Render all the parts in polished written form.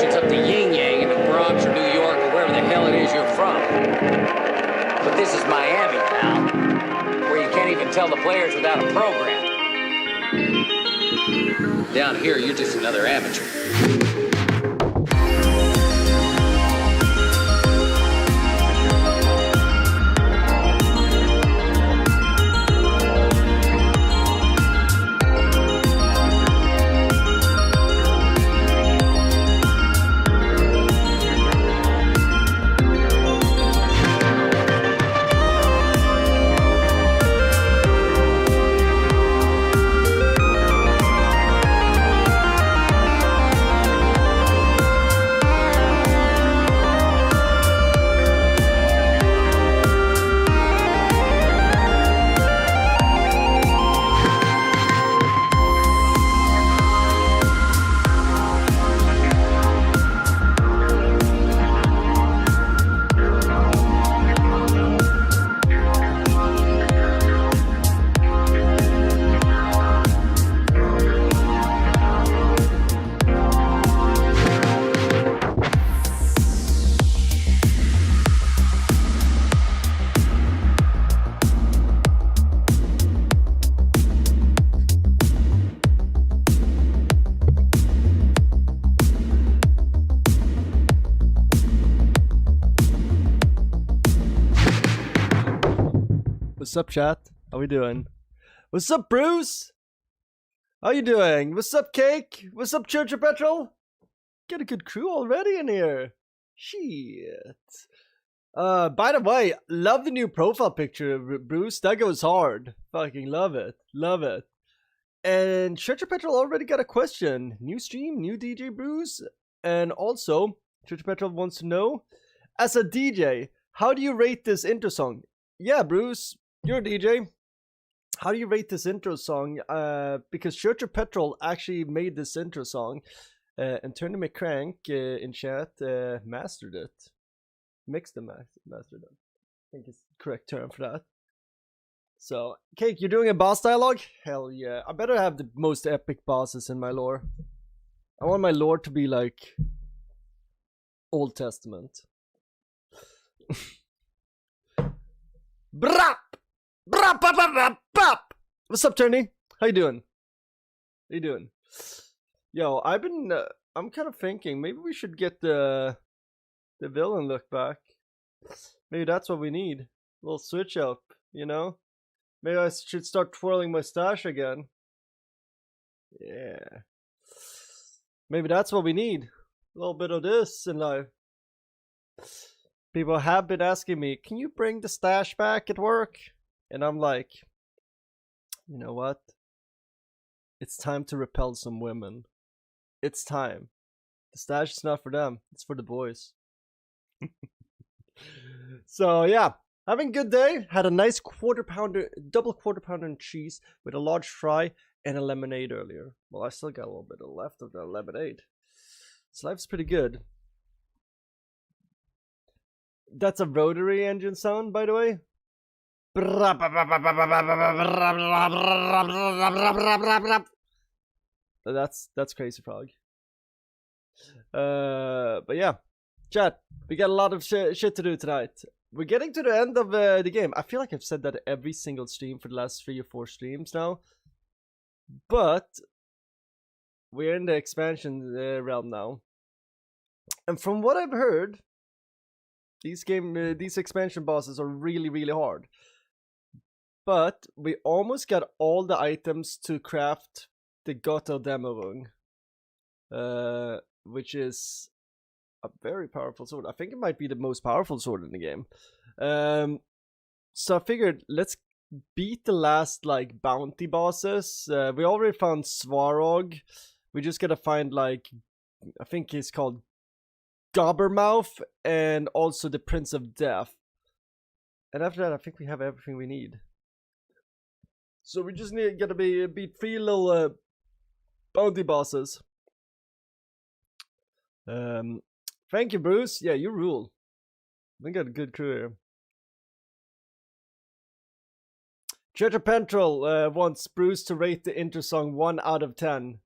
congratulations up to Yin Yang in the Bronx or New York or wherever the hell it is you're from. But this is Miami, pal, where you can't even tell the players without a program. Down here, you're just another amateur. What's up, chat? How we doing? What's up, Bruce? How you doing? What's up, Cake? What's up, Church of Petrol? Got a good crew already in here. Shit. By the way, love the new profile picture, Bruce. That goes hard. Fucking love it. Love it. And Church of Petrol already got a question. New stream, new DJ, Bruce. And also, Church of Petrol wants to know, as a DJ, how do you rate this intro song? Yeah, Bruce. You're a DJ. How do you rate this intro song? Because Church of Petrol actually made this intro song, and Tony McCrank in chat mastered it. Mixed and mastered it. I think it's the correct term for that. So, Cake, you're doing a boss dialogue? Hell yeah. I better have the most epic bosses in my lore. I want my lore to be like Old Testament. Brap! Brap, bap, bap, bap, bap. What's up, Tony? How you doing? How you doing? Yo, I'm kind of thinking maybe we should get the villain look back. Maybe that's what we need. A little switch up, you know? Maybe I should start twirling my stash again. Yeah. Maybe that's what we need. A little bit of this in life. People have been asking me, can you bring the stash back at work? And I'm like, you know what? It's time to repel some women. It's time. The stash is not for them. It's for the boys. So yeah, having a good day. Had a nice double quarter pounder and cheese with a large fry and a lemonade earlier. Well, I still got a little bit left of the lemonade. So life's pretty good. That's a rotary engine sound, by the way. That's Crazy Frog. But yeah, chat. We got a lot of shit to do tonight. We're getting to the end of the game. I feel like I've said that every single stream for the last 3 or 4 streams now. But we're in the expansion realm now, and from what I've heard, these expansion bosses are really, really hard. But we almost got all the items to craft the Gotterdammerung, which is a very powerful sword. I think it might be the most powerful sword in the game. So I figured let's beat the last like bounty bosses. We already found Svarog. We just gotta find like, I think he's called Gobbermouth, and also the Prince of Death. And after that, I think we have everything we need. So we just gotta beat 3 little bounty bosses. Thank you, Bruce. Yeah, you rule. We got a good crew here. Church of Petrol wants Bruce to rate the intro song 1 out of 10.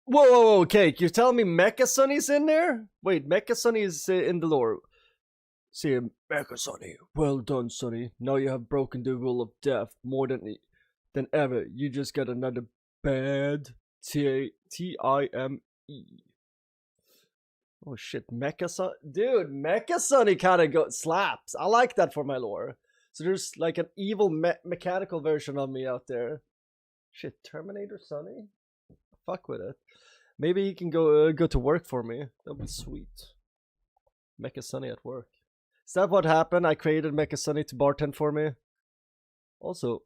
Whoa, whoa, whoa, Cake, you're telling me Mecha Sonny's in there? Wait, Mecha Sonny is in the lore. See, Mecha Sonny. Well done, Sonny. Now you have broken the rule of death more than ever. You just got another bad Time. Oh shit, Mecha Sonny. Dude, Mecha Sonny kinda slaps. I like that for my lore. So there's like an evil mechanical version of me out there. Shit, Terminator Sonny? Fuck with it. Maybe he can go to work for me. That'd be sweet. Mecha Sonny at work. Is that what happened? I created Mecha Sonny to bartend for me. Also,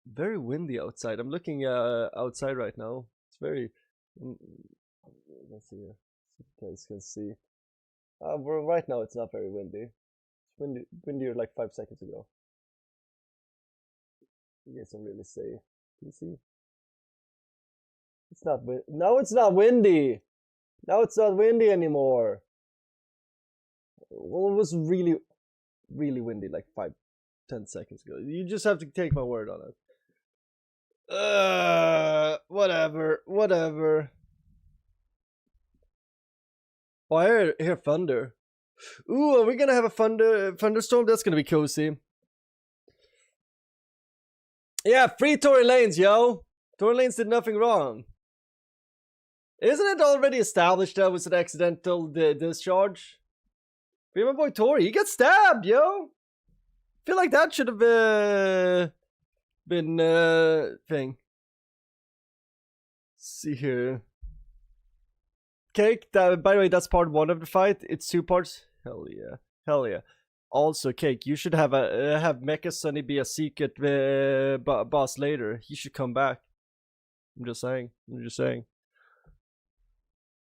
very windy outside. I'm looking outside right now. It's very. Let's see. You guys can see. Right now it's not very windy. It's windier like 5 seconds ago. You guys can really see. Can you see? It's not now it's not windy. Now it's not windy anymore. Well, it was really, really windy like 5-10 seconds ago. You just have to take my word on it. Whatever. Oh, I hear thunder. Ooh, are we gonna have a thunderstorm? That's gonna be cozy. Yeah, free Tory Lanes, yo. Tory Lanes did nothing wrong. Isn't it already established that was an accidental discharge? Free my boy Tory. He got stabbed, yo. Feel like that should have been thing. Let's see here. Cake, by the way, that's part 1 of the fight. It's 2 parts. Hell yeah. Also, Cake, you should have Mecha Sonny be a secret boss later. He should come back. I'm just saying.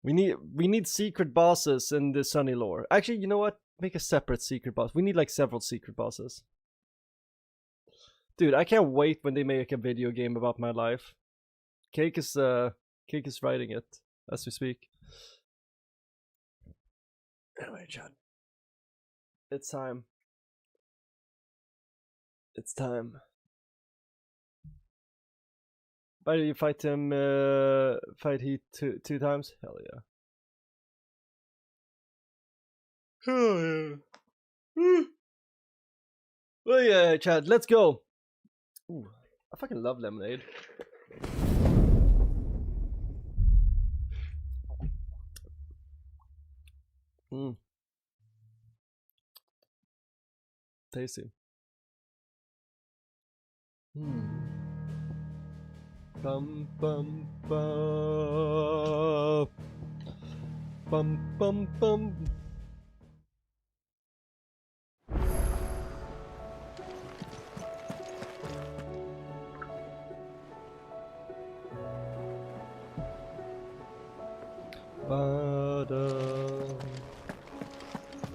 We need secret bosses in the Sonny lore. Actually, you know what? Make a separate secret boss. We need like several secret bosses. Dude, I can't wait when they make a video game about my life. Cake is writing it as we speak. Anyway, Chad. It's time. Why did you fight him? Fight Heat two times? Hell yeah. Well, yeah, Chad, let's go. Ooh, I fucking love lemonade. Tasty. Bum bum bum. Bum bum bum.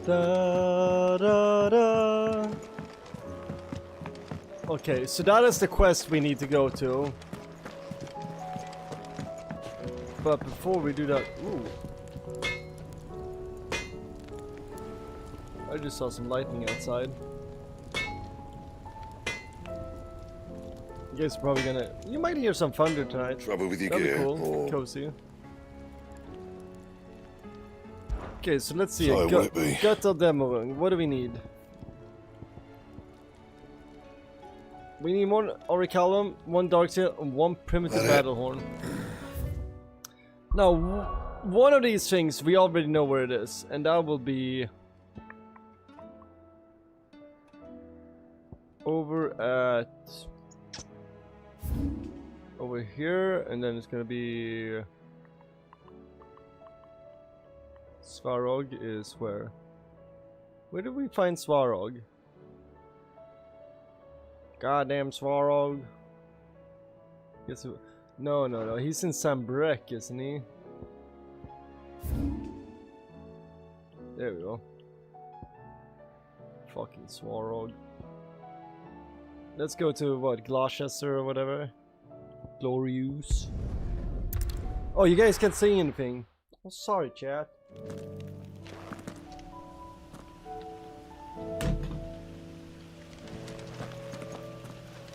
Da. Okay, so that is the quest we need to go to. But before we do that, ooh. I just saw some lightning outside. You guys are probably gonna... You might hear some thunder tonight. Trouble with your That'd gear. be cool. Or... Cozy. Okay, so let's see. So would it be? Gotterdammerung. What do we need? We need one Auricalum, one Darktail, and one Primitive Battlehorn. Now, one of these things we already know where it is, and that will be over here, and then it's gonna be Svarog is where? Where did we find Svarog? Goddamn Svarog. Guess who? No. He's in Sambrek, isn't he? There we go. Fucking Svarog. Let's go to what? Gloucester or whatever. Glorious. Oh, you guys can't see anything. Oh, sorry, chat.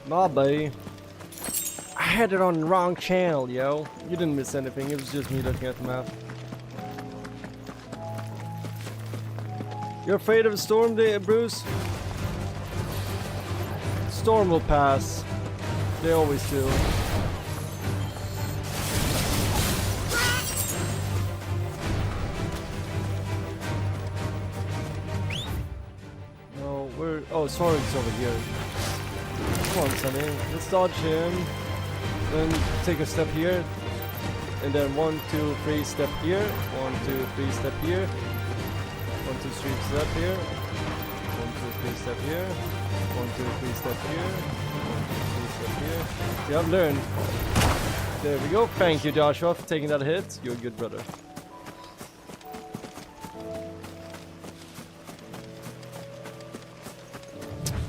My bad. had it on the wrong channel, yo. You didn't miss anything, it was just me looking at the map. You're afraid of a storm, Bruce? Storm will pass. They always do. No, we're... Oh, Soren's over here. Come on, Sonny. Let's dodge him. Then take a step here. And then 1, 2, 3 step here. 1, 2, 3 step here. 1, 2, 3 step here. 1, 2, 3 step here. 1, 2, 3 step here. 1, 2, 3 step here. See, I've learned. There we go. Thank you, Joshua, for taking that hit. You're a good brother.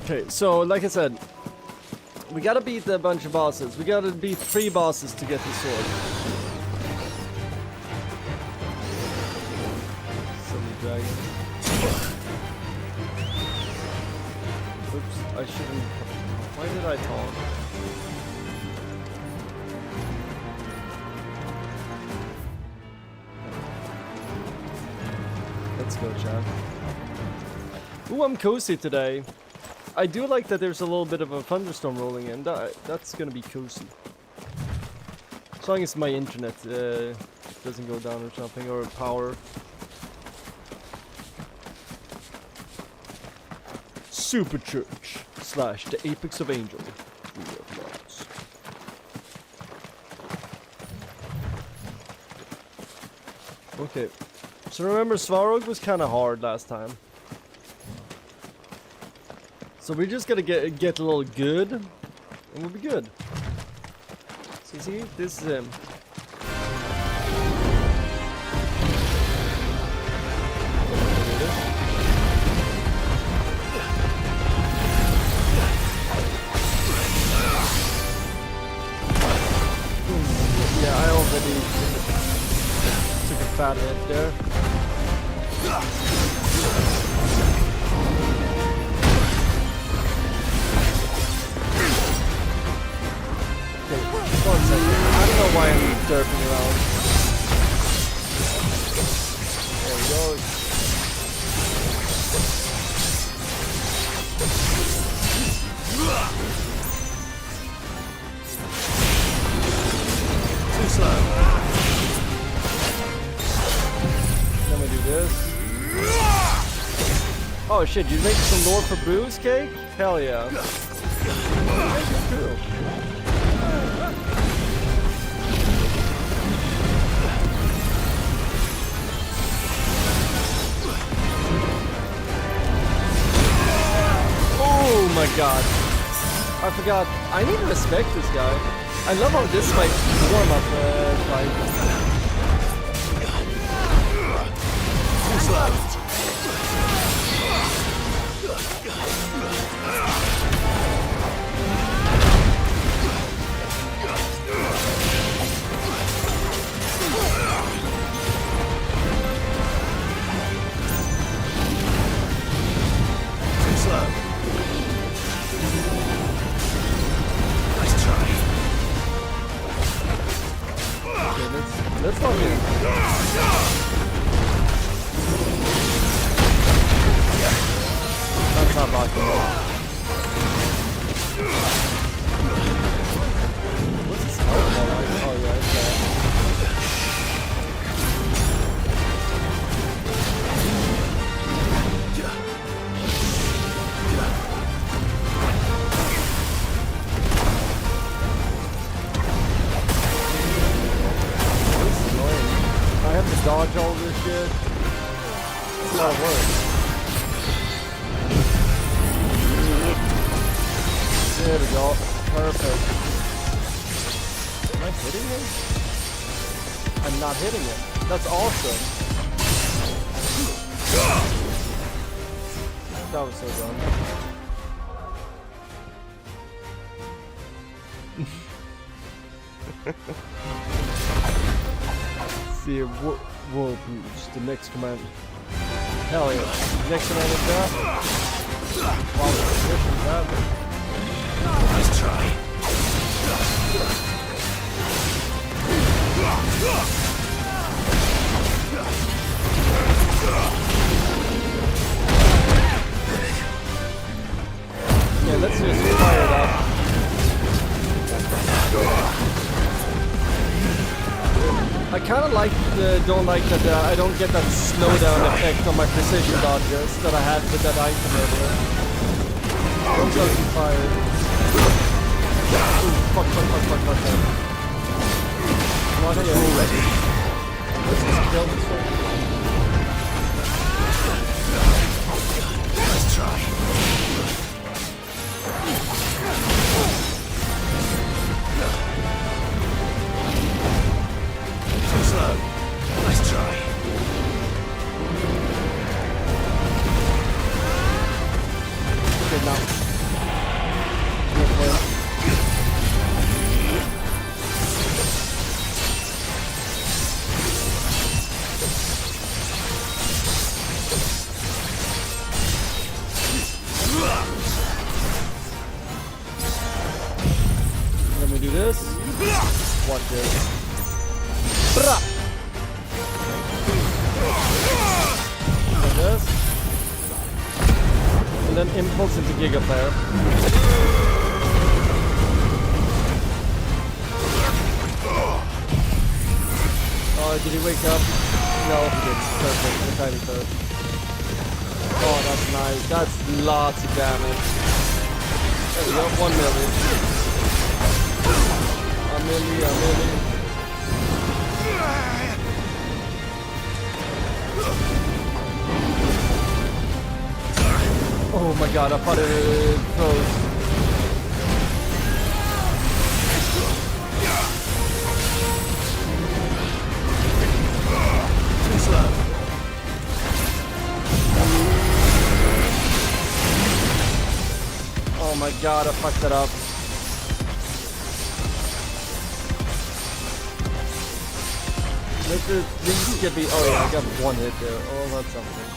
Okay, so like I said, we gotta beat a bunch of bosses. We gotta beat 3 bosses to get the sword. Silly dragon. Oops, I shouldn't. Why did I taunt? Let's go, chat. Ooh, I'm cozy today. I do like that there's a little bit of a thunderstorm rolling in. That's gonna be cozy. As long as my internet doesn't go down or something, or power. Super Church / the Apex of Angel. Okay. So remember, Svarog was kind of hard last time. So we're just gonna get a little good, and we'll be good. See, this is him. Yeah, I already took a fat hit there. One second. I don't know why I'm derping around. There we go. Too slow. Then we do this. Oh shit, you make some lore for Bruce Cake? Hell yeah. Cool. Oh my god. I forgot. I need to respect this guy. I love how this might warm up fight. Too slow. Too slow. Let's not get That's not blocking. What's this health like? Oh yeah, it's that. I have to dodge all this shit. It's a lot of work. There we go. Perfect. Am I hitting him? I'm not hitting him. That's awesome. That was so dumb. See, whoa, Bruce, the next command. Hell yeah. Next command is that. Wow, the position's that. Nice try. Yeah, let's just fire it up. I kind of don't like that I don't get that slowdown effect on my precision dodges that I had with that item earlier. Don't go too fired. Ooh, fuck. Not here. Already. Let's just kill this one. Let's try. Too slow. Let's try. Okay, now. Let me do this. Watch this. Like this. And then impulse into Giga Player. Oh, did he wake up? No, he didn't. Perfect. The tiny third. Oh, that's nice. That's lots of damage. There we go. 1 million. A million. Oh my god, I thought it froze. Too slow. Oh my god, I fucked that up. This could be. Oh yeah, I got 1 hit there. Oh, that's something.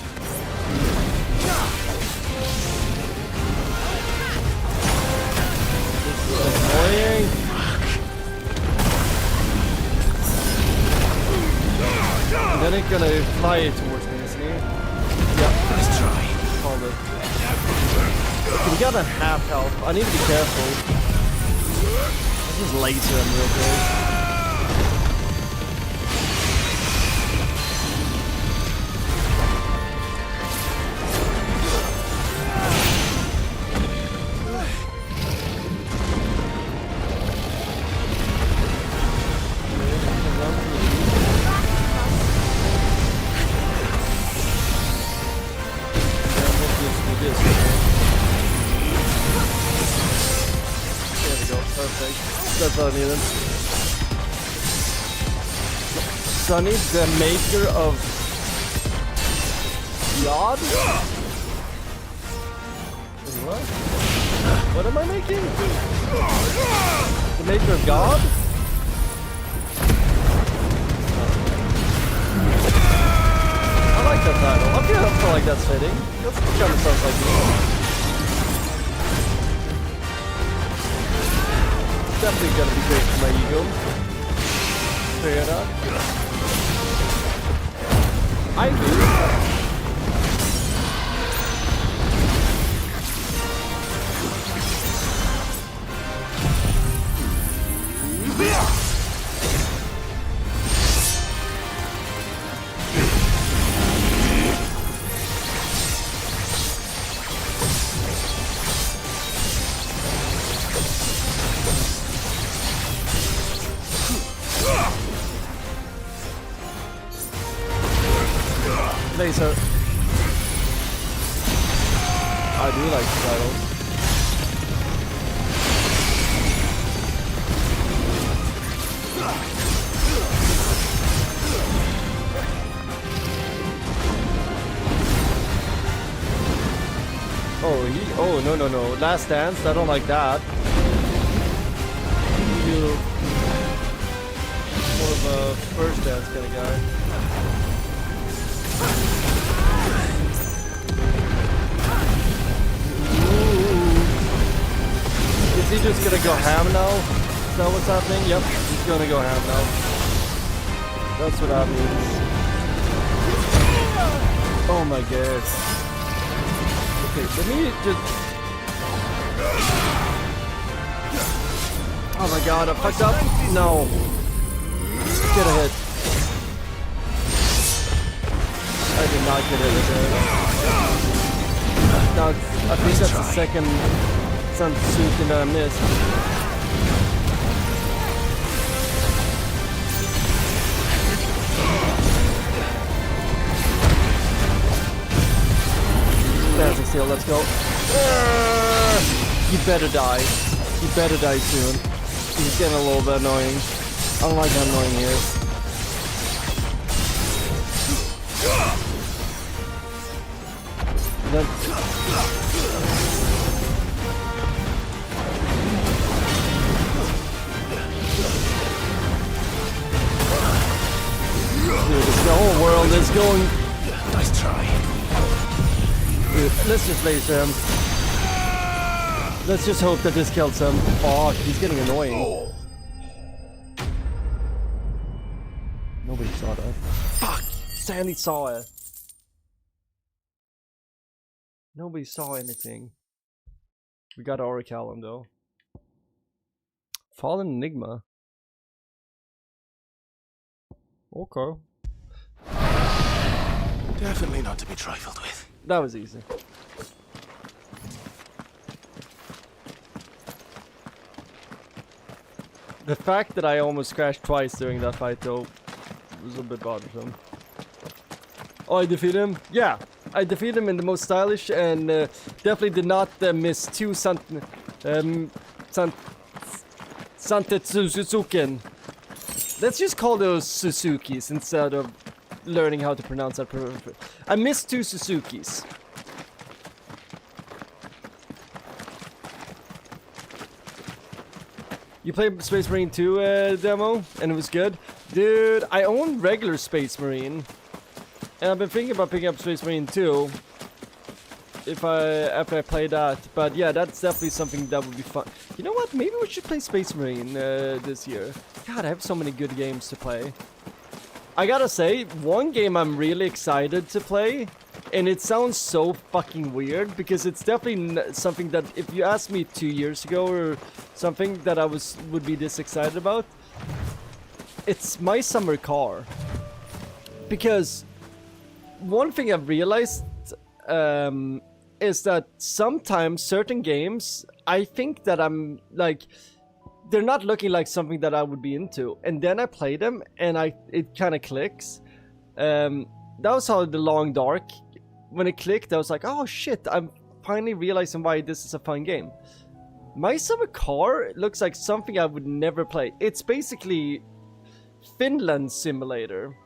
This is annoying. And then it's gonna fly towards me, isn't he? Yeah. Let's try. Called it. We got a half health. I need to be careful. Let's just laser him real quick. That's all I needed. Sonny, the maker of God? What? What am I making? The maker of God? I like that title. I feel like that's fitting. That kind of sounds like me. Definitely gonna be great for my ego. Fair enough. I do. Laser. I do like the titles. Oh, no. Last Dance, I don't like that. You're more of a First Dance kind of guy. Is he just gonna go ham now? Is that what's happening? Yep, he's gonna go ham now. That's what that means. Oh my god. Okay, let me just... Oh my god, I fucked up? No. Get a hit. I did not get a hit there. No, I think that's the second Sansuken that I missed. Dancing steel, let's go. You better die. You better die soon. He's getting a little bit annoying. I don't like how annoying he is. Then dude, the whole world is going. Nice try. Dude, let's just laser him. Let's just hope that this kills him. Fuck, he's getting annoying. Nobody saw that. Fuck! Sandy saw it. Nobody saw anything. We got Orichalum though. Fallen Enigma. Okay. Definitely not to be trifled with. That was easy. The fact that I almost crashed twice during that fight though was a bit bothersome. Oh, I defeated him? Yeah, I defeated him in the most stylish and definitely did not miss two Santetsuken. Let's just call those Suzukis instead of learning how to pronounce that. I missed two Suzukis. You played Space Marine 2 demo and it was good? Dude, I own regular Space Marine. And I've been thinking about picking up Space Marine 2 after I play that. But yeah, that's definitely something that would be fun. You know what? Maybe we should play Space Marine this year. God, I have so many good games to play. I gotta say, one game I'm really excited to play, and it sounds so fucking weird because it's definitely something that if you asked me 2 years ago or something that I would be this excited about, it's My Summer Car. Because one thing I've realized is that sometimes certain games, I think that I'm like, they're not looking like something that I would be into, and then I play them and it kind of clicks. That was how The Long Dark, when it clicked, I was like, oh shit, I'm finally realizing why this is a fun game. My Summer Car looks like something I would never play. It's basically Finland Simulator.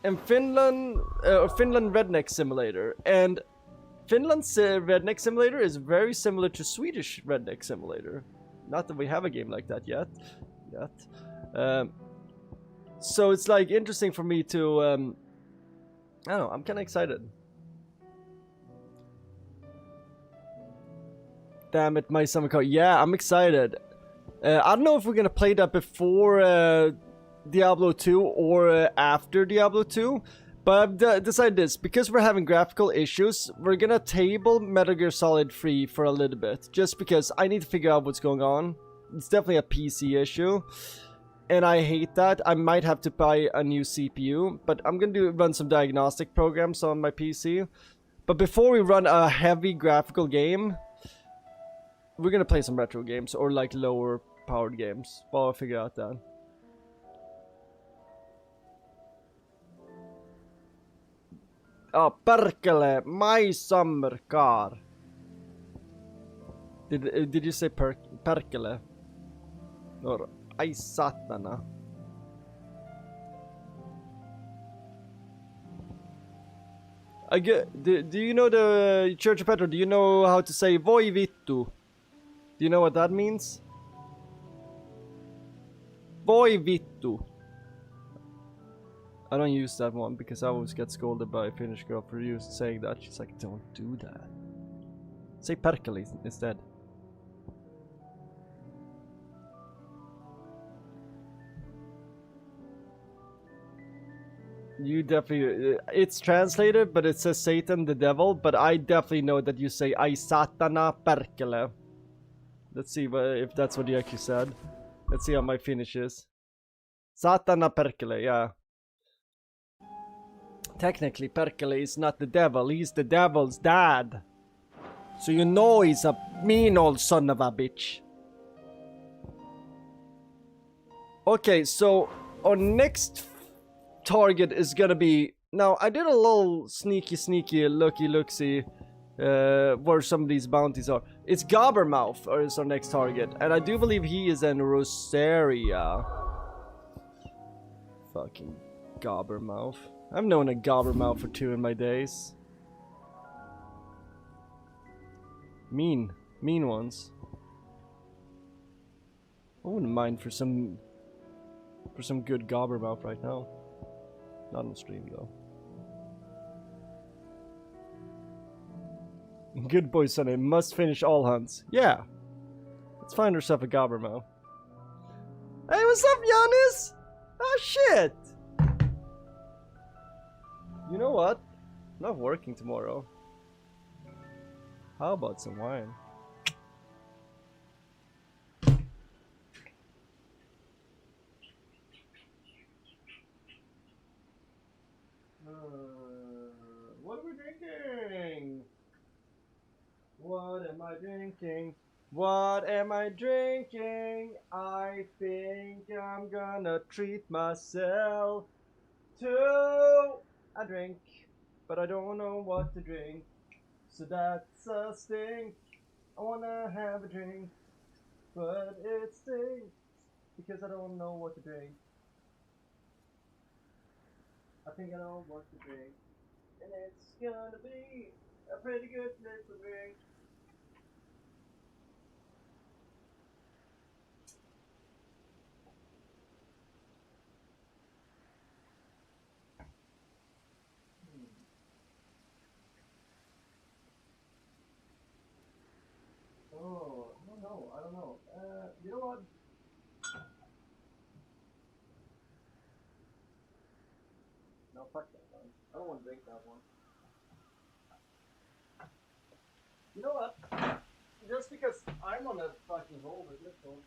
And Finland Redneck Simulator. And Finland's Redneck Simulator is very similar to Swedish Redneck Simulator. Not that we have a game like that yet. So it's like interesting for me to, I don't know, I'm kind of excited. Damn it, My Summer Car. Yeah, I'm excited. I don't know if we're gonna play that before Diablo 2 or after Diablo 2, but I've decided this. Because we're having graphical issues, we're gonna table Metal Gear Solid 3 for a little bit, just because I need to figure out what's going on. It's definitely a PC issue, and I hate that. I might have to buy a new CPU, but I'm gonna run some diagnostic programs on my PC. But before we run a heavy graphical game, we're gonna play some retro games or like lower powered games while I figure out that. Oh, perkele, My Summer Car. Did you say perkele? Or ai satana? Do you know the Church of Petro? Do you know how to say voi vittu? Do you know what that means? Voi vittu. I don't use that one because I always get scolded by a Finnish girl for saying that. She's like, don't do that. Say perkele instead. You definitely, it's translated, but it says Satan, the devil, but I definitely know that you say Ai Satana Perkele. Let's see if that's what you actually said. Let's see how my Finnish is. Satana Perkele, yeah. Technically, Perkele is not the devil, he's the devil's dad. So you know he's a mean old son of a bitch. Okay, so our next target is gonna be... Now, I did a little sneaky looky-looksy where some of these bounties are. It's Gobbermouth is our next target, and I do believe he is in Rosaria. Fucking Gobbermouth. I've known a Gobbermouth for 2 in my days. Mean ones. I wouldn't mind for some good Gobbermouth right now. Not on stream though. Good boy, Sonny. Must finish all hunts. Yeah. Let's find ourselves a Gobbermouth. Hey, what's up, Giannis? Oh shit. You know what? I'm not working tomorrow. How about some wine? What are we drinking? What am I drinking? What am I drinking? I think I'm gonna treat myself to a drink, but I don't know what to drink. So that's a stink. I wanna have a drink, but it stinks because I don't know what to drink. I think I know what to drink, and it's gonna be a pretty good little drink. Oh, I don't know. You know what? No, fuck that one. I don't want to drink that one. You know what? Just because I'm on a fucking roll with this one.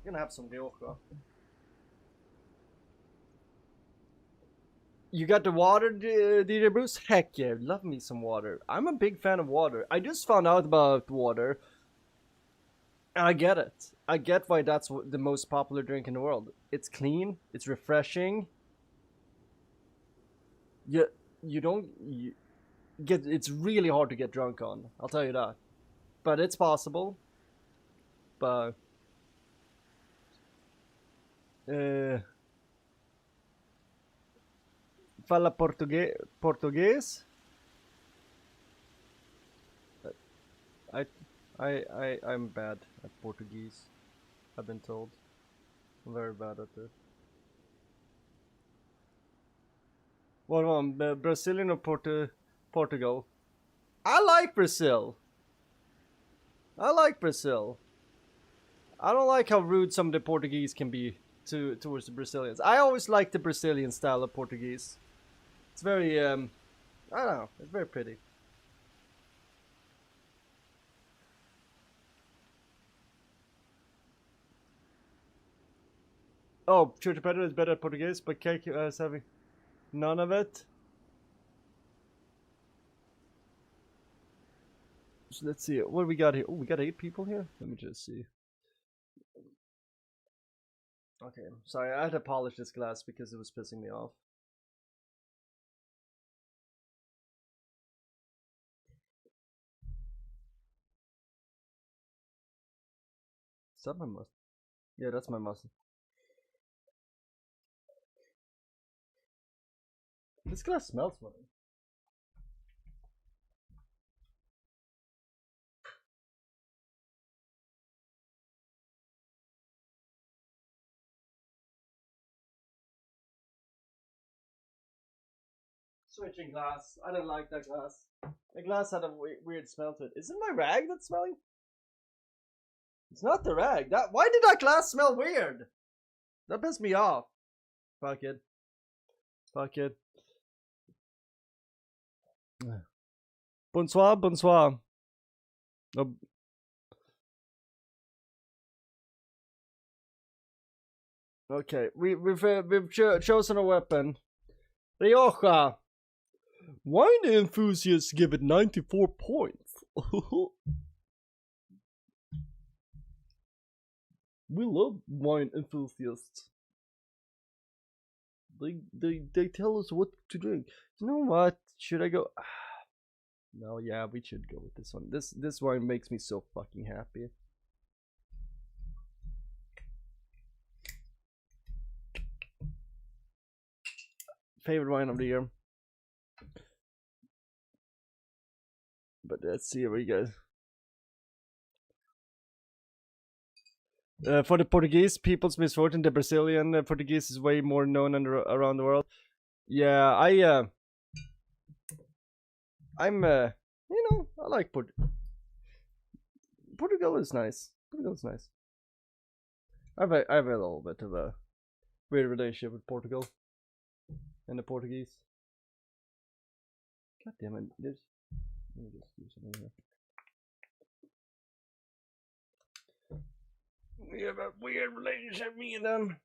I'm gonna have some Rioja. You got the water, DJ Bruce? Heck yeah, love me some water. I'm a big fan of water. I just found out about water. And I get it. I get why that's the most popular drink in the world. It's clean, it's refreshing. You don't get. It's really hard to get drunk on. I'll tell you that. But it's possible. But fala português? I'm bad at Portuguese. I've been told. I'm very bad at it. What one? Brazilian or Portugal? I like Brazil. I like Brazil. I don't like how rude some of the Portuguese can be towards the Brazilians. I always like the Brazilian style of Portuguese. It's very I don't know. It's very pretty. Oh, Church Pedro is better at Portuguese, but Cake is having none of it. So let's see what we got here. Oh, we got 8 people here. Let me just see. Okay, sorry, I had to polish this glass because it was pissing me off. Is that my muscle? Yeah, that's my muscle. This glass smells funny. Switching glass. I don't like that glass. The glass had a weird smell to it. Is it my rag that's smelling? It's not the rag. Why did that glass smell weird? That pissed me off. Fuck it. Fuck it. Bonsoir, bonsoir. Oh. Okay, we've chosen a weapon. Rioja. Wine enthusiasts give it 94 points. We love wine enthusiasts. They tell us what to drink. You know what? Should I go? No, yeah, we should go with this one. This wine makes me so fucking happy. Favorite wine of the year. But let's see here we go. For the Portuguese people's misfortune, the Brazilian Portuguese is way more known around the world. Yeah, I'm you know, I like Portugal is nice. Portugal is nice. I have a little bit of a weird relationship with Portugal and the Portuguese. God damn it! Let me just do something here. We have a weird relationship, me and them.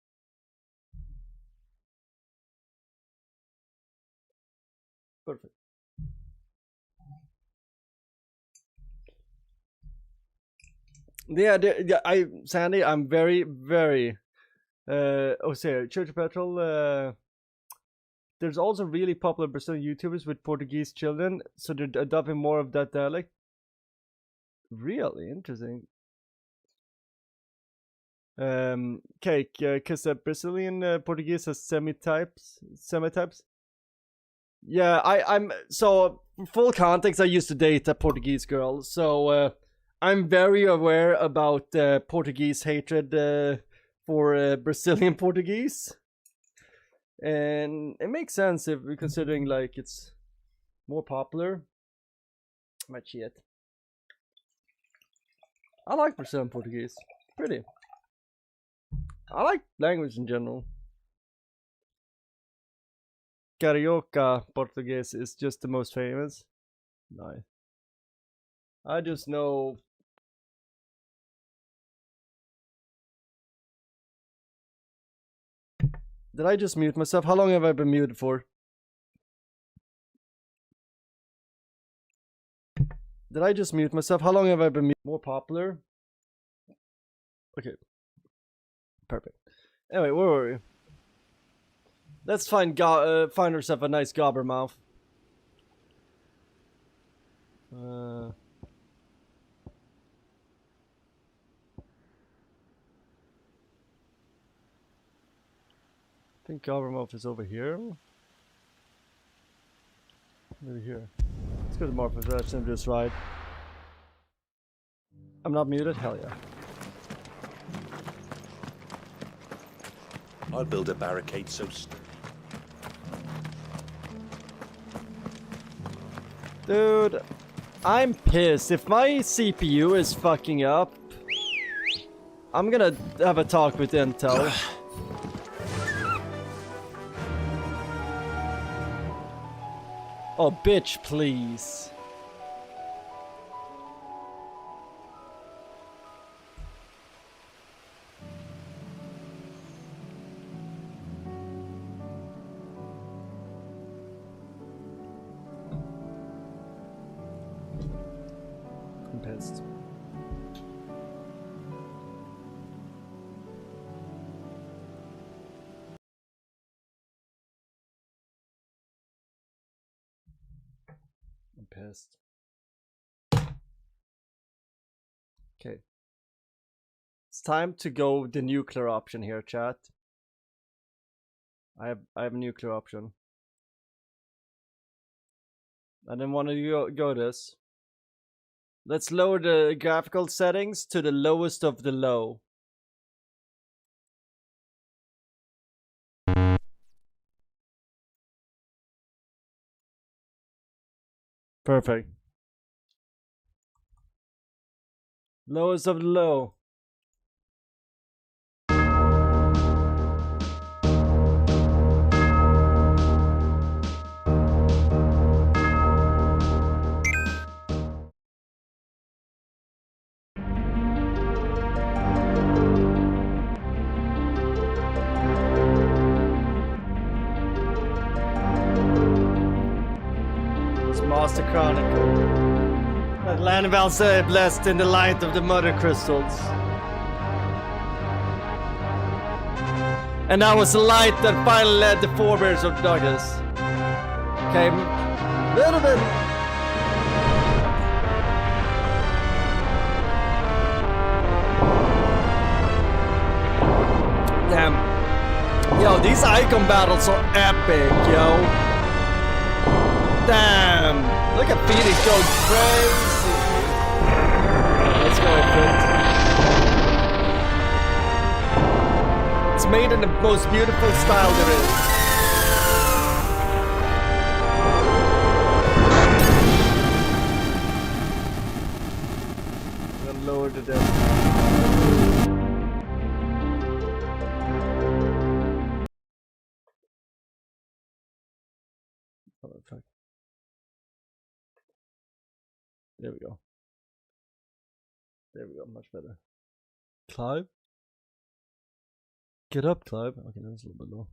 Perfect. Yeah, Sandy, I'm very sorry, Church of Petrol. There's also really popular Brazilian YouTubers with Portuguese children, so they're adopting more of that dialect. Really interesting. Cake, because Brazilian Portuguese has semi-types. Yeah, I'm so full context. I used to date a Portuguese girl, so I'm very aware about Portuguese hatred for Brazilian Portuguese, and it makes sense if we're considering like it's more popular. My shit. I like Brazilian Portuguese. Pretty. I like language in general. Carioca Portuguese is just the most famous. Nice. I just know. Did I just mute myself? How long have I been muted for? Did I just mute myself? How long have I been muted? More popular? Okay. Perfect. Anyway, where were we? Let's find ourselves a nice gobber mouth. I think Gobbermouth is over here. Maybe here. Let's go to Morph Reps and just ride. I'm not muted? Hell yeah. I'll build a barricade so Dude, I'm pissed. If my CPU is fucking up, I'm gonna have a talk with Intel. Oh, bitch, please. I'm pissed. I'm pissed. Okay. It's time to go the nuclear option here, chat. I have a nuclear option. I didn't want to go this. Let's lower the graphical settings to the lowest of the low. Perfect. Lowest of the low. Master Chronicle. That land of Valisthea blessed in the light of the mother crystals. And that was the light that finally led the forebears of darkness. Okay, little bit. Damn. Yo, these Eikon battles are epic, yo. Damn! Look at Phoenix go crazy! Let's go, Fit. It's made in the most beautiful style there is. I'm gonna lower the depth. Oh, fuck. There we go. There we go, much better. Clive? Get up, Clive. Okay, that's a little bit low.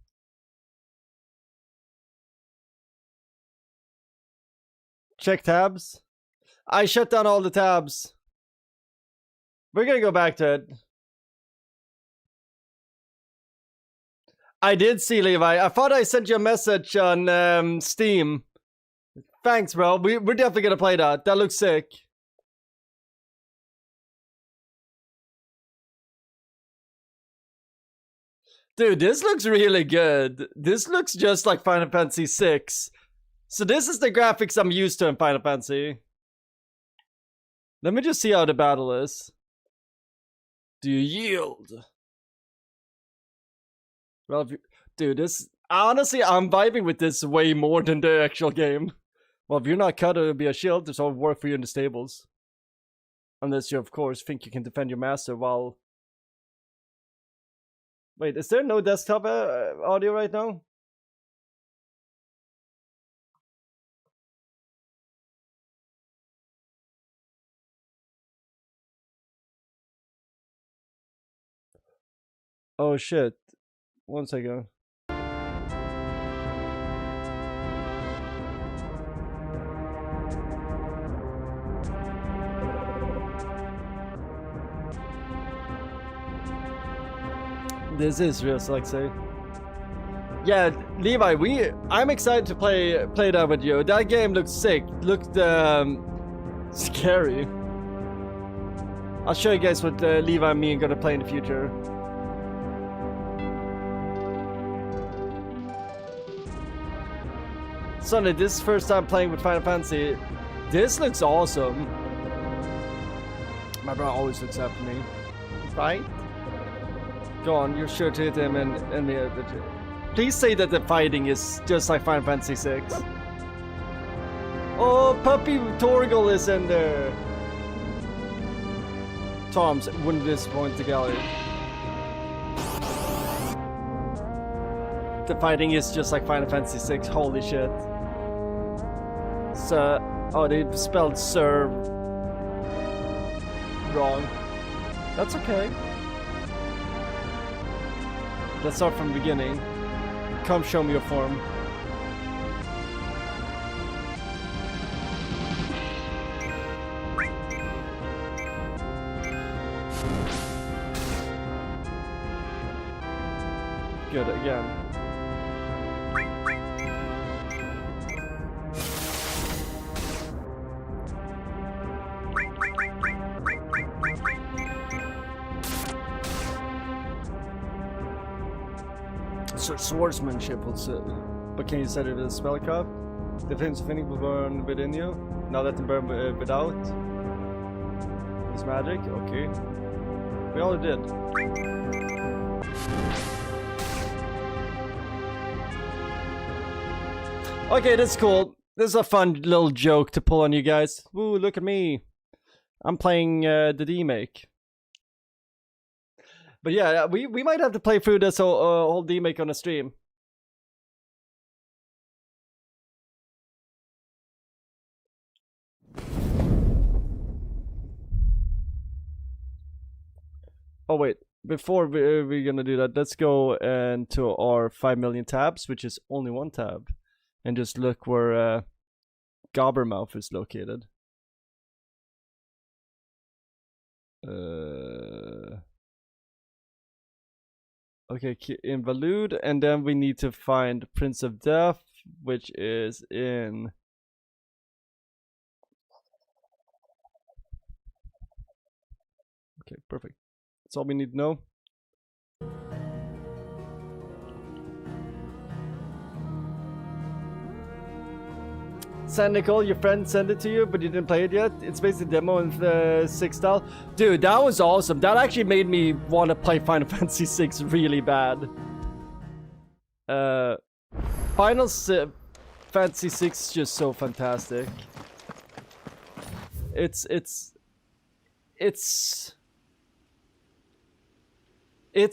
Check tabs. I shut down all the tabs. We're gonna go back to it. I did see, Levi. I thought I sent you a message on Steam. Thanks, bro. We're definitely gonna play that. That looks sick. Dude, this looks really good. This looks just like Final Fantasy VI. So this is the graphics I'm used to in Final Fantasy. Let me just see how the battle is. Do you yield? Well, dude, this... Honestly, I'm vibing with this way more than the actual game. Well, if you're not cut, it'll be a shield. It's all work for you in the stables. Unless you, of course, think you can defend your master while... Wait, is there no desktop audio right now? Oh shit. 1 second. This is real sexy. Yeah, Levi, I'm excited to play that with you. That game looks sick. Looked scary. I'll show you guys what Levi and me are gonna play in the future. Sonny, this is first time playing with Final Fantasy. This looks awesome. My brother always looks after me, right? Go on, you're sure to hit him and me. Please say that the fighting is just like Final Fantasy VI. Oh, Puppy Torgal is in there. Tom's wouldn't disappoint the gallery. The fighting is just like Final Fantasy VI. Holy shit. So, oh, they spelled Sir wrong. That's okay. Let's start from the beginning. Come show me your form. Good, again. Swordsmanship, but can you set it as spellcraft? The flames of Phoenix will burn within you. Now let them burn without. It's magic? Okay. We already did. Okay, that's cool. This is a fun little joke to pull on you guys. Woo, look at me. I'm playing the D-make. But yeah, we might have to play through this whole D-make on a stream. Oh wait, before we're gonna do that, let's go into our 5 million tabs, which is only one tab, and just look where Gobbermouth is located. Okay, Invalid, and then we need to find Prince of Death, which is in... Okay, perfect. That's all we need to know. San Nicole, your friend sent it to you, but you didn't play it yet. It's basically a demo in the 6 style. Dude, that was awesome. That actually made me want to play Final Fantasy VI really bad. Fantasy VI is just so fantastic. It's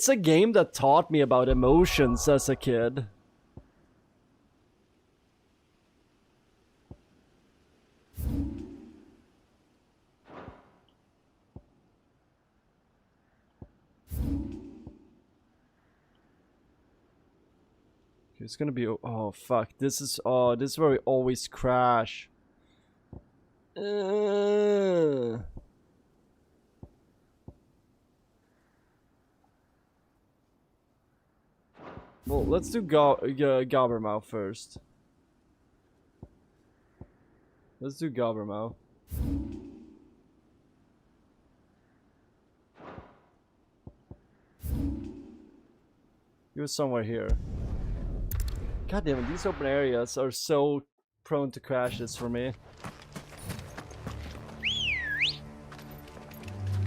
a game that taught me about emotions as a kid. It's gonna be, oh fuck, this is where we always crash. Well, let's do Gobbermouth first. Let's do Gobbermouth. He was somewhere here. God damn it, these open areas are so prone to crashes for me.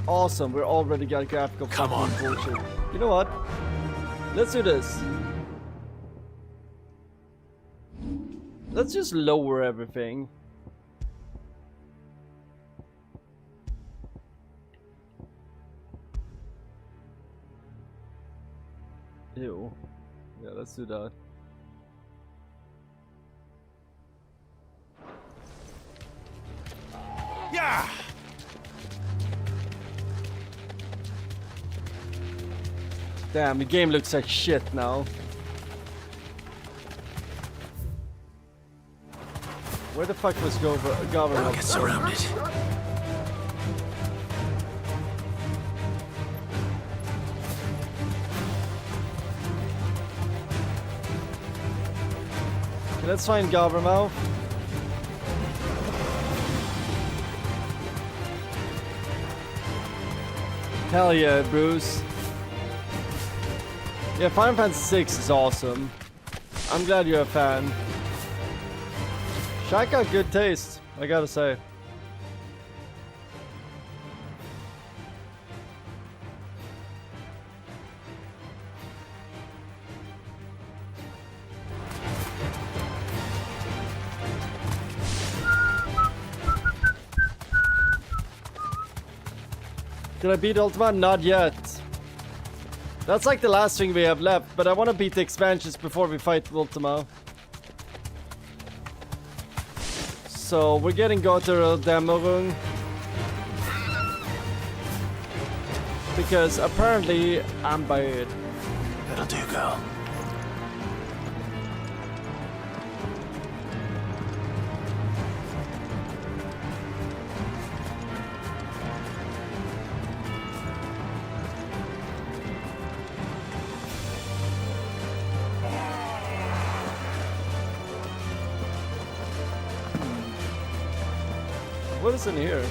Awesome, we're already got graphical bullshit. You know what? Let's do this. Let's just lower everything. Ew. Yeah, let's do that. Yeah. Damn, the game looks like shit now. Where the fuck was Governor? I'll get surrounded. Okay, let's find Gobbermouth. Hell yeah, Bruce. Yeah, Final Fantasy VI is awesome. I'm glad you're a fan. Shaq got good taste, I gotta say. Did I beat Ultima? Not yet. That's like the last thing we have left, but I want to beat the expansions before we fight Ultima. So we're getting Gotterdammerung. Because apparently I'm bad. That'll do, girl. What is in here?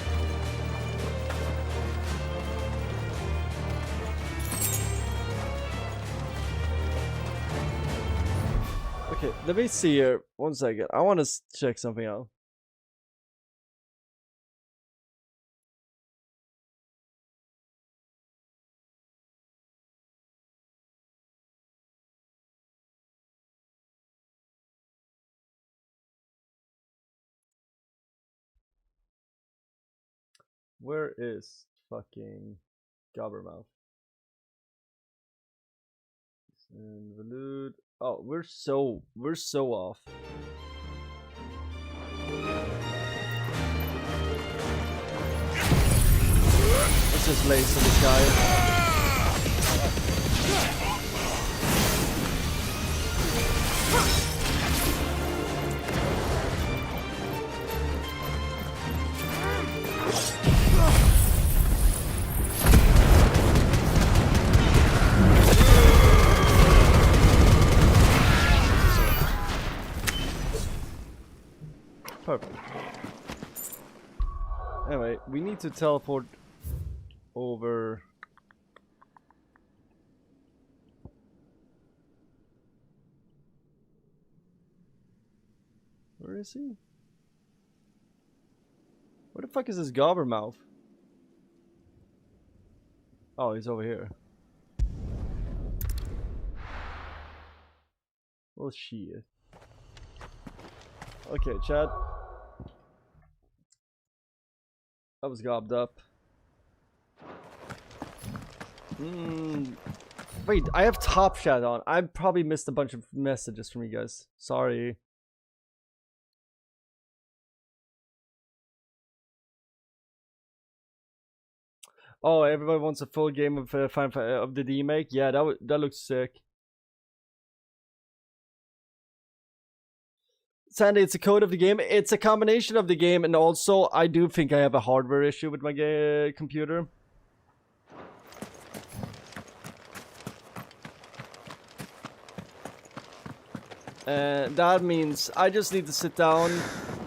Okay, let me see here. 1 second. I want to check something out. Where is fucking Gobbermouth? And Valud. Oh, we're so off. Let's just lace this guy. Perfect. Anyway, we need to teleport over. Where is he? Where the fuck is this Gobbermouth? Oh, he's over here. Well, shit. Okay, chat. I was gobbed up. Wait, I have top chat on. I probably missed a bunch of messages from you guys. Sorry. Oh, everybody wants a full game of of the remake. Yeah, that looks sick. Sandy, it's a code of the game. It's a combination of the game, and also I do think I have a hardware issue with my computer. That means I just need to sit down.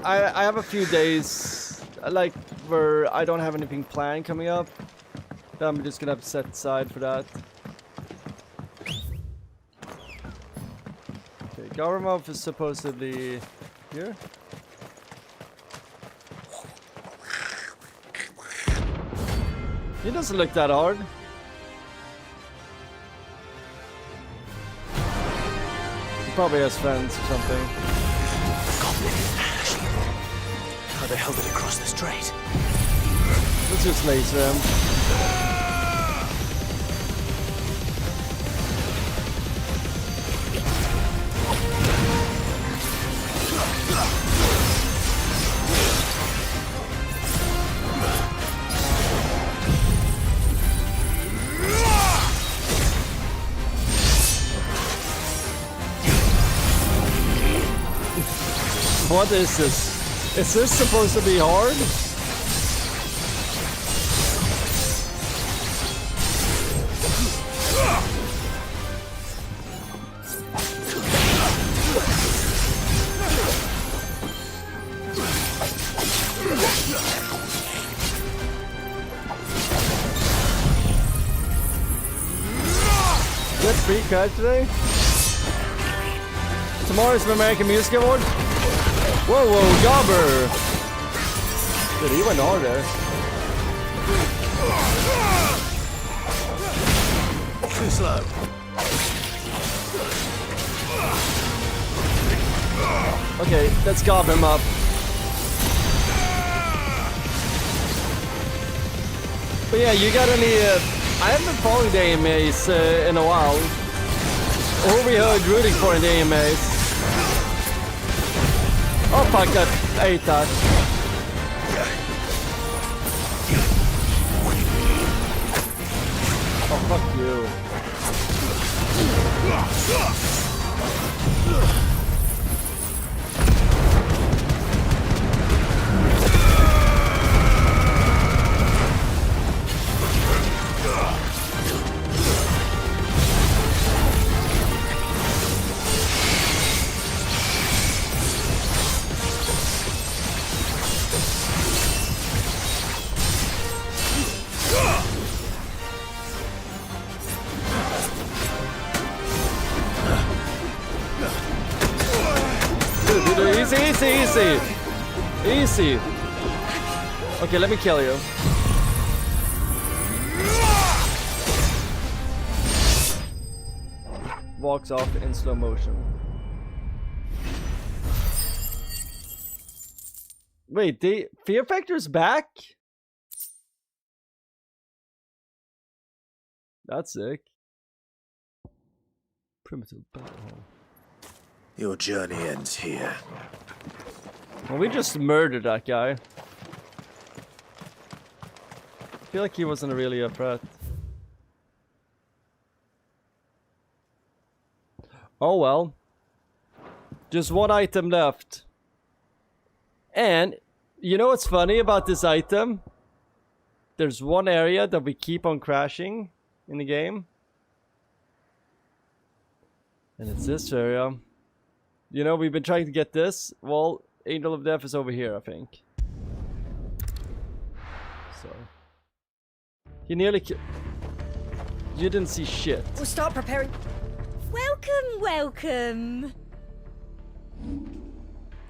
I have a few days like where I don't have anything planned coming up. That I'm just gonna have to set aside for that. Okay, Gobbermouth is supposedly here. He doesn't look that hard. He probably has friends or something. How the hell did it cross the strait? Let's just laser him. What is this? Is this supposed to be hard? Get free card today? Tomorrow's the American Music Award? Whoa, whoa, Gobber! Dude, he went hard there. Too slow. Okay, let's gob him up. But yeah, you got any... I haven't been following the AMAs in a while. Who we heard rooting for in the AMAs? Oh fuck, that ate that. Oh fuck you. easy, easy, easy. Easy. Okay, let me kill you. Walks off in slow motion. Wait, the Fear Factor's back? That's sick. Primitive battle hall. Your journey ends here. Well, we just murdered that guy. I feel like he wasn't really a threat. Oh well. Just one item left. And, you know what's funny about this item? There's one area that we keep on crashing in the game. And it's this area. You know, we've been trying to get this. Well, Angel of Death is over here, I think. So. He nearly You didn't see shit. We'll start preparing. Welcome, welcome.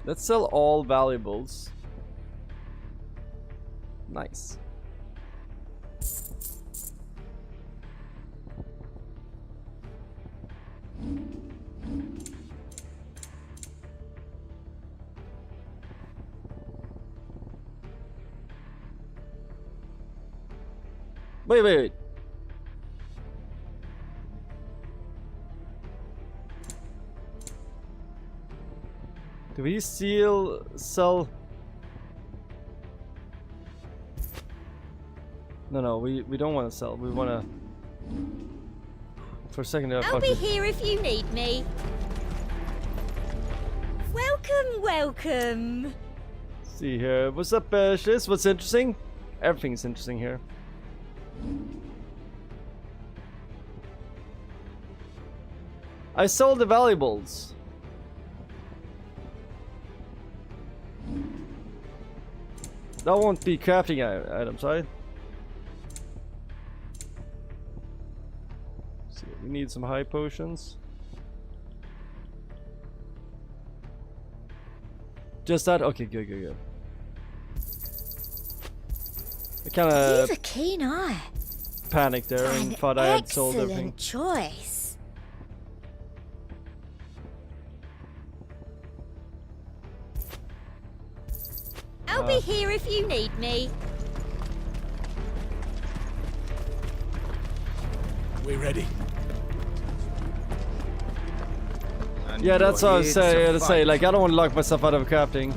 Let's sell all valuables. Nice. Wait. Do we sell? No, we don't want to sell. We want to. For a second there, I'll be here if you need me. Welcome. See here. What's up, Shiz? What's interesting? Everything's interesting here. I sold the valuables. That won't be crafting items, right? Let's see, we need some high potions. Just that? Okay, good. I kind of You've a keen eye. panicked there and thought I had sold everything. Excellent choice. I'll be here if you need me. We're ready. And Yeah, that's what I was you're here saying. To say, like, I don't want to lock myself out of crafting.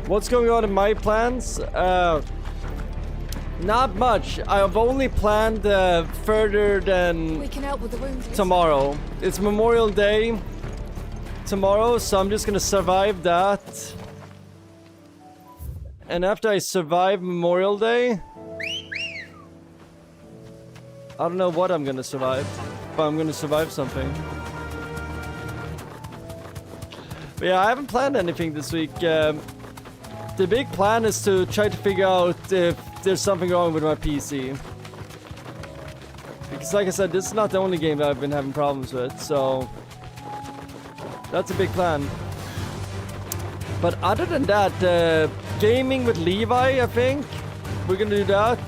What's going on in my plans? Not much. I've only planned further than We can help with the wounds. tomorrow. It's Memorial Day tomorrow, so I'm just gonna survive that. And after I survive Memorial Day, I don't know what I'm gonna survive, but I'm gonna survive something. But yeah, I haven't planned anything this week. The big plan is to try to figure out if there's something wrong with my PC. Because like I said, this is not the only game that I've been having problems with, so that's a big plan. But other than that, gaming with Levi, I think we're gonna do that.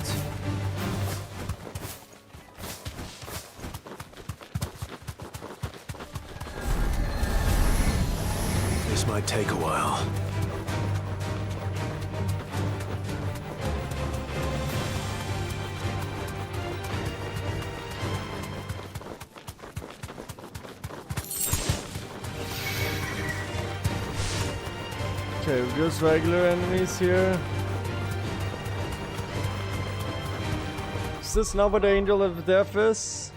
This might take a while. Okay, just regular enemies here. Is this not what the Angel of Death is?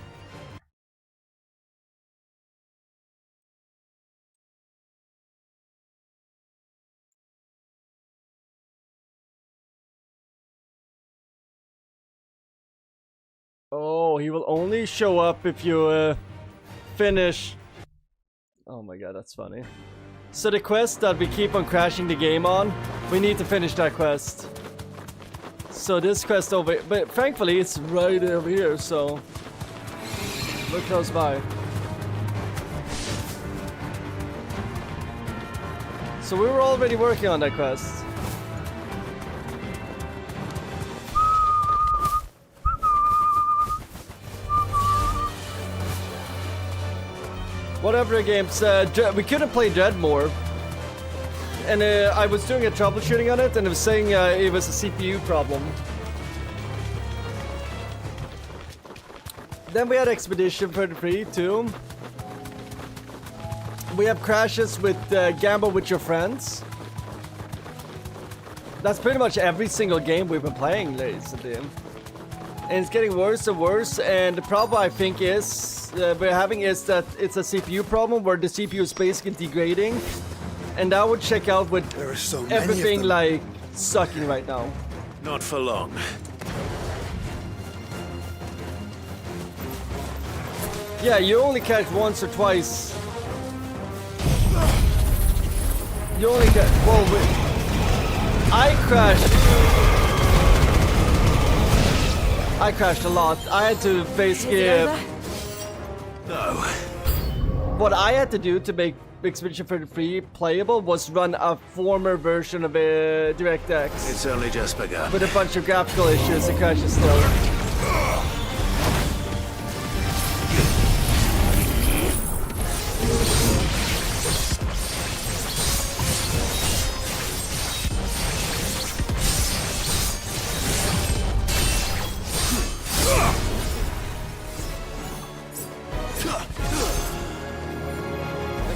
Oh, he will only show up if you finish. Oh my god, that's funny. So the quest that we keep on crashing the game on, we need to finish that quest. So this quest over, but thankfully it's right over here, so we're close by. So we were already working on that quest. Whatever the games, we couldn't play Dreadmore. And I was doing a troubleshooting on it, and it was saying it was a CPU problem. Then we had Expedition 33 too. We have crashes with Gamble with your friends. That's pretty much every single game we've been playing lately. And it's getting worse and worse, and the problem I think is we're having is that it's a CPU problem where the CPU is basically degrading. And that would check out with There are so many everything of them. like sucking right now. Not for long. Yeah, you only catch once or twice. You only get. Well, I crashed a lot. I had to basically. No. What I had to do to make Expedition 33 playable was run a former version of DirectX It's only just begun. with a bunch of graphical issues and crashes still.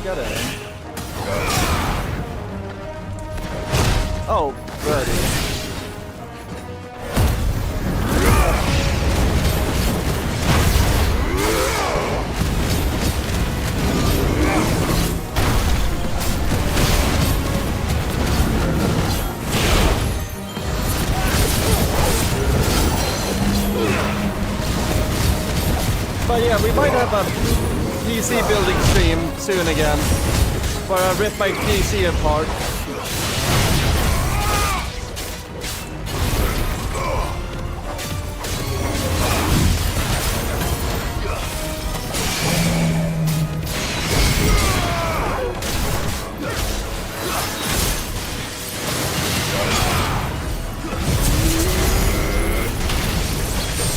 Got it. Oh, ready. But yeah, we might have a PC building stream soon again, where I rip my PC apart.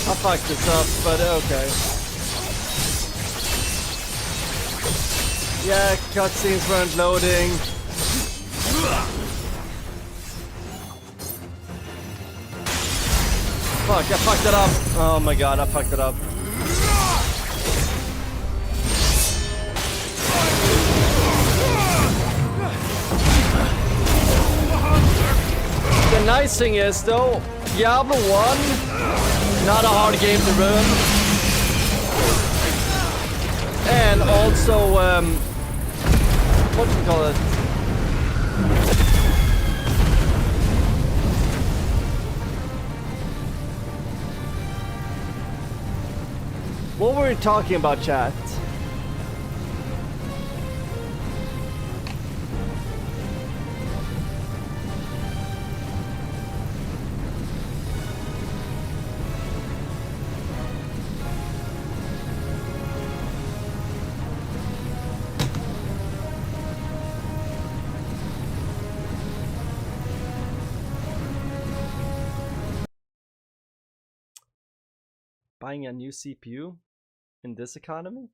I fucked this up, but okay. Yeah, cutscenes weren't loading. Fuck, I fucked it up. Oh my god, I fucked it up. The nice thing is though, Diablo 1, not a hard game to run. And also, what do you call it? What were we talking about, chat? Buying a new CPU in this economy?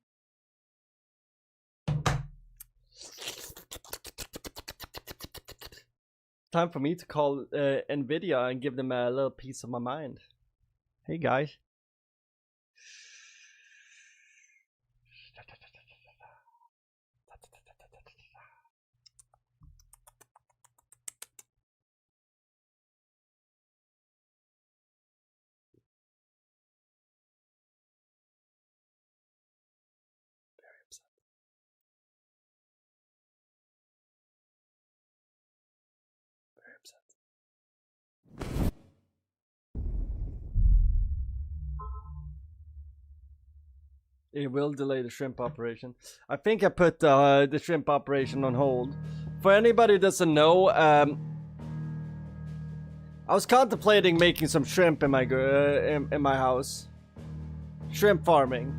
Time for me to call Nvidia and give them a little piece of my mind. Hey guys. It will delay the shrimp operation. I think I put the shrimp operation on hold. For anybody who doesn't know, I was contemplating making some shrimp in my house. Shrimp farming.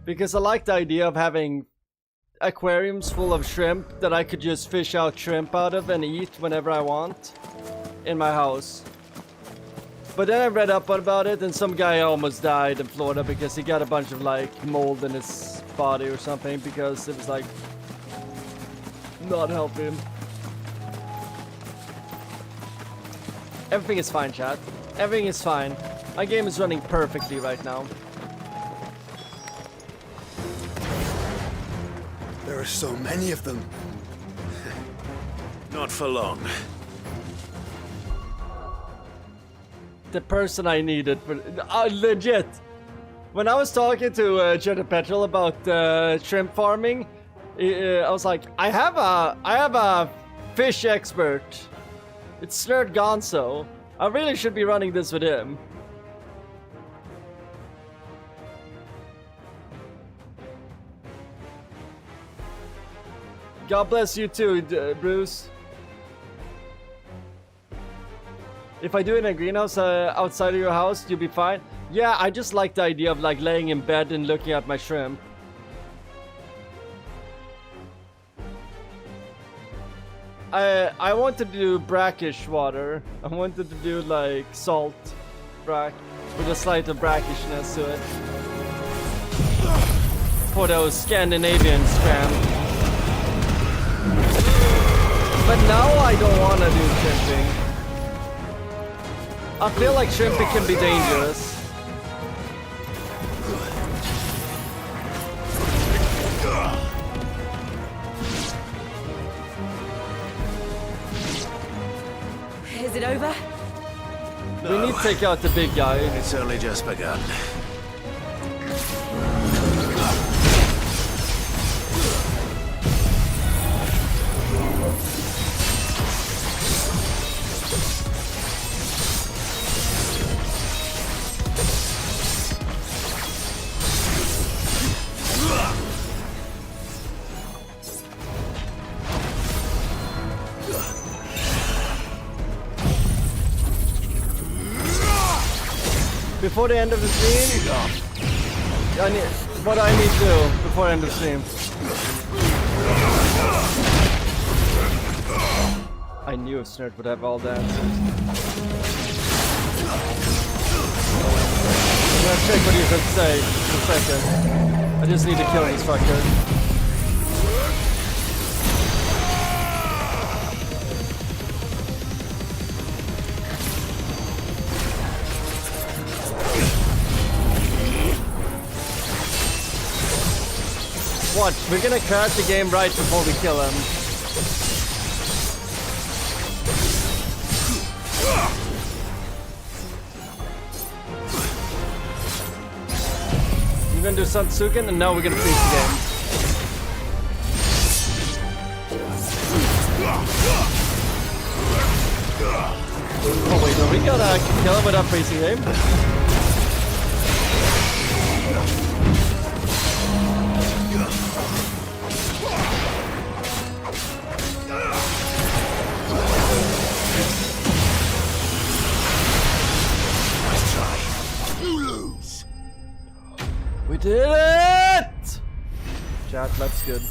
Because I like the idea of having aquariums full of shrimp that I could just fish out shrimp out of and eat whenever I want in my house. But then I read up about it and some guy almost died in Florida because he got a bunch of like mold in his body or something because it was like not helping him. Everything is fine, chat. Everything is fine. My game is running perfectly right now. There are so many of them. Not for long. The person I needed for legit. When I was talking to Cheddar Petrol about shrimp farming, I was like, I have a fish expert. It's Nerd Gonzo. I really should be running this with him. God bless you too, Bruce. If I do it in a greenhouse outside of your house, you'll be fine. Yeah, I just like the idea of like laying in bed and looking at my shrimp. I wanted to do brackish water. I wanted to do like salt brack with a slight of brackishness to it. For those Scandinavian scram. But now I don't want to do shrimping. I feel like shrimping can be dangerous. Is it over? We need to take out the big guy. It's only just begun. Before the end of the stream, what do I need to do before the end of the stream? I knew Snert would have all the answers. I'm gonna check what you could say in a second. I just need to kill this fucker. Watch, we're gonna crash the game right before we kill him. We're gonna do Sansuken and now we're gonna freeze the game. Oh wait, are we gonna kill him without freezing game? We did it! Chat, that's good.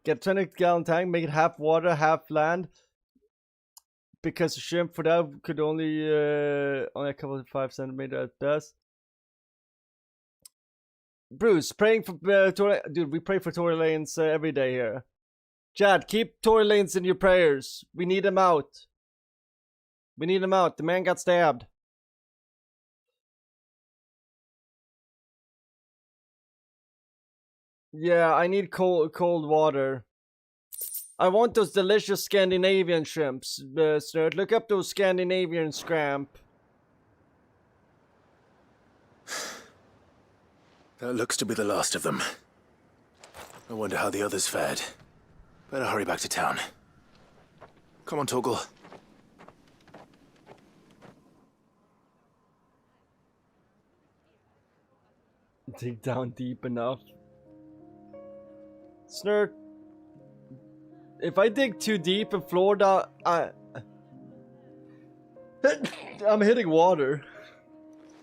Get 20-gallon tank, make it half water, half land. Because the shrimp for that could only a couple of 5 centimeters at best. Bruce, praying for dude, we pray for Tory Lanes every day here. Chad, keep Tory Lanes in your prayers. We need him out. We need him out. The man got stabbed. Yeah, I need cold water. I want those delicious Scandinavian shrimps, Snert. Look up those Scandinavian scramp. That looks to be the last of them. I wonder how the others fared. Better hurry back to town. Come on, Toggle. Dig down deep enough. Snurt. If I dig too deep in Florida, I'm hitting water.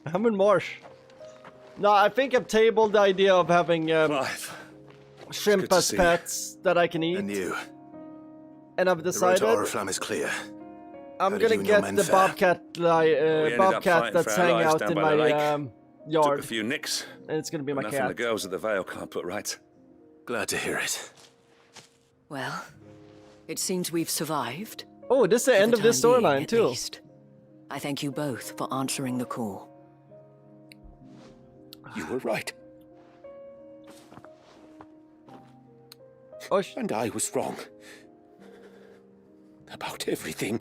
I'm in marsh. No, I think I've tabled the idea of having Clive. shrimp good to as see you. pets that I can eat. And you. And I've The road decided to Oriflamme is clear. I'm How did gonna you and your get men the fare? bobcat, ended up bobcat fighting that's for our hanging lives out down in by the lake. my Took a yard, few nicks. and it's gonna be my Nothing cat. the girls at the Vale can't put right. Glad to hear it. Well, it seems we've survived. Oh, this is the for end of this time being, storyline at too. least. I thank you both for answering the call. You were right, Oh, and I was wrong. About everything.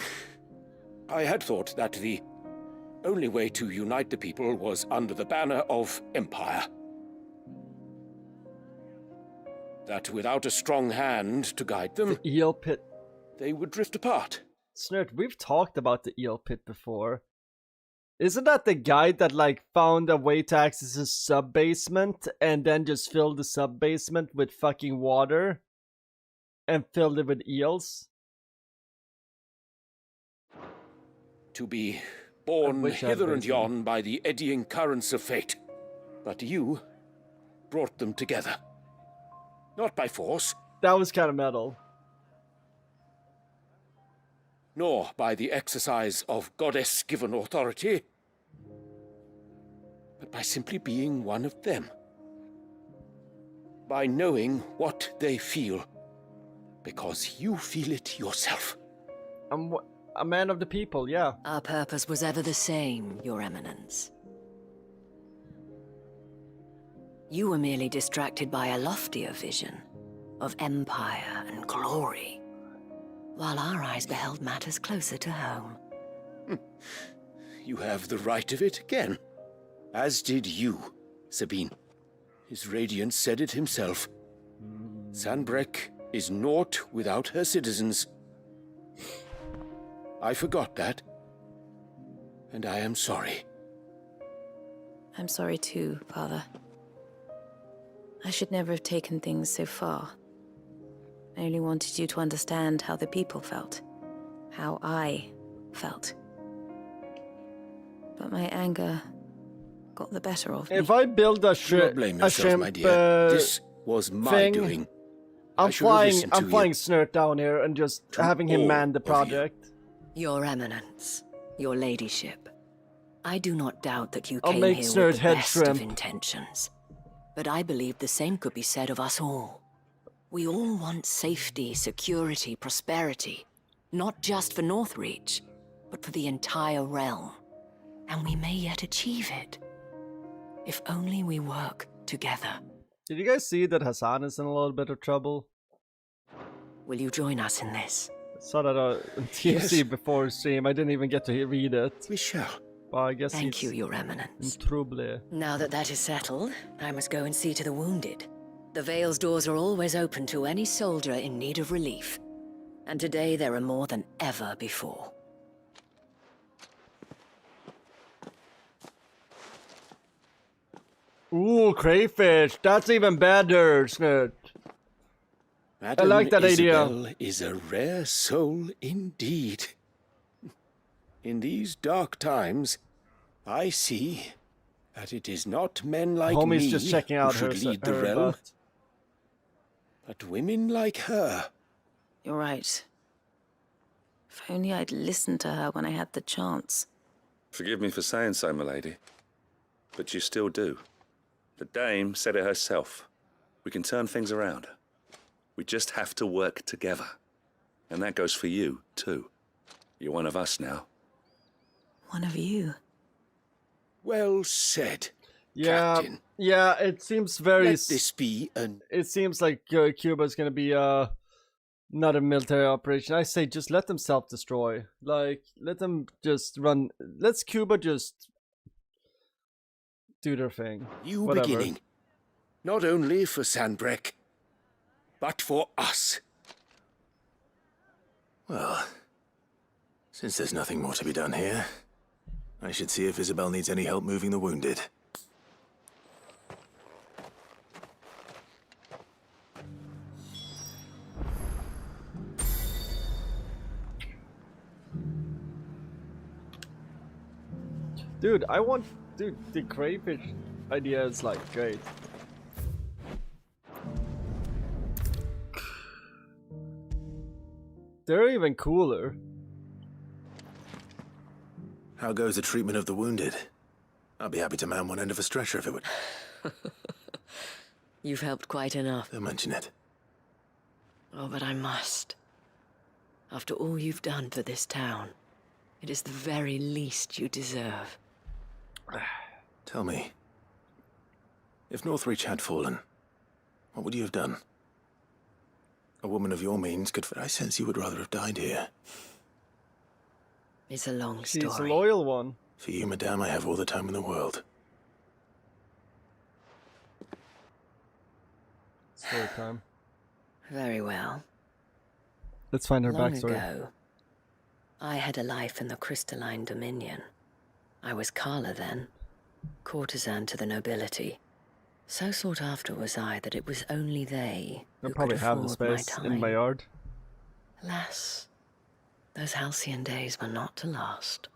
I had thought that the only way to unite the people was under the banner of Empire. That without a strong hand to guide them, eel pit. they would drift apart. Snurt, we've talked about the eel pit before. Isn't that the guy that like found a way to access his sub basement and then just filled the sub basement with fucking water and filled it with eels? To be I borne wish I had hither and basement. yon by the eddying currents of fate. But you brought them together. Not by force, That was kind of metal. nor by the exercise of goddess-given authority, but by simply being one of them. By knowing what they feel, because you feel it yourself. I'm a man of the people, yeah. Our purpose was ever the same, Your Eminence. You were merely distracted by a loftier vision of empire and glory, while our eyes beheld matters closer to home. You have the right of it again. As did you, Sabine. His radiance said it himself. Sanbreque is naught without her citizens. I forgot that, and I am sorry. I'm sorry too, Father. I should never have taken things so far. I only wanted you to understand how the people felt. How I felt. But my anger got the better of me. If I build a, Do not blame yourself, shrimp my dear. This was my thing, doing. I I'm should have flying listened to you. Snurt down here and just To having him all man the of you. project. Your Eminence, Your Ladyship, I do not doubt that you I'll came make here Snurt with the head best shrimp. of intentions. But I believe the same could be said of us all. We all want safety, security, prosperity. Not just for Northreach, but for the entire realm. And we may yet achieve it. If only we work together. Did you guys see that Hassan is in a little bit of trouble? Will you join us in this? I saw that on TFC Yes. before stream. I didn't even get to read it. We shall. But I guess Thank you, he's Your in Eminence. trouble. Now that that is settled, I must go and see to the wounded. The Vale's doors are always open to any soldier in need of relief. And today there are more than ever before. Ooh, crayfish. That's even better, Snurt. Madam like that idea. Isabel is a rare soul indeed. In these dark times, I see that it is not men like Homie's me just checking out who her, should lead the her realm, butt. but women like her. You're right. If only I'd listened to her when I had the chance. Forgive me for saying so, my lady, but you still do. The dame said it herself. We can turn things around. We just have to work together. And that goes for you, too. You're one of us now. One of you. Well said, Yeah, Captain. yeah. It seems very. Let this be an... It seems like Cuba's gonna be not a military operation. I say just let them self-destroy. Like let them just run. Let's Cuba just do their thing. new Whatever. beginning. Not only for Sanbreque, but for us. Well, since there's nothing more to be done here, I should see if Isabel needs any help moving the wounded. Dude, dude, the crayfish idea is like great. They're even cooler. How goes the treatment of the wounded? I'd be happy to man one end of a stretcher if it would. You've helped quite enough. Don't mention it. Oh, but I must. After all you've done for this town, it is the very least you deserve. Tell me, if Northreach had fallen, what would you have done? A woman of your means could... I sense you would rather have died here. It's a long story. She's a loyal one. For you, madame, I have all the time in the world. Story time. Very well. Let's find her Long backstory. ago, I had a life in the Crystalline Dominion. I was Carla then, courtesan to the nobility. So sought after was I that it was only they I who probably could have the afford my space time. in my yard. Alas, those halcyon days were not to last.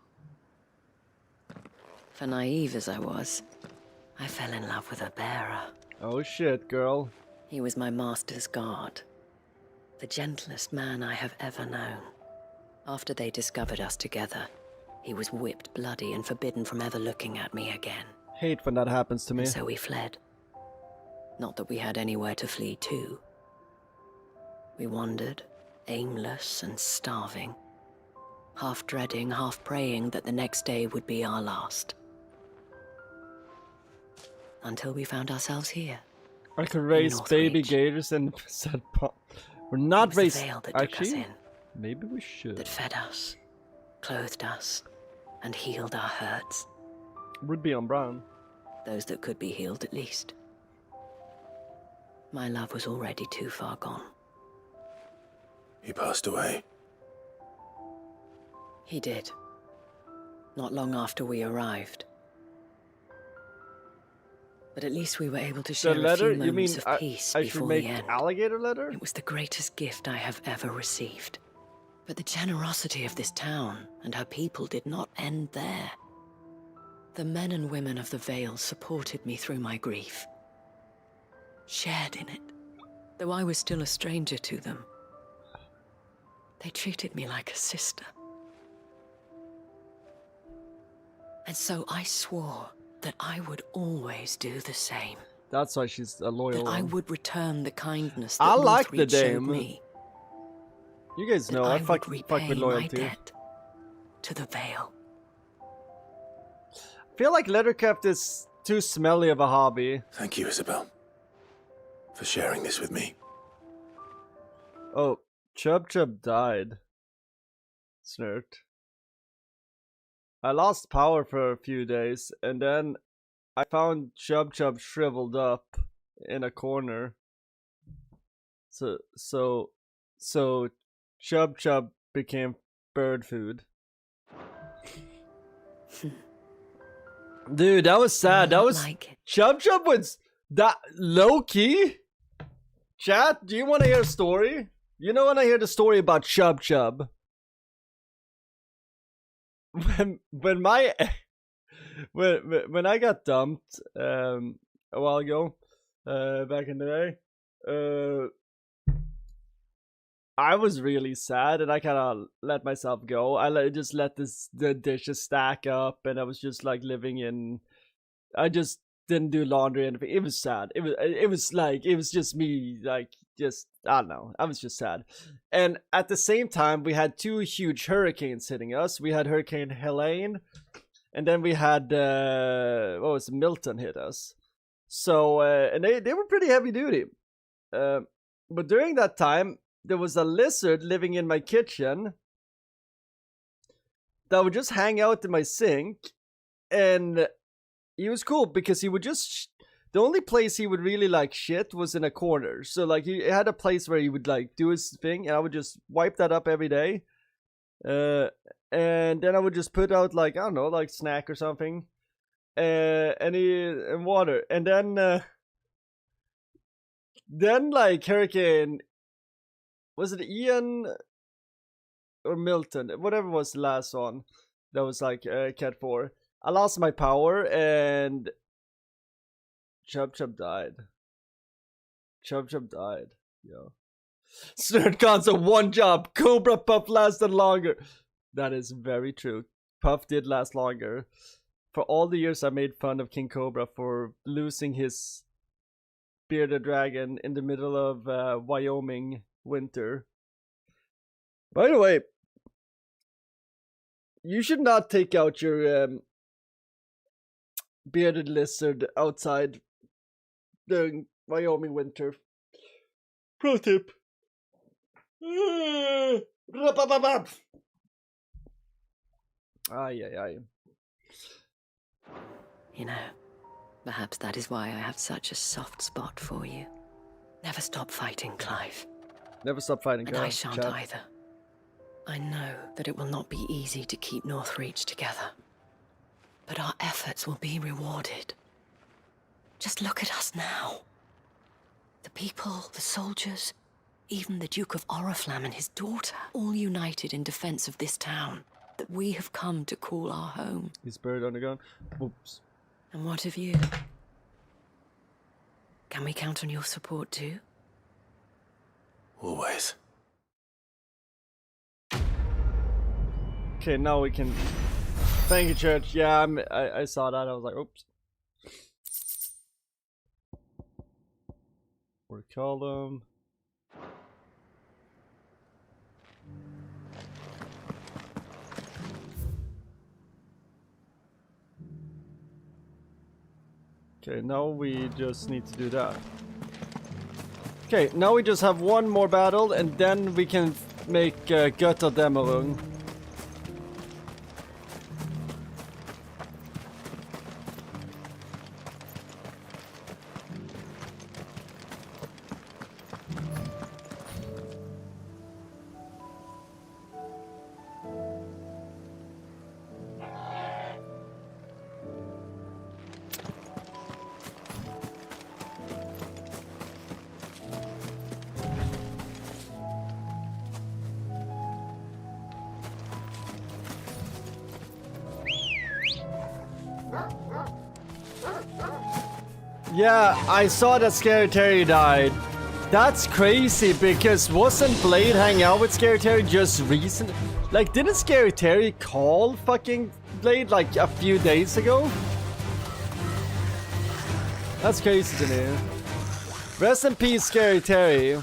For naive as I was, I fell in love with a bearer. Oh shit, girl. He was my master's guard, the gentlest man I have ever known. After they discovered us together, he was whipped bloody and forbidden from ever looking at me again. Hate when that happens to me. And so we fled. Not that we had anywhere to flee to. We wandered, aimless and starving, half dreading, half praying that the next day would be our last. Until we found ourselves here. I could raise baby gators and set pop. We're not raised. Veil that took us Actually, in, maybe we should. that fed us, clothed us, and healed our hurts. Would be on brown. Those that could be healed at least. My love was already too far gone. He passed away. He did. Not long after we arrived. But at least we were able to share The letter? a few You mean moments of peace I before should make the end. alligator letter? It was the greatest gift I have ever received. But the generosity of this town and her people did not end there. The men and women of the Vale supported me through my grief, shared in it, though I was still a stranger to them. They treated me like a sister. And so I swore that I would always do the same. That's why she's a loyal That I one. would return the kindness that I like the Northreach showed dame. me. You guys know I fuck with repay my loyalty. debt to the Vale. I feel like Lettercraft is too smelly of a hobby. Thank you, Isabel, for sharing this with me. Oh, Chub Chub died. Snurt. I lost power for a few days, and then I found Chub Chub shriveled up in a corner. So Chub Chub became bird food. Dude, that was sad. That was Chub Chub was that low key. Chat, do you want to hear a story? You know when I hear the story about Chub Chub. When I got dumped a while ago, back in the day, I was really sad, and I kind of let myself go. I just let the dishes stack up, and I was just like living in. I just didn't do laundry, and it was sad. It was just me, like just I don't know. I was just sad, and at the same time, we had two huge hurricanes hitting us. We had Hurricane Helene, and then we had Milton hit us. So and they were pretty heavy duty. But during that time, there was a lizard living in my kitchen that would just hang out in my sink, and he was cool because he would just the only place he would really like shit was in a corner. So like he had a place where he would like do his thing, and I would just wipe that up every day, and then I would just put out like I don't know, like snack or something, and water, and then like Hurricane. Was it Ian or Milton? Whatever was the last one that was like Cat 4. I lost my power and Chub died. Chub died. Yo. Snert console, one job. Cobra Puff lasted longer. That is very true. Puff did last longer. For all the years I made fun of King Cobra for losing his bearded dragon in the middle of Wyoming winter. By the way, you should not take out your bearded lizard outside during Wyoming winter. Pro tip. Ay. You know, perhaps that is why I have such a soft spot for you. Never stop fighting, Clive. Never stop fighting, And I shan't either. I know that it will not be easy to keep Northreach together, but our efforts will be rewarded. Just look at us now. The people, the soldiers, even the Duke of Oriflamme and his daughter, all united in defense of this town that we have come to call our home. He's buried underground. Oops. And what of you? Can we count on your support too? Always. Okay, now we can. Thank you, Church. Yeah, I saw that. I was like, oops. Or call them. Okay, now we just need to do that. Okay, now we just have one more battle and then we can make Gotterdammerung. Yeah, I saw that Scary Terry died. That's crazy because wasn't Blade hanging out with Scary Terry just recent? Like, didn't Scary Terry call fucking Blade like a few days ago? That's crazy to me. Rest in peace, Scary Terry.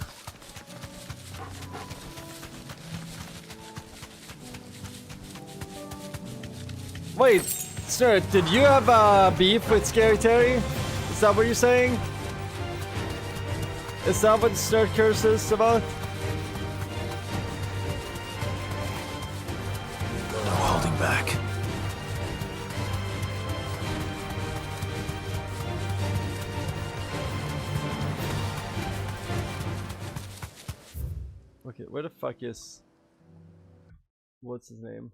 Wait, sir, did you have a beef with Scary Terry? Is that what you're saying? Is that what Snert Curse is about? No holding back. Okay, where the fuck is... What's his name?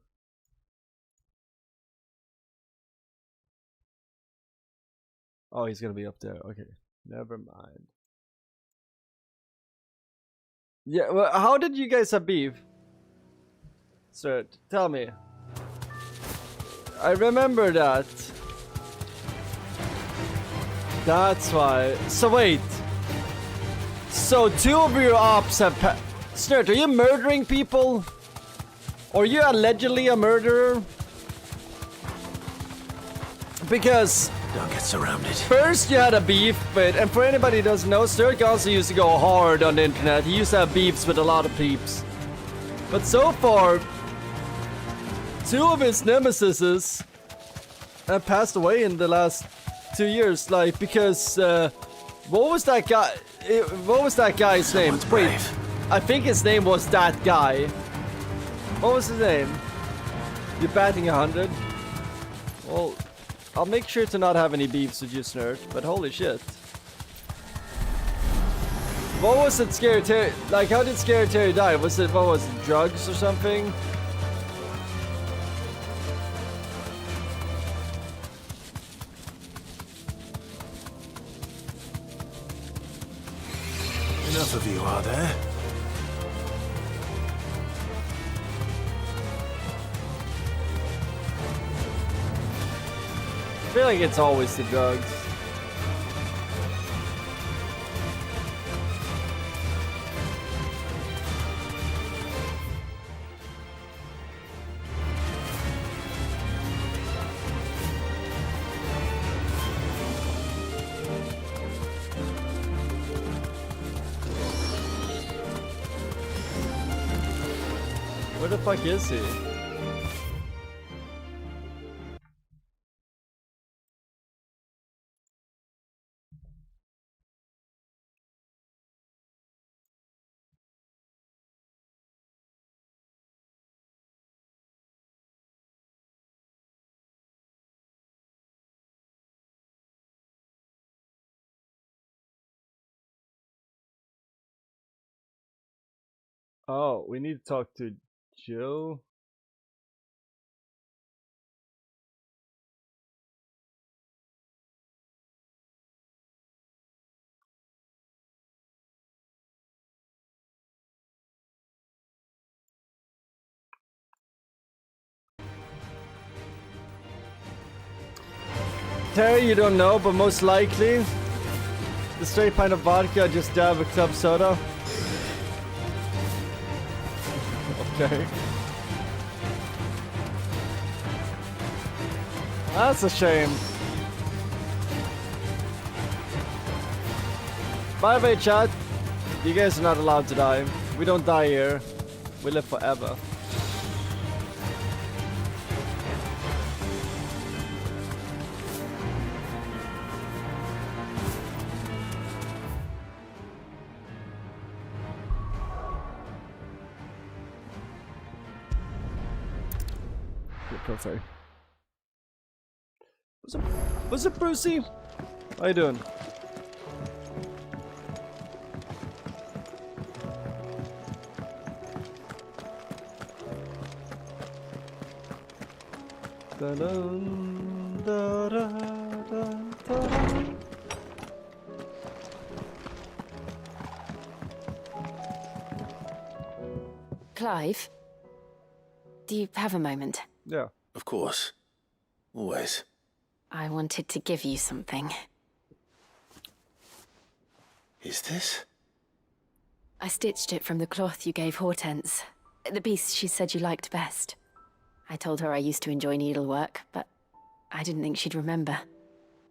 Oh, he's gonna be up there. Okay, never mind. Yeah, well, how did you guys have beef? Sir, tell me. I remember that. That's why. So wait. So two of your ops have Snert, are you murdering people? Or are you allegedly a murderer? Because Don't get surrounded. first you had a beef with, and for anybody who doesn't know, Snert also used to go hard on the internet. He used to have beefs with a lot of peeps. But so far, two of his nemesises have passed away in the last 2 years. Like, because, what was that guy? What was that guy's name? Someone's Wait, brave. I think his name was that guy. What was his name? You're batting 100? Well, I'll make sure to not have any beefs with you, Snert, but holy shit. What was it, Scary Terry? Like, how did Scary Terry die? Was it, what was it, drugs or something? Enough of you, are there? feel like it's always the drugs. Where the fuck is he? Oh, we need to talk to Jill. Terry, you don't know, but most likely, the straight pint of vodka just dab a club soda. Okay. That's a shame. By the way, chat, you guys are not allowed to die. We don't die here. We live forever. Perfect. What's up, Brucey? How you doing? Clive, do you have a moment? Yeah. Of course. Always. I wanted to give you something. Is this? I stitched it from the cloth you gave Hortense. The piece she said you liked best. I told her I used to enjoy needlework, but I didn't think she'd remember.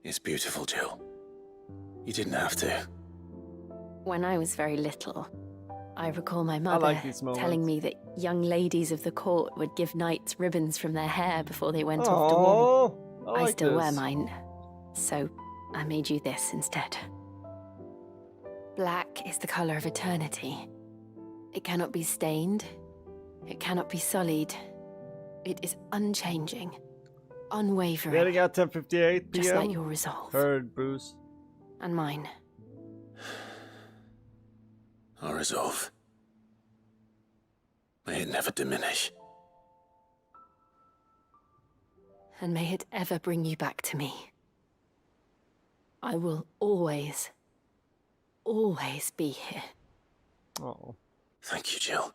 It's beautiful, Jill. You didn't have to. When I was very little, I recall my mother telling me that young ladies of the court would give knights ribbons from their hair before they went off to war. I still wear mine, so I made you this instead. Black is the color of eternity. It cannot be stained. It cannot be sullied. It is unchanging, unwavering. Getting at 10:58 p.m. Just like your resolve. Heard, Bruce. And mine. Our resolve. May it never diminish. And may it ever bring you back to me. I will always, always be here. Oh. Thank you, Jill.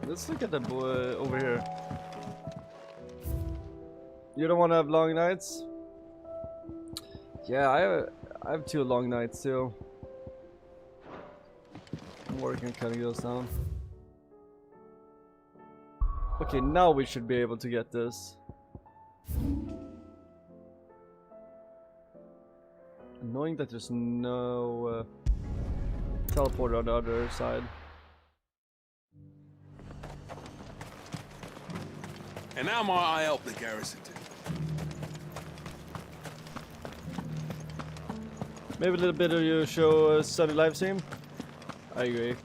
Let's look at the boy over here. You don't want to have long nights? Yeah, I have 2 long nights too. I'm working cutting those down. Okay, now we should be able to get this. Annoying that there's no teleporter on the other side. And now may I help the garrison to? Maybe a little bit of your show Sonny live stream? I agree.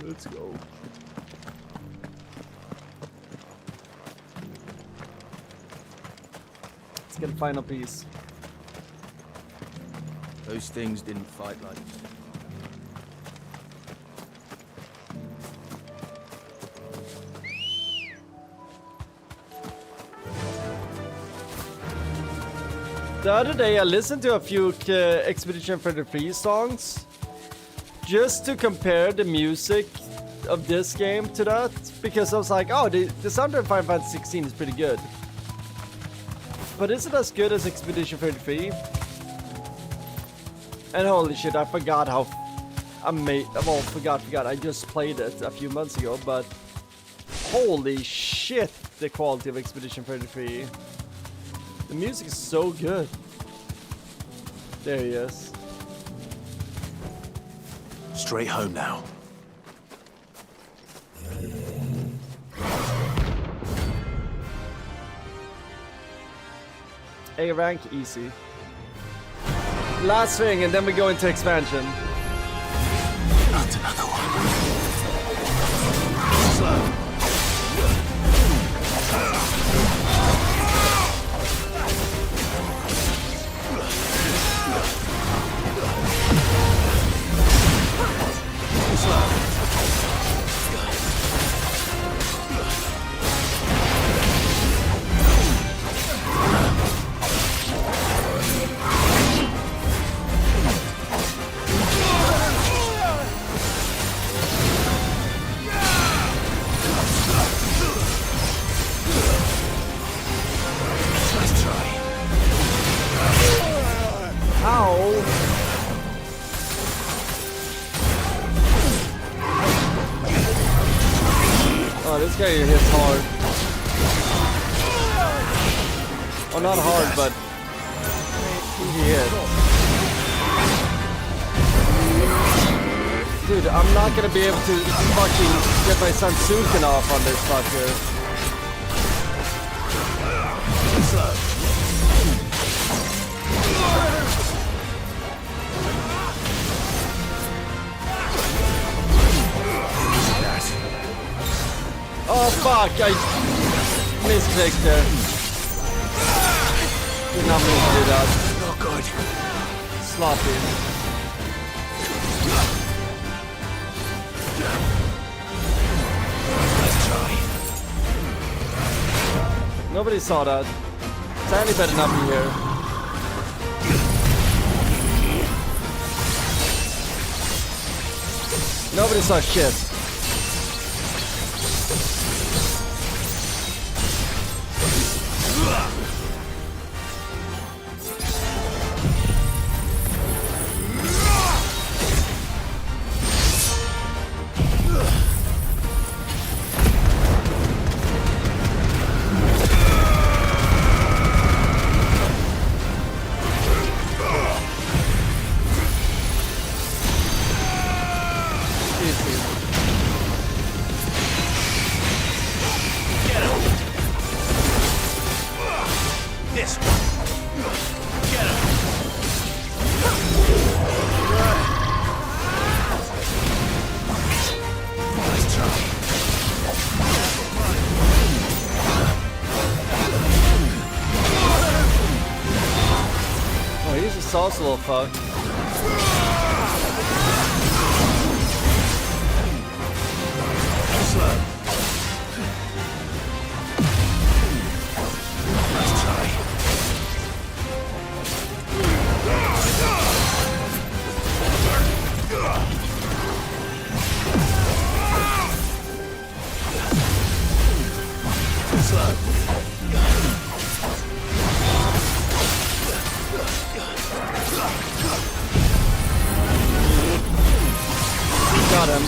Let's go. Let's get a final piece. Those things didn't fight like this. The other day I listened to a few Expedition 33 songs just to compare the music of this game to that, because I was like, oh, the soundtrack of Final Fantasy 16 is pretty good. But is it as good as Expedition 33? And holy shit, I forgot how forgot. I just played it a few months ago, but holy shit, the quality of Expedition 33. The music is so good. There he is. Straight home now. A rank easy. Last thing, and then we go into expansion. Not another one. Slow. This guy hits hard. Oh, not hard, but he hits. Dude, I'm not gonna be able to fucking get my Sansuken off on this fucker. Oh fuck, I misclicked there. Did not mean to do that. Not good. Sloppy. Let's try. Nobody saw that. Sandy better not be here. Nobody saw shit. Sauce little fuck. Let's try. Slow. Got him.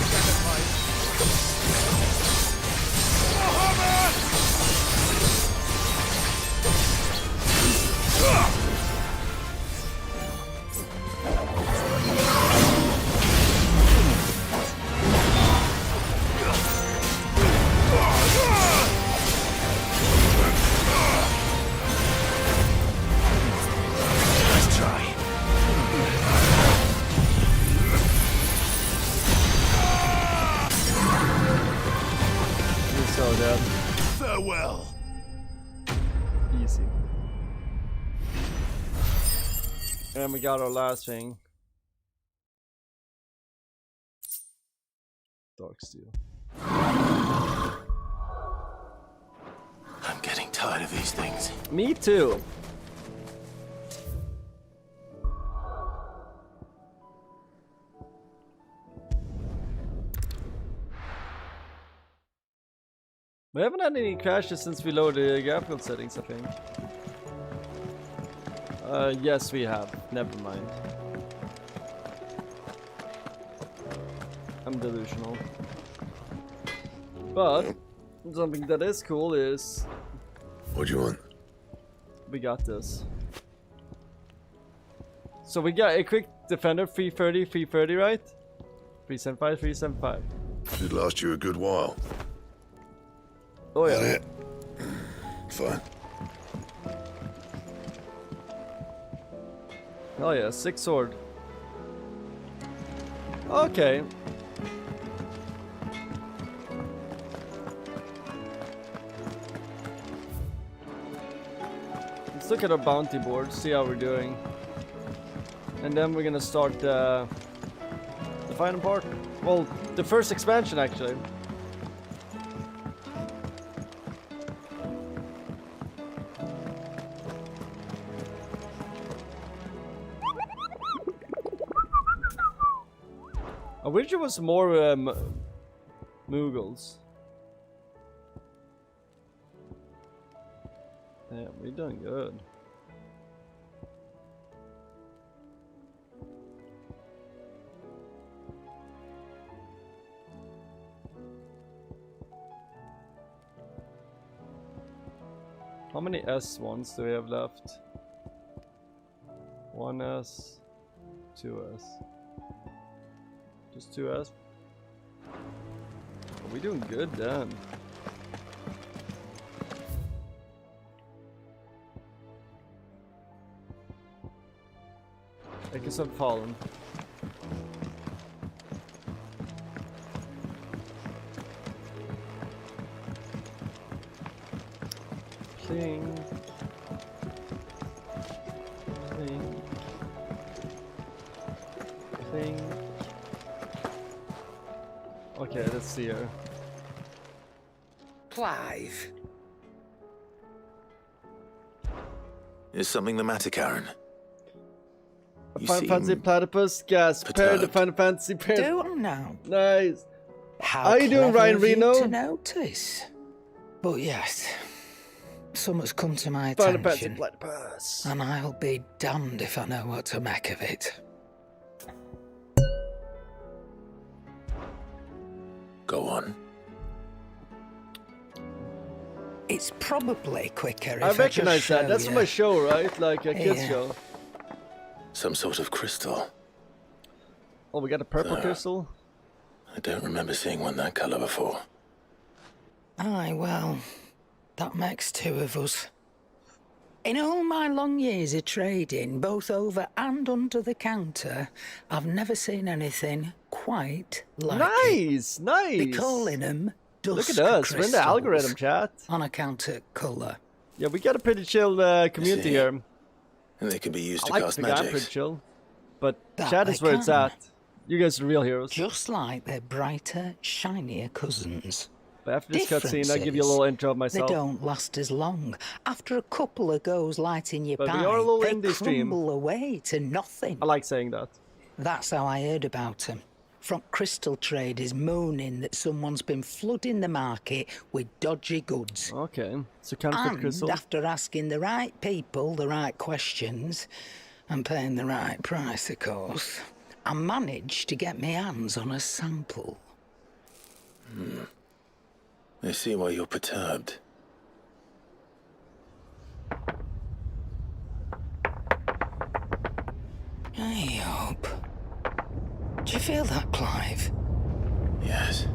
Let's try. And we got our last thing. Dark steel. I'm getting tired of these things. Me too. We haven't had any crashes since we loaded the graphical settings, I think. Yes, we have. Never mind. I'm delusional. But something that is cool is What do you want? we got this. So we got a quick defender 330, 330, right? 375, 375. Should last you a good while. Oh yeah. That it? Fine. Oh yeah, 6 sword. Okay. Let's look at our bounty board, see how we're doing. And then we're gonna start the final part. Well, the first expansion actually. I wish there was more Mughals. Yeah, we're doing good. How many S1s do we have left? 1S, 2S. Just 2S. Are we doing good then? I guess I've fallen. Cling. Cling. Cling. Okay, let's see her. Clive. Is something the matter, Karen? You Final Fantasy seem Platypus, gas, pair the perturbed. Final Fantasy pair. Don't know. Nice. How you doing, clever Ryan of you Reno? to notice. But yes, something's come to my Final Fantasy attention, Platypus. and I'll be damned if I know what to make of it. Go on. It's probably quicker if I I recognize just that. show That's you. from a show, right? Like a kids Yeah. show. Some sort of crystal. Oh, we got a purple crystal. I don't remember seeing one that color before. Aye, well, that makes two of us. In all my long years of trading, both over and under the counter, I've never seen anything quite like it. Nice, nice. They're calling them Look dusk at us. We're in the crystals algorithm, chat. on account of colour. Yeah, we got a pretty chill community see. here. And they can be used I to like cast the guy pretty magic. chill. But That chat they is where it's can. at. You guys are real heroes. Just like their brighter, shinier cousins. But after this cutscene, I'll give you a Difference little intro of They myself. don't last as long. After a couple of goes lighting your But we pipe, are a little they indie stream. crumble away to nothing. I like saying that. That's how I heard about them. From crystal traders moaning that someone's been flooding the market with dodgy goods. Okay, so counterfeit And crystal. after asking the right people the right questions and paying the right price, of course, I managed to get my hands on a sample. I see why you're perturbed. I hope. Do you feel that, Clive? Yes.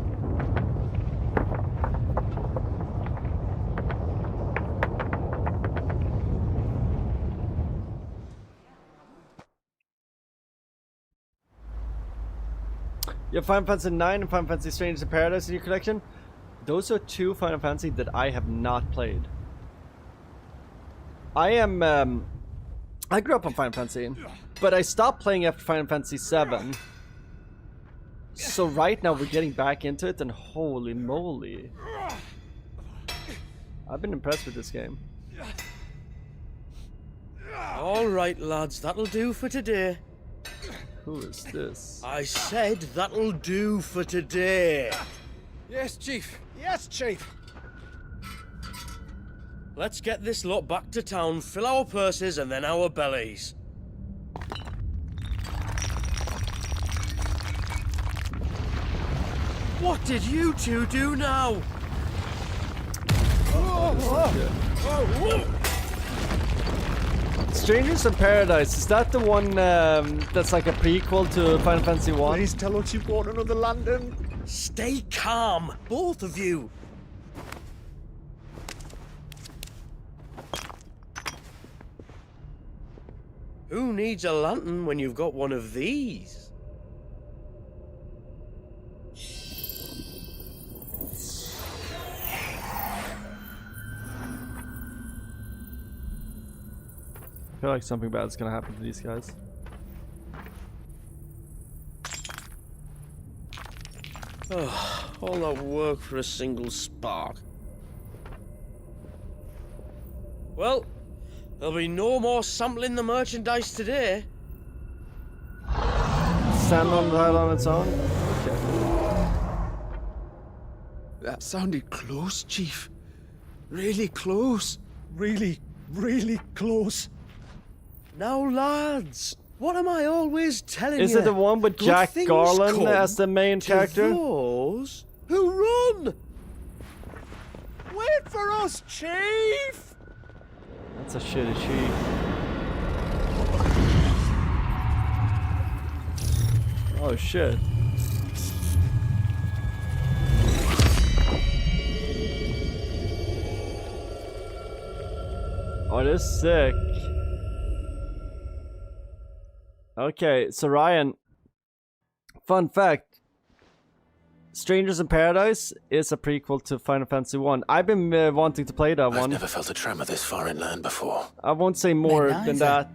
You have Final Fantasy 9 and Final Fantasy Strange in Paradise in your collection? Those are two Final Fantasy that I have not played. I am, I grew up on Final Fantasy. but I stopped playing after Final Fantasy VII. So right now we're getting back into it, and holy moly. I've been impressed with this game. Alright, lads, that'll do for today. Who is this? I said that'll do for today. Yes, Chief. Yes, Chief. Let's get this lot back to town, fill our purses and then our bellies. What did you two do now? Strangers in Paradise, is that the one that's like a prequel to Final Fantasy 1? Please tell us you bought another lantern. Stay calm, both of you. Who needs a lantern when you've got one of these? I feel like something bad is gonna happen to these guys. Oh, all that work for a single spark. Well, there'll be no more sampling the merchandise today. Stand on that on its own? Okay. That sounded close, Chief. Really close. Really, really close. Now, lads, what am I always telling you? Is it the one with Good Jack things Garland come as the main to character? Those who run. Wait for us, Chief. That's a shitty sheep. Oh shit. Oh, this is sick. Okay, so Ryan, fun fact, Strangers in Paradise is a prequel to Final Fantasy 1. I've been wanting to play that one. I've never felt a tremor this far inland before. I won't say more than that.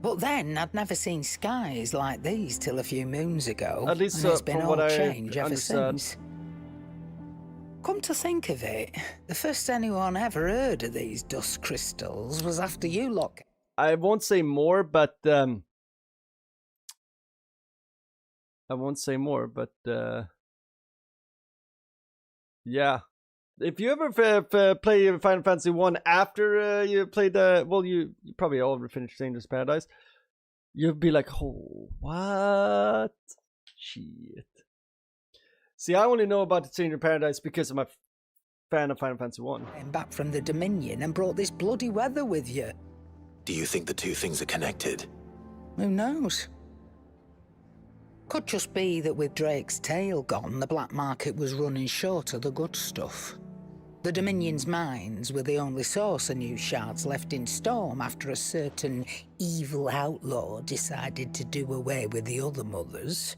But then I'd never seen skies like these till a few moons ago. At least and it's been from all what I change ever understand. since. Come to think of it, the first anyone ever heard of these dust crystals was after you lot. I won't say more, but yeah. If you ever play Final Fantasy 1 after you played the, well, you probably all finished Strangers in Paradise, you'd be like, oh, what? Shit. See, I only know about the Strangers in Paradise because I'm a fan of Final Fantasy 1. Came back from the Dominion and brought this bloody weather with you. Do you think the two things are connected? Who knows? Could just be that with Drake's tail gone, the black market was running short of the good stuff. The Dominion's mines were the only source of new shards left in Storm after a certain evil outlaw decided to do away with the other mothers.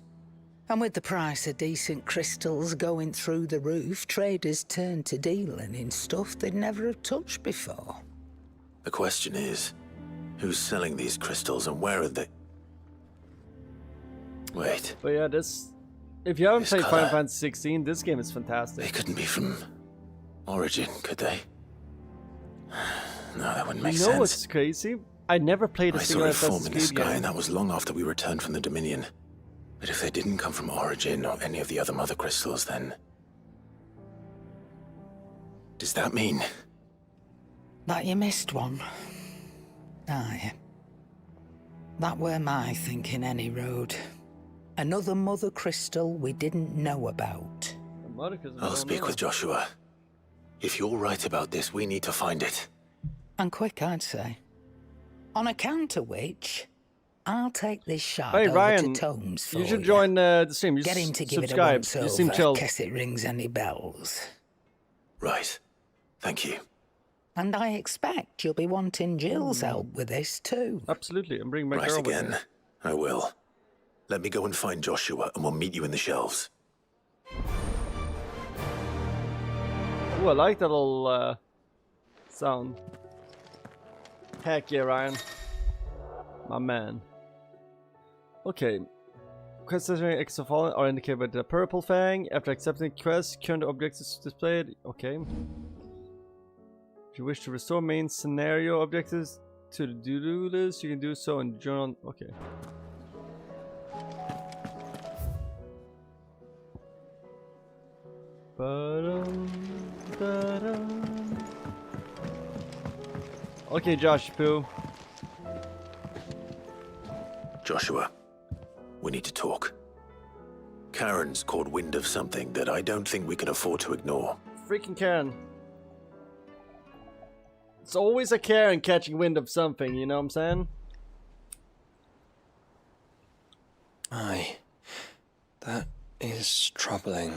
And with the price of decent crystals going through the roof, traders turned to dealing in stuff they'd never have touched before. The question is, who's selling these crystals and where are they? Wait. But yeah, this, if you haven't This played colour. Final Fantasy 16, this game is fantastic. They couldn't be from Origin, could they? No, that wouldn't make You know sense. what's crazy? I never played a I single saw a form Assassin's in the Creed sky, game. and that was long after we returned from the Dominion. But if they didn't come from Origin or any of the other mother crystals, then... does that mean... That you missed one. Aye. That were my thinking any road. Another mother crystal we didn't know about. I'll speak with Joshua. If you're right about this, we need to find it. And quick, I'd say. On account of which, I'll take this shard Hey over Ryan, to Tomes for you should join the stream. You Get him to give subscribe. it a You once seem over, chill. in case it rings any bells. Right. Thank you. And I expect you'll be wanting Jill's help with this too. Absolutely, and bring my Right girl with again. me. I will. Let me go and find Joshua, and we'll meet you in the shelves. Ooh, I like that little sound. Heck yeah, Ryan. My man. Okay. Quest centering X of Fallen are indicated by the purple fang. After accepting the quest, current objects is displayed. Okay. If you wish to restore main scenario objectives to the do-do list, you can do so in the journal. Okay. Okay, Josh Poo. Joshua, we need to talk. Karen's caught wind of something that I don't think we can afford to ignore. Freaking Karen. It's always a Karen catching wind of something, you know what I'm saying? Aye. That is troubling.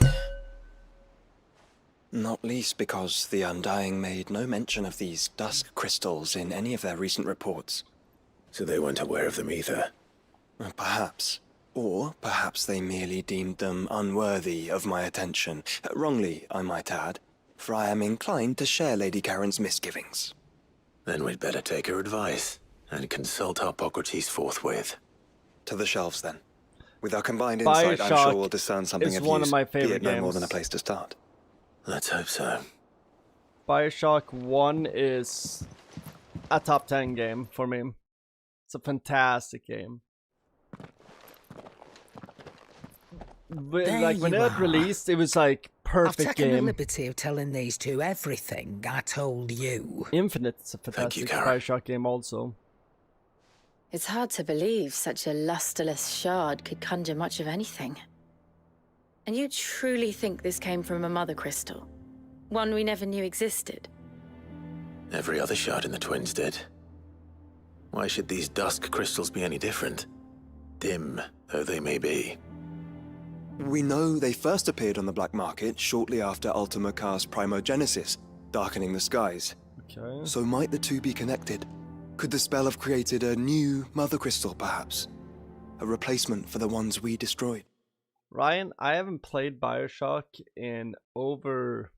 Not least because the Undying made no mention of these dusk crystals in any of their recent reports. So they weren't aware of them either? Perhaps. Or perhaps they merely deemed them unworthy of my attention. Wrongly, I might add, for I am inclined to share Lady Karen's misgivings. Then we'd better take her advice and consult Harpocrates forthwith. To the shelves, then. With our combined insight, I'm sure we'll discern something of use, one of my favorite be it no games. more than a place to start. Let's hope so. Bioshock 1 is a top 10 game for me. It's a fantastic game. But, like when it released, it was like perfect I've taken game. the liberty of telling these two everything I told you. Infinite's a fantastic Bioshock game also. It's hard to believe such a lusterless shard could conjure much of anything. And you truly think this came from a mother crystal? One we never knew existed? Every other shard in the Twins did. Why should these dusk crystals be any different? Dim though they may be. We know they first appeared on the black market shortly after Ultima cast Primogenesis, darkening the skies. Okay. So might the two be connected? Could the spell have created a new mother crystal, perhaps? A replacement for the ones we destroyed? Ryan, I haven't played Bioshock in over...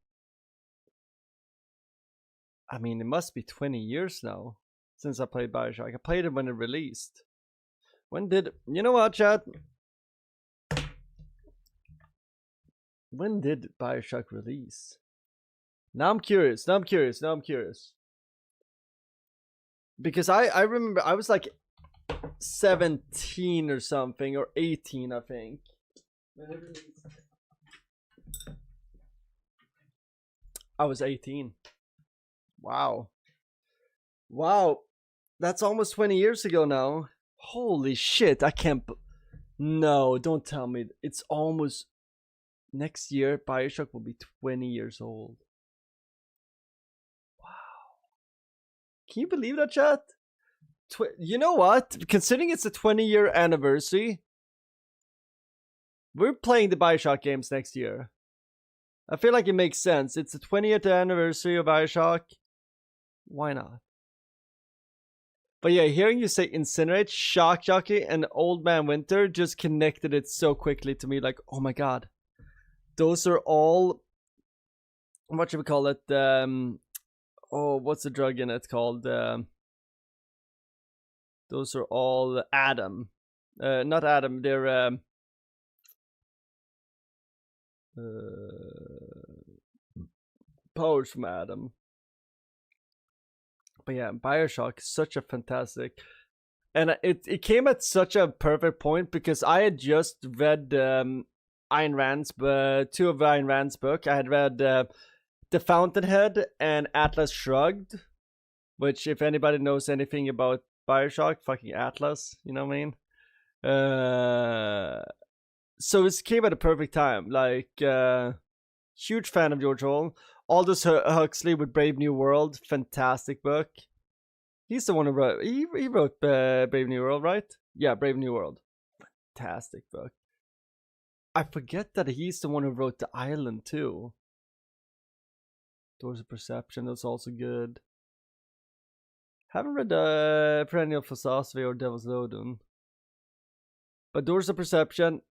I mean, it must be 20 years now since I played Bioshock. I played it when it released. When did... You know what, chat? When did Bioshock release? Now I'm curious. Because I remember I was like 17 or something, or 18, I think. I was 18. Wow. That's almost 20 years ago now. Holy shit, I can't... No, don't tell me. It's almost... Next year, Bioshock will be 20 years old. Wow. Can you believe that, chat? You know what? Considering it's a 20-year anniversary, we're playing the Bioshock games next year. I feel like it makes sense. It's the 20th anniversary of Bioshock. Why not? But yeah, hearing you say Incinerate, Shock Jockey, and Old Man Winter just connected it so quickly to me. Like, oh my god. Those are all... What should we call it? Oh, what's the drug in it called? Those are all Adam. Not Adam, they're... powers from Adam. But yeah, Bioshock is such a fantastic... And it came at such a perfect point because I had just read Ayn Rand's, two of Ayn Rand's book. I had read The Fountainhead and Atlas Shrugged, which if anybody knows anything about Bioshock, fucking Atlas, you know what I mean? So it came at a perfect time. Like, huge fan of George Orwell. Aldous Huxley with Brave New World, fantastic book. He's the one who wrote, he wrote Brave New World, right? Yeah, Brave New World. Fantastic book. I forget that he's the one who wrote The Island too. Doors of Perception, that's also good. Haven't read Perennial Philosophy or Devil's Lodun. But Doors of Perception,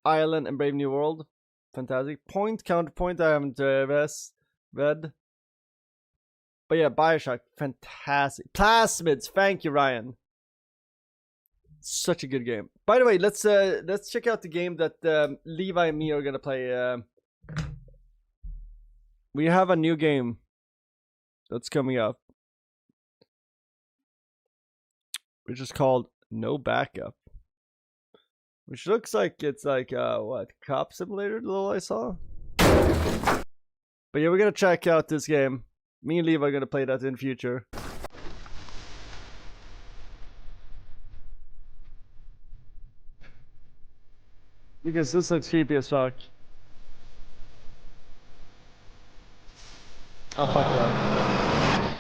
Island, and Brave New World, fantastic. Point, Counterpoint, I haven't read. But yeah, Bioshock, fantastic. Plasmids, thank you, Ryan. such a good game. By the way, let's check out the game that Levi and me are gonna play. We have a new game that's coming up, which is called No Backup, which looks like it's like what, cop simulator, little I saw. But yeah, we're gonna check out this game. Me and Levi are gonna play that in future. Because this looks creepy as fuck. Oh fuck that.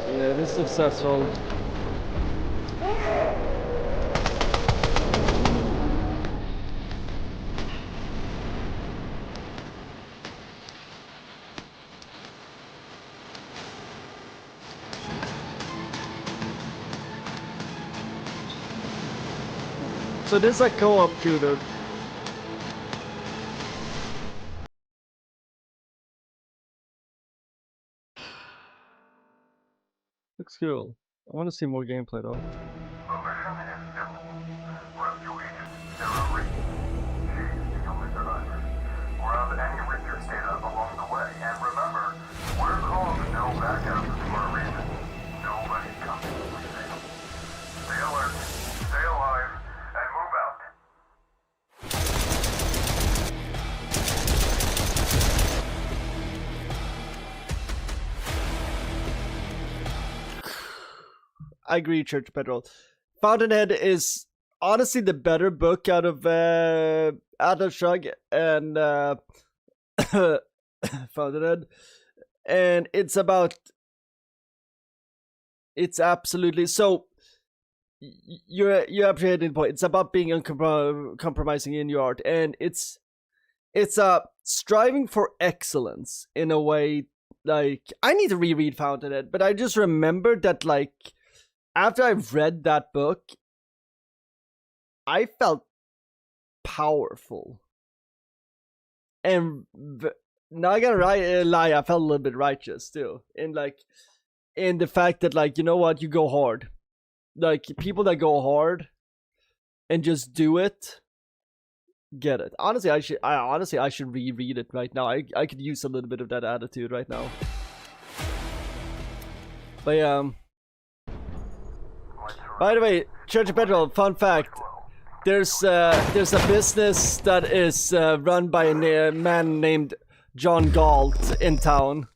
Yeah, this is successful. So this is a co-op shooter. Looks cool. I want to see more gameplay though. I agree, Church Petrol. Fountainhead is honestly the better book out of Atlas Shrugged and Fountainhead, and it's absolutely so. You're appreciating the point. It's about being uncompromising in your art, and it's striving for excellence in a way. Like, I need to reread Fountainhead, but I just remembered that, like, after I've read that book, I felt powerful. And not gonna lie, I felt a little bit righteous too. In the fact that, like, you know what, you go hard. Like, people that go hard and just do it, get it. Honestly, I should reread it right now. I could use a little bit of that attitude right now. But by the way, Church of Petrol, fun fact. There's a business that is run by a man named John Galt in town.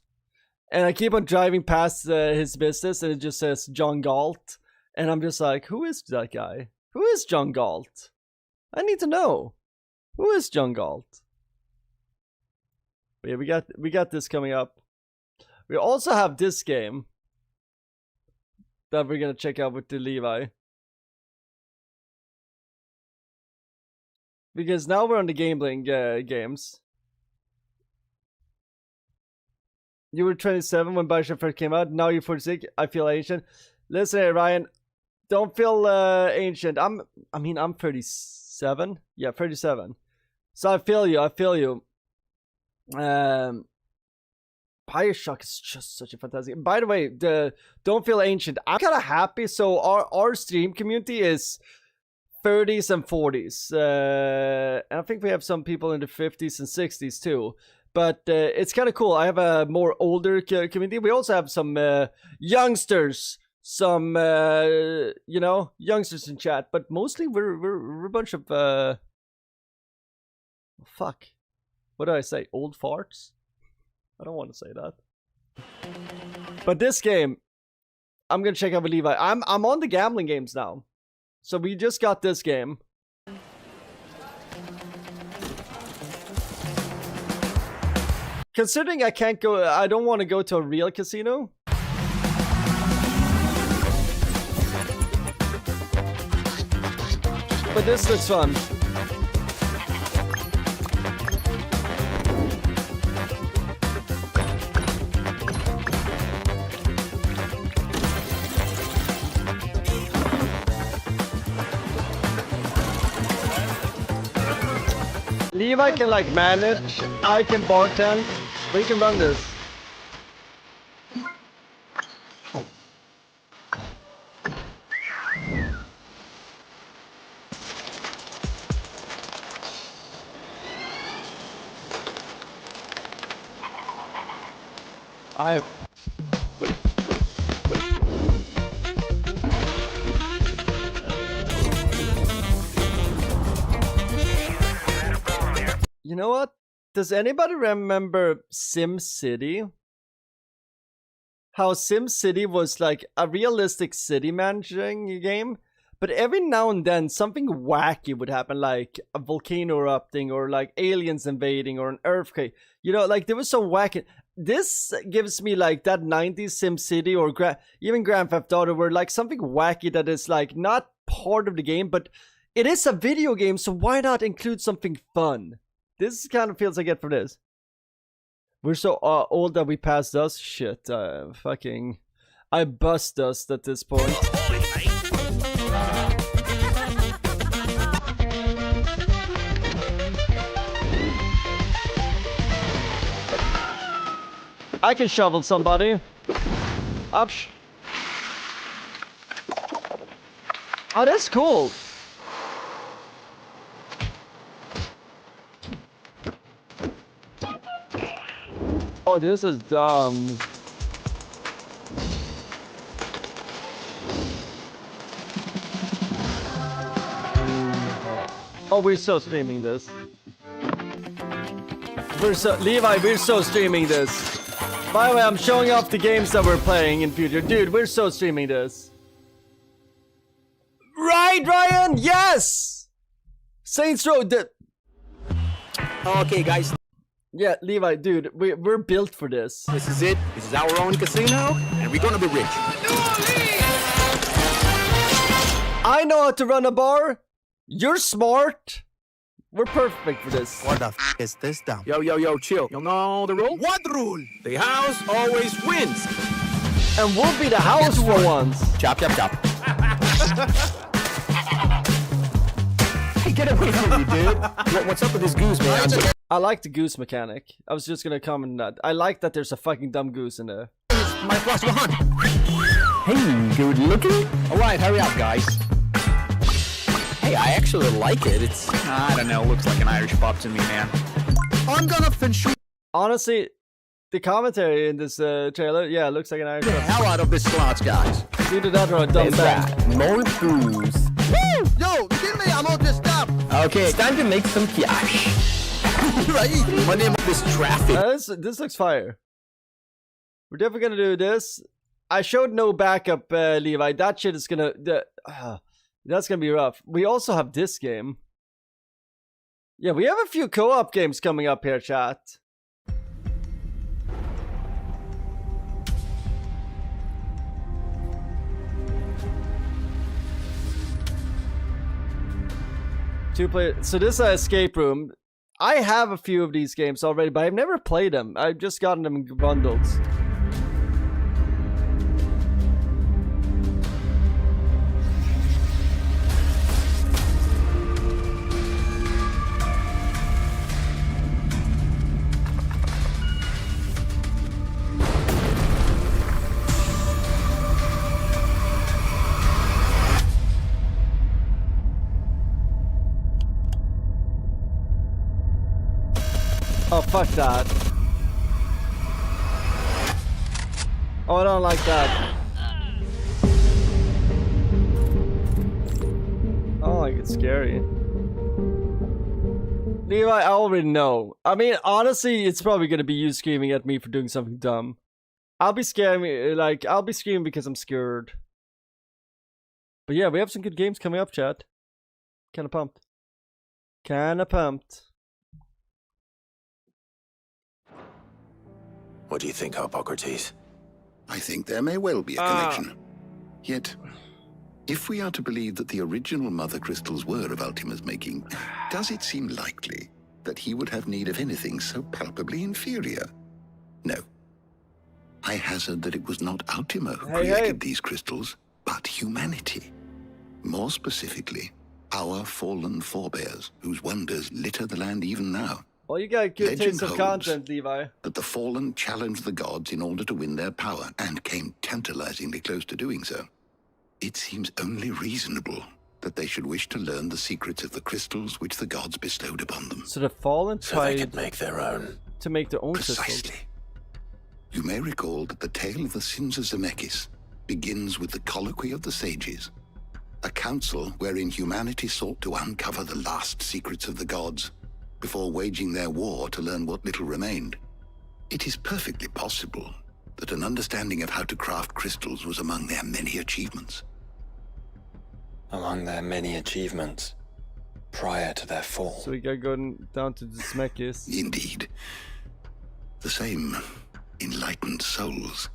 And I keep on driving past his business and it just says John Galt. And I'm just like, who is that guy? Who is John Galt? I need to know. Who is John Galt? But yeah, we got this coming up. We also have this game that we're gonna check out with the Levi. Because now we're on the gambling games. You were 27 when Bioshock first came out. Now you're 46. I feel ancient. Listen here, Ryan. Don't feel ancient. I'm 37. Yeah, 37. So I feel you. Bioshock is just such a fantastic. By the way, don't feel ancient. I'm kind of happy. So our stream community is 30s and 40s. And I think we have some people in the 50s and 60s too. But it's kind of cool. I have a more older community. We also have some youngsters, some youngsters in chat. But mostly we're a bunch of fuck. What do I say? Old farts? I don't want to say that. But this game, I'm gonna check out with Levi. I'm on the gambling games now. So we just got this game. Considering I don't want to go to a real casino. But this looks fun. Levi can like manage, I can bartend, we can run this. You know what? Does anybody remember SimCity? How SimCity was like a realistic city managing game, but every now and then something wacky would happen, like a volcano erupting or like aliens invading or an earthquake. You know, like there was some wacky. This gives me like that 90s SimCity or even Grand Theft Auto, where like something wacky that is like not part of the game, but it is a video game, so why not include something fun? This kind of feels I get from this. We're so old that we passed us. Shit, fucking, I bust dust at this point. I can shovel somebody. Up. Oh, that's cool. Oh, this is dumb. Oh, we're so streaming this. Levi, we're so streaming this. By the way, I'm showing off the games that we're playing in future. Dude, we're so streaming this. Right, Ryan? Yes! Saints Row. Okay, guys. Yeah, Levi, dude, we're built for this. This is it. This is our own casino, and we're gonna be rich. I know how to run a bar. You're smart. We're perfect for this. What the f is this dumb? Yo, chill. You know the rule? What rule? The house always wins. And we'll be the house for once. Chop. Hey, get away from me, dude. What's up with this goose, man? I like the goose mechanic. I was just gonna comment on that. I like that there's a fucking dumb goose in there. My first one. Hey, good looking. All right, hurry up, guys. Hey, I actually like it. It's, I don't know, looks like an Irish pub to me, man. I'm gonna finish. Honestly, the commentary in this trailer, yeah, it looks like an Irish pub. Get the hell out of this slots, guys. Either that or a dumb band. More booze. Woo! Yo, give me, I'm all just up. Okay, it's time to make some cash. Right, my name is this traffic. This looks fire. We're definitely gonna do this. I showed no backup, Levi. That shit is gonna... that's gonna be rough. We also have this game. Yeah, we have a few co-op games coming up here, chat. So this is an escape room. I have a few of these games already, but I've never played them. I've just gotten them in bundles. Oh, fuck that. Oh, I don't like that. Oh, like it's scary. Levi, I already know. I mean, honestly, it's probably gonna be you screaming at me for doing something dumb. I'll be screaming because I'm scared. But yeah, we have some good games coming up, chat. Kinda pumped. What do you think, Hippocrates? I think there may well be a connection. Yet, if we are to believe that the original Mother Crystals were of Ultima's making, does it seem likely that he would have need of anything so palpably inferior? No. I hazard that it was not Ultima who created these crystals, but humanity. More specifically, our fallen forebears, whose wonders litter the land even now. Well, you got good Legend taste of holds content, Levi. that the fallen challenged the gods in order to win their power, and came tantalizingly close to doing so. It seems only reasonable that they should wish to learn the secrets of the crystals which the gods bestowed upon them. So the fallen So they tried could make their own. to make their own Precisely. crystals. You may recall that the tale of the sins of Zemeckis begins with the colloquy of the sages, a council wherein humanity sought to uncover the last secrets of the gods before waging their war to learn what little remained. It is perfectly possible that an understanding of how to craft crystals was among their many achievements. Among their many achievements, prior to their fall. So we gotta go down to the Smeckis. Indeed. The same enlightened souls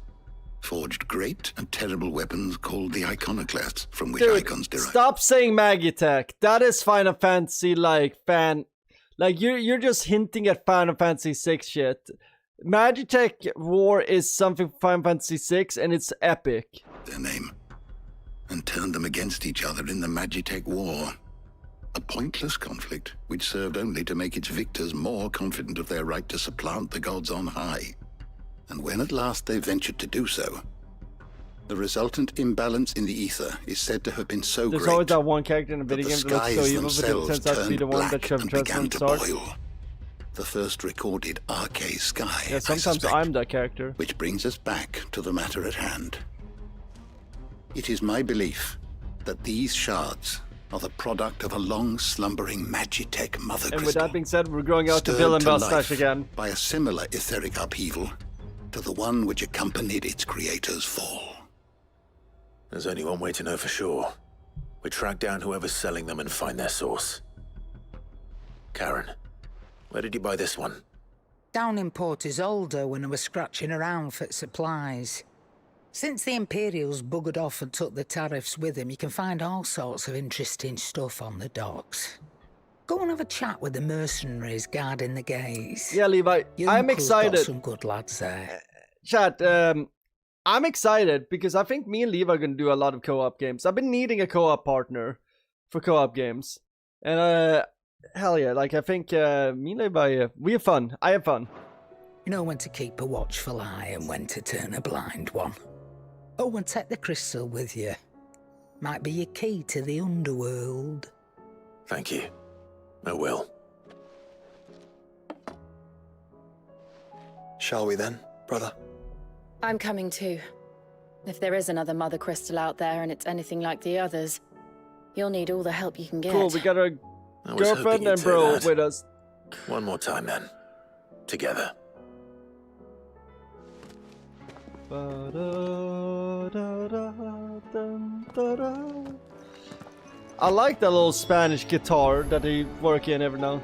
forged great and terrible weapons called the iconoclasts, from which Dude, icons derive. stop saying Magitech. That is Final Fantasy like you're just hinting at Final Fantasy VI shit. Magitech War is something for Final Fantasy VI, and it's epic. Their name, and turned them against each other in the Magitech War. A pointless conflict which served only to make its victors more confident of their right to supplant the gods on high. And when at last they ventured to do so, the resultant imbalance in the ether is said to have been so There's great always that one character in a video game that looks so skies evil, but it themselves turns out to be the turned one that black should have and trust began from to the start. boil. The first recorded arcade sky, Yeah, I sometimes suspect. I'm that character. Which brings us back to the matter at hand. It is my belief that these shards are the product of a long slumbering Magitech mother And with crystal, that being said, we're going out to stirred villain to mustache life again. by a similar etheric upheaval to the one which accompanied its creator's fall. There's only one way to know for sure. We track down whoever's selling them and find their source. Karen, where did you buy this one? Down in Port Isolde when I was scratching around for supplies. Since the Imperials buggered off and took the tariffs with them, you can find all sorts of interesting stuff on the docks. Go and have a chat with the mercenaries guarding the gates. Yeah, Levi, Your I'm uncle's got excited. some good lads there. Chat, I'm excited because I think me and Levi are gonna do a lot of co-op games. I've been needing a co-op partner for co-op games. And hell yeah, like I think me and Levi, we have fun. I have fun. You know when to keep a watchful eye and when to turn a blind one. Oh, and take the crystal with you. Might be your key to the underworld. Thank you. I will. Shall we then, brother? I'm coming too. If there is another mother crystal out there and it's anything like the others, you'll need all the help you can get. Cool, we got our I was hoping girlfriend you'd and say bro that. with us. One more time then. Together. I like that little Spanish guitar that they work in every now.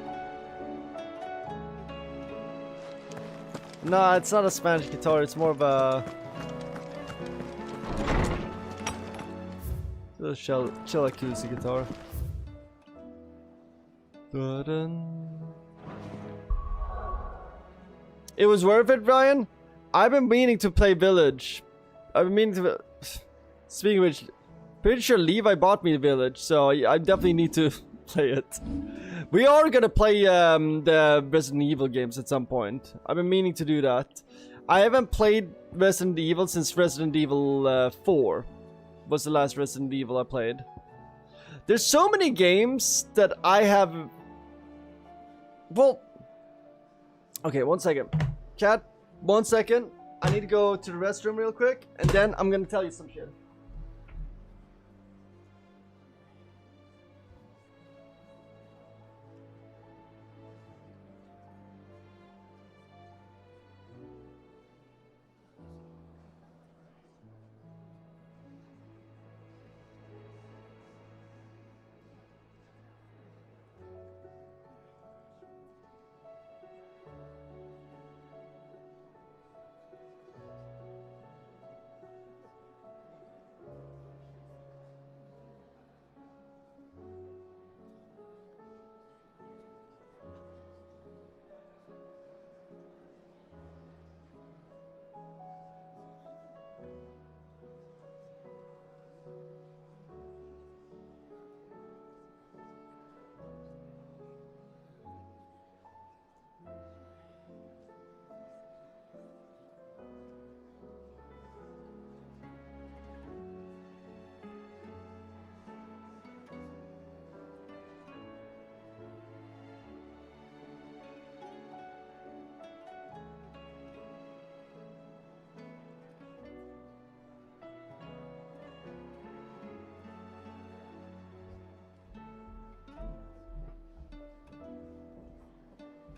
No, it's not a Spanish guitar, it's more of a chill acoustic guitar. It was worth it, Brian. I've been meaning to play Village. I've been meaning to. Speaking of which, pretty sure Levi bought me Village, so I definitely need to play it. We are gonna play the Resident Evil games at some point. I've been meaning to do that. I haven't played Resident Evil since Resident Evil 4 was the last Resident Evil I played. There's so many games that I have. Well, okay, 1 second. Chat, 1 second. I need to go to the restroom real quick, and then I'm gonna tell you some shit.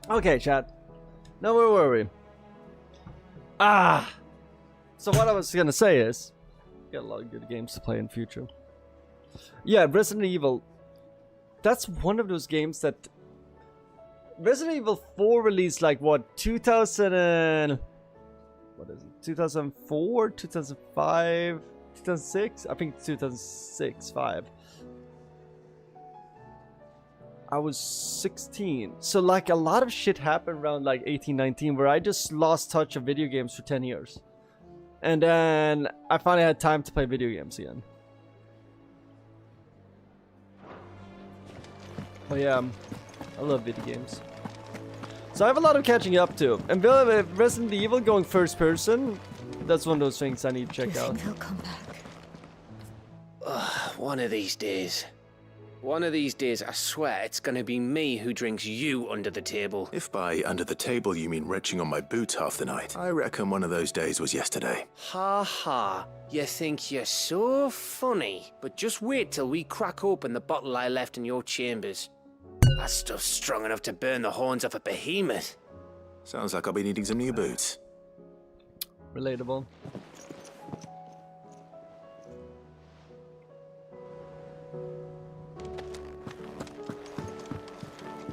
Okay, chat. Now where were we? So what I was gonna say is, got a lot of good games to play in future. Yeah, Resident Evil. That's one of those games that Resident Evil 4 released like what 2000 and what is it? 2004, 2005, 2006? I think 2006, 5. I was 16. So like a lot of shit happened around like 18, 19 where I just lost touch of video games for 10 years. And then I finally had time to play video games again. But yeah, I love video games. So I have a lot of catching up to. And Resident Evil going first person, that's one of those things I need to check out. He'll come back. One of these days. One of these days, I swear, it's gonna be me who drinks you under the table. If by under the table you mean retching on my boots half the night, I reckon one of those days was yesterday. Ha ha. You think you're so funny. But just wait till we crack open the bottle I left in your chambers. That stuff's strong enough to burn the horns off a behemoth. Sounds like I'll be needing some new boots. Relatable.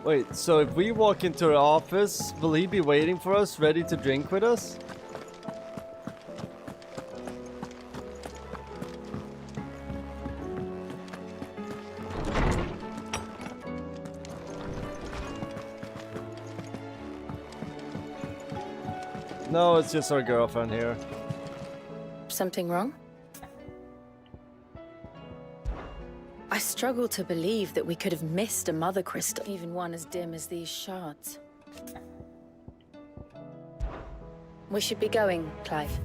Wait, so if we walk into her office, will he be waiting for us, ready to drink with us? No, it's just our girlfriend here. Something wrong? I struggle to believe that we could have missed a mother crystal, even one as dim as these shards. We should be going, Clive.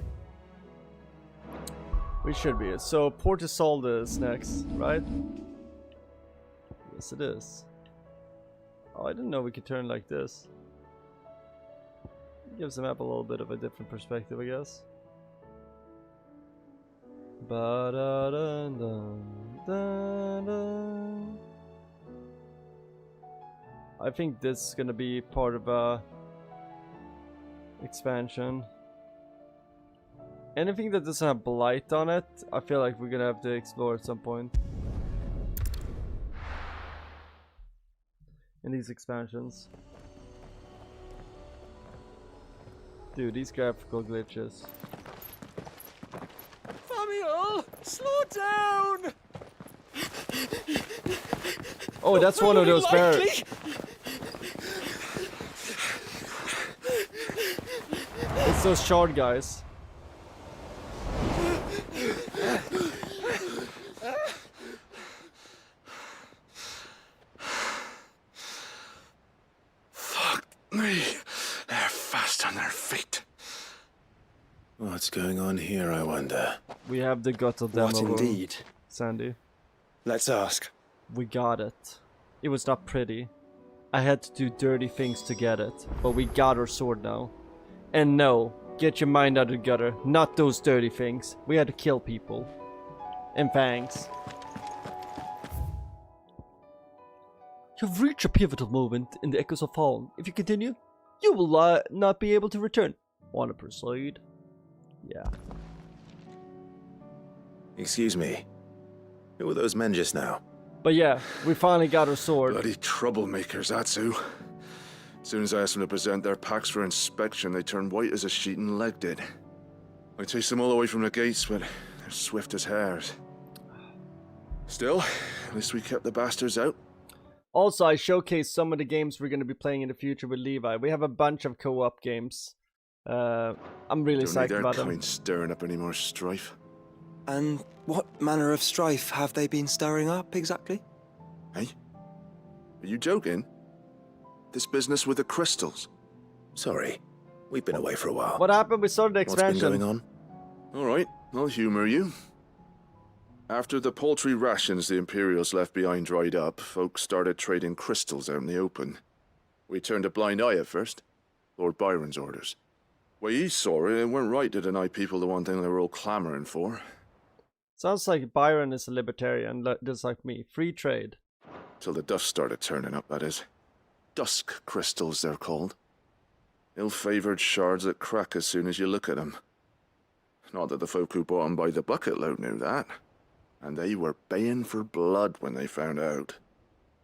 We should be. So Port Isolde is next, right? Yes, it is. Oh, I didn't know we could turn like this. Gives the map a little bit of a different perspective, I guess. I think this is gonna be part of a expansion. Anything that doesn't have blight on it, I feel like we're gonna have to explore at some point in these expansions. Dude, these graphical glitches. Samuel, slow down! Oh, that's one of those bears. It's those shard guys. Fuck me. They're fast on their feet. What's going on here, I wonder? We have the Gotterdammerung. What indeed? Sandy. Let's ask. We got it. It was not pretty. I had to do dirty things to get it, but we got our sword now. And no, get your mind out of the gutter. Not those dirty things. We had to kill people. And thanks. You've reached a pivotal moment in the Echoes of Fallen. If you continue, you will not be able to return. Want to proceed? Yeah. Excuse me. Who were those men just now? But yeah, we finally got our sword. Bloody troublemakers, that's who. As soon as I asked them to present their packs for inspection, they turned white as a sheet and legged it. I chased them all away from the gates, but they're swift as hares. Still, at least we kept the bastards out. Also, I showcased some of the games we're going to be playing in the future with Levi. We have a bunch of co-op games. I'm really psyched about them. Don't need their kind stirring up any more strife. And what manner of strife have they been stirring up, exactly? Hey? Are you joking? This business with the crystals? Sorry, we've been away for a while. What happened? We started the expansion. What's been going on? Alright, I'll humor you. After the paltry rations the Imperials left behind dried up, folks started trading crystals out in the open. We turned a blind eye at first. Lord Byron's orders. Way he saw it, it weren't right to deny people the one thing they were all clamoring for. Sounds like Byron is a libertarian, just like me. Free trade. Till the dust started turning up, that is. dusk crystals, they're called. Ill-favored shards that crack as soon as you look at them. Not that the folk who bought 'em by the bucket load knew that. And they were baying for blood when they found out.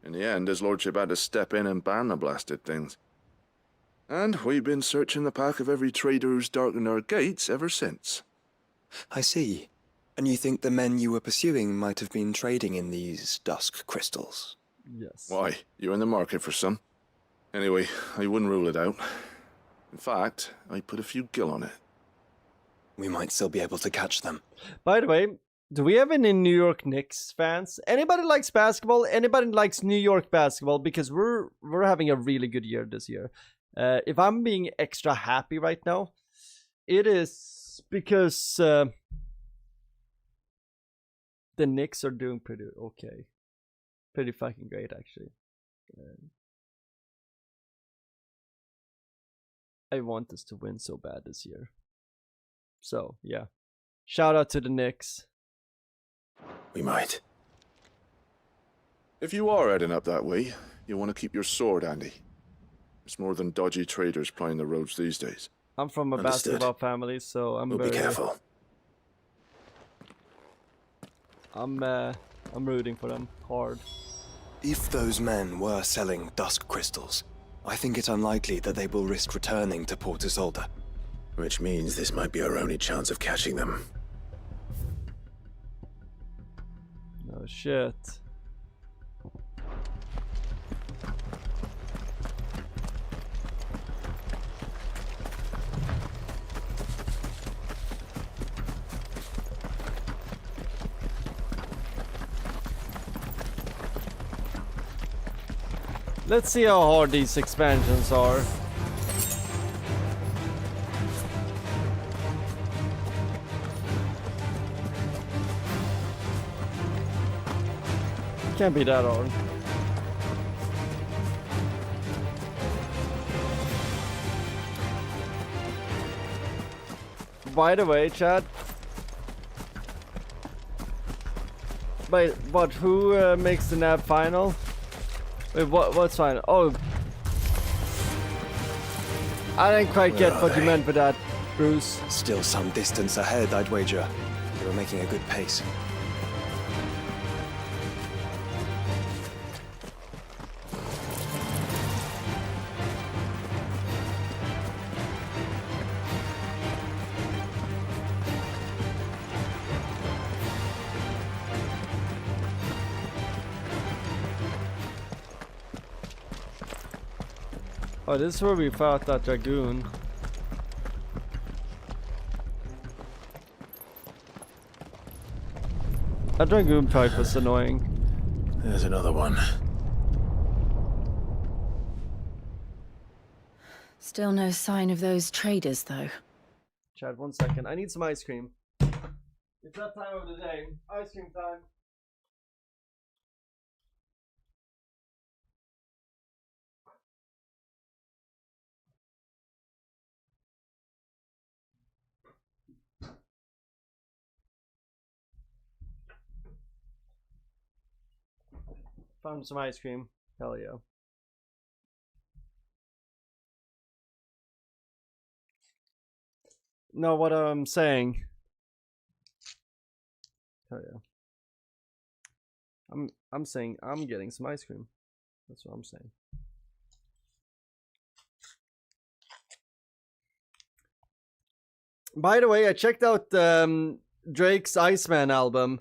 In the end, his lordship had to step in and ban the blasted things. And we've been searching the pack of every trader who's darkened our gates ever since. I see. And you think the men you were pursuing might have been trading in these dusk crystals? Yes. Why? You in the market for some? Anyway, I wouldn't rule it out. In fact, I put a few gil on it. We might still be able to catch them. By the way, do we have any New York Knicks fans? Anybody likes basketball? Anybody likes New York basketball? Because we're having a really good year this year. If I'm being extra happy right now, it is because the Knicks are doing pretty okay. Pretty fucking great, actually. I want us to win so bad this year. So, yeah. Shout out to the Knicks. We might. If you are heading up that way, you want to keep your sword handy. There's more than dodgy traders plying the roads these days. I'm from a Understood. basketball family, so I'm We'll very be careful. I'm rooting for them hard. If those men were selling dusk crystals, I think it unlikely that they will risk returning to Port Isolde. Which means this might be our only chance of catching them. Oh shit. Let's see how hard these expansions are. Can't be that hard. By the way, chat. But who makes the NAB final? Wait, what's final? Oh, I didn't quite get what you meant with that, Bruce. Still some distance ahead, I'd wager. They were making a good pace. Oh, this is where we fought that dragoon. That dragoon fight was annoying. There's another one. Still no sign of those traders, though. Chad, 1 second. I need some ice cream. It's that time of the day. Ice cream time. Found some ice cream. Hell yeah. No, what I'm saying. Hell yeah. I'm saying I'm getting some ice cream. That's what I'm saying. By the way, I checked out Drake's Iceman album.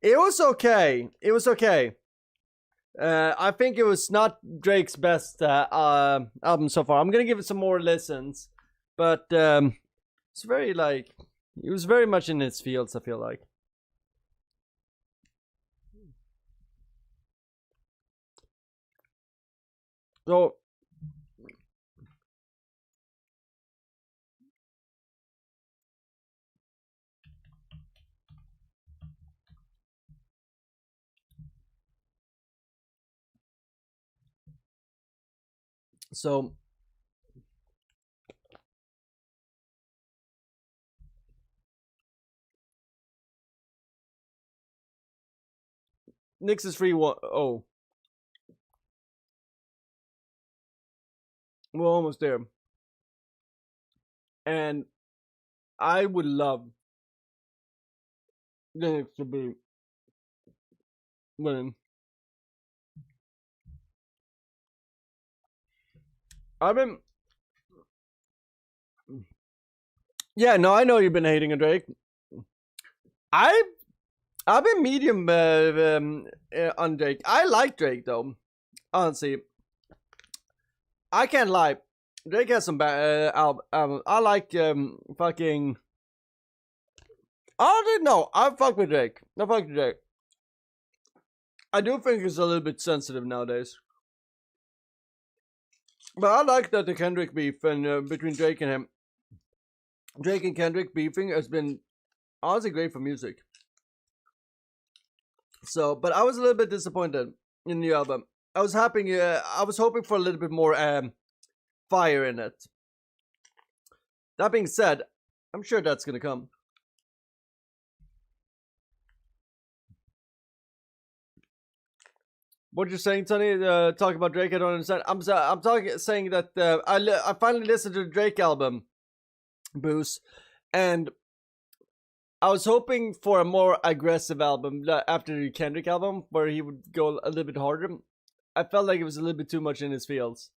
It was okay. It was okay. I think it was not Drake's best album so far. I'm gonna give it some more listens, but it's very like he was very much in his fields. I feel like. So. So Nyx is free. Oh, We're almost there. And I would love Linux to be winning. Yeah, no, I know you've been hating on Drake. I've been medium on Drake. I like Drake though. Honestly, I can't lie. Drake has some bad albums. I like fucking. I didn't know. I fuck with Drake. I do think it's a little bit sensitive nowadays. But I like that the Kendrick beef and between Drake and him. Drake and Kendrick beefing has been honestly great for music. So, but I was a little bit disappointed in the album. I was happy. I was hoping for a little bit more fire in it. That being said, I'm sure that's gonna come. What you're saying, Sonny? Talking about Drake, I don't understand. I'm saying that I finally listened to the Drake album, Bruce, and I was hoping for a more aggressive album after the Kendrick album, where he would go a little bit harder. I felt like it was a little bit too much in his fields.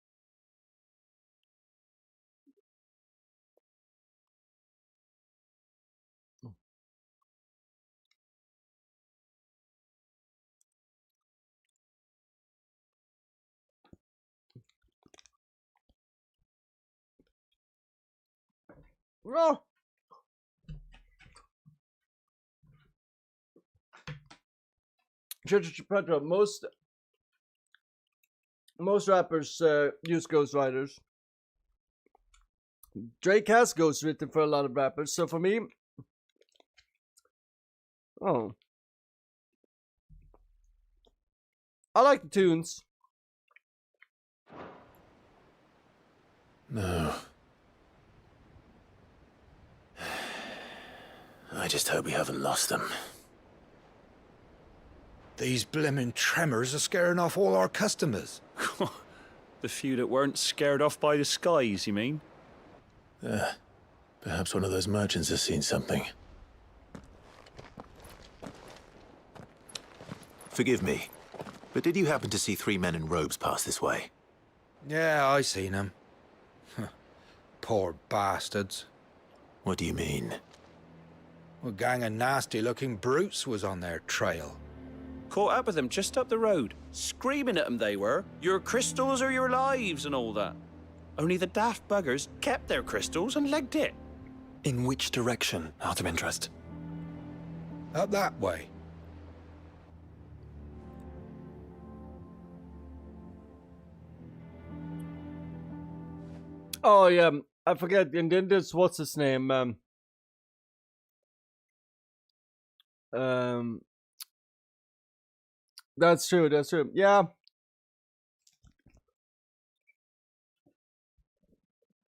No. Petra, most rappers use ghostwriters. Drake has ghostwritten for a lot of rappers, so for me, I like the tunes. No. I just hope we haven't lost them. These blimmin' tremors are scaring off all our customers. The few that weren't scared off by the skies, you mean? Perhaps one of those merchants has seen something. Forgive me, but did you happen to see 3 men in robes pass this way? Yeah, I seen them. Poor bastards. What do you mean? A gang of nasty-looking brutes was on their trail. Caught up with them just up the road. Screaming at them they were. Your crystals are your lives and all that. Only the daft buggers kept their crystals and legged it. In which direction, out of interest? Up that way. Oh yeah, I forget. And then there's what's his name? That's true. That's true. Yeah.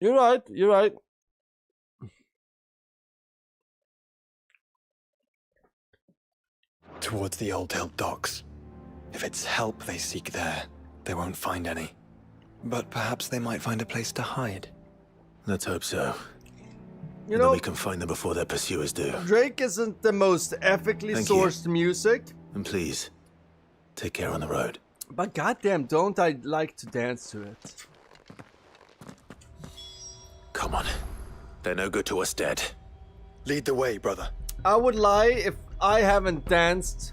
You're right. You're right. Towards the Old Hill docks. If it's help they seek there, they won't find any. But perhaps they might find a place to hide. Let's hope so. You know, we can find them before their pursuers do. Drake isn't the most ethically sourced music. And please, take care on the road. But goddamn, don't I like to dance to it? Come on. They're no good to us dead. Lead the way, brother. I would lie if I haven't danced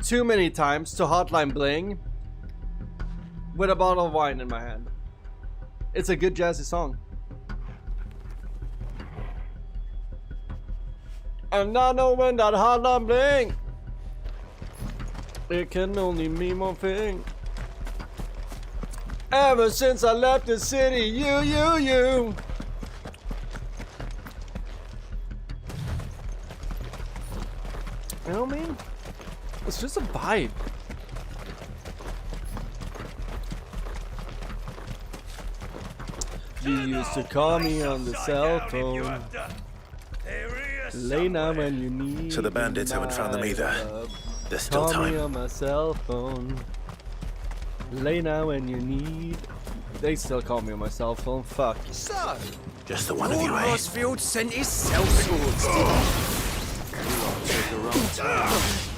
too many times to Hotline Bling with a bottle of wine in my hand. It's a good jazzy song. And I know when that hotline bling, it can only mean one thing. Ever since I left the city, you. You know what I mean? It's just a vibe. You used to call me on the cell phone. Late night when you need. So the bandits haven't found them either. There's still Call me time. on my cell phone. Lay now when you need. They still call me on my cell phone. Fuck. So, Just the one of you, eh? Rosfield sent his sellswords, did he?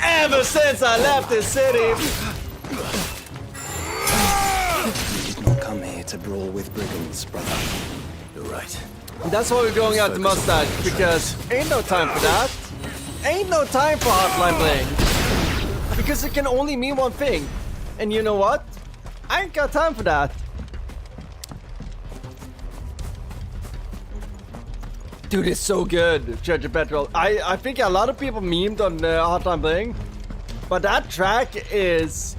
Ever since I left this city. You did not come here to brawl with brigands, brother. You're right. That's why we're going out the mustache, because ain't no time for that. Ain't no time for hotline bling. Because it can only mean one thing. And you know what? I ain't got time for that. Dude, it's so good, Church of Petrol. I think a lot of people memed on Hotline Bling, but that track is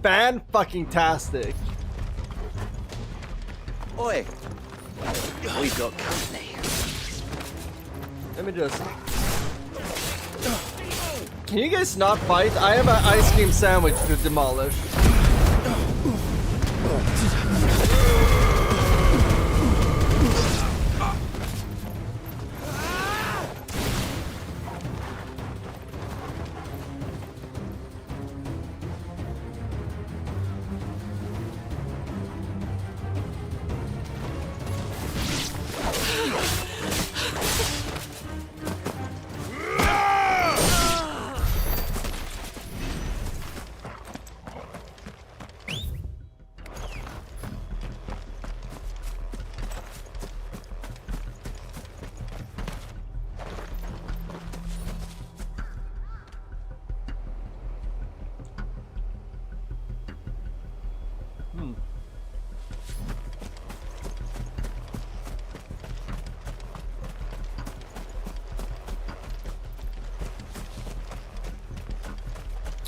fan-fucking-tastic. Oi! We've got company. Let me just... Can you guys not fight? I have an ice cream sandwich to demolish.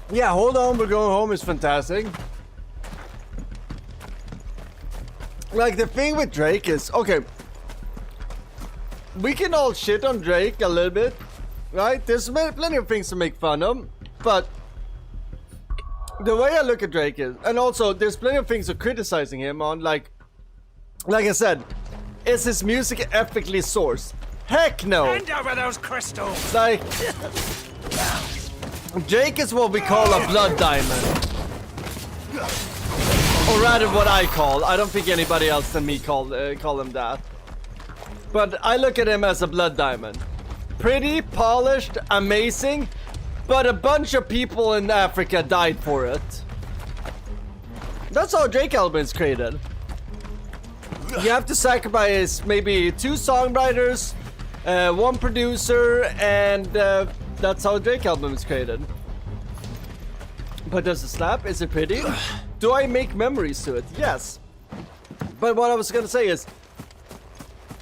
Yeah, hold on, we're going home is fantastic. Like, the thing with Drake is, okay, we can all shit on Drake a little bit, right? There's plenty of things to make fun of, but the way I look at Drake is, and also there's plenty of things of criticizing him on, like I said, is his music ethically sourced? Heck no! Hand over those crystals! Like, Drake is what we call a blood diamond. Or rather what I call. I don't think anybody else than me call him that. But I look at him as a blood diamond. Pretty, polished, amazing, but a bunch of people in Africa died for it. That's how a Drake album is created. You have to sacrifice maybe 2 songwriters, 1 producer, and that's how a Drake album is created. But does it slap? Is it pretty? Do I make memories to it? Yes. But what I was gonna say is,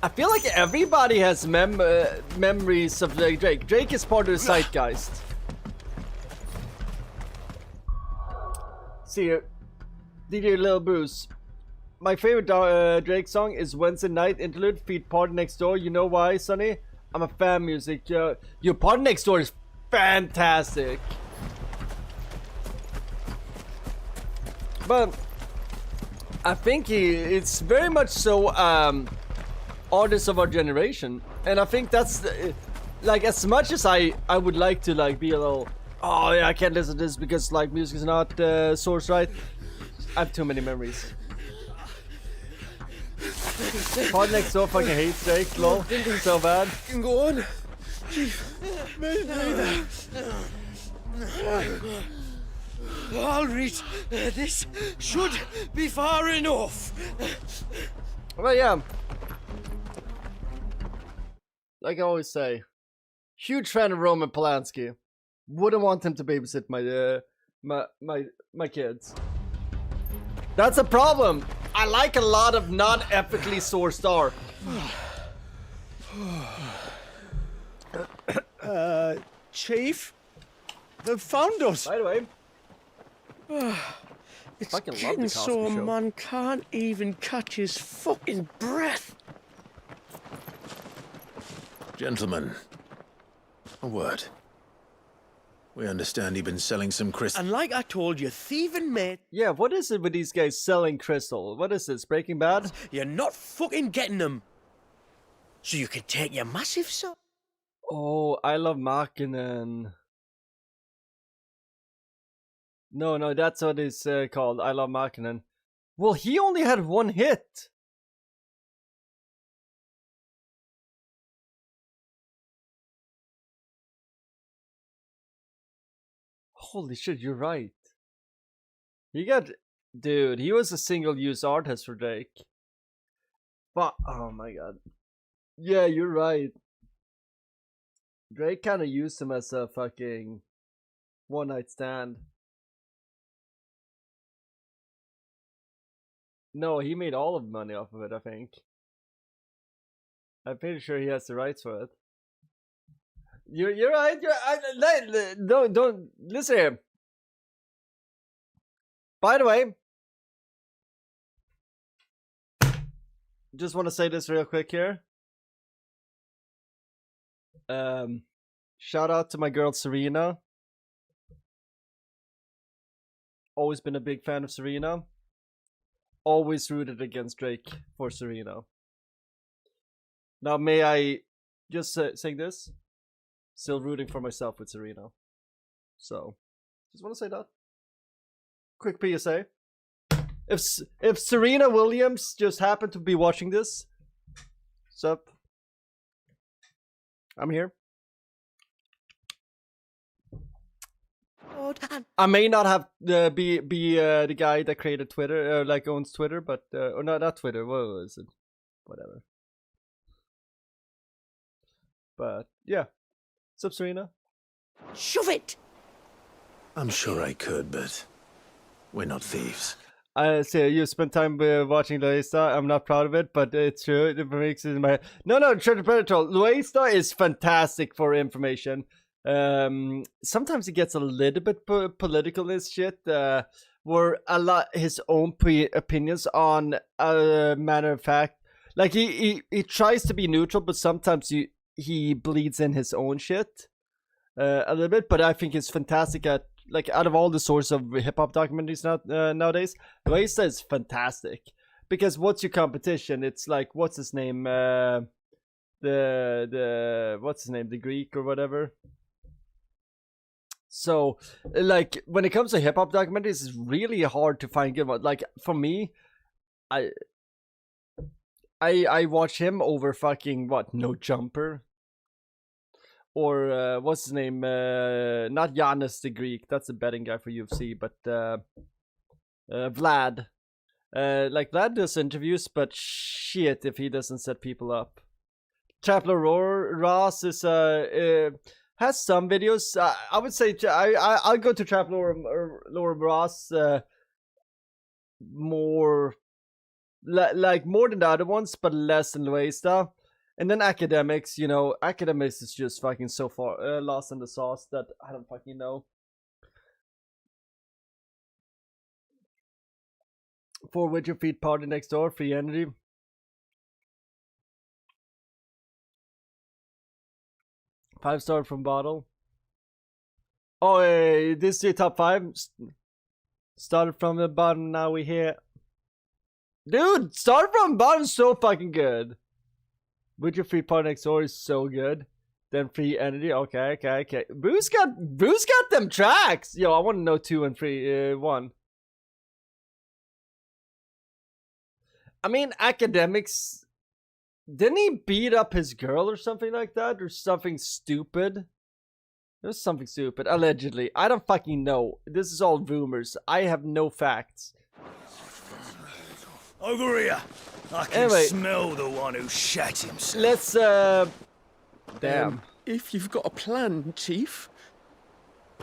I feel like everybody has memories of Drake. Drake is part of the zeitgeist. See you. DJ Lil Bruce. My favorite Drake song is Wednesday Night Interlude feat Party Next Door. You know why, Sonny? I'm a fan music. Your Party Next Door is fantastic. But I think it's very much so artists of our generation. And I think that's like, as much as I would like to like be a little, oh yeah, I can't listen to this because like music is not source right. I have too many memories. Party Next Door fucking hates Drake, lol. So bad. Can go on. I'll read. This should be far enough. Well, yeah. Like I always say, huge fan of Roman Polanski. Wouldn't want him to babysit my kids. That's a problem. I like a lot of not ethically sourced art. Chief, they've found us. By the way, It's fucking love getting the so Cosby Show. man can't even catch his fucking breath. Gentlemen, a word. We understand you've been selling some crystals. And like I told you, thieving mate, yeah, what is it with these guys selling crystal? What is this, Breaking Bad? you're not fucking getting them. So you can take your massive son. Oh, I love Makinen. No, that's what it's called. I Love Makinen. Well, he only had one hit. Holy shit, you're right. Dude, he was a single-use artist for Drake. But, oh my god. Yeah, you're right. Drake kind of used him as a fucking one-night stand. No, he made all of the money off of it, I think. I'm pretty sure he has the rights for it. You're right. Don't listen here. By the way, just want to say this real quick here. Shout out to my girl Serena. Always been a big fan of Serena. Always rooted against Drake for Serena. Now, may I just say this? Still rooting for myself with Serena. So, just want to say that. Quick PSA. If Serena Williams just happened to be watching this, sup? I'm here. I may not have be the guy that created Twitter, like owns Twitter, but or not Twitter. What was it? Whatever. But yeah, sup, Serena? Shove it! I'm sure I could, but we're not thieves. I say you spent time watching Loesta. I'm not proud of it, but it's true. It makes it in my head. No, Treasure Predator. Loesta is fantastic for information. Sometimes he gets a little bit political in his shit, where a lot his own opinions on a matter of fact. Like he tries to be neutral, but sometimes he bleeds in his own shit a little bit. But I think it's fantastic at, like, out of all the sorts of hip hop documentaries nowadays, Loesta is fantastic. Because what's your competition? It's like, what's his name? The Greek or whatever. So, like, when it comes to hip hop documentaries, it's really hard to find good ones. Like, for me, I watch him over fucking No Jumper. Or what's his name? Not Giannis the Greek. That's a betting guy for UFC. But Vlad. Like, Vlad does interviews, but shit if he doesn't set people up. Trapler Ross is has some videos. I would say I'll go to Trapler Ross more like more than the other ones, but less than Loesta. And then Academics, Academics is just fucking so far lost in the sauce that I don't fucking know. For With Your Feet Party Next Door, Free Energy. Five-star from Bottle. Oh, this is your top 5. Started from the bottom, now we here. Dude, Start from the bottom is so fucking good. With Your Feet Party Next Door is so good. Then Free Energy, okay. Bruce got them tracks. Yo, I want to know 2 and 3, 1. I mean, Academics. Didn't he beat up his girl or something like that? Or something stupid? It was something stupid, allegedly. I don't fucking know. This is all rumors. I have no facts. Over here. I can smell the one who shat himself. Let's, damn. If you've got a plan, Chief,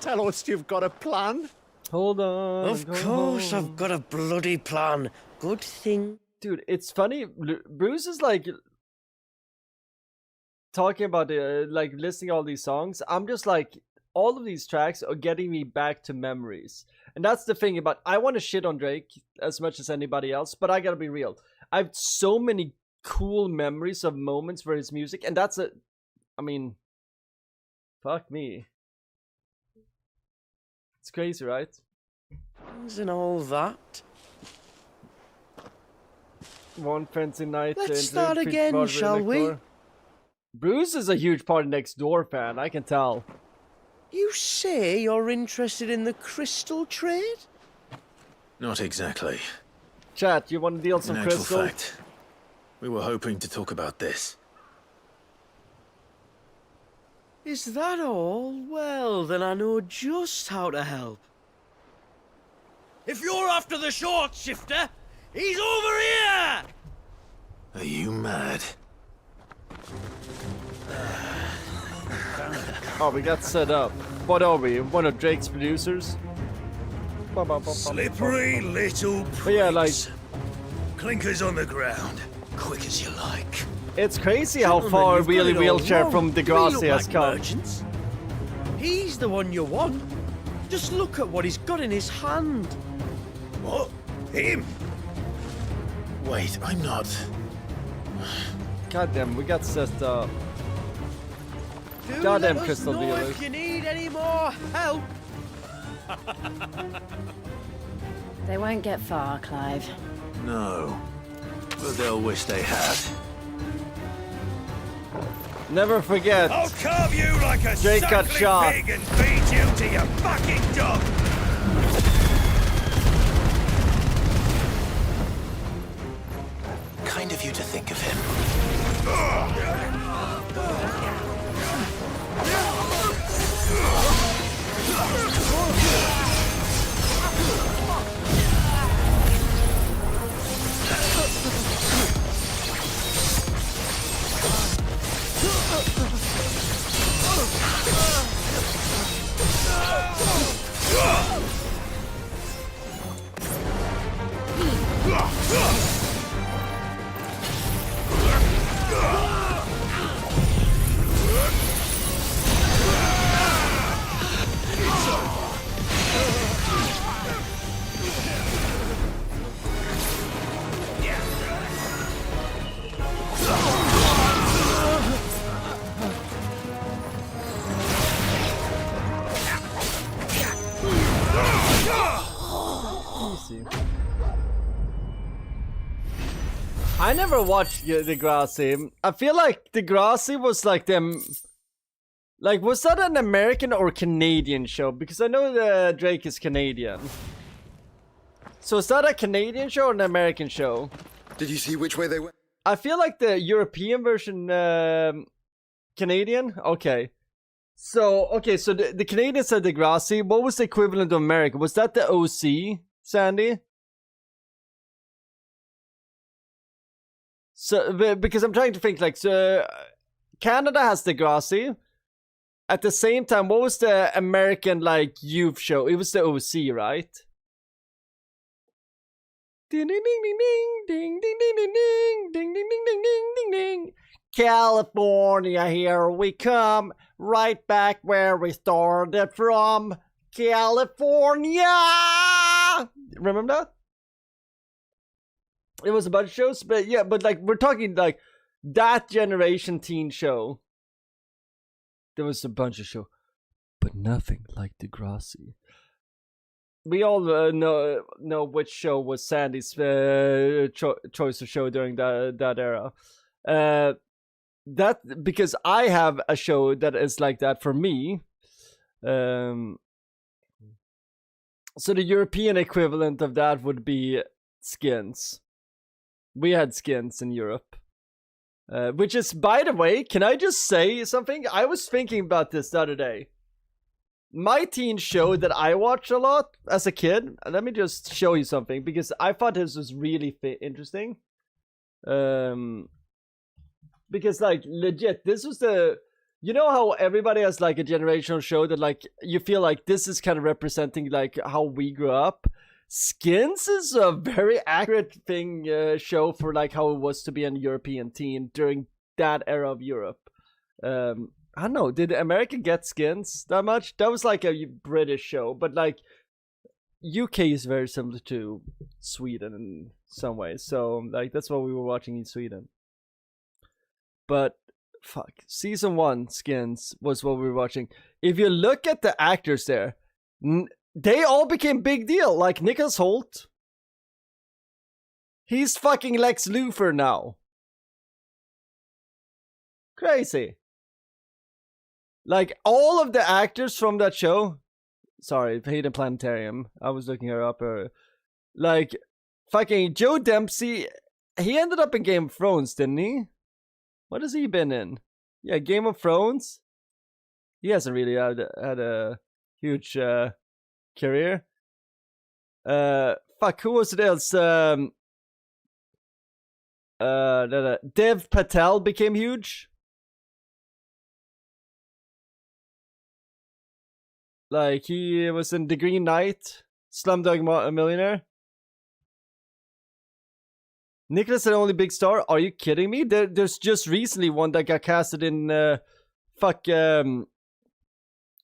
tell us you've got a plan. Hold on. Of course I've got a bloody plan. Good thing. Dude, it's funny. Bruce is like talking about like listing all these songs. I'm just like, all of these tracks are getting me back to memories. And that's the thing about, I want to shit on Drake as much as anybody else, but I gotta be real. I have so many cool memories of moments for his music, and that's I mean, fuck me. It's crazy, right? And all that. One fancy night. Let's start again, shall we? Bruce is a huge Party Next Door fan, I can tell. You say you're interested in the crystal trade? Not exactly. Chat, you want to deal some In actual crystal? fact, we were hoping to talk about this. Is that all? Well, then I know just how to help. If you're after the short shifter, he's over here! Are you mad? Oh, we got set up. What are we? One of Drake's producers? Slippery little pricks. But yeah, like, Clinkers on the ground, quick as you like. it's crazy how far you've got Wheelie it all Wheelchair wrong. from We Degrassi look has like come. merchants. He's the one you want. Just look at what he's got in his hand. What? Him? Wait, I'm not. Goddamn, we got set up. Do Goddamn let us crystal know dealers. if you need any more help. They won't get far, Clive. No. But they'll wish they had. Never forget. I'll carve you like a Jake got suckling shot. pig and feed you to your fucking dog. Kind of you to think of him. I never watched Degrassi. I feel like Degrassi was like them. Like, was that an American or Canadian show? Because I know Drake is Canadian. So is that a Canadian show or an American show? Did you see which way they went? I feel like the European version, Canadian. Okay. So the Canadian said Degrassi. What was the equivalent of America? Was that the OC, Sandy? So, because I'm trying to think, like, so Canada has Degrassi. At the same time, what was the American, like, youth show? It was the OC, right? Ding ding ding ding ding ding ding ding ding ding ding ding ding ding ding ding. California, here we come, right back where we started from. California. Remember that? It was a bunch of shows, but yeah, but like we're talking like that generation teen show. There was a bunch of shows, but nothing like Degrassi. We all know which show was Sandy's choice of show during that era. That because I have a show that is like that for me. So the European equivalent of that would be Skins. We had Skins in Europe. Which is, by the way, can I just say something? I was thinking about this the other day. My teen show that I watched a lot as a kid, let me just show you something, because I thought this was really interesting. Because, like, legit, this was the... You know how everybody has, like, a generational show that, like, you feel like this is kind of representing, like, how we grew up? Skins is a very accurate show for, like, how it was to be a European teen during that era of Europe. I don't know, did America get Skins that much? That was, like, a British show, but, like, UK is very similar to Sweden in some ways. So, like, that's what we were watching in Sweden. But... fuck, season 1 Skins was what we were watching. If you look at the actors there, they all became big deal. Like Nicholas Hoult, he's fucking Lex Luthor now. Crazy. Like, all of the actors from that show... Sorry, Hayden Planetarium. I was looking her up. Like, fucking Joe Dempsey... He ended up in Game of Thrones, didn't he? What has he been in? Yeah, Game of Thrones. He hasn't really had a huge career. Fuck, who was it else? Dev Patel became huge. Like, he was in The Green Knight, Slumdog Millionaire. Nicholas the only big star? Are you kidding me? There's just recently one that got casted in, No,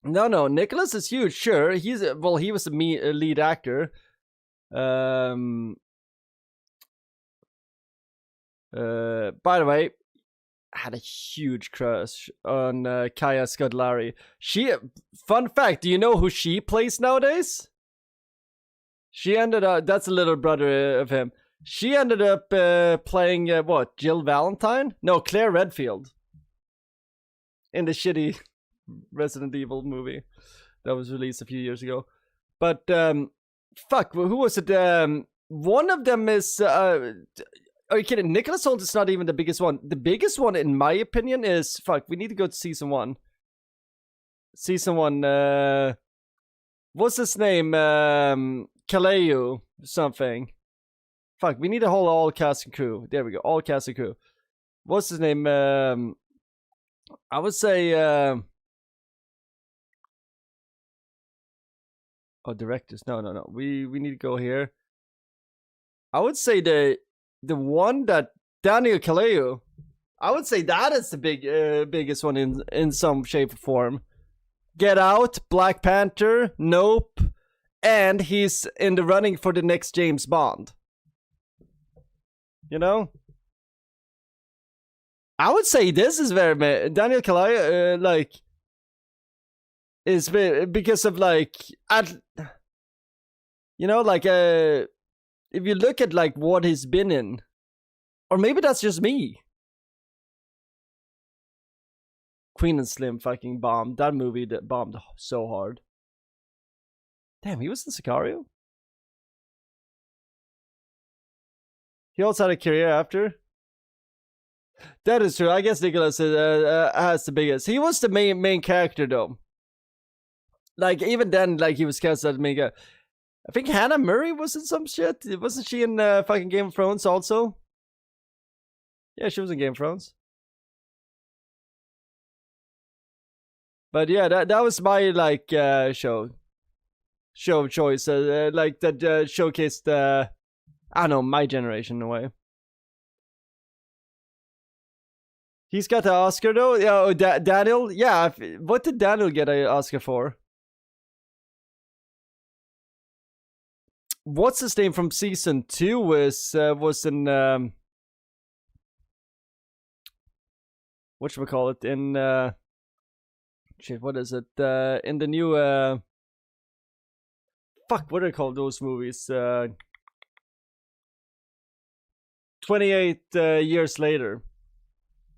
Nicholas is huge, sure. He was a lead actor. By the way, I had a huge crush on Kaya Scudlari. Fun fact, do you know who she plays nowadays? She ended up, that's a little brother of him. She ended up playing, Jill Valentine? No, Claire Redfield. In the shitty Resident Evil movie that was released a few years ago. But, fuck, who was it? One of them is, are you kidding? Nicholas Hoult is not even the biggest one. The biggest one, in my opinion, is... Fuck, we need to go to Season 1. Season 1, what's his name? Kaleo something. Fuck, we need a whole all cast and crew. There we go, all cast and crew. What's his name? I would say... Oh, directors. No. We need to go here. I would say the one that Daniel Kaleo, I would say that is the biggest one in some shape or form. Get Out, Black Panther, Nope, and he's in the running for the next James Bond. You know? I would say this is very... Daniel Kaleo, is because of, if you look at, what he's been in, or maybe that's just me. Queen and Slim fucking bombed. That movie that bombed so hard. Damn, he was in Sicario? He also had a career after. That is true. I guess Nicholas has the biggest. He was the main character, though. Even then, he was cast as the main guy. I think Hannah Murray was in some shit. Wasn't she in fucking Game of Thrones also? Yeah, she was in Game of Thrones. But yeah, that was my show of choice. That showcased I don't know, my generation in a way. He's got the Oscar though. Yeah, Daniel. Yeah, what did Daniel get an Oscar for? What's his name from season 2 was in whatchamacallit, in shit, what is it? In the new fuck, what are they called, those movies? 28 years later.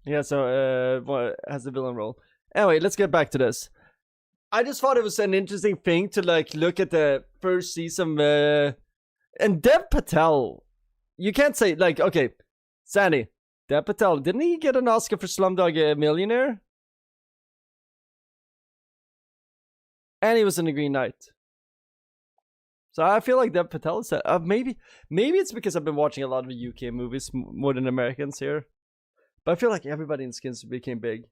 Yeah, so has the villain role. Anyway, let's get back to this. I just thought it was an interesting thing to look at the first season. And Dev Patel, you can't say okay, Sandy, Dev Patel, didn't he get an Oscar for Slumdog Millionaire? And he was in The Green Knight. So I feel like Dev Patel is maybe it's because I've been watching a lot of UK movies more than Americans here. But I feel like everybody in Skins became big.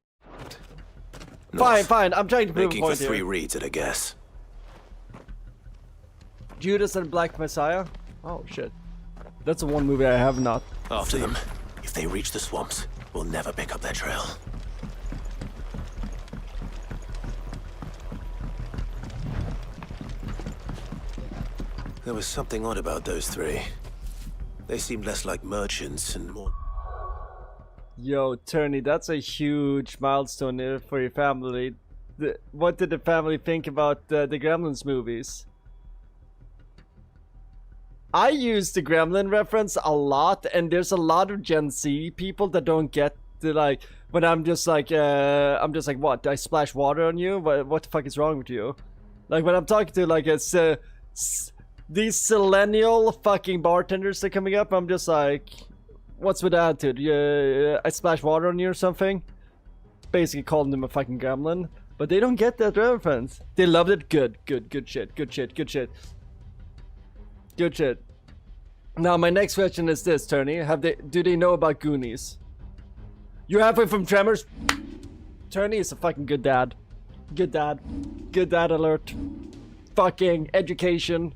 Fine. I'm trying to prove a point for 3 here. reads at a guess. Judas and Black Messiah? Oh shit. That's the one movie I have not After seen. them. If they reach the swamps, we'll never pick up their trail. There was something odd about those 3. They seemed less like merchants and more... Yo, Turney, that's a huge milestone for your family. What did the family think about the Gremlins movies? I use the Gremlin reference a lot, and there's a lot of Gen Z people that don't get to like when I'm just like what? I splash water on you? What the fuck is wrong with you? Like when I'm talking to like these millennial fucking bartenders that are coming up, I'm just like, what's with the attitude? I splash water on you or something? Basically calling them a fucking gremlin. But they don't get that reference. They loved it. Good shit. Good shit. Now my next question is this, Turney. Do they know about Goonies? You're halfway from Tremors. Turney is a fucking good dad. Good dad alert. Fucking education.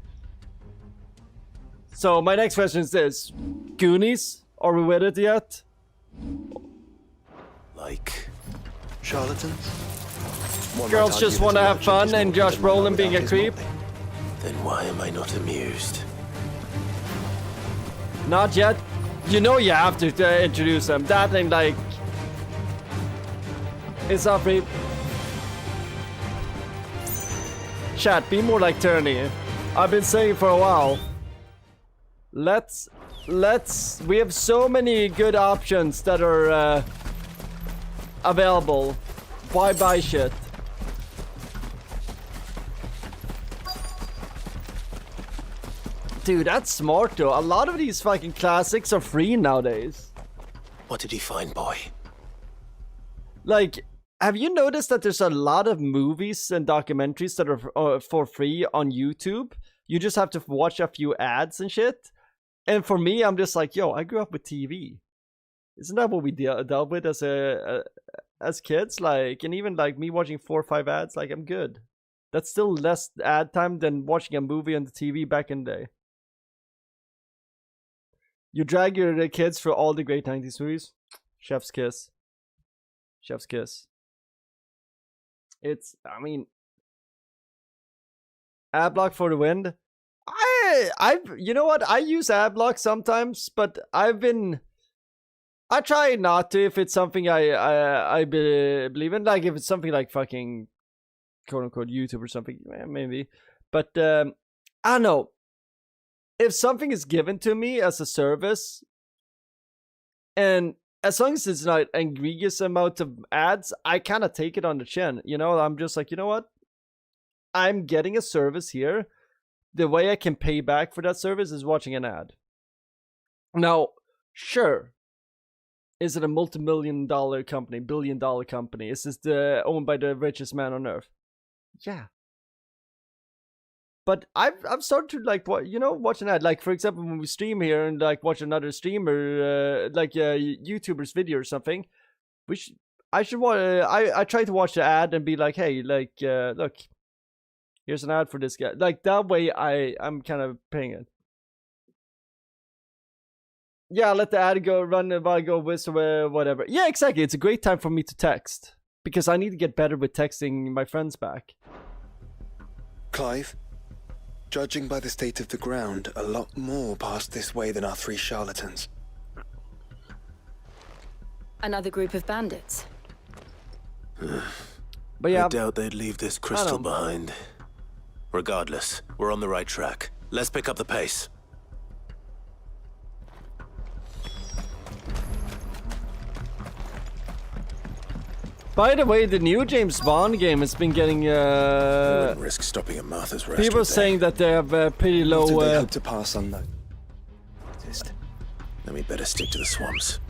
So my next question is this. Goonies? Are we with it yet? Like charlatans? Girls just want to have fun and Josh Brolin being a creep? Then why am I not amused? Not yet. You know you have to introduce them. That ain't like... It's not free. Chat, be more like Turney. I've been saying for a while. We have so many good options that are available. Why buy shit? Dude, that's smart though. A lot of these fucking classics are free nowadays. What did he find, boy? Like, have you noticed that there's a lot of movies and documentaries that are for free on YouTube? You just have to watch a few ads and shit. And for me, I'm just like, yo, I grew up with TV. Isn't that what we dealt with as kids? Like, and even like me watching 4 or 5 ads, like I'm good. That's still less ad time than watching a movie on the TV back in the day. You drag your kids through all the great 90s movies. Chef's kiss. Chef's kiss. It's, I mean, ad block for the wind. You know what? I use ad block sometimes, but I try not to if it's something I believe in. Like if it's something like fucking quote unquote YouTube or something, maybe. But I don't know. If something is given to me as a service, and as long as it's not an egregious amount of ads, I kind of take it on the chin. You know, I'm just like, you know what? I'm getting a service here. The way I can pay back for that service is watching an ad. Now, sure. Is it a multi-million-dollar company, billion-dollar company? Is this owned by the richest man on earth? Yeah. But I've started to like watch an ad. Like for example, when we stream here and like watch another streamer, like a YouTuber's video or something, I try to watch the ad and be like, hey, like look, here's an ad for this guy. Like that way, I'm kind of paying it. Yeah, let the ad go run while I go whistle, whatever. Yeah, exactly. It's a great time for me to text because I need to get better with texting my friends back. Clive, judging by the state of the ground, a lot more passed this way than our 3 charlatans. Another group of bandits. But yeah, I doubt they'd leave this crystal behind. Regardless, we're on the right track. Let's pick up the pace. By the way, the new James Bond game has been getting risk stopping at Martha's restaurant. people saying that they have pretty low. What did they hope to pass on that? Then we better stick to the swamps.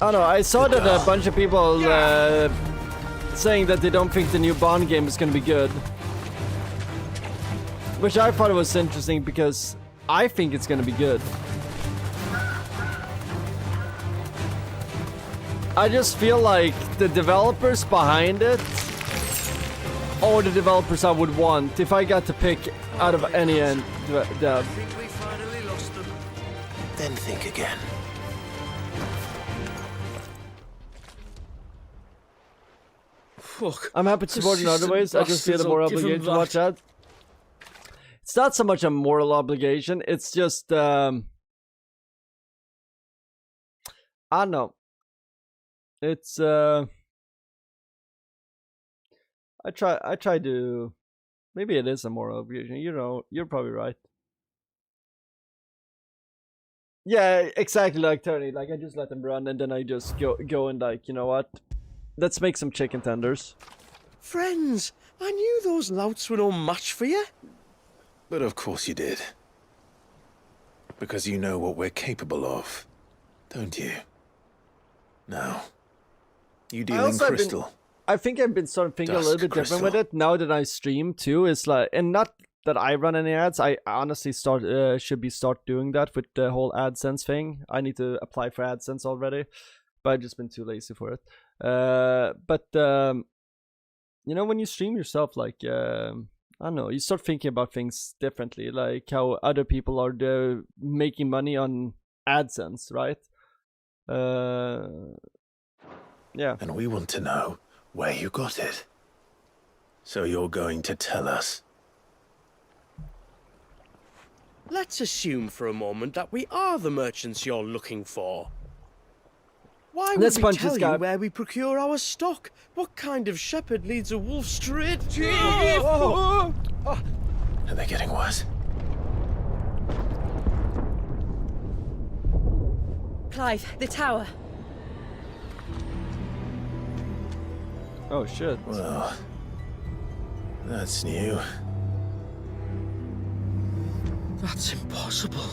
I don't know. I saw that a bunch of people saying that they don't think the new Bond game is going to be good, which I thought was interesting because I think it's going to be good. I just feel like the developers behind it are the developers I would want if I got to pick out of any end dev. Then think again. Fuck. I'm happy to support in other ways. I just feel a moral obligation to watch that. It's not so much a moral obligation. It's just I don't know. It's I try to, maybe it is a moral obligation. You know, you're probably right. Yeah, exactly like Tony. Like I just let them run and then I just go and like, you know what? Let's make some chicken tenders. Friends, I knew those louts were no match for you. But of course you did. Because you know what we're capable of, don't you? Now, you deal in crystal. I think I've been starting thinking a little bit different with it now that I stream too. It's like, and not that I run any ads. I honestly start doing that with the whole AdSense thing. I need to apply for AdSense already, but I've just been too lazy for it. But you know, when you stream yourself, like I don't know, you start thinking about things differently, like how other people are making money on AdSense, right? Yeah. And we want to know where you got it. So you're going to tell us. Let's assume for a moment that we are the merchants you're looking for. Why would we tell you where we procure our stock? What kind of shepherd leads a wolf straight? Are they getting worse? Clive, the tower. Oh shit. Well, that's new. That's impossible.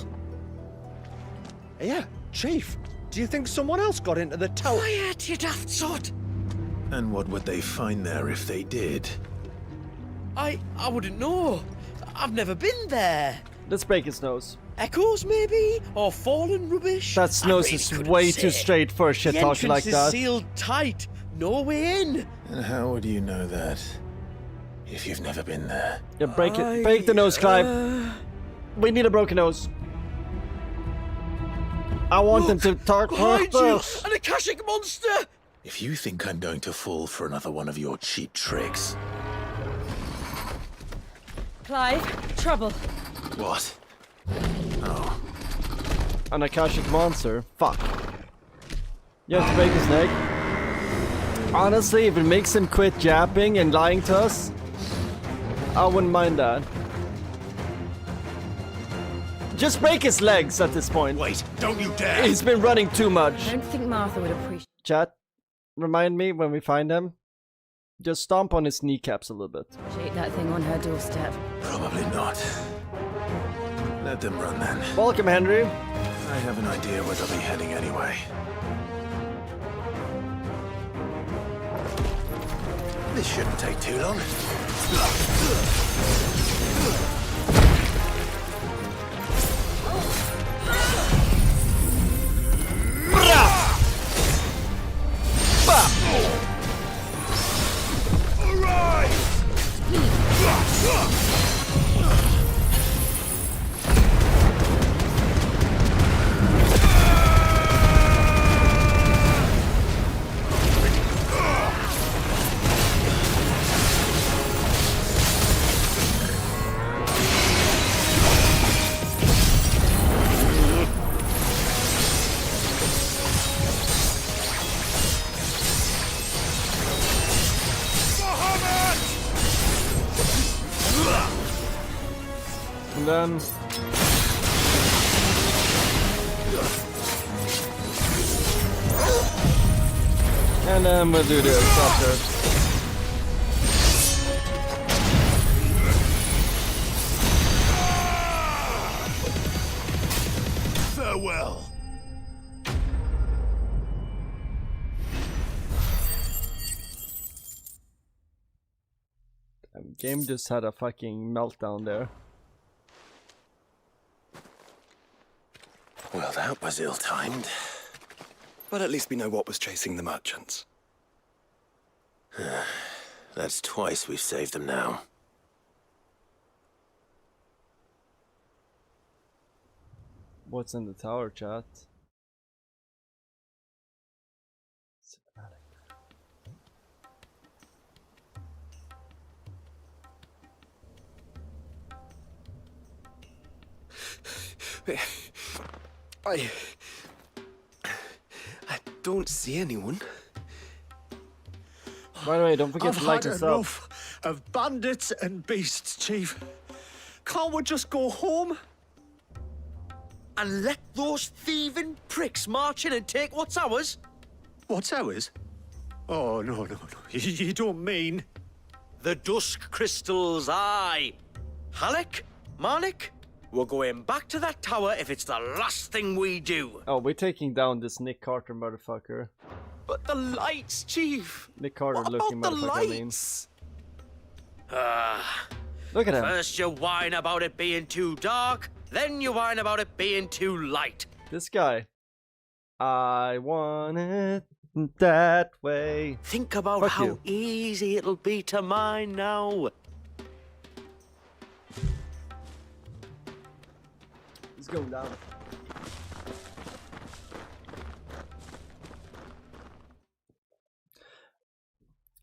Yeah, Chief. Do you think someone else got into the tower? Quiet, you daft sod! And what would they find there if they did? I wouldn't know. I've never been there. Let's break his nose. Echoes, maybe? Or fallen rubbish? That nose is way too straight for a shit talker like The that. entrance is sealed tight. No way in. And how would you know that if you've never been there? Yeah, break it. Break the nose, Clive. We need a broken nose. I want them to talk Behind you! An Akashic monster! If you think I'm going to fall for another one of your cheap tricks. Clive, trouble. What? Oh. An Akashic monster? Fuck. You have to break his neck. Honestly, if it makes him quit yapping and lying to us, I wouldn't mind that. Just break his legs at this point. Wait, don't you dare! He's been running too much. I don't think Martha would appreciate. Chat, remind me when we find him. Just stomp on his kneecaps a little bit. Shake that thing on her doorstep. Probably not. Let them run then. Welcome, Henry. I have an idea where they'll be heading anyway. This shouldn't take too long. And then... And then we'll do this after. Farewell. Game just had a fucking meltdown there. Well, that was ill-timed. But at least we know what was chasing the merchants. That's twice we've saved them now. What's in the tower, chat? I don't see anyone. By the way, don't forget to like and sub. Enough of bandits and beasts, Chief. Can't we just go home? and let those thieving pricks march in and take what's ours? What's ours? Oh, no. You don't mean... The dusk crystals, aye. Halleck, Marnik, we're going back to that tower if it's the last thing we do. Oh, we're taking down this Nick Carter motherfucker. But the lights, Chief. Nick Carter what looking about the motherfucker, lights? Look at him. First you whine about it being too dark, then you whine about it being too light. This guy. I want it that way. Think about Fuck how you. easy it'll be to mine now. He's going down.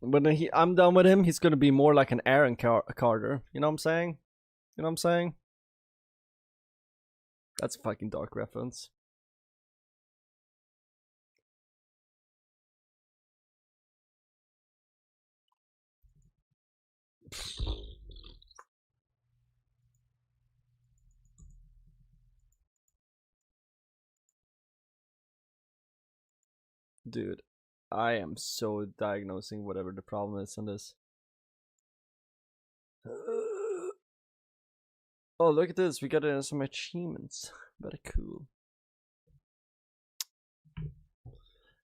When I'm done with him, he's gonna be more like an Aaron Carter. You know what I'm saying? You know what I'm saying? That's a fucking dark reference. Dude, I am so diagnosing whatever the problem is on this. Oh, look at this. We got some achievements. Very cool.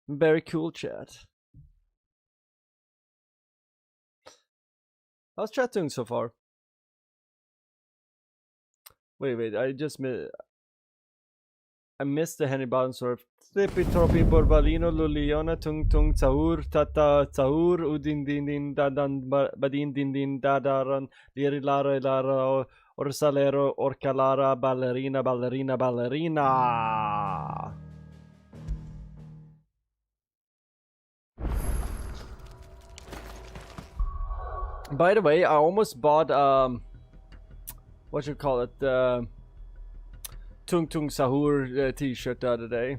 Very cool, chat. How's chat doing so far? Wait, I missed the Henry Bowensworth. Slippy Tropi Borbalino Luliona Tung Tung Taur Tata Taur Udin Din Din Dadan Badin Din Din Dadaran Liri Lara Lara Orsalero Orcalara Ballerina Ballerina Ballerina. By the way, I almost bought what you call it, Tung Tung Sahur t-shirt the other day.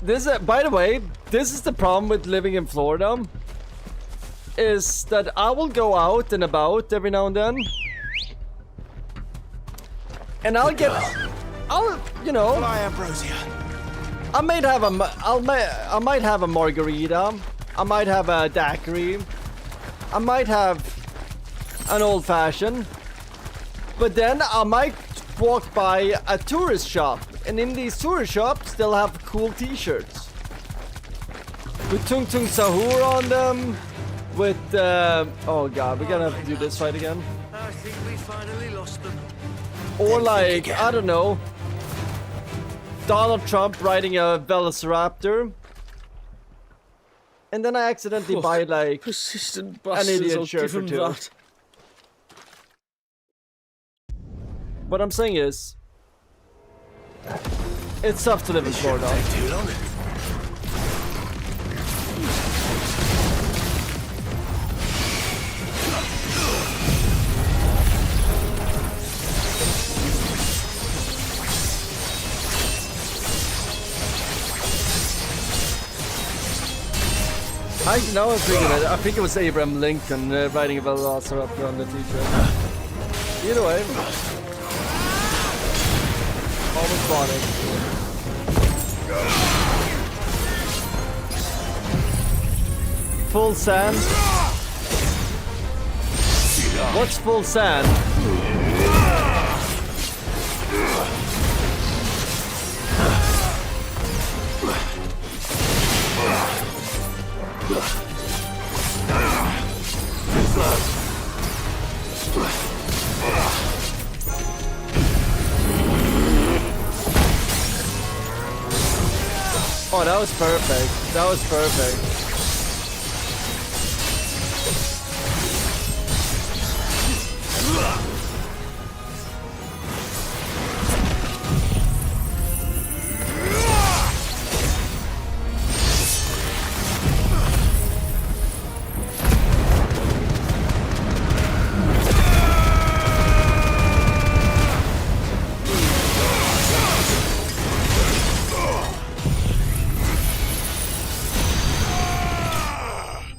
This by the way, this is the problem with living in Florida, is that I will go out and about every now and then, and I'll you know, Fly Ambrosia. I might have a margarita, I might have a daiquiri, I might have an old fashioned, but then I might walk by a tourist shop, and in these tourist shops they'll have cool t-shirts with Tung Tung Sahur on them, with oh god, we're gonna have to do this fight again. I think we finally lost them. Or like, I don't know, Donald Trump riding a Velociraptor, and then I accidentally buy like persistent an idiot shirt or two. that. What I'm saying is, it's tough to live in Florida. Too long. Now I'm thinking it. I think it was Abraham Lincoln riding a Velociraptor on the t-shirt. Either way, almost bought it. Full sand. What's full sand? Oh, that was perfect. That was perfect.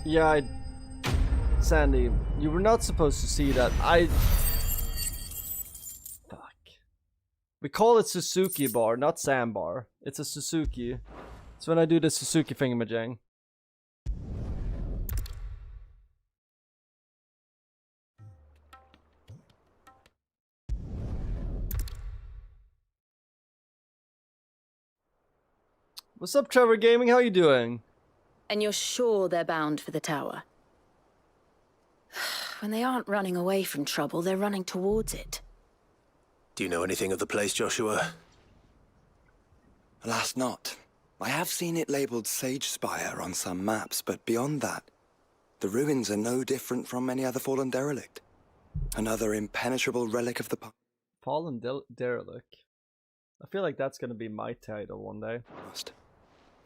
Yeah, Sandy, you were not supposed to see that. We call it Suzuki bar, not sandbar. It's a Suzuki. It's when I do the Suzuki thingamajang. What's up, Trevor Gaming? How you doing? And you're sure they're bound for the tower? When they aren't running away from trouble, they're running towards it. Do you know anything of the place, Joshua? Alas, not. I have seen it labeled Sage Spire on some maps, but beyond that, the ruins are no different from any other fallen derelict. Another impenetrable relic of the past. Fallen derelict. I feel like that's gonna be my title one day.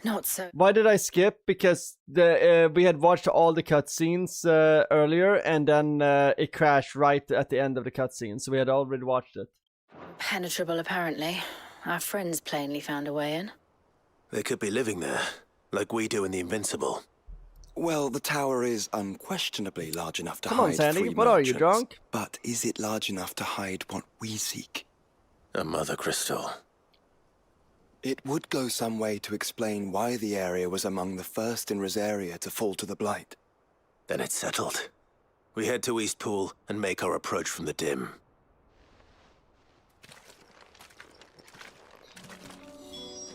Not so. Why did I skip? Because we had watched all the cutscenes earlier, and then it crashed right at the end of the cutscene, so we had already watched it. Penetrable, apparently. Our friends plainly found a way in. They could be living there, like we do in the Invincible. Well, the tower is unquestionably large enough to Come on, hide Sandy. three What are you, merchants. drunk? But is it large enough to hide what we seek? A mother crystal. It would go some way to explain why the area was among the first in Rosaria to fall to the Blight. Then it's settled. We head to Eastpool and make our approach from the dim.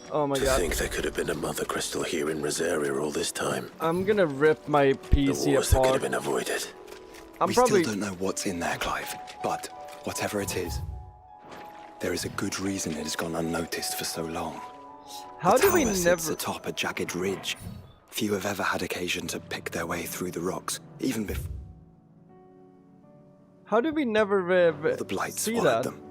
Oh my to god. think there could have been a mother crystal here in Rosaria all this time. I'm gonna rip my PC The wars that could apart. have been avoided. I'm we probably... still don't know what's in there, Clive. But whatever it is, there is a good reason it has gone unnoticed for so long. How do we The tower never... sits atop a jagged ridge. Few have ever had occasion to pick their way through the rocks, even before How did we never the Blight see swallowed that? them.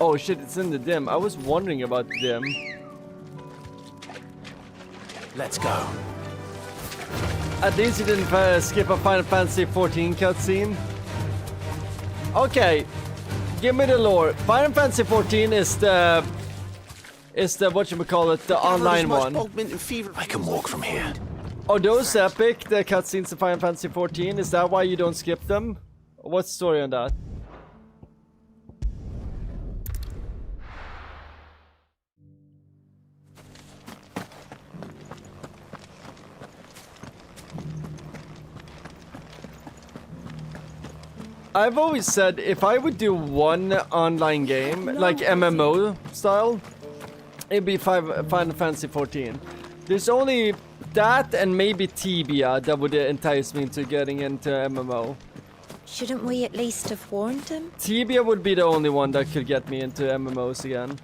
Oh shit, it's in the dim. I was wondering about the dim. Let's go. At least you didn't skip a Final Fantasy XIV cutscene. Okay, give me the lore. Final Fantasy XIV is the whatchamacallit, the online one. I can walk from here. Are those epic, the cutscenes of Final Fantasy XIV? Is that why you don't skip them? What's the story on that? I've always said if I would do one online game, like MMO style, it'd be Final Fantasy XIV. There's only that and maybe Tibia that would entice me into getting into MMO. Shouldn't we at least have warned him? Tibia would be the only one that could get me into MMOs again.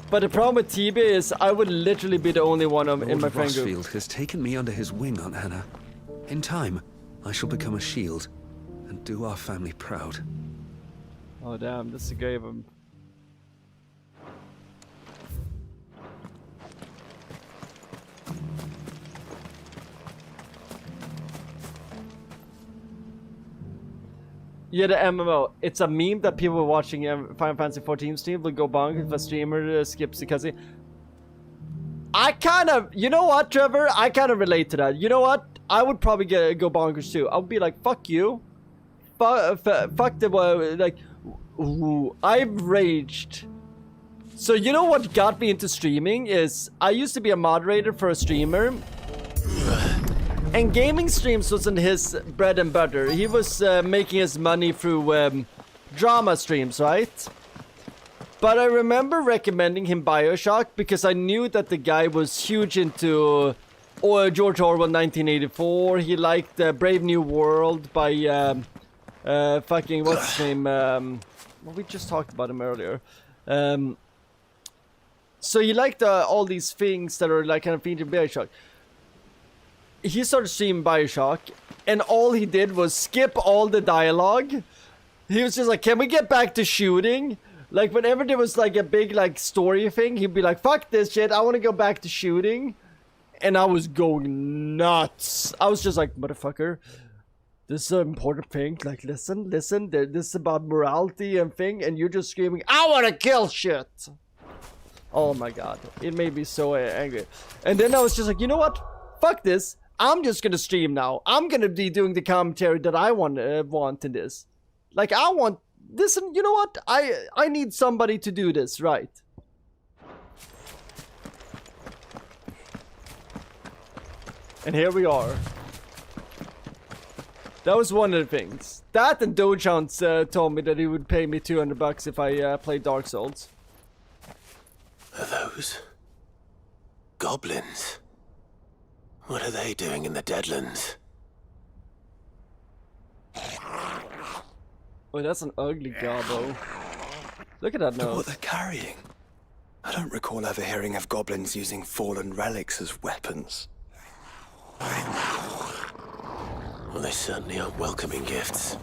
But the problem with Tibia is I would literally be the only one in my friend group. Rosfield has taken me under his wing, Aunt Hannah. In time, I shall become a shield and do our family proud. Oh damn, this is a grave of him. Yeah, the MMO. It's a meme that people watching Final Fantasy XIV stream will go bonkers if a streamer skips the cutscene. I kind of, you know what, Trevor? I kind of relate to that. You know what? I would probably go bonkers too. I would be like, fuck you. Fuck the, like, ooh, I've raged. So you know what got me into streaming is I used to be a moderator for a streamer. And gaming streams wasn't his bread and butter. He was making his money through drama streams, right? But I remember recommending him BioShock because I knew that the guy was huge into George Orwell 1984. He liked Brave New World by fucking, what's his name? Well, we just talked about him earlier. So he liked all these things that are like kind of featured in BioShock. He started streaming BioShock, and all he did was skip all the dialogue. He was just like, can we get back to shooting? Like, whenever there was like a big like story thing, he'd be like, fuck this shit, I want to go back to shooting. And I was going nuts. I was just like, motherfucker, this is an important thing. Like, listen, this is about morality and thing, and you're just screaming, I want to kill shit. Oh my god, it made me so angry. And then I was just like, you know what? Fuck this. I'm just gonna stream now. I'm gonna be doing the commentary that I want in this. Like, I want Listen, you know what? I need somebody to do this, right? And here we are. That was one of the things. That and Dogehounds told me that he would pay me $200 if I played Dark Souls. Are those goblins? What are they doing in the Deadlands? Oh, that's an ugly gobbo. Look at that nose. What they're carrying. I don't recall ever hearing of goblins using fallen relics as weapons. Well, they certainly aren't welcoming gifts.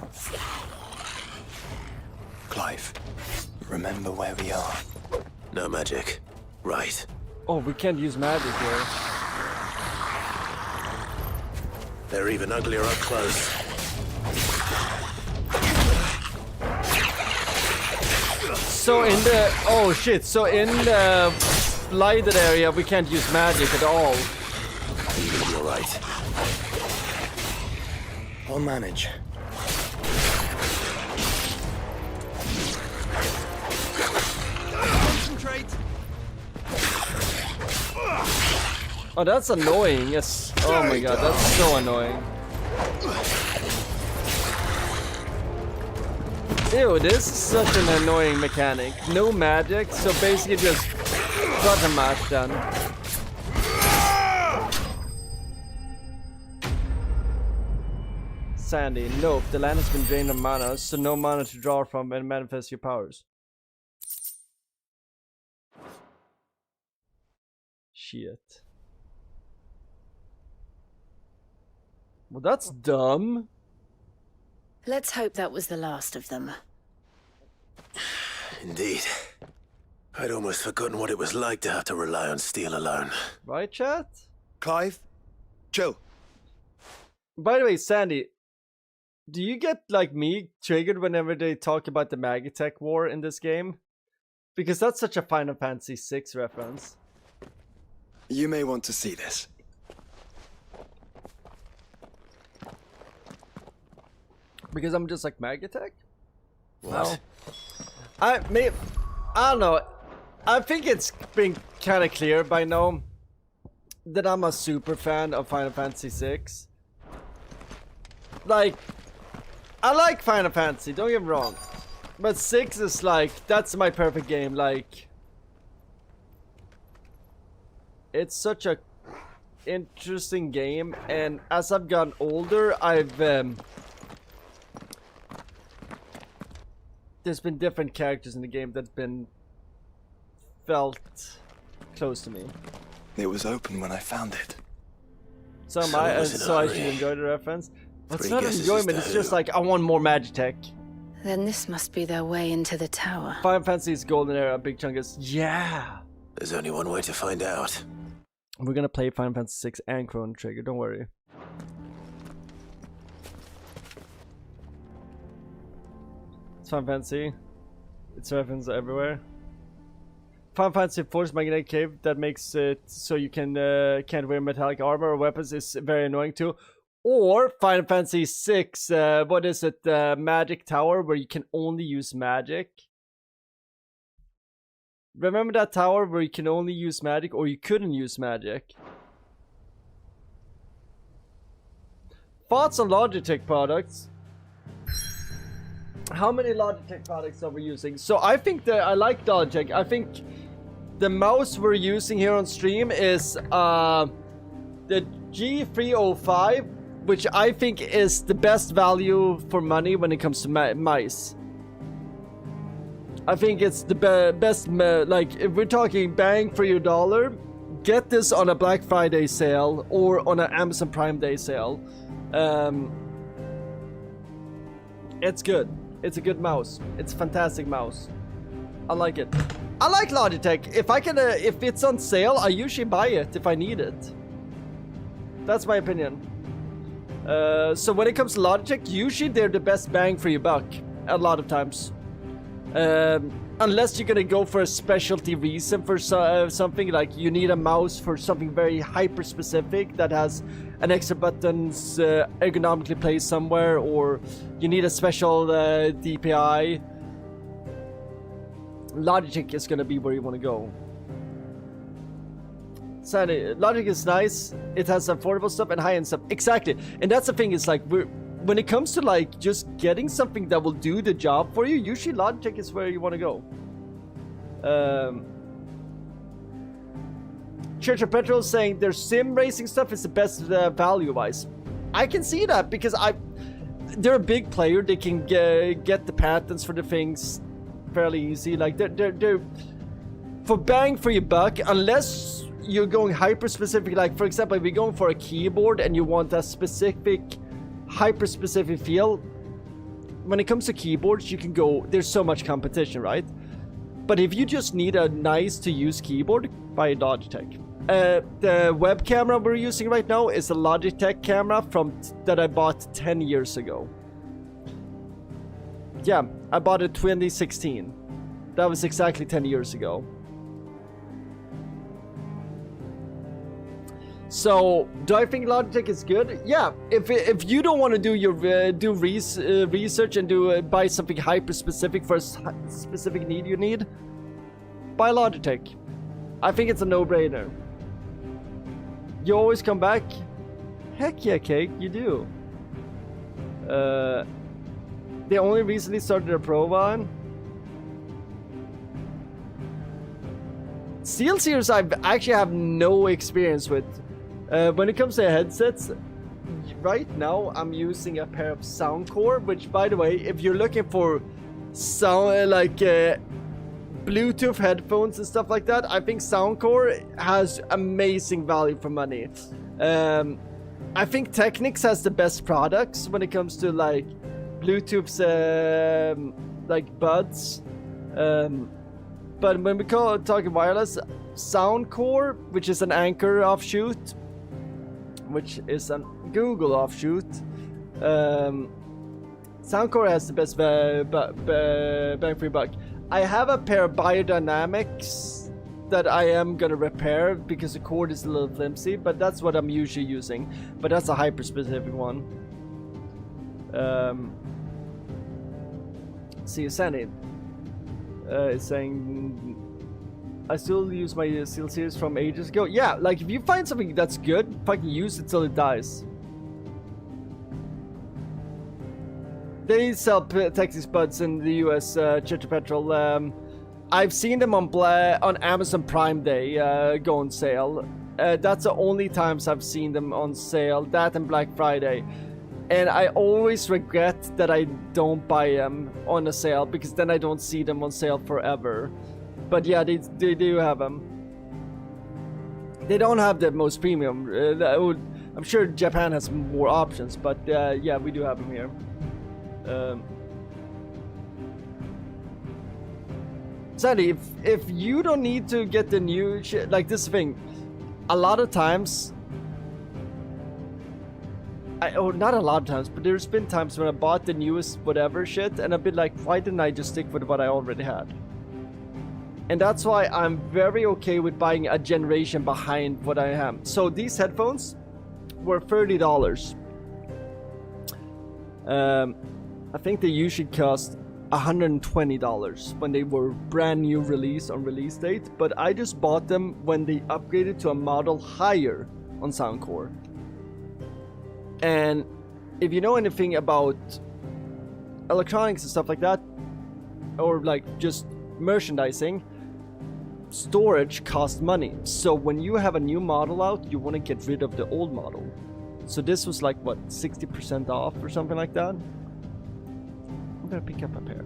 Clive, remember where we are. No magic. Right. Oh, we can't use magic here. They're even uglier up close. So in the... Oh shit, so in the lighted area we can't use magic at all. You're right. I'll manage. Concentrate. Oh, that's annoying. Yes. Oh my god, that's so annoying. Ew, this is such an annoying mechanic. No magic, so basically just button mash then. Sandy, nope, the land has been drained of mana, so no mana to draw from and manifest your powers. Shit. Well, that's dumb. Let's hope that was the last of them. Indeed. I'd almost forgotten what it was like to have to rely on steel alone. Right, chat? Clive? Joe? By the way, Sandy, do you get, like me, triggered whenever they talk about the Magitech War in this game? Because that's such a Final Fantasy VI reference. You may want to see this. Because I'm just like, Magitech? What? No. I don't know. I think it's been kind of clear by now that I'm a super fan of Final Fantasy VI. Like, I like Final Fantasy, don't get me wrong. But 6 is like, that's my perfect game. Like, it's such a interesting game, and as I've gotten older, there's been different characters in the game that's been felt close to me. It was open when I found it. So I should enjoy the reference. But it's not enjoyment, it's just like, I want more Magitech. Then this must be their way into the tower. Final Fantasy's golden era, Big Chunk is, yeah! There's only one way to find out. We're gonna play Final Fantasy VI and Chrono Trigger, don't worry. It's Final Fantasy. It's references everywhere. Final Fantasy Force Magnetic Cave that makes it so you can't wear metallic armor or weapons is very annoying too. Or Final Fantasy VI, what is it, Magic Tower where you can only use magic. Remember that tower where you can only use magic or you couldn't use magic? Thoughts on Logitech products? How many Logitech products are we using? So I think that I like Logitech. I think the mouse we're using here on stream is the G305, which I think is the best value for money when it comes to mice. I think it's the best, like, if we're talking bang for your dollar, get this on a Black Friday sale or on an Amazon Prime Day sale. It's good. It's a good mouse. It's a fantastic mouse. I like it. I like Logitech. If I can, if it's on sale, I usually buy it if I need it. That's my opinion. So when it comes to Logitech, usually they're the best bang for your buck. A lot of times. Unless you're gonna go for a specialty reason for something, like you need a mouse for something very hyper specific that has an extra buttons ergonomically placed somewhere, or you need a special DPI. Logitech is gonna be where you want to go. Sandy, Logic is nice. It has affordable stuff and high-end stuff. Exactly, and that's the thing. Is like when it comes to like just getting something that will do the job for you. Usually, Logitech is where you want to go. Church of Petrol saying their sim racing stuff is the best value-wise. I can see that because they're a big player. They can get the patents for the things fairly easy. Like they're for bang for your buck, unless you're going hyper specific. Like for example, if you're going for a keyboard and you want a specific hyper specific feel, when it comes to keyboards, you can go, there's so much competition, right? But if you just need a nice to use keyboard, buy a Logitech. The web camera we're using right now is a Logitech camera that I bought 10 years ago. Yeah, I bought it 2016. That was exactly 10 years ago. So, do I think Logitech is good? Yeah, if you don't want to do your research and buy something hyper specific for a specific need you need, buy Logitech. I think it's a no-brainer. You always come back. Heck yeah, Cake, you do. They only recently started a Pro one. SteelSeries I actually have no experience with. When it comes to headsets, right now I'm using a pair of Soundcore, which by the way, if you're looking for sound Bluetooth headphones and stuff like that, I think Soundcore has amazing value for money. I think Technics has the best products when it comes to like Bluetooth's like buds. But when we talking wireless, Soundcore, which is an Anchor offshoot, which is a Google offshoot, Soundcore has the best bang for your buck. I have a pair of Biodynamics that I am gonna repair because the cord is a little flimsy, but that's what I'm usually using. But that's a hyper specific one. See, Sandy is saying I still use my SteelSeries from ages ago. Yeah, like if you find something that's good, fucking use it till it dies. They sell Texas buds in the US, Church of Petrol. I've seen them on Amazon Prime Day go on sale. That's the only times I've seen them on sale. That and Black Friday. And I always regret that I don't buy them on a sale, because then I don't see them on sale forever. But yeah, they do have them. They don't have the most premium. I'm sure Japan has more options, but yeah, we do have them here. Sadly, if you don't need to get the new shit, like this thing, a lot of times, not a lot of times, but there's been times when I bought the newest whatever shit, and I've been like, why didn't I just stick with what I already had? And that's why I'm very okay with buying a generation behind what I am. So these headphones were $30. I think they usually cost $120 when they were brand new release on release date, but I just bought them when they upgraded to a model higher on Soundcore. And if you know anything about electronics and stuff like that, or like just merchandising, storage costs money. So when you have a new model out, you want to get rid of the old model. So this was like, what, 60% off or something like that? I'm gonna pick up a pair.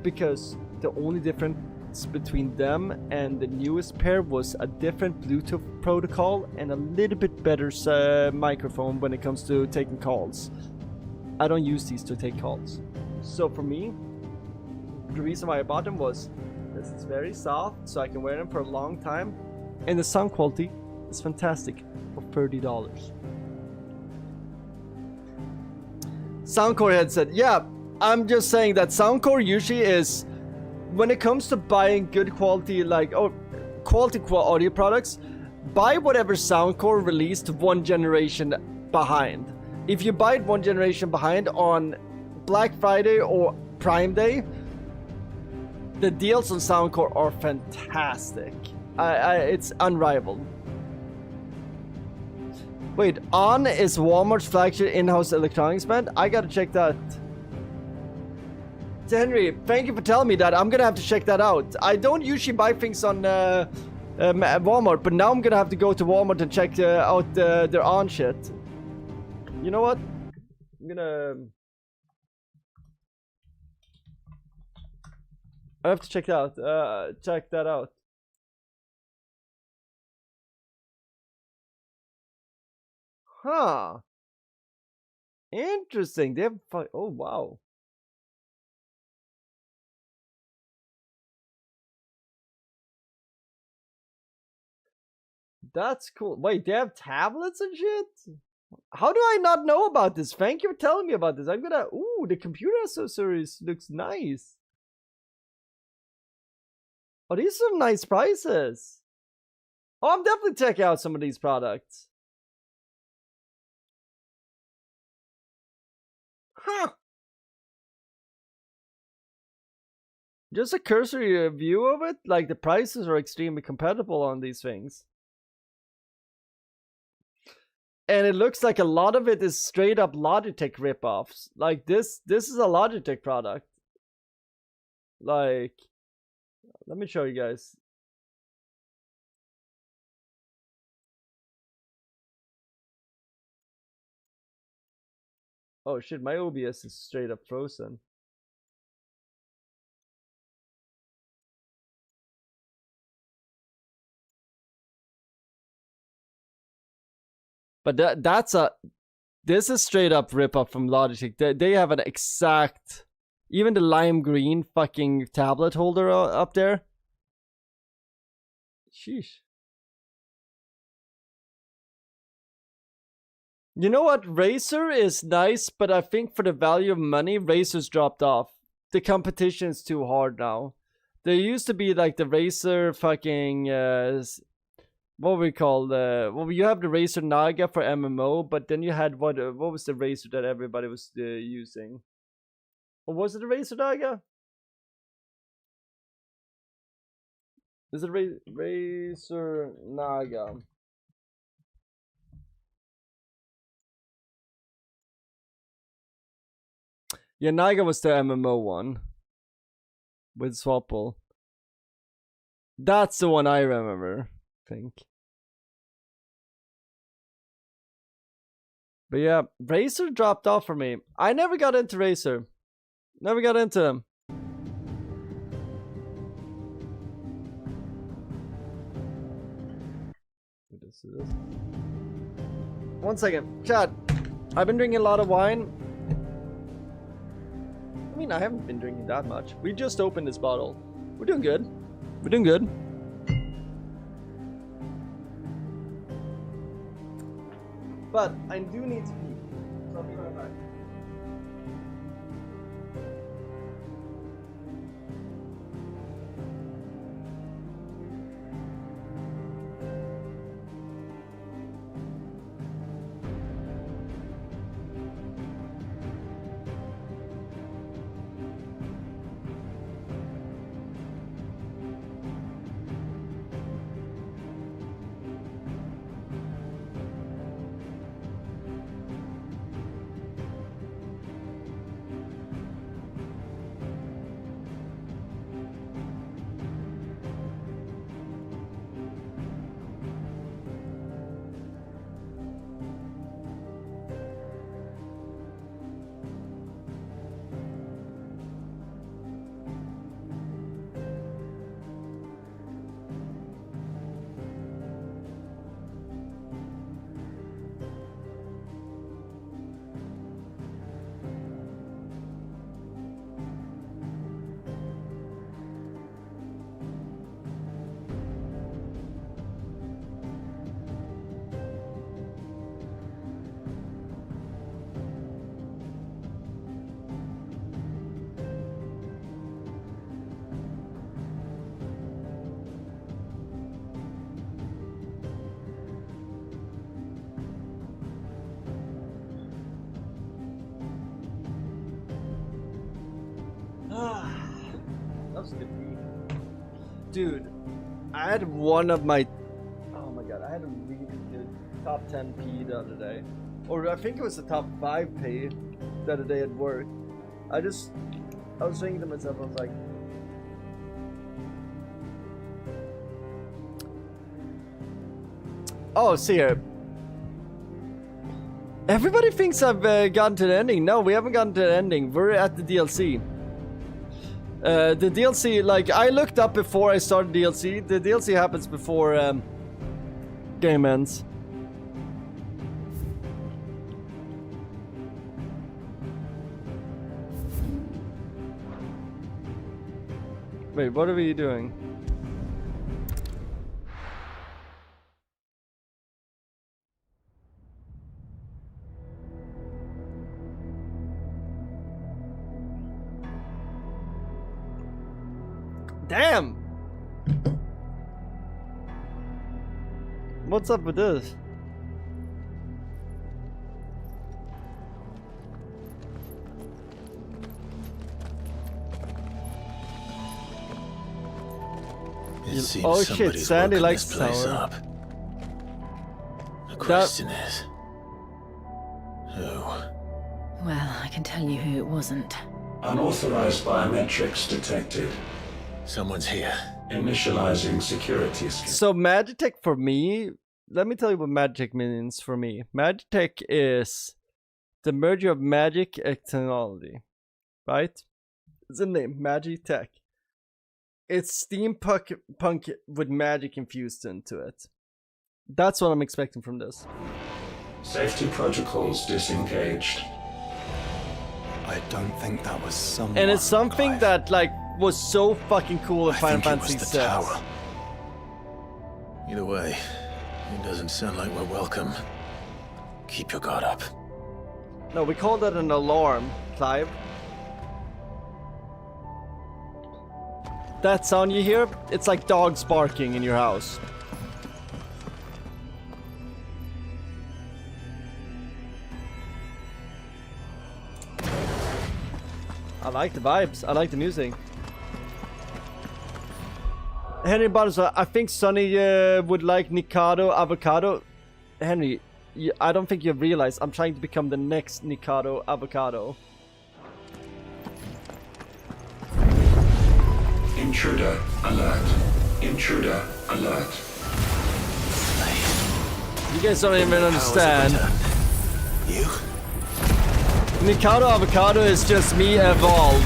Because the only difference between them and the newest pair was a different Bluetooth protocol and a little bit better microphone when it comes to taking calls. I don't use these to take calls. So for me, the reason why I bought them was this is very soft, so I can wear them for a long time, and the sound quality is fantastic for $30. Soundcore headset, yeah, I'm just saying that Soundcore usually is, when it comes to buying good quality, like quality audio products, buy whatever Soundcore released one generation behind. If you buy it one generation behind on Black Friday or Prime Day, The deals on Soundcore are fantastic. It's unrivaled. Wait, On is Walmart's flagship in-house electronics brand? I gotta check that. Henry, thank you for telling me that. I'm gonna have to check that out. I don't usually buy things on Walmart, but now I'm gonna have to go to Walmart and check out their On shit. You know what? I'm gonna... I have to check that out. Check that out. Huh. Interesting. They have... Oh, wow. That's cool. Wait, they have tablets and shit? How do I not know about this? Thank you for telling me about this. I'm gonna... Ooh, the computer accessories looks nice. Oh, these are some nice prices. Oh, I'm definitely checking out some of these products. Huh. Just a cursory view of it, like the prices are extremely compatible on these things. And it looks like a lot of it is straight up Logitech ripoffs. Like this is a Logitech product. Like, let me show you guys. Oh shit, my OBS is straight up frozen. But this is straight up ripoff from Logitech. They have an exact, even the lime green fucking tablet holder up there. Sheesh. You know what? Razer is nice, but I think for the value of money, Razer's dropped off. The competition is too hard now. There used to be like the Razer fucking what we call well, you have the Razer Naga for MMO, but then you had what was the Razer that everybody was using? Or was it the Razer Naga? Is it Razer Naga? Yeah, Naga was the MMO one with Swapple. That's the one I remember, I think. But yeah, Razer dropped off for me. I never got into Razer. Never got into them. One second. Chat. I've been drinking a lot of wine. I mean, I haven't been drinking that much. We just opened this bottle. We're doing good. We're doing good. But I do need to pee. So I'll be right back. That was a good pee. Dude, I had one of my... Oh my god, I had a really good top 10 pee the other day. Or I think it was the top 5 pee the other day at work. I was thinking to myself, I was like... Oh, see here. Everybody thinks I've gotten to the ending. No, we haven't gotten to the ending. We're at the DLC. The DLC, like, I looked up before I started DLC. The DLC happens before game ends. Wait, what are we doing? Damn! What's up with this? Oh shit, Sandy likes this place tower. up. The question is, who? Well, I can tell you who it wasn't. Unauthorized biometrics detected. Someone's here. Initializing security scan. So Magitech for me, let me tell you what Magitech means for me. Magitech is the merger of magic and technology, right? It's a name, Magitech. It's steampunk with magic infused into it. That's what I'm expecting from this. Safety protocols disengaged. I don't think that was someone. And it's something that like was so fucking cool in Final Fantasy VI. Tower. Either way, it doesn't sound like we're welcome. Keep your guard up. No, we call that an alarm, Clive. That sound you hear? It's like dogs barking in your house. I like the vibes. I like the music. Henry Bottoms, I think Sonny would like Nikado Avocado. Henry, I don't think you realize I'm trying to become the next Nikado Avocado. Intruder alert. Intruder alert. You guys don't even understand. You? Nikado Avocado is just me evolved.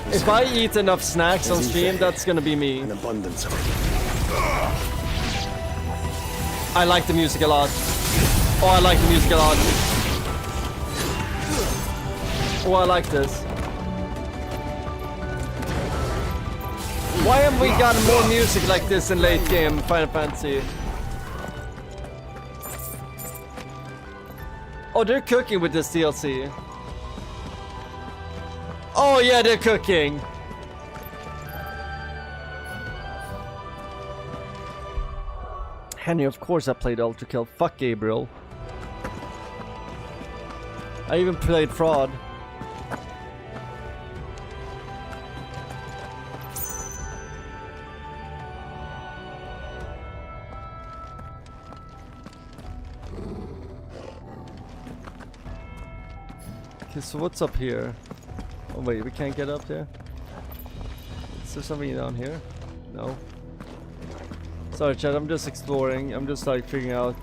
If I eat enough snacks on stream, that's gonna be me. An abundance of it. I like the music a lot. Oh, I like the music a lot. Oh, I like this. Why haven't we gotten more music like this in late game Final Fantasy? Oh, they're cooking with this DLC. Oh yeah, they're cooking. Henry, of course I played Ultra Kill. Fuck Gabriel. I even played Fraud. Okay, so what's up here? Oh wait, we can't get up there? Is there something down here? No. Sorry chat, I'm just exploring. I'm just like figuring out.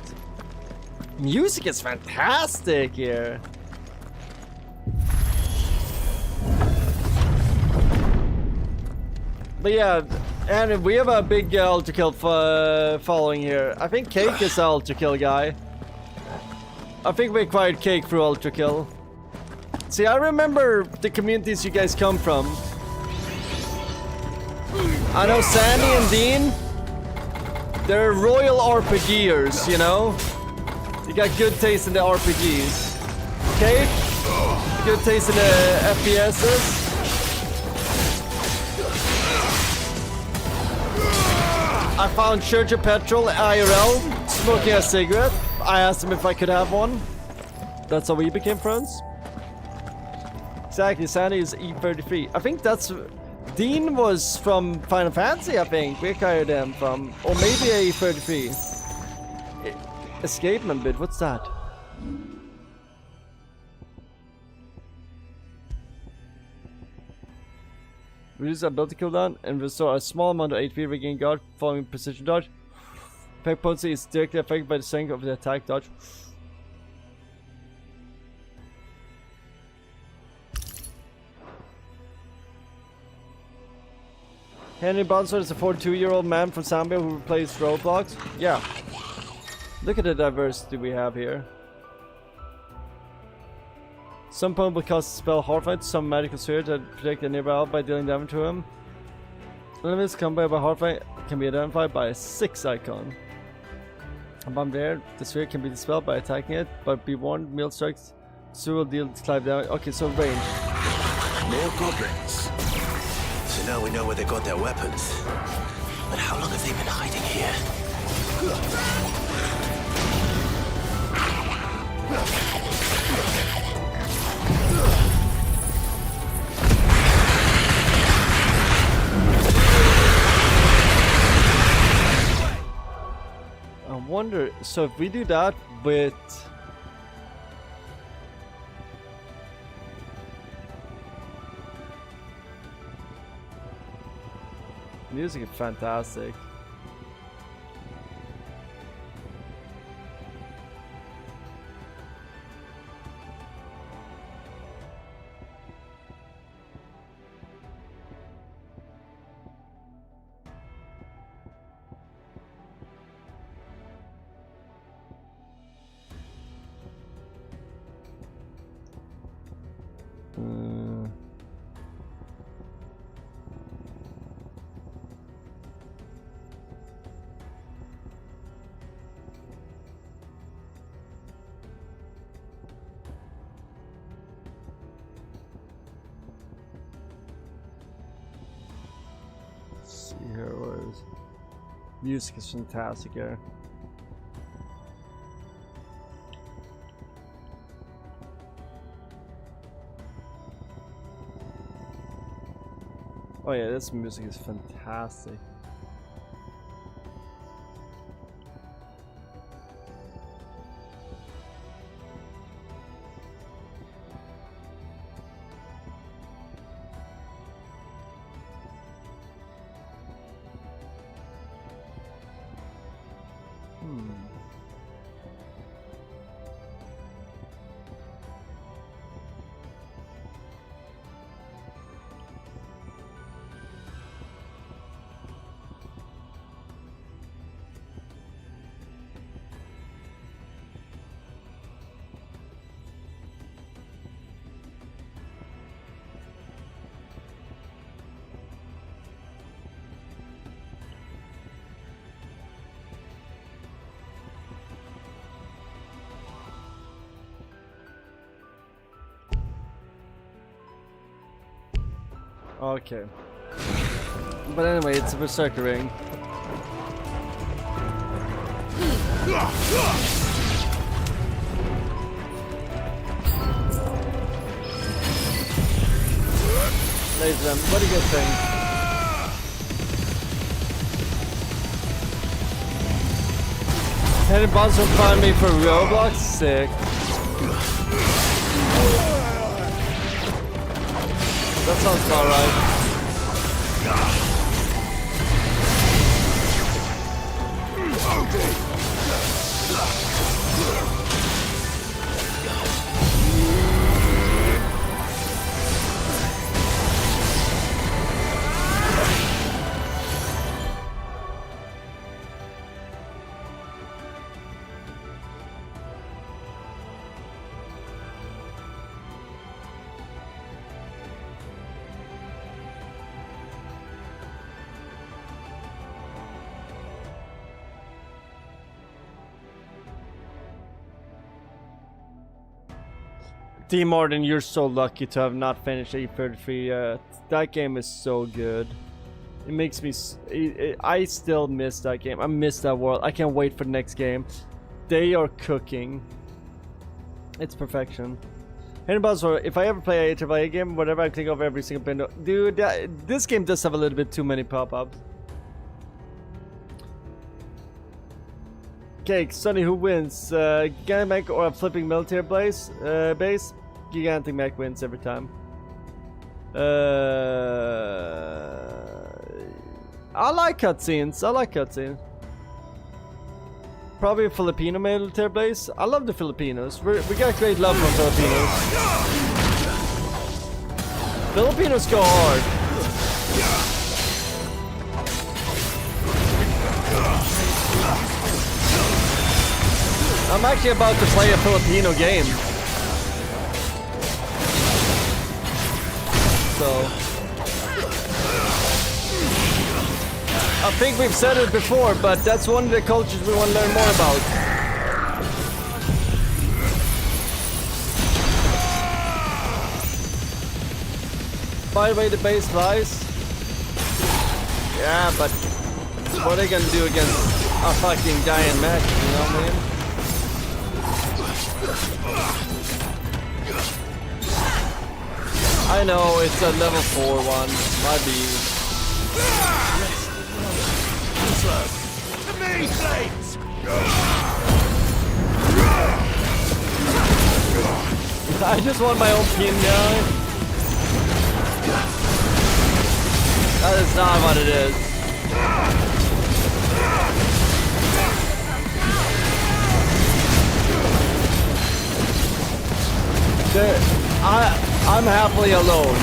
Music is fantastic here. But yeah, and we have a big Ultra Kill following here. I think Cake is the Ultra Kill guy. I think we acquired Cake through Ultra Kill. See, I remember the communities you guys come from. I know Sandy and Dean. They're royal RPGers, you know? You got good taste in the RPGs. Okay? Good taste in the FPSs. I found Church of Petrol IRL smoking a cigarette. I asked him if I could have one. That's how we became friends. Exactly, Sandy is E33. I think that's... Dean was from Final Fantasy, I think. We hired him from... Or maybe a E33. Escapement bit, what's that? Reduce ability cooldown and restore a small amount of HP regain guard following precision dodge. Effect potency is directly affected by the strength of the attack dodge. Henry Bonsor is a 42-year-old man from Zambia who plays Roblox. Yeah. Look at the diversity we have here. Some opponent will cast a spell Heartfight, some magical sphere that protect a nearby ally by dealing damage to him. Enemies combat by Heartfight can be identified by a 6 icon. Above there, the sphere can be dispelled by attacking it, but be warned, melee strikes so will deal Clive damage. Okay, so range. More goblins. So now we know where they got their weapons. But how long have they been hiding here? I wonder, so if we do that with... Music is fantastic. See here, where is music is fantastic here. Oh yeah, this music is fantastic. Okay. But anyway, it's a berserker ring. Ladies and gentlemen, what do you guys think? Henry Bonson find me for Roblox? Sick. That sounds about right. D Martin, you're so lucky to have not finished A33 yet. That game is so good. It makes me... I still miss that game. I miss that world. I can't wait for the next game. They are cooking. It's perfection. Hannibals, or if I ever play a AAA game, whatever I click over every single window. Dude, this game does have a little bit too many pop-ups. Cake, Sonny, who wins? Gigantic mech or a flipping military base? Gigantic mech wins every time. I like cutscenes. Probably a Filipino military base. I love the Filipinos. We got great love from Filipinos. Filipinos go hard. I'm actually about to play a Filipino game. So I think we've said it before, but that's one of the cultures we want to learn more about. By the way, the base flies. Yeah, but what are they gonna do against a fucking giant mech, you know what I mean? I know, it's a level 4 one. Might be. The main blades! I just want my own pin guy. That is not what it is. I'm happily alone.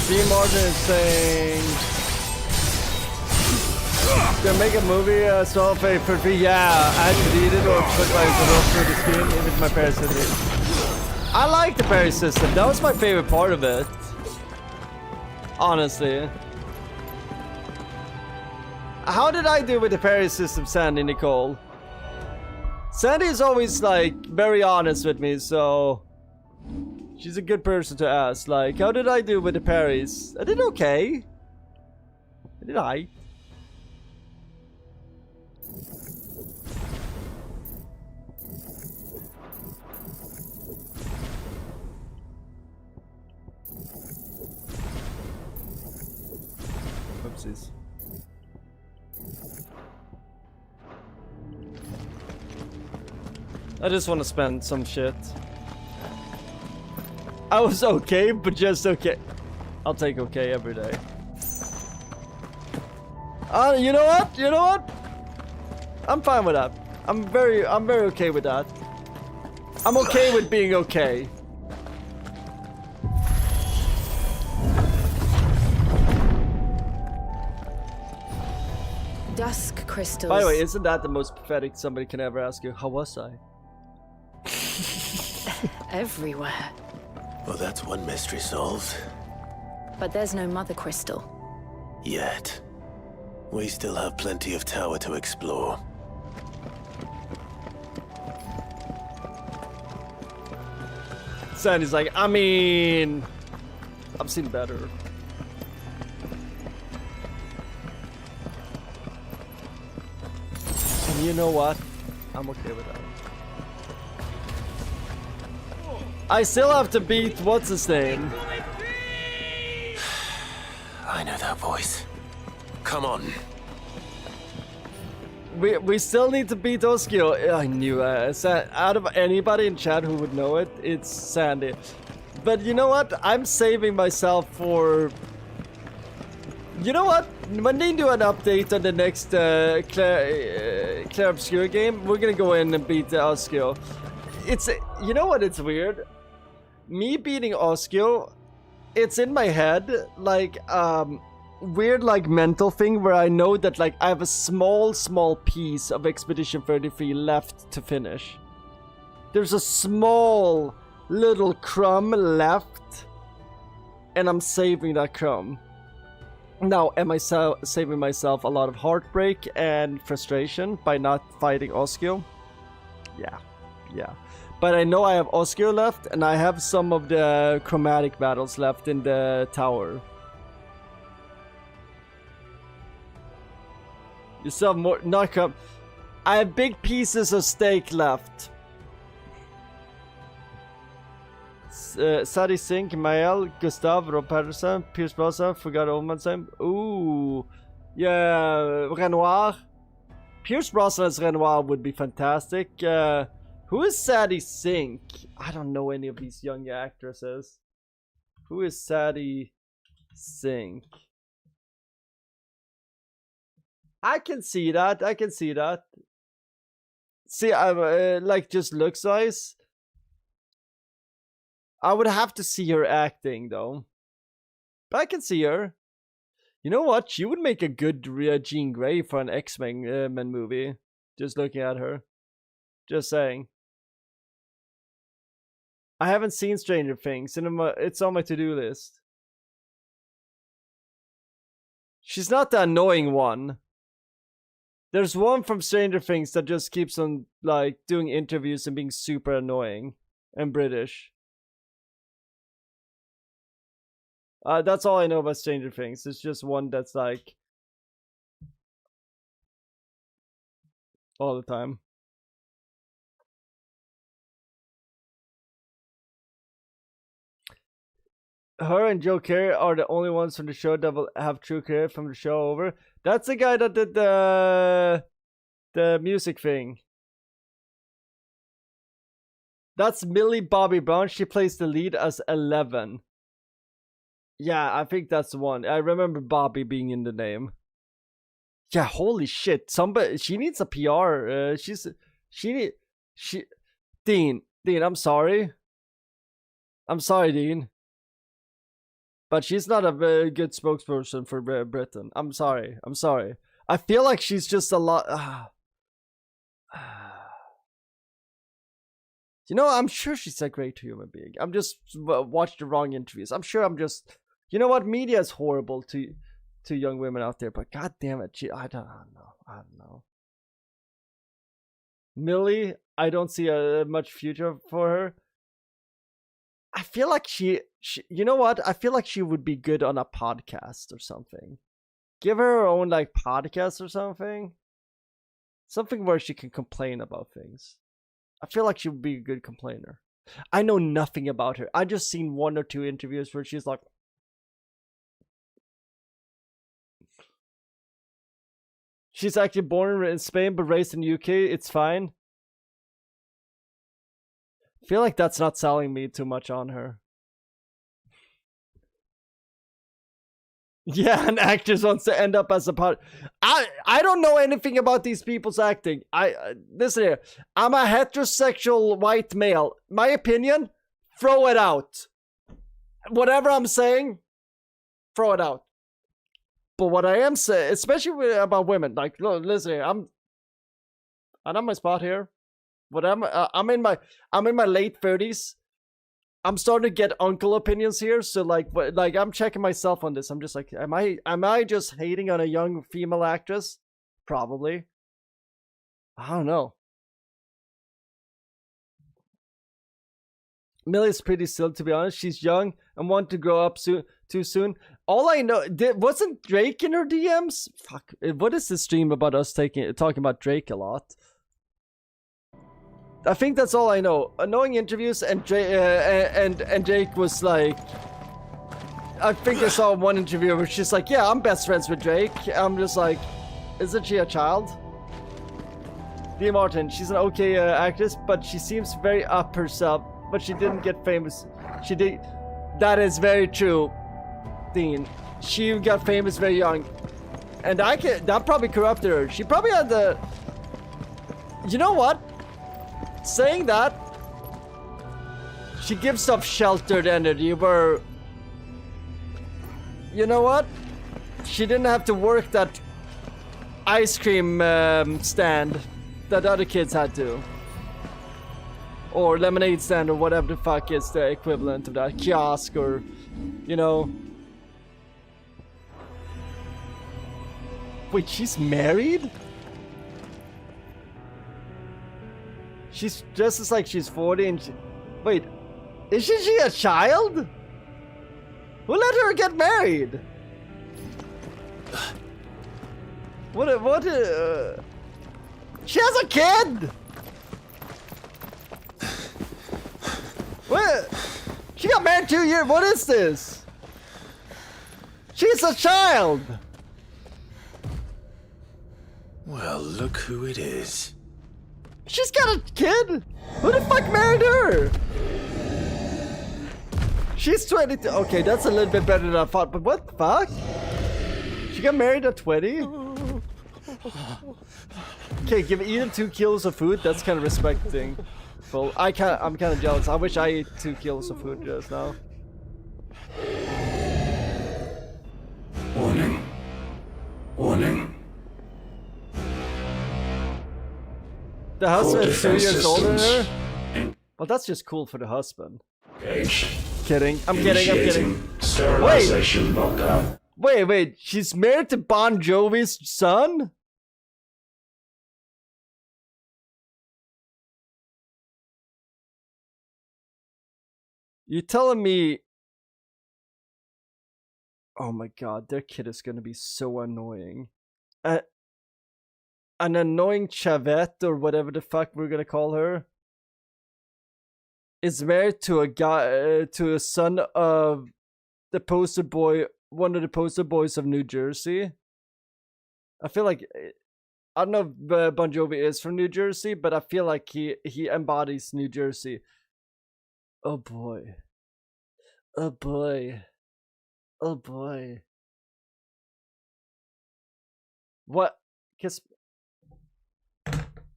Steve Martin is saying they'll make a movie so for free. Yeah, I deleted it or put like the rope through the screen with my parry system. I like the parry system. That was my favorite part of it. Honestly. How did I do with the parry system, Sandy Nicole? Sandy is always like very honest with me, so she's a good person to ask. Like, how did I do with the parries? I did okay. Did I? Oopsies. I just want to spend some shit. I was okay, but just okay. I'll take okay every day. You know what? You know what? I'm fine with that. I'm very okay with that. I'm okay with being okay. Dusk crystals. By the way, isn't that the most pathetic somebody can ever ask you? How was I? Everywhere. Well, that's one mystery solved. But there's no mother crystal. Yet. We still have plenty of tower to explore. Sandy's like, I mean, I've seen better. And you know what? I'm okay with that. I still have to beat what's his name? I know that voice. Come on. We still need to beat Oskio. I knew out of anybody in chat who would know it, it's Sandy. But you know what? I'm saving myself for. You know what? When they do an update on the next Claire Obscure game, we're gonna go in and beat Oskio. It's, you know what? It's weird. Me beating Oskio, it's in my head like weird like mental thing where I know that like I have a small piece of Expedition 33 left to finish. There's a small little crumb left, and I'm saving that crumb. Now, am I saving myself a lot of heartbreak and frustration by not fighting Oscio? Yeah. But I know I have Oscio left, and I have some of the chromatic battles left in the tower. You still have more, I have big pieces of steak left. Sadie Sink, Mael, Gustav, Rob Patterson, Pierce Brosnan, forgot Oman's name. Ooh, yeah, Renoir. Pierce Brosnan's Renoir would be fantastic. Who is Sadie Sink? I don't know any of these young actresses. Who is Sadie Sink? I can see that. See, I'm like just looks wise. I would have to see her acting though. But I can see her. You know what? She would make a good Jean Grey for an X-Men movie. Just looking at her. Just saying. I haven't seen Stranger Things, and it's on my to-do list. She's not the annoying one. There's one from Stranger Things that just keeps on like doing interviews and being super annoying and British. That's all I know about Stranger Things. It's just one that's like all the time. Her and Joe Carey are the only ones from the show that will have true career from the show over. That's the guy that did the music thing. That's Millie Bobby Brown. She plays the lead as 11. Yeah, I think that's the one. I remember Bobby being in the name. Yeah, holy shit. She needs a PR. Dean, I'm sorry. I'm sorry, Dean. But she's not a very good spokesperson for Britain. I'm sorry. I feel like she's just a lot... You know, I'm sure she's a great human being. I'm just watched the wrong interviews. I'm sure I'm just... You know what? Media is horrible to young women out there, but god damn it, I don't know. Millie, I don't see much future for her. I feel like she you know what? I feel like she would be good on a podcast or something. Give her own like podcast or something. Something where she can complain about things. I feel like she would be a good complainer. I know nothing about her. I just seen 1 or 2 interviews where she's like, she's actually born in Spain but raised in the UK. It's fine. I feel like that's not selling me too much on her. Yeah, an actress wants to end up as a part. I don't know anything about these people's acting. Listen here. I'm a heterosexual white male. My opinion, throw it out. Whatever I'm saying, throw it out. But what I am saying, especially about women, like, look, listen here. I'm on my spot here. I'm in my late 30s. I'm starting to get uncle opinions here, so like I'm checking myself on this. I'm just like, am I just hating on a young female actress? Probably. I don't know. Millie's pretty still, to be honest. She's young and want to grow up too soon. All I know, wasn't Drake in her DMs? Fuck. What is this stream about us talking about Drake a lot? I think that's all I know. Annoying interviews and Jake was like, I think I saw one interview where she's like, yeah, I'm best friends with Drake. I'm just like, isn't she a child? Dee Martin, she's an okay actress, but she seems very up herself. But she didn't get famous. She did. That is very true, Dean. She got famous very young, and that probably corrupted her. She probably had the. You know what? Saying that, she gives off sheltered energy where, you know what? She didn't have to work that ice cream stand that other kids had to. Or lemonade stand or whatever the fuck is the equivalent of that. Kiosk or, you know. Wait, she's married? She's dresses like she's 40 and wait, isn't she a child? Who let her get married? She has a kid! What? She got married 2 years, what is this? She's a child! Well, look who it is. She's got a kid! Who the fuck married her? She's 22. Okay, that's a little bit better than I thought, but what the fuck? She got married at 20? Okay, eat him 2 kilos of food. That's kind of respecting. I'm kind of jealous. I wish I ate 2 kilos of food just now. Warning. Warning. The husband is 2 years older than her? Well, that's just cool for the husband. Engaged. Kidding. I'm kidding. Sterilization lockdown. Wait. She's married to Bon Jovi's son? You telling me... Oh my god, their kid is gonna be so annoying. An annoying Chavette, or whatever the fuck we're gonna call her, is married to a guy, to a son of the poster boy, one of the poster boys of New Jersey. I feel like, I don't know if Bon Jovi is from New Jersey, but I feel like he embodies New Jersey. Oh boy. Oh boy. Oh boy. What? Kiss.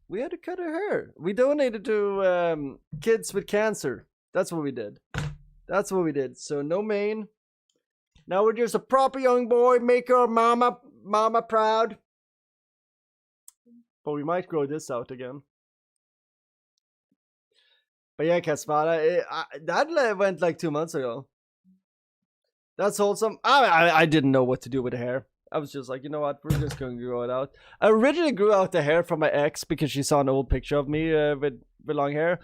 We had to cut her hair. We donated to kids with cancer. That's what we did. That's what we did. So no mane. Now we're just a proper young boy. Make our mama proud. But we might grow this out again. But yeah, Caspada, that went like 2 months ago. That's wholesome. I didn't know what to do with the hair. I was just like, you know what, we're just going to grow it out. I originally grew out the hair from my ex because she saw an old picture of me with long hair.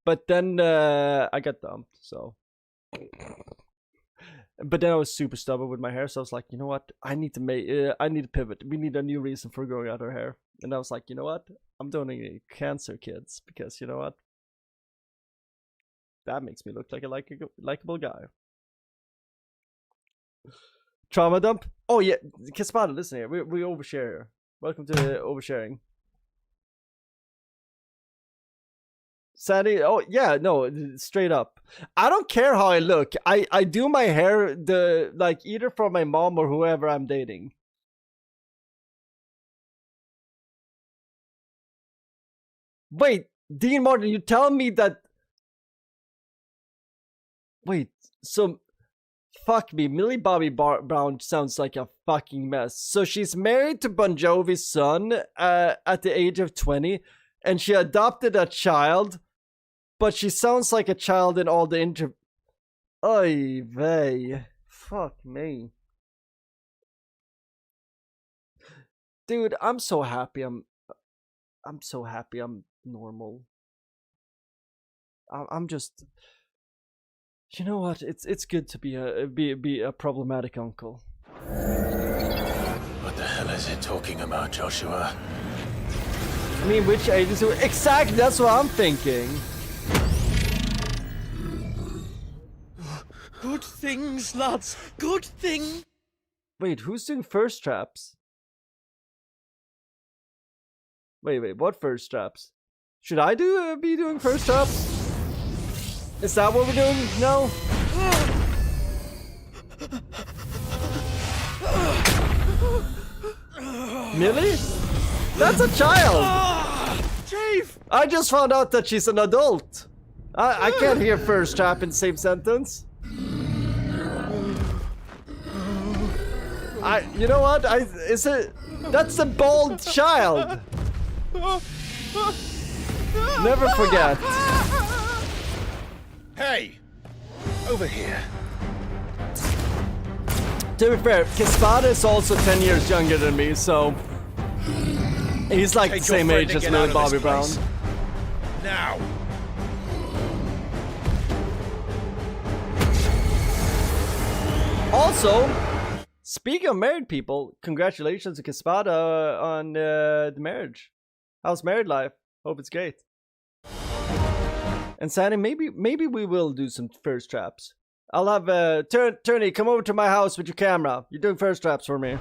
But then I got dumped, so. But then I was super stubborn with my hair, so I was like, you know what, I need to pivot. We need a new reason for growing out our hair. And I was like, you know what, I'm donating cancer kids because, you know what, that makes me look like a likable guy. Trauma dump? Oh yeah, Caspada, listen here. We overshare here. Welcome to oversharing. Sandy, oh yeah, no, straight up. I don't care how I look. I do my hair either for my mom or whoever I'm dating. Wait, Dean Martin, you telling me that? Wait, so fuck me, Millie Bobby Brown sounds like a fucking mess. So she's married to Bon Jovi's son at the age of 20, and she adopted a child, but she sounds like a child in all the Oy vey. Fuck me. Dude, I'm so happy I'm so happy I'm normal. I'm just... You know what? It's good to be a problematic uncle. What the hell is it talking about, Joshua? I mean, which agency? Exactly, that's what I'm thinking. Good things, lads. Good thing. Wait, who's doing first traps? Wait, what first traps? Should I be doing first traps? Is that what we're doing? No? Millie? That's a child! Chief! I just found out that she's an adult. I can't hear first trap in the same sentence. You know what? That's a bald child. Never forget. Hey! Over here. To be fair, Kispada is also 10 years younger than me, so he's like the same age as Millie Bobby Brown. Now. Also, speaking of married people, congratulations to Kispada on the marriage. How's married life? Hope it's great. And Sandy, maybe we will do some first traps. I'll have Turney, come over to my house with your camera. You're doing first traps for me. And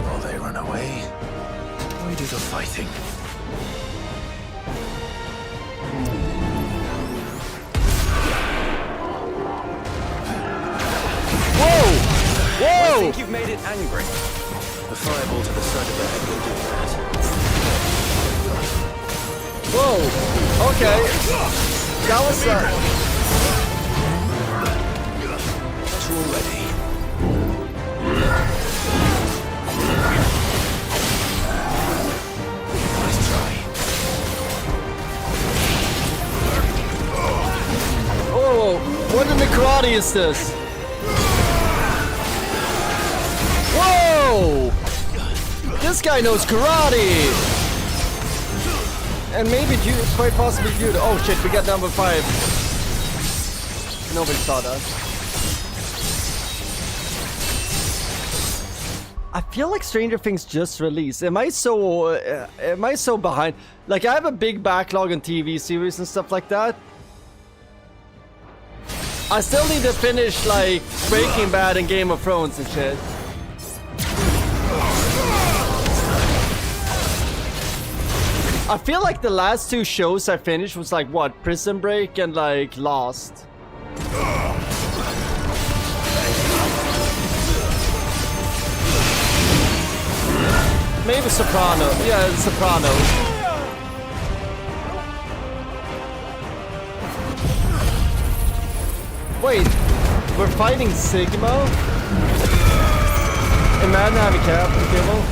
while they run away, we do the fighting. Whoa! Whoa! I think you've made it angry. The fireball to the side of the head will do that. Whoa! Okay. That was Two already. Nice try. Oh, what in the karate is this? Whoa! This guy knows karate! And maybe quite possibly judo. Oh shit, we got number 5. Nobody saw that. I feel like Stranger Things just released. Am I so behind? Like, I have a big backlog on TV series and stuff like that. I still need to finish, like, Breaking Bad and Game of Thrones and shit. I feel like the last 2 shows I finished was like, what, Prison Break and like Lost. Maybe Soprano. Yeah, Soprano. Wait, we're fighting Sigma? Imagine having Captain Kimmel.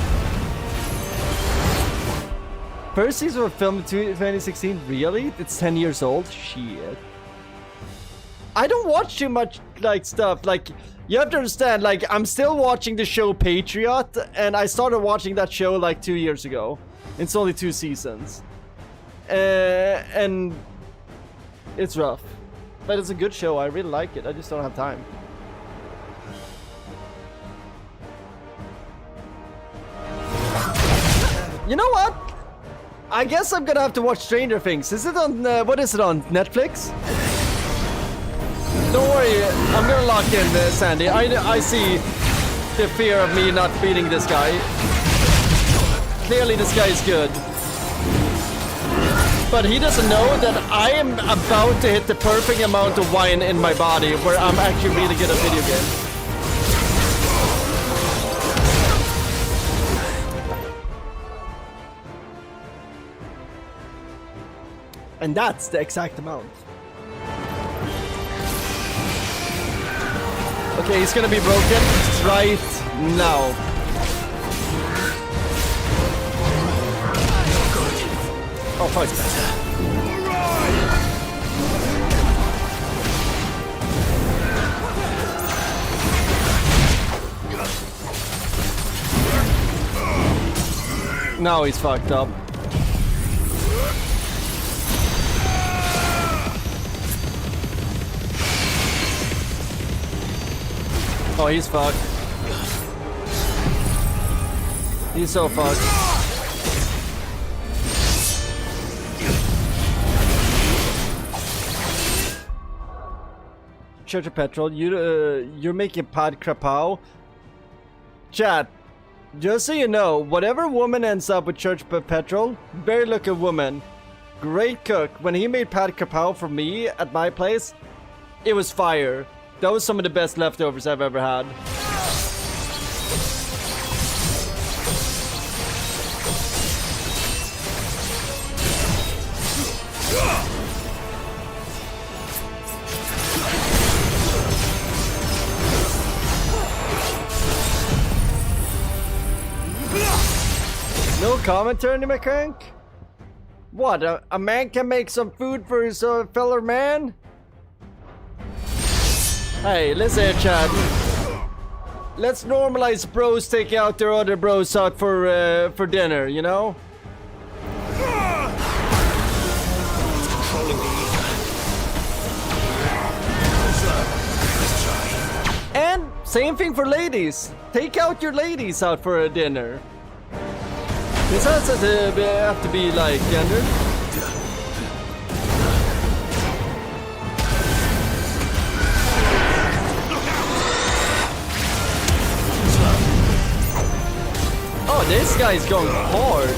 First season was filmed in 2016? Really? It's 10 years old? Shit. I don't watch too much, like, stuff. Like, you have to understand, like, I'm still watching the show Patriot, and I started watching that show, like, 2 years ago. It's only 2 seasons. And it's rough. But it's a good show. I really like it. I just don't have time. You know what? I guess I'm gonna have to watch Stranger Things. Is it on, what is it on? Netflix? Don't worry, I'm gonna lock in, Sandy. I see the fear of me not beating this guy. Clearly this guy is good. But he doesn't know that I am about to hit the perfect amount of wine in my body where I'm actually really good at video games. And that's the exact amount. Okay, he's gonna be broken right now. Oh, fuck. Now he's fucked up. Oh, he's fucked. He's so fucked. Church of Petrol, you're making Pad Krapao. Chat, just so you know, whatever woman ends up with Church of Petrol, very lucky woman, great cook. When he made Pad Krapao for me at my place, it was fire. That was some of the best leftovers I've ever had. No commentary, my crank? What, a man can make some food for his fellow man? Hey, listen here, Chad. Let's normalize bros taking out their other bros out for dinner, you know? And same thing for ladies. Take out your ladies out for a dinner. This has to have to be like gendered. Oh, this guy's going hard.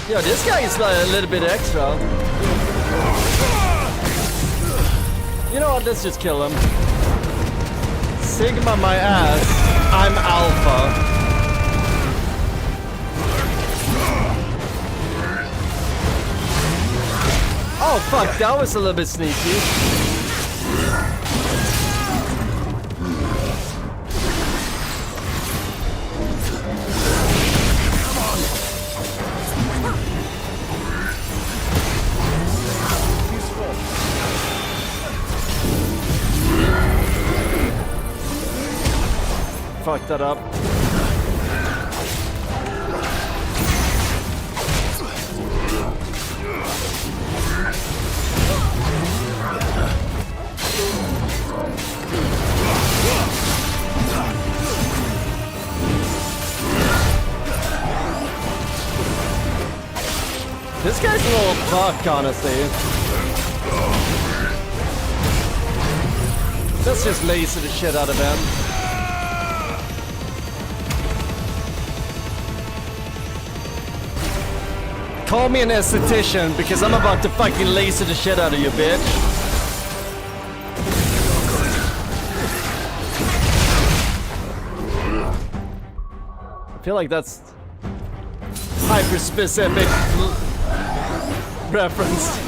Yo, this guy is like a little bit extra. You know what? Let's just kill him. Sigma my ass. I'm alpha. Oh fuck, that was a little bit sneaky. Fuck that up. This guy's a little fuck, honestly. Let's just laser the shit out of him. Call me an esthetician because I'm about to fucking laser the shit out of you, bitch. I feel like that's hyper specific reference.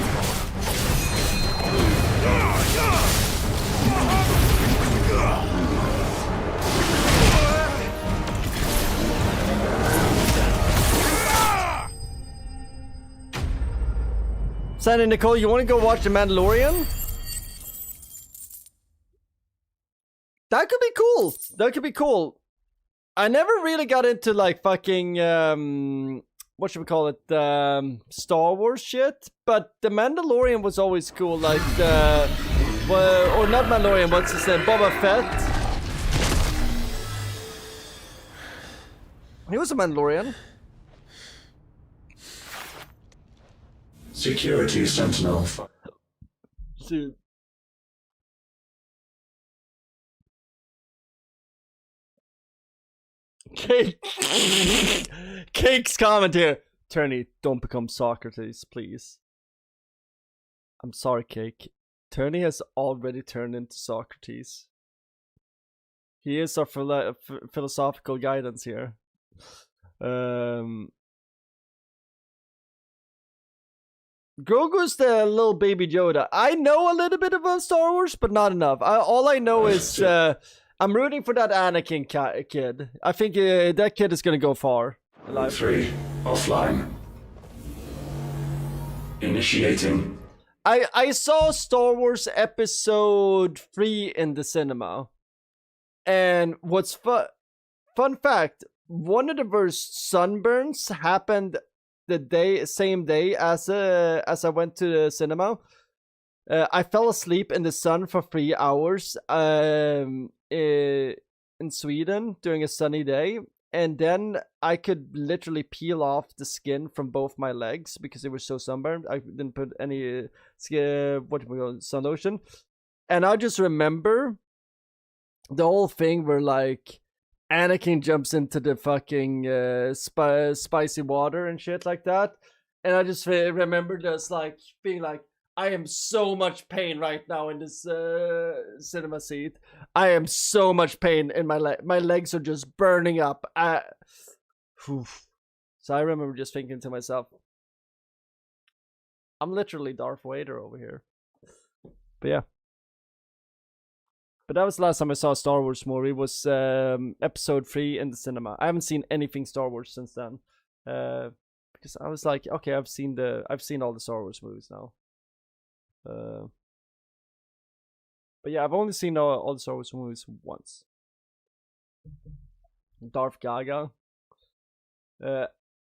Sandy Nicole, you want to go watch The Mandalorian? That could be cool. That could be cool. I never really got into like fucking what should we call it? Star Wars shit. But The Mandalorian was always cool. Like the or not Mandalorian. What's his name? Boba Fett. He was a Mandalorian. Security Sentinel. Dude. Cake. Cake's comment here. Turney, don't become Socrates, please. I'm sorry, Cake. Turney has already turned into Socrates. He is our philosophical guidance here. Grogu's the little baby Yoda. I know a little bit about Star Wars, but not enough. All I know is I'm rooting for that Anakin kid. I think that kid is gonna go far. 3. Offline. Initiating. I saw Star Wars Episode 3 in the cinema. And what's fun fact, one of the worst sunburns happened the same day as I went to the cinema. I fell asleep in the sun for 3 hours in Sweden during a sunny day, and then I could literally peel off the skin from both my legs because they were so sunburned. I didn't put any sun lotion, and I just remember the whole thing where like Anakin jumps into the fucking spicy water and shit like that, and I just remember just like being like, I am so much pain right now in this cinema seat. I am so much pain in my leg. My legs are just burning up. So I remember just thinking to myself, I'm literally Darth Vader over here. But yeah. But that was the last time I saw a Star Wars movie. Was Episode 3 in the cinema. I haven't seen anything Star Wars since then. Because I was like, okay, I've seen all the Star Wars movies now. But yeah, I've only seen all the Star Wars movies once. Darth Gaga.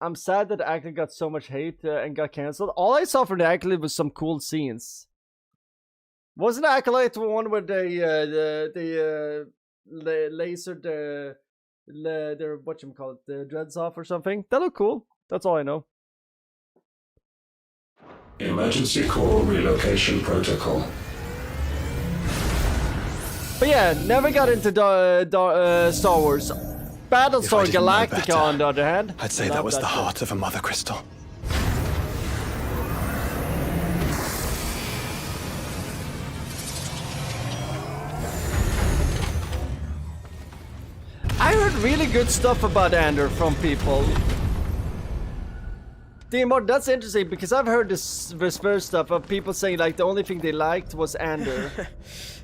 I'm sad that the Acolyte got so much hate and got cancelled. All I saw from the Acolyte was some cool scenes. Wasn't Acolyte the one where they lasered their whatchamacallit, the dreads off or something? That looked cool. That's all I know. Emergency call relocation protocol. But yeah, never got into Star Wars. Battlestar Galactica, on the other hand. I'd say that was the heart of a Mother Crystal. I heard really good stuff about Ander from people. That's interesting because I've heard this reverse stuff of people saying like the only thing they liked was Ander.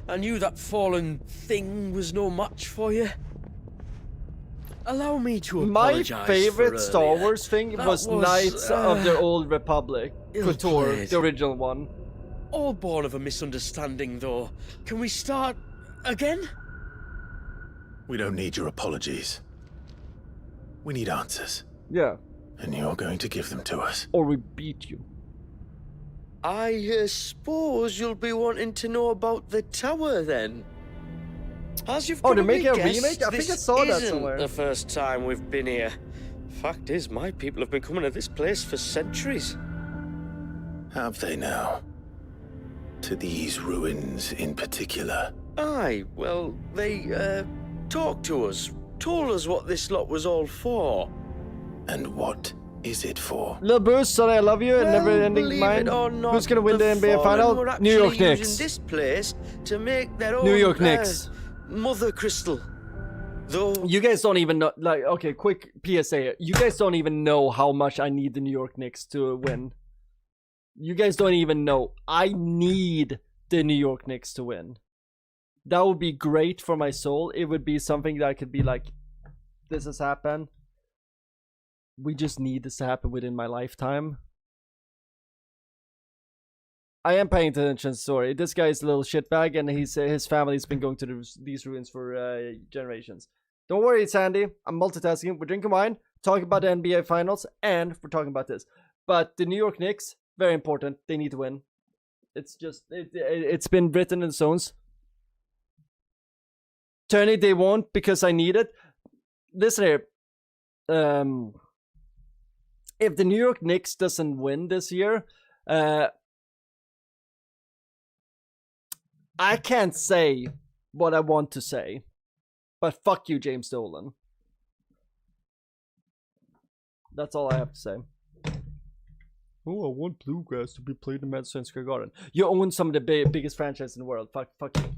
I knew that fallen thing was no match for you. Allow me to apologize. My favorite Star Wars thing was Knights of the Old Republic. KOTOR, the original one. All born of a misunderstanding, though. Can we start again? We don't need your apologies. We need answers. Yeah. And you're going to give them to us. Or we beat you. I suppose you'll be wanting to know about the tower, then. As you've they're making a guessed, remake? I think I saw that somewhere. The first time we've been here. Fact is, my people have been coming to this place for centuries. Have they now? To these ruins in particular? Aye, well, they, talked to us, told us what this lot was all for. And what is it for? Little Bruce, sorry, I love you, and never ending mine. Who's gonna win the NBA final? New York Knicks. Using this place to make their own New York Knicks. Mother Crystal. Though you guys don't even know, like, okay, quick PSA. You guys don't even know how much I need the New York Knicks to win. You guys don't even know. I need the New York Knicks to win. That would be great for my soul. It would be something that could be like, this has happened. We just need this to happen within my lifetime. I am paying attention to the story. This guy is a little shitbag, and his family's been going to these ruins for generations. Don't worry, Sandy. I'm multitasking. We're drinking wine, talking about the NBA Finals, and we're talking about this. But the New York Knicks, very important. They need to win. It's just, it's been written in stones. Tony, they won't because I need it. Listen here. If the New York Knicks doesn't win this year, I can't say what I want to say, but fuck you, James Dolan. That's all I have to say. Oh, I want Bluegrass to be played in Madison Square Garden. You own some of the biggest franchises in the world. Fuck you.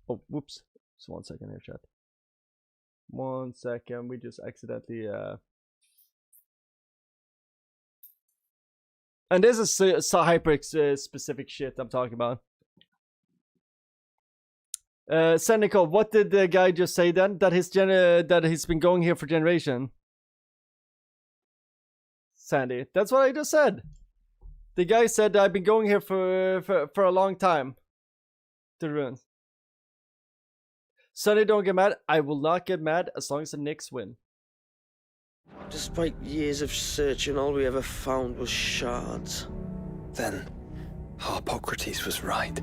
Oh, whoops. Just 1 second here, chat. 1 second. We just accidentally and this is hyper specific shit I'm talking about. Senecal, what did the guy just say then? That he's been going here for generation. Sandy, that's what I just said. The guy said I've been going here for a long time. To the ruins. Sonny, don't get mad. I will not get mad as long as the Knicks win. Despite years of searching, all we ever found was shards. Then, Harpocrates was right.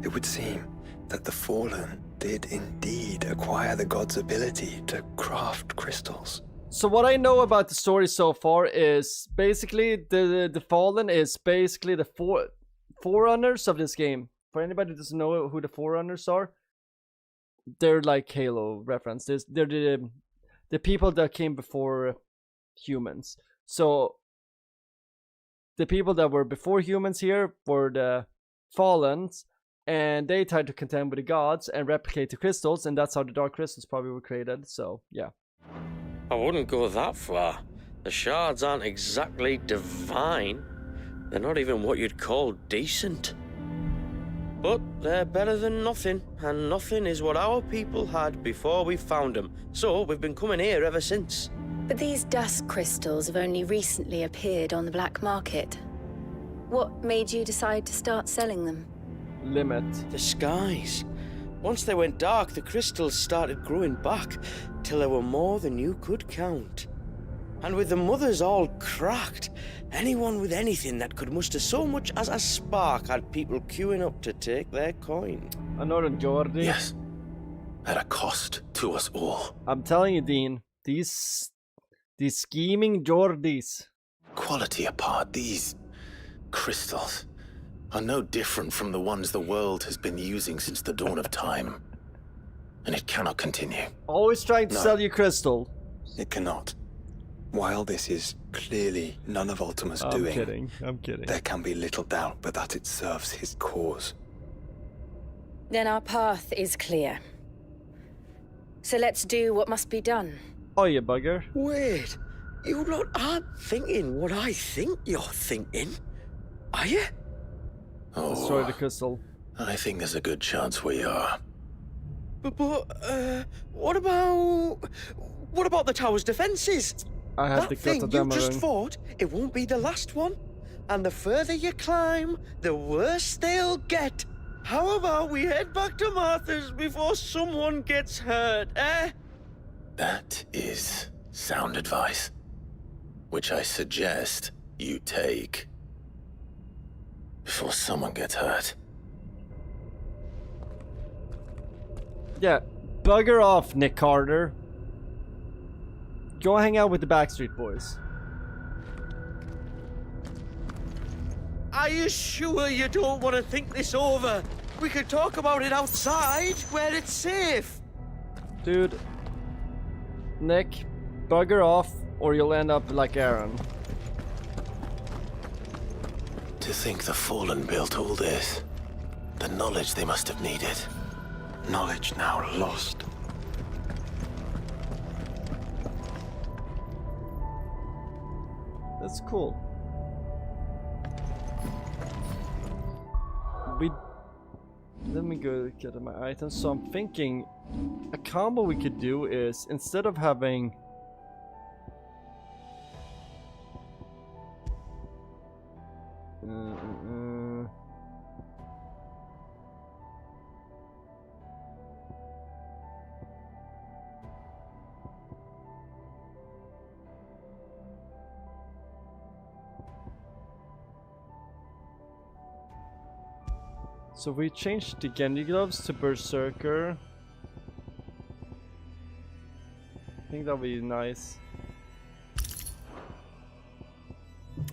It would seem that the Fallen did indeed acquire the god's ability to craft crystals. So what I know about the story so far is basically the Fallen is basically the forerunners of this game. For anybody who doesn't know who the forerunners are, they're like Halo references. They're the people that came before humans. So the people that were before humans here were the Fallens, and they tried to contend with the gods and replicate the crystals, and that's how the Dark Crystals probably were created. So yeah. I wouldn't go that far. The shards aren't exactly divine. They're not even what you'd call decent. But they're better than nothing, and nothing is what our people had before we found them. So we've been coming here ever since. But these dust crystals have only recently appeared on the black market. What made you decide to start selling them? Limit. The skies. Once they went dark, the crystals started growing back, till there were more than you could count. And with the mothers all cracked, anyone with anything that could muster so much as a spark had people queuing up to take their coin. Another Jordi. Yes. At a cost to us all. I'm telling you, Dean, these scheming Jordis. Quality apart, these crystals are no different from the ones the world has been using since the dawn of time. And it cannot continue. Always trying to sell you crystal. It cannot. While this is clearly none of Ultima's doing, I'm kidding. There can be little doubt but that it serves his cause. Then our path is clear. So let's do what must be done. Oh, you bugger. Wait, you lot aren't thinking what I think you're thinking, are you? Oh, destroy the crystal. I think there's a good chance we are. But what about the tower's defenses? I have that the thing you Gotterdammerung. just fought, it won't be the last one. And the further you climb, the worse they'll get. How about we head back to Martha's before someone gets hurt, eh? That is sound advice, which I suggest you take before someone gets hurt. Yeah, bugger off, Nick Carter. Go hang out with the Backstreet Boys. Are you sure you don't want to think this over? We could talk about it outside, where it's safe. Dude, Nick, bugger off, or you'll end up like Aaron. To think the Fallen built all this, the knowledge they must have needed. Knowledge now lost. That's cool. Let me go get my items. So I'm thinking a combo we could do is, instead of having so we changed the Genji gloves to Berserker. I think that'll be nice.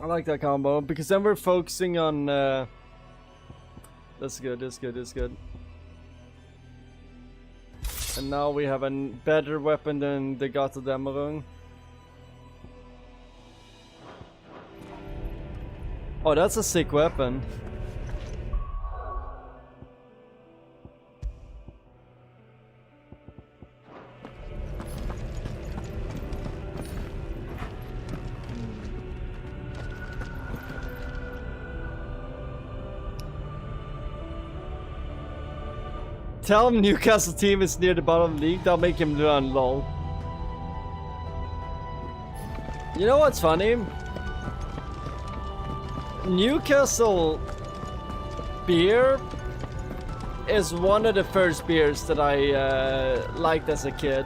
I like that combo because then we're focusing on that's good, that's good, that's good. And now we have a better weapon than the Gotterdammerung. Oh, that's a sick weapon. Tell him Newcastle team is near the bottom of the league, that'll make him run, lol. You know what's funny? Newcastle beer is one of the first beers that I liked as a kid.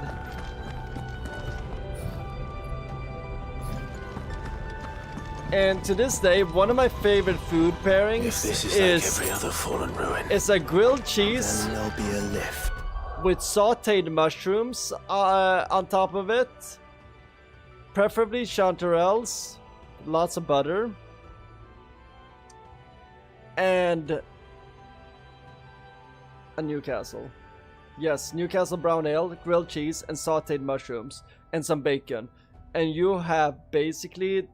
And to this day, one of my favorite food pairings If this is like every other Fallen ruin, it's a grilled cheese then there'll be a lift. with sauteed mushrooms on top of it. Preferably chanterelles, lots of butter. And a Newcastle. Yes, Newcastle brown ale, grilled cheese, and sauteed mushrooms, and some bacon. And you have basically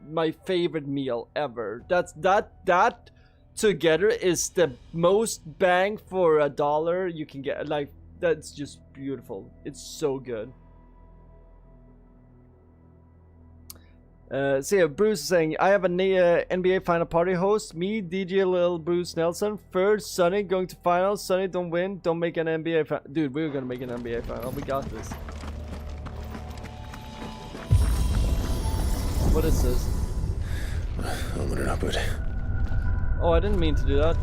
my favorite meal ever. That together is the most bang for a dollar you can get. Like, that's just beautiful. It's so good. See, Bruce is saying, I have a NBA final party host. Me, DJ Lil Bruce Nelson. Third, Sonny going to finals. Sonny, don't win. Don't make an NBA final. Dude, we're gonna make an NBA final. We got this. What is this? Onward and upward. Oh, I didn't mean to do that.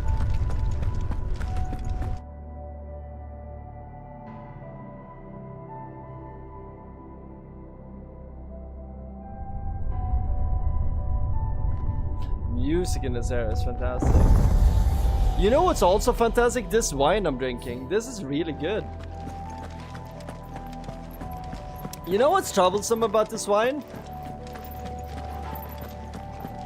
Music in this area is fantastic. You know what's also fantastic? This wine I'm drinking. This is really good. You know what's troublesome about this wine?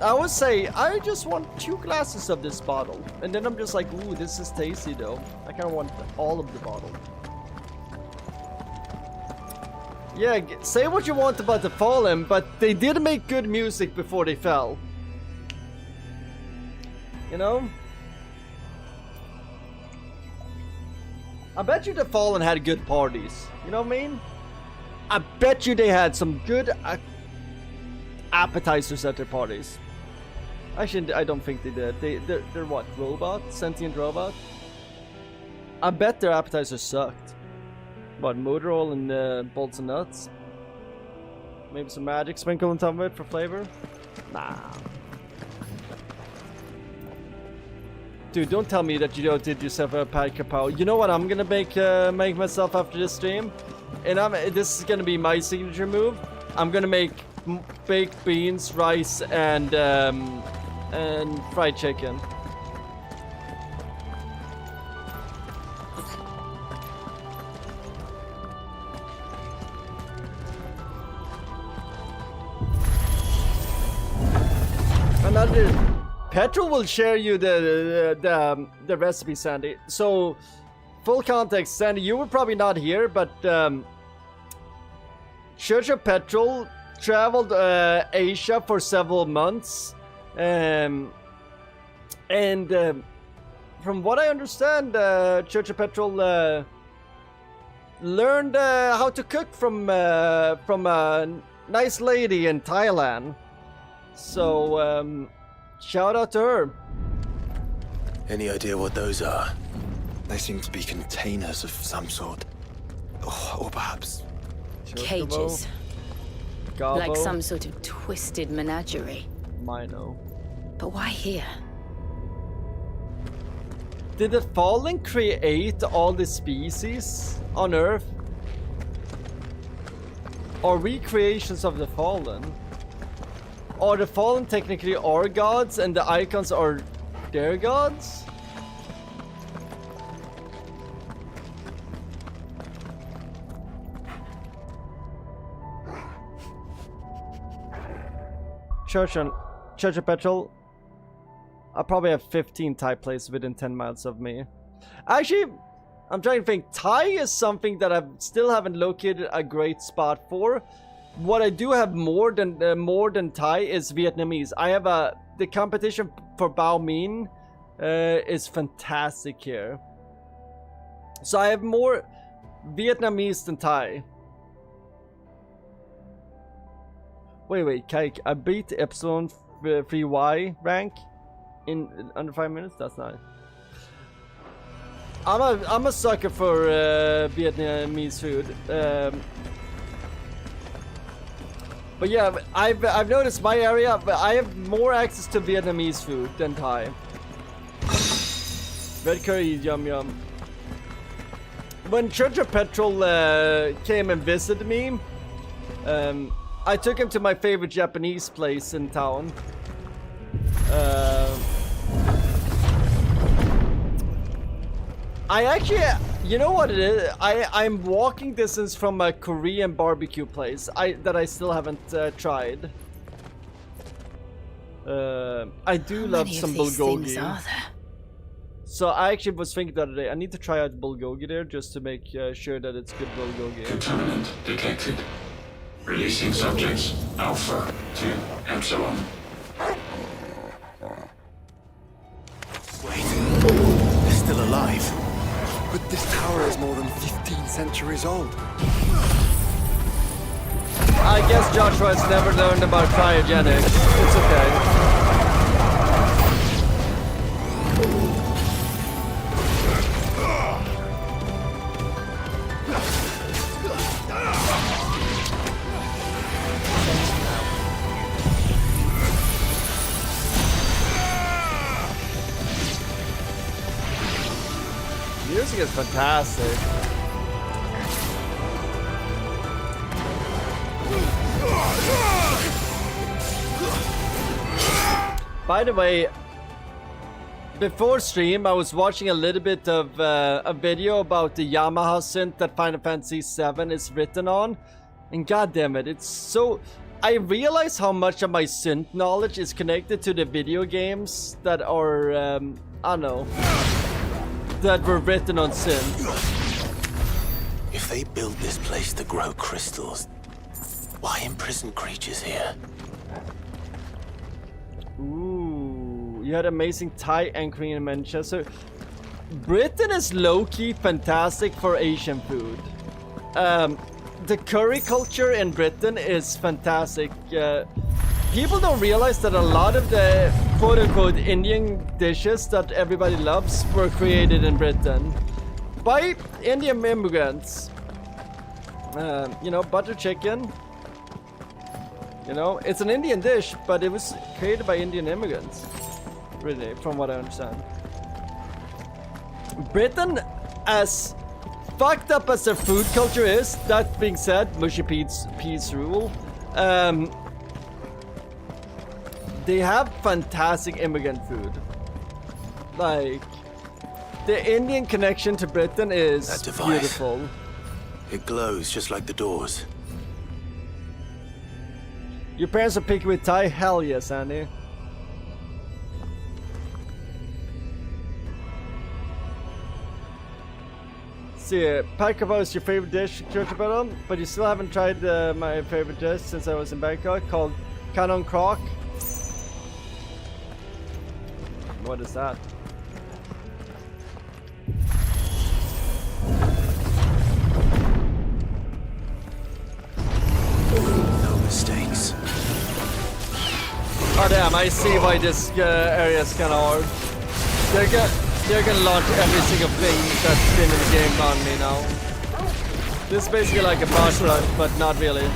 I would say I just want 2 glasses of this bottle, and then I'm just like, ooh, this is tasty though. I kind of want all of the bottle. Yeah, say what you want about the Fallen, but they did make good music before they fell. You know? I bet you the Fallen had good parties. You know what I mean? I bet you they had some good appetizers at their parties. Actually, I don't think they did. They're what? Robots? Sentient robot? I bet their appetizers sucked. What? Motor oil and bolts and nuts? Maybe some magic sprinkled on top of it for flavor? Nah. Dude, don't tell me that you did yourself a pad kapow. You know what I'm gonna make myself after this stream? And this is gonna be my signature move. I'm gonna make baked beans, rice, and fried chicken. Another Petrol will share you the recipe, Sandy. So, full context, Sandy, you were probably not here, but Church of Petrol traveled Asia for several months, and from what I understand, Church of Petrol learned how to cook from a nice lady in Thailand. So shout out to her. Any idea what those are? They seem to be containers of some sort, or perhaps cages. Gabo. Like some sort of twisted menagerie. Mino. But why here? Did the Fallen create all the species on Earth? Or recreations of the Fallen? Or the Fallen technically are gods and the Eikons are their gods? Church of Petrol. I probably have 15 Thai places within 10 miles of me. Actually, I'm trying to think. Thai is something that I still haven't located a great spot for. What I do have more than Thai is Vietnamese. I have the competition for Bao Minh is fantastic here. So I have more Vietnamese than Thai. Wait, Kike, I beat Epsilon 3Y rank in under 5 minutes? That's nice. I'm a sucker for Vietnamese food. But yeah, I've noticed my area, I have more access to Vietnamese food than Thai. Red curry, yum yum. When Church of Petrol came and visited me, I took him to my favorite Japanese place in town. I actually, you know what it is? I'm walking distance from a Korean barbecue place that I still haven't tried. I do love some bulgogi. So I actually was thinking the other day, I need to try out bulgogi there just to make sure that it's good bulgogi. Contaminant detected. Releasing subjects Alpha to Epsilon. Wait, they're still alive. But this tower is more than 15 centuries old. I guess Joshua has never learned about cryogenics. It's okay. Music is fantastic. By the way, before stream, I was watching a little bit of a video about the Yamaha synth that Final Fantasy VII is written on, and goddammit, it's so... I realize how much of my synth knowledge is connected to the video games that are, I don't know, that were written on synth. If they build this place to grow crystals, why imprison creatures here? Ooh, you had amazing Thai anchoring in Manchester. Britain is low-key fantastic for Asian food. The curry culture in Britain is fantastic. People don't realize that a lot of the quote-unquote Indian dishes that everybody loves were created in Britain by Indian immigrants. You know, butter chicken. You know, it's an Indian dish, but it was created by Indian immigrants. Really, from what I understand. Britain, as fucked up as their food culture is, that being said, mushy peas rule. They have fantastic immigrant food. Like, the Indian connection to Britain is That device. beautiful. It glows just like the doors. Your parents are picky with Thai? Hell yes, Andy. See, pad kebab is your favorite dish, but you still haven't tried my favorite dish since I was in Bangkok, called Canon Croc. What is that? No mistakes. Oh damn, I see why this area is kinda hard. They're gonna launch every single thing that's been in the game on me now. This is basically like a boss rush, but not really.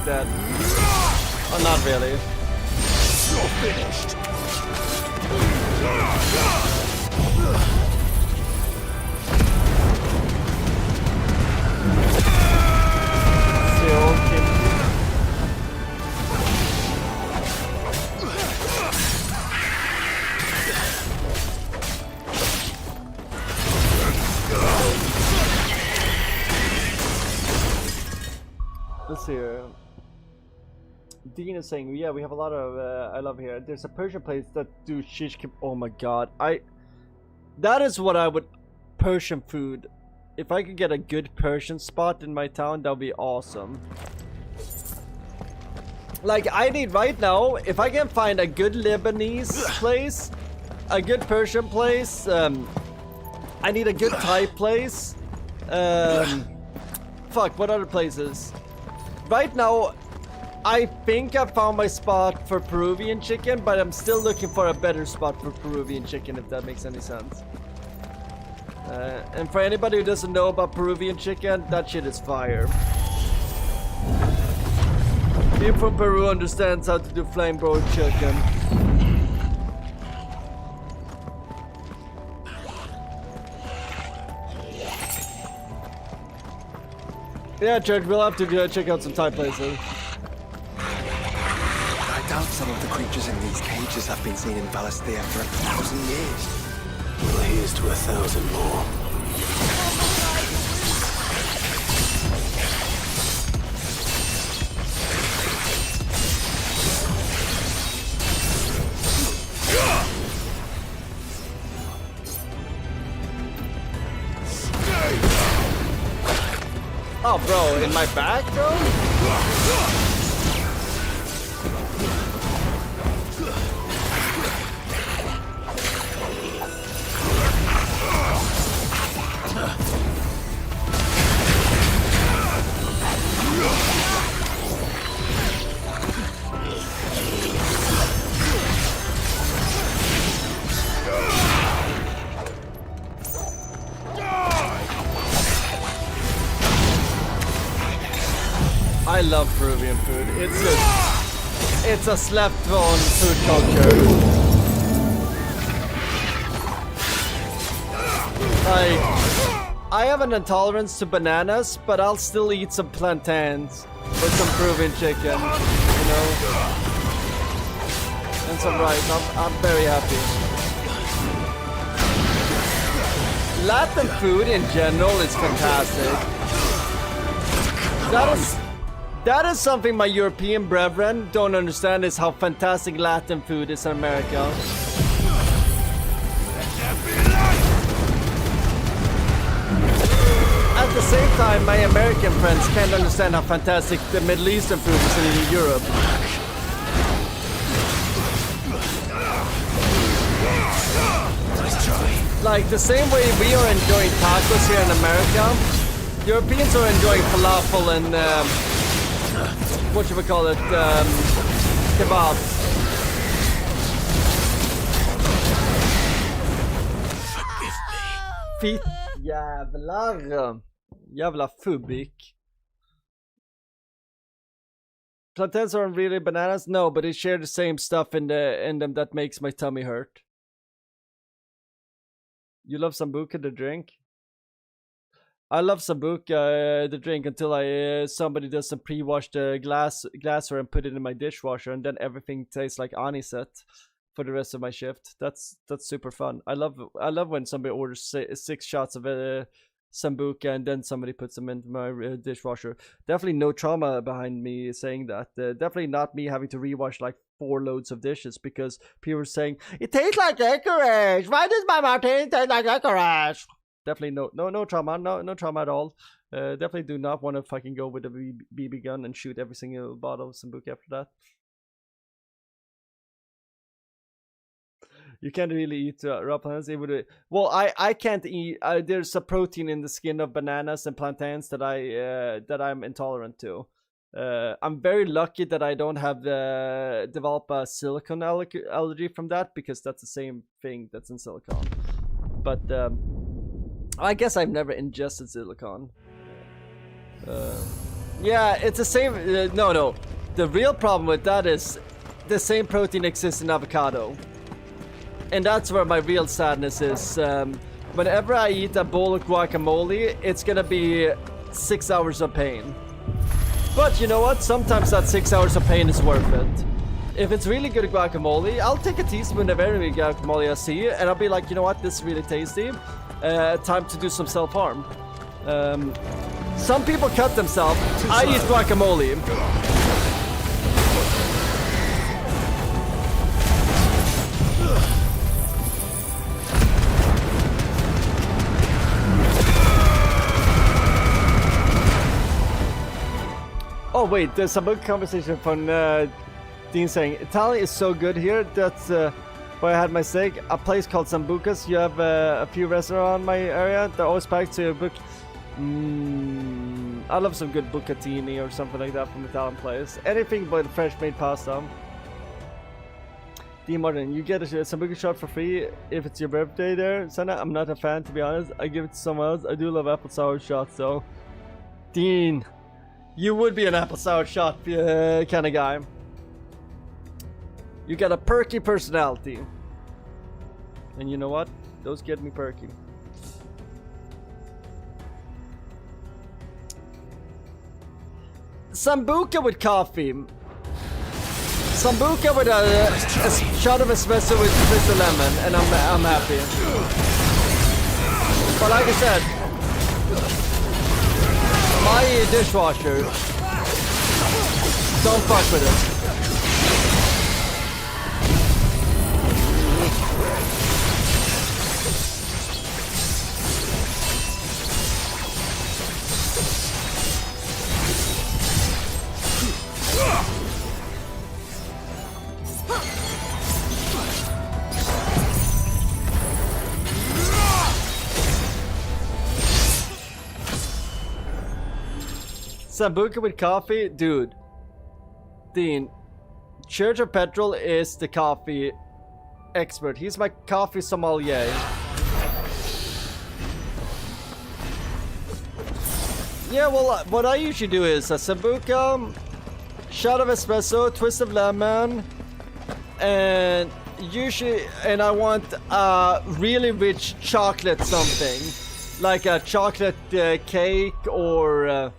Dead. Oh, not really. You're finished. Let's see here. Dean is saying, yeah, we have a lot of I love here. There's a Persian place that do shish kebab. Oh my god, that is what I would... Persian food. If I could get a good Persian spot in my town, that would be awesome. Like, I need right now, if I can find a good Lebanese place, a good Persian place, I need a good Thai place. Fuck, what other places? Right now, I think I found my spot for Peruvian chicken, but I'm still looking for a better spot for Peruvian chicken, if that makes any sense. And for anybody who doesn't know about Peruvian chicken, that shit is fire. Being from Peru understands how to do flame broiled chicken. Yeah, Church, we'll have to check out some Thai places. I doubt some of the creatures in these cages have been seen in Valisthea for 1,000 years. Well, here's to 1,000 more. Oh, bro, in my back, bro? I love Peruvian food. It's a slept-on food culture. Like, I have an intolerance to bananas, but I'll still eat some plantains with some Peruvian chicken, you know, and some rice. I'm very happy. Latin food in general is fantastic. That is something my European brethren don't understand, is how fantastic Latin food is in America. At the same time, my American friends can't understand how fantastic the Middle Eastern food is in Europe. Like, the same way we are enjoying tacos here in America, Europeans are enjoying falafel and what should we call it? Kebab. Fitt jävlar. Jävla fubik. Plantains aren't really bananas? No, but they share the same stuff in them that makes my tummy hurt. You love Sambuca, the drink? I love Sambuca, the drink, until somebody doesn't pre-wash the glassware and put it in my dishwasher, and then everything tastes like anisette for the rest of my shift. That's super fun. I love when somebody orders 6 shots of Sambuca and then somebody puts them into my dishwasher. Definitely no trauma behind me saying that. Definitely not me having to rewash like 4 loads of dishes because people are saying it tastes like licorice. Why does my martini taste like licorice? Definitely no trauma, no trauma at all. Definitely do not want to fucking go with a BB gun and shoot every single bottle of Sambuca after that. You can't really eat raw plantains. Well, I can't eat. There's a protein in the skin of bananas and plantains that I'm intolerant to. I'm very lucky that I don't have develop a silicone allergy from that, because that's the same thing that's in silicone. But I guess I've never ingested silicone. Yeah, it's the same. No. The real problem with that is the same protein exists in avocado. And that's where my real sadness is. Whenever I eat a bowl of guacamole, it's gonna be 6 hours of pain. But you know what? Sometimes that 6 hours of pain is worth it. If it's really good guacamole, I'll take a teaspoon of every guacamole I see, and I'll be like, you know what? This is really tasty. Time to do some self-harm. Some people cut themselves. I eat guacamole. Oh wait, there's a big conversation from Dean saying Italian is so good here. That's where I had my steak. A place called Sambuca's. You have a few restaurants in my area. They're always packed to book. I love some good bucatini or something like that from Italian place. Anything but fresh made pasta. Dean Martin, you get a Sambuca shot for free if it's your birthday there, Senna. I'm not a fan, to be honest. I give it to someone else. I do love apple sour shots though. Dean, you would be an apple sour shot kind of guy. You got a perky personality. And you know what? Those get me perky. Sambuca with coffee. Sambuca with a shot of espresso with twisted lemon, and I'm happy. But like I said, my dishwasher, don't fuck with it. Sambuca with coffee? Dude. Dean. Church of Petrol is the coffee expert. He's my coffee sommelier. Yeah, well, what I usually do is a Sambuca, shot of espresso, twist of lemon, and I want a really rich chocolate something. Like a chocolate cake or...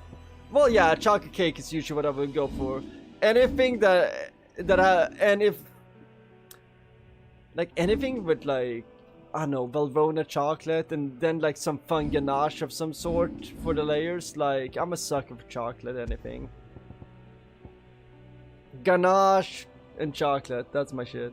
well, yeah, a chocolate cake is usually what I would go for. Anything anything with like, I don't know, Valrhona chocolate and then like some fun ganache of some sort for the layers. Like, I'm a sucker for chocolate, anything. Ganache and chocolate, that's my shit.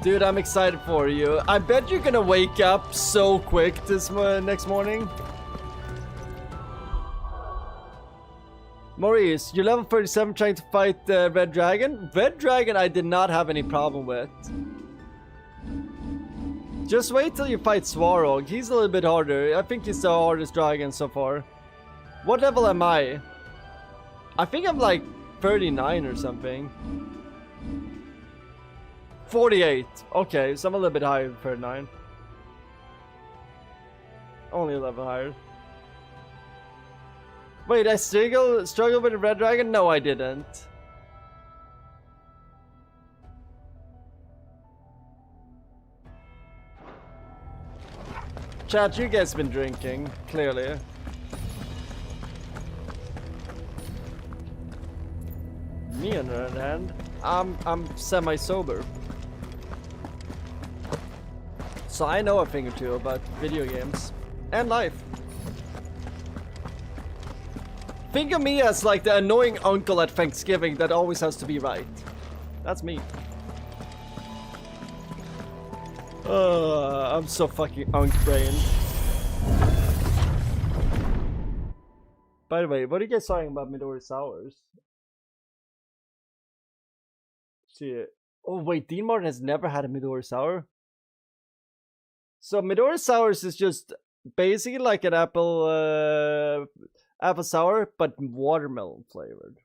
Dude, I'm excited for you. I bet you're gonna wake up so quick this next morning. Maurice, you're level 37 trying to fight the Red Dragon? Red Dragon I did not have any problem with. Just wait till you fight Swarog. He's a little bit harder. I think he's the hardest dragon so far. What level am I? I think I'm like 39 or something. 48. Okay, so I'm a little bit higher than 39. Only a level higher. Wait, I struggle with the Red Dragon? No, I didn't. Chat, you guys been drinking, clearly. Me on the other hand, I'm semi-sober. So I know a thing or two about video games and life. Think of me as like the annoying uncle at Thanksgiving that always has to be right. That's me. I'm so fucking unk-brained. By the way, what are you guys talking about Midori Sours? See it. Oh wait, Dean Martin has never had a Midori Sour? So Midori Sours is just basically like an apple sour, but watermelon flavored.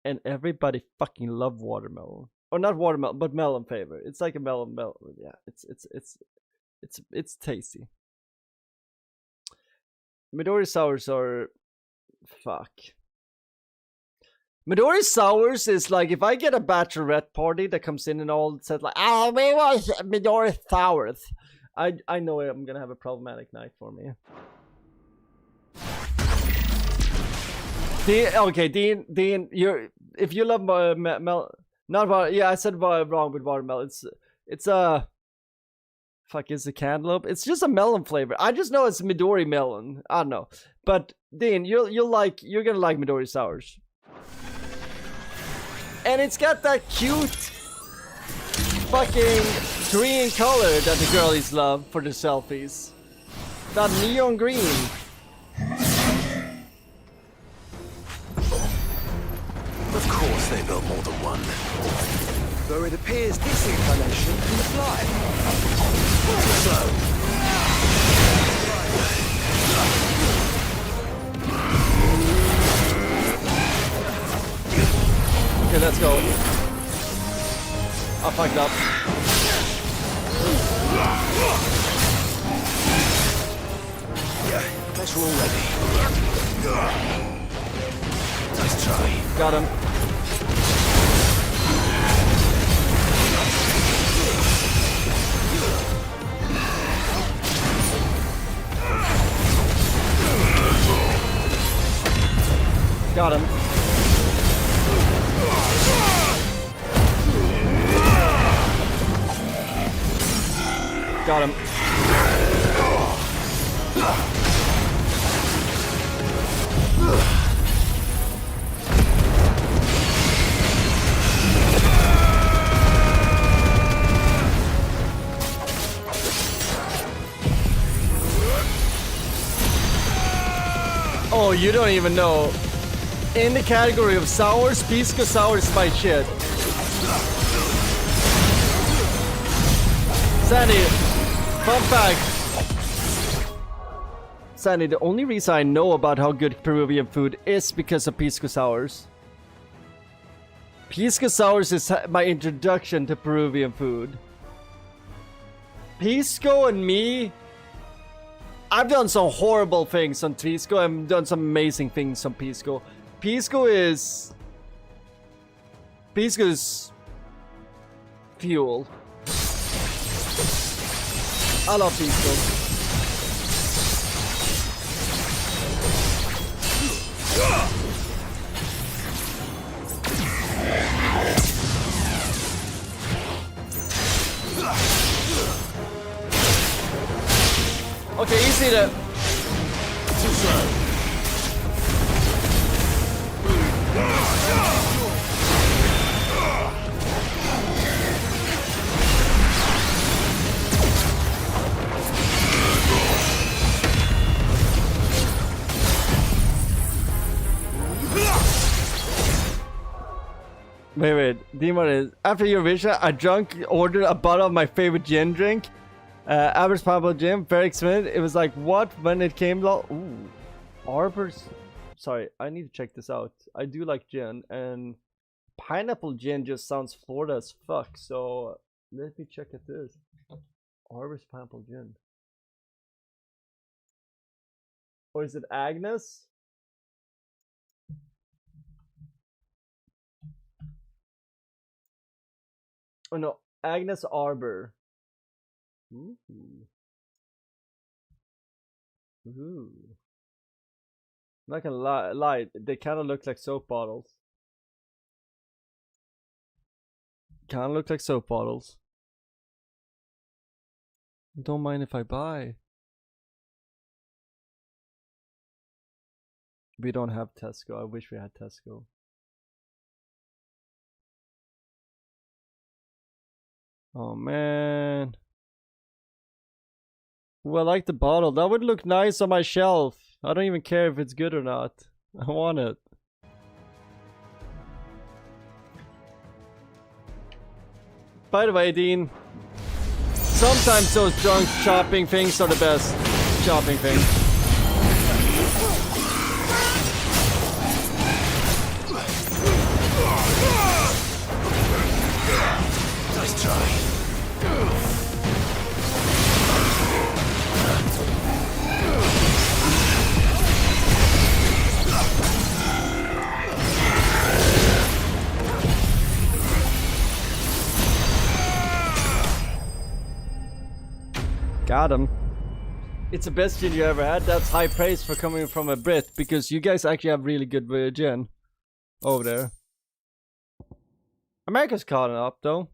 And everybody fucking love watermelon. Or not watermelon, but melon flavor. It's like a melon. Yeah, it's tasty. Midori Sours are... Fuck. Midori Sours is like if I get a bachelorette party that comes in and all says like, oh, we want Midori Sours. I know I'm gonna have a problematic night for me. Dean, if you love I said wrong with watermelon. It's a fuck. It's a cantaloupe. It's just a melon flavor. I just know it's Midori melon. I don't know, but Dean, you're gonna like Midori Sours, and it's got that cute fucking green color that the girlies love for the selfies. That neon green. Of course they built more than one. Though it appears this inclination can fly. So, okay, let's go. I fucked up. guess we're all ready. Nice try. Got him. Got him. Got him. Oh, you don't even know. In the category of sours, Pisco Sour is my shit. Sandy, fun fact. Sandy, the only reason I know about how good Peruvian food is because of pisco sours. Pisco sours is my introduction to Peruvian food. Pisco and me, I've done some horrible things on Pisco. I've done some amazing things on Pisco. Pisco is fuel. I love Pisco. Okay, easy to... Wait, Demon is... After Eurovision, I ordered a bottle of my favorite gin drink. Average Pablo Gin, very expensive. It was like, what? When it came ooh. Arbor's... Sorry, I need to check this out. I do like gin, and pineapple gin just sounds Florida as fuck, so let me check at this. Arbor's Pineapple Gin. Or is it Agnes? Oh no, Agnes Arbor. Ooh. Ooh. I'm not gonna lie, they kind of look like soap bottles. Kind of look like soap bottles. Don't mind if I buy. We don't have Tesco. I wish we had Tesco. Oh man. Ooh, I like the bottle. That would look nice on my shelf. I don't even care if it's good or not. I want it. By the way, Dean, sometimes those drunk shopping things are the best shopping things. Nice try. Got him. It's the best gin you ever had. That's high praise for coming from a Brit, because you guys actually have really good gin over there. America's caught up though.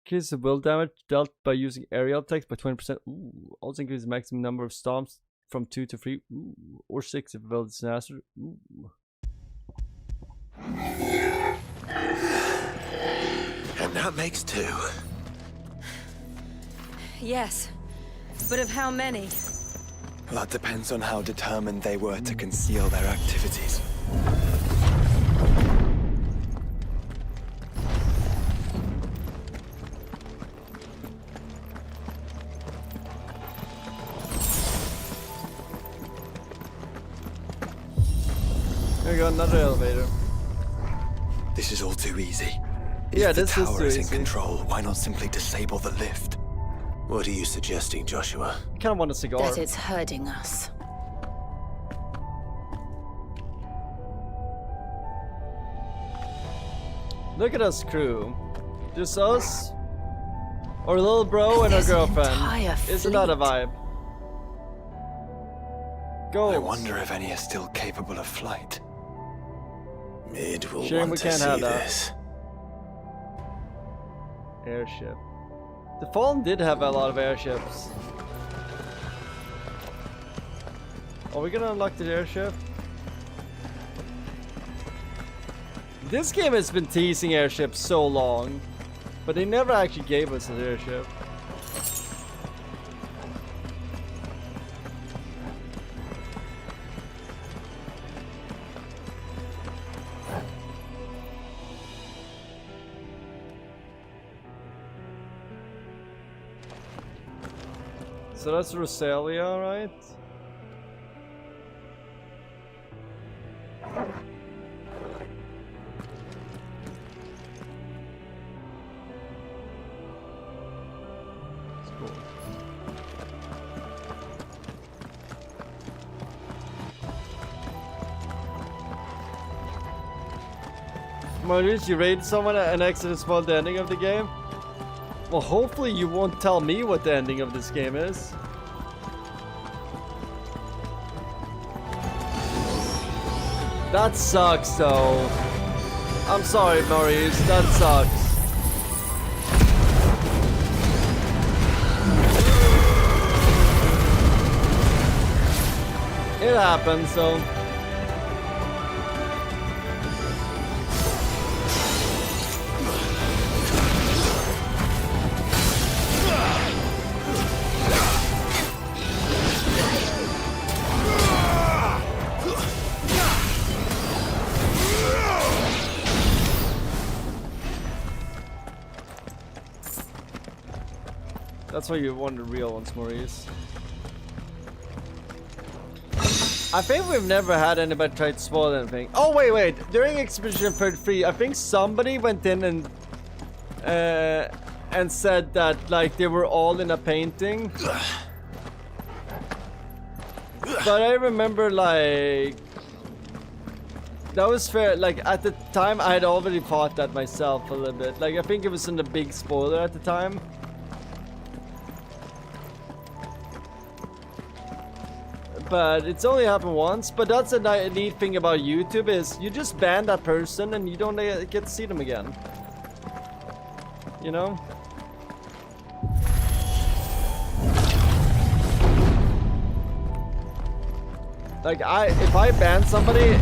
Increases the will damage dealt by using aerial attacks by 20%. Ooh. Also increases the maximum number of stomps from 2 to 3. Ooh. Or 6 if it was disaster. Ooh. And that makes 2. Yes. But of how many? That depends on how determined they were to conceal their activities. There we go, another elevator. This is all too easy. Yeah, if the this is tower too is in easy. control, why not simply disable the lift? What are you suggesting, Joshua? I kind of want a cigar. That it's hurting us. Look at us crew. Just us, our little bro, and our girlfriend. Isn't that a vibe? Go. I wonder if any are still capable of flight. Mid will Shame want we to can't see have that. this. Airship. The Fallen did have a lot of airships. Are we gonna unlock the airship? This game has been teasing airships so long, but they never actually gave us an airship. So that's Rosalia, right? Maurice, you rated someone and exited spoiled the ending of the game? Well, hopefully you won't tell me what the ending of this game is. That sucks, though. I'm sorry, Maurice. That sucks. It happens, so... That's why you want the real ones, Maurice. I think we've never had anybody try to spoil anything. Oh, wait. During Expedition 33, I think somebody went in and said that, like, they were all in a painting. But I remember, like... That was fair. Like, at the time, I had already thought that myself a little bit. Like, I think it was in the big spoiler at the time. But it's only happened once. But that's a neat thing about YouTube is you just ban that person and you don't get to see them again. You know? Like if I ban somebody,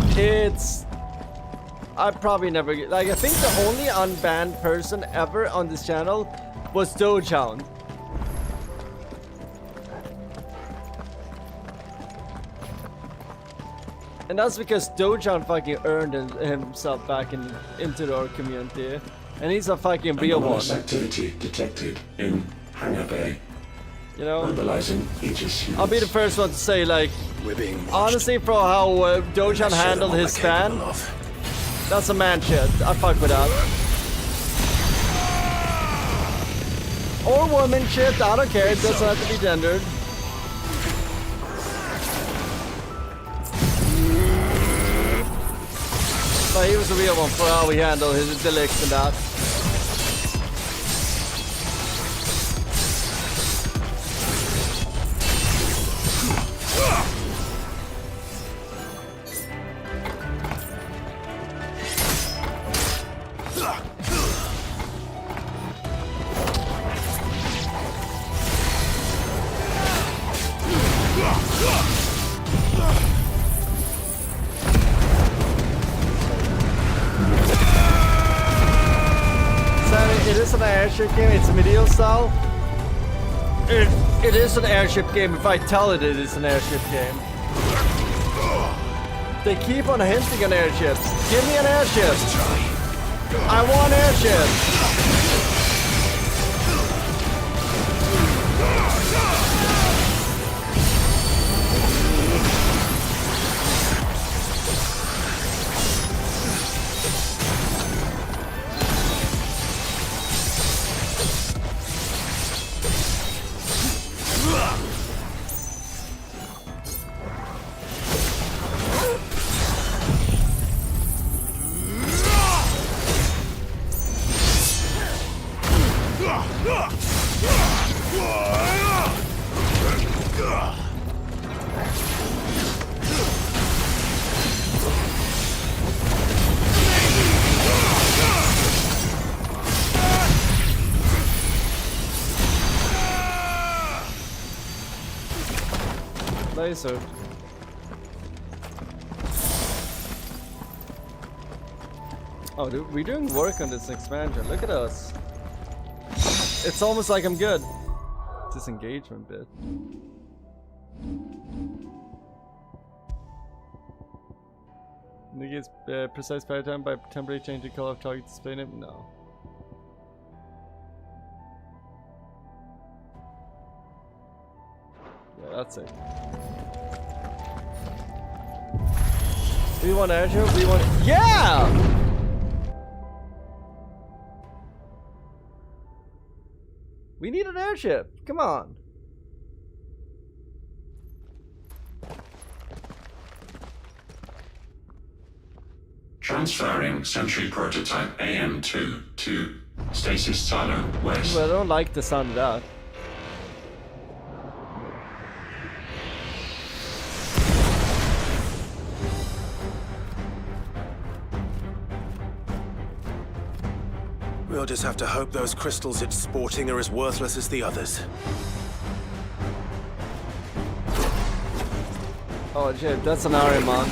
I probably never get, like I think the only unbanned person ever on this channel was Dogehound. And that's because Dogehound fucking earned himself back into our community. And he's a fucking real one. Activity detected in Hangar Bay. You know? Mobilizing Aegis units. I'll be the first one to say, like, honestly, for how Dogehound handled his stand, that's a man shit. I fuck with that. Or woman shit, I don't care. It doesn't have to be gendered. But he was a real one for how he handled his delicts and that. Game, it's a medieval style. It is an airship game if I tell it is an airship game. They keep on hinting on airships. Give me an airship. I want airships. Laser. Oh, dude, we're doing work on this expansion. Look at us. It's almost like I'm good. Disengagement bit. Negates precise fire time by temporarily changing color of target display name? No. Yeah, that's it. Do you want airship? Do you want... Yeah! We need an airship. Come on. Transferring Sentry Prototype AM2 to Stasis Silo West. Well, I don't like the sound of that. We'll just have to hope those crystals it's sporting are as worthless as the others. Oh shit, that's an Ariamon.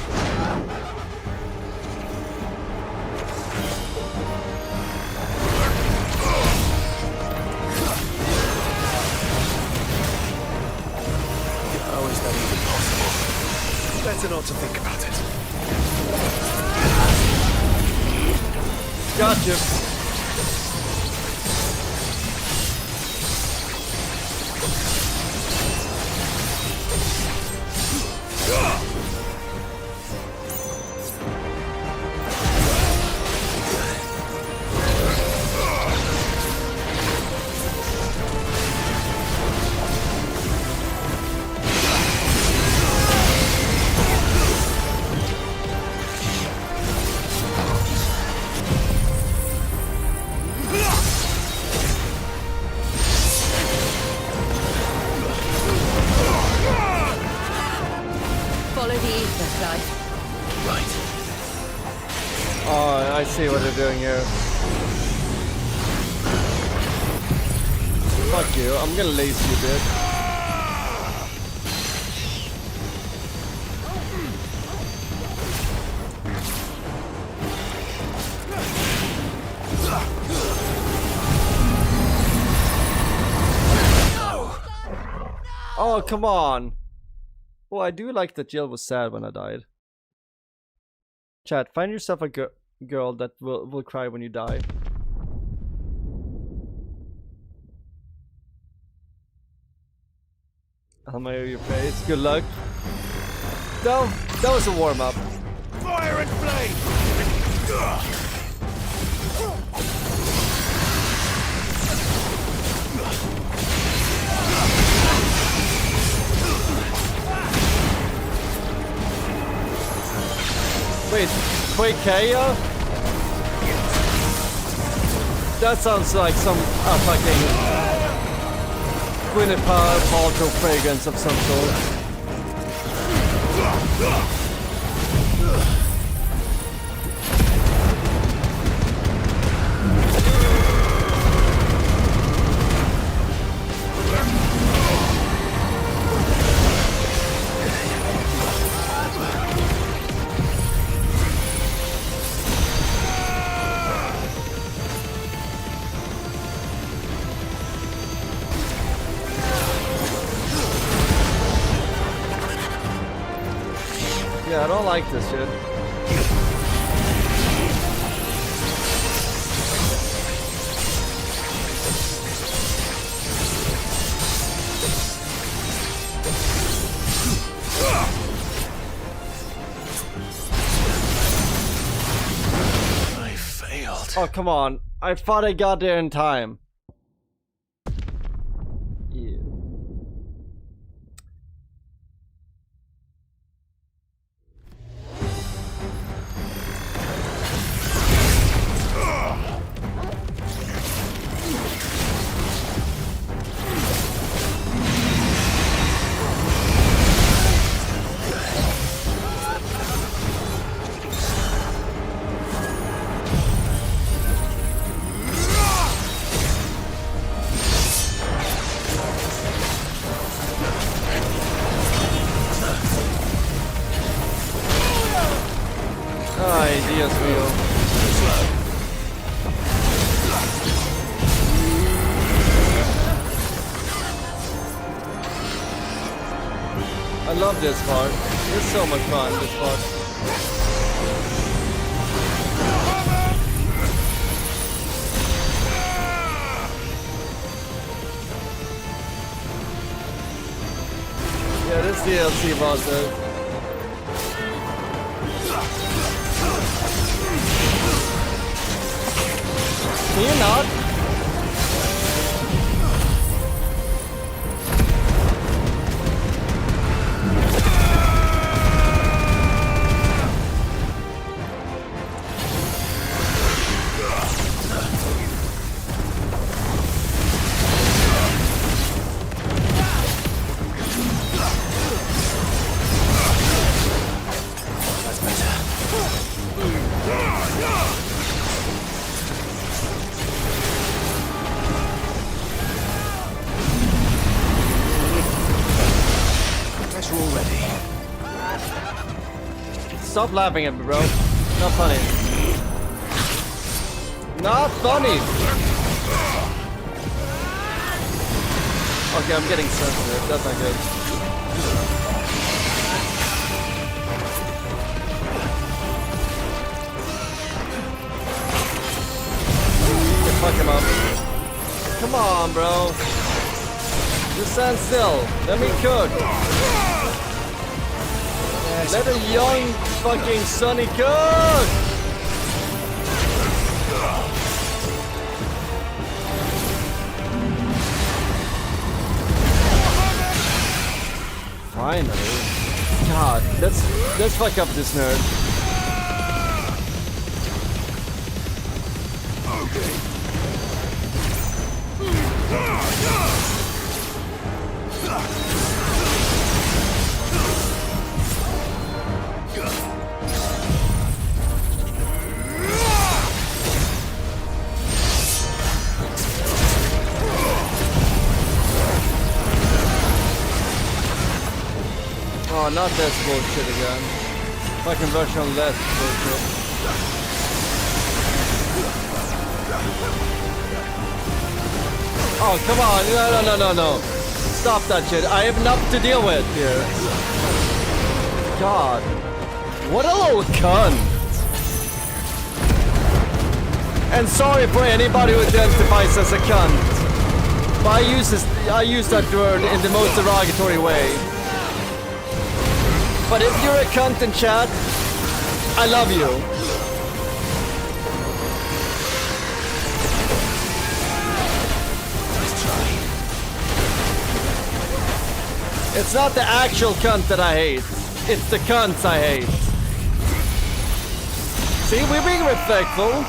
How is that even possible? Better not to think about it. Gotcha. I see what they're doing here. Fuck you, I'm gonna lace you, bitch. Oh, come on. Oh, I do like that Jill was sad when I died. Chat, find yourself a girl that will cry when you die. I'll marry your face. Good luck. No, that was a warm-up. Fire and flame! Wait, Quake KO? That sounds like some fucking Gwyneth Paltrow fragrance of some sort. Yeah, I don't like this shit. I failed. Oh, come on. I thought I got there in time. Ay, Dios mío. I love this part. It's so much fun, this part. DLC bosses. Can you not? Stop laughing at me, bro. Not funny. Not funny! Okay, I'm getting sensitive. That's not good. Okay, fuck him up. Come on, bro. Just stand still. Let me cook. Let a young fucking Sonny cook! Finally. God, let's fuck up this nerd. Oh, not this bullshit again. Fucking version of less bullshit. Oh, come on. No. Stop that shit. I have enough to deal with here. God. What a little cunt. And sorry for anybody who identifies as a cunt. But I use that word in the most derogatory way. But if you're a cunt in chat, I love you. It's not the actual cunt that I hate. It's the cunts I hate. See, we're being respectful.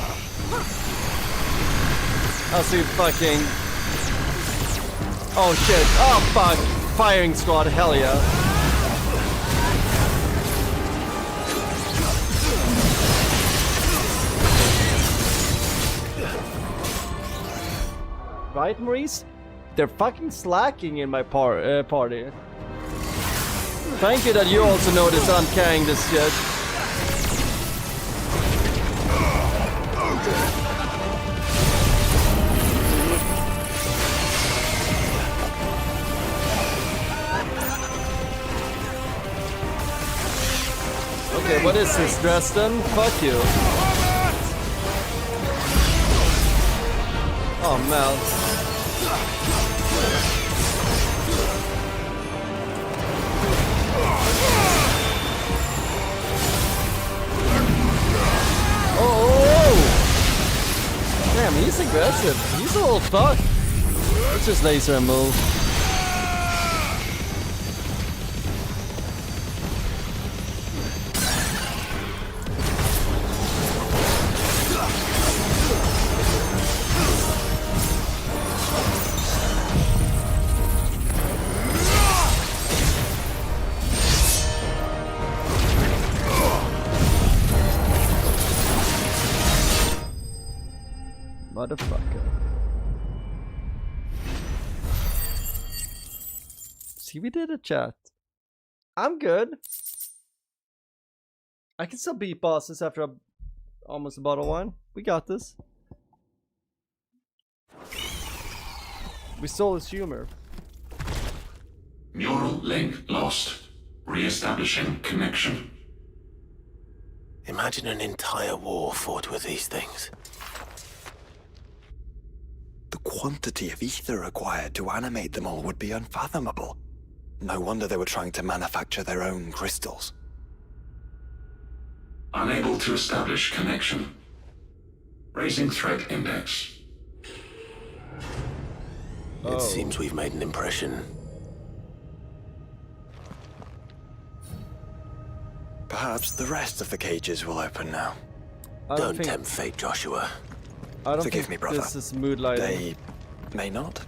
I'll see fucking... Oh shit. Oh fuck. Firing squad, hell yeah. Right, Maurice? They're fucking slacking in my party. Thank you that you also noticed I'm carrying this shit. Okay, what is this, Dresden? Fuck you. Oh, Mel. Oh! Damn, he's aggressive. He's a little fuck. Let's just laser and move. Motherfucker. See, we did a chat. I'm good. I can still beat bosses after almost a bottle of wine. We got this. We stole his humor. Neural link lost. Re-establishing connection. Imagine an entire war fought with these things. The quantity of ether required to animate them all would be unfathomable. No wonder they were trying to manufacture their own crystals. Unable to establish connection. Raising threat index. It seems we've made an impression. Perhaps the rest of the cages will open now. Don't tempt fate, Joshua. Forgive me, brother. This is mood lighting. They may not.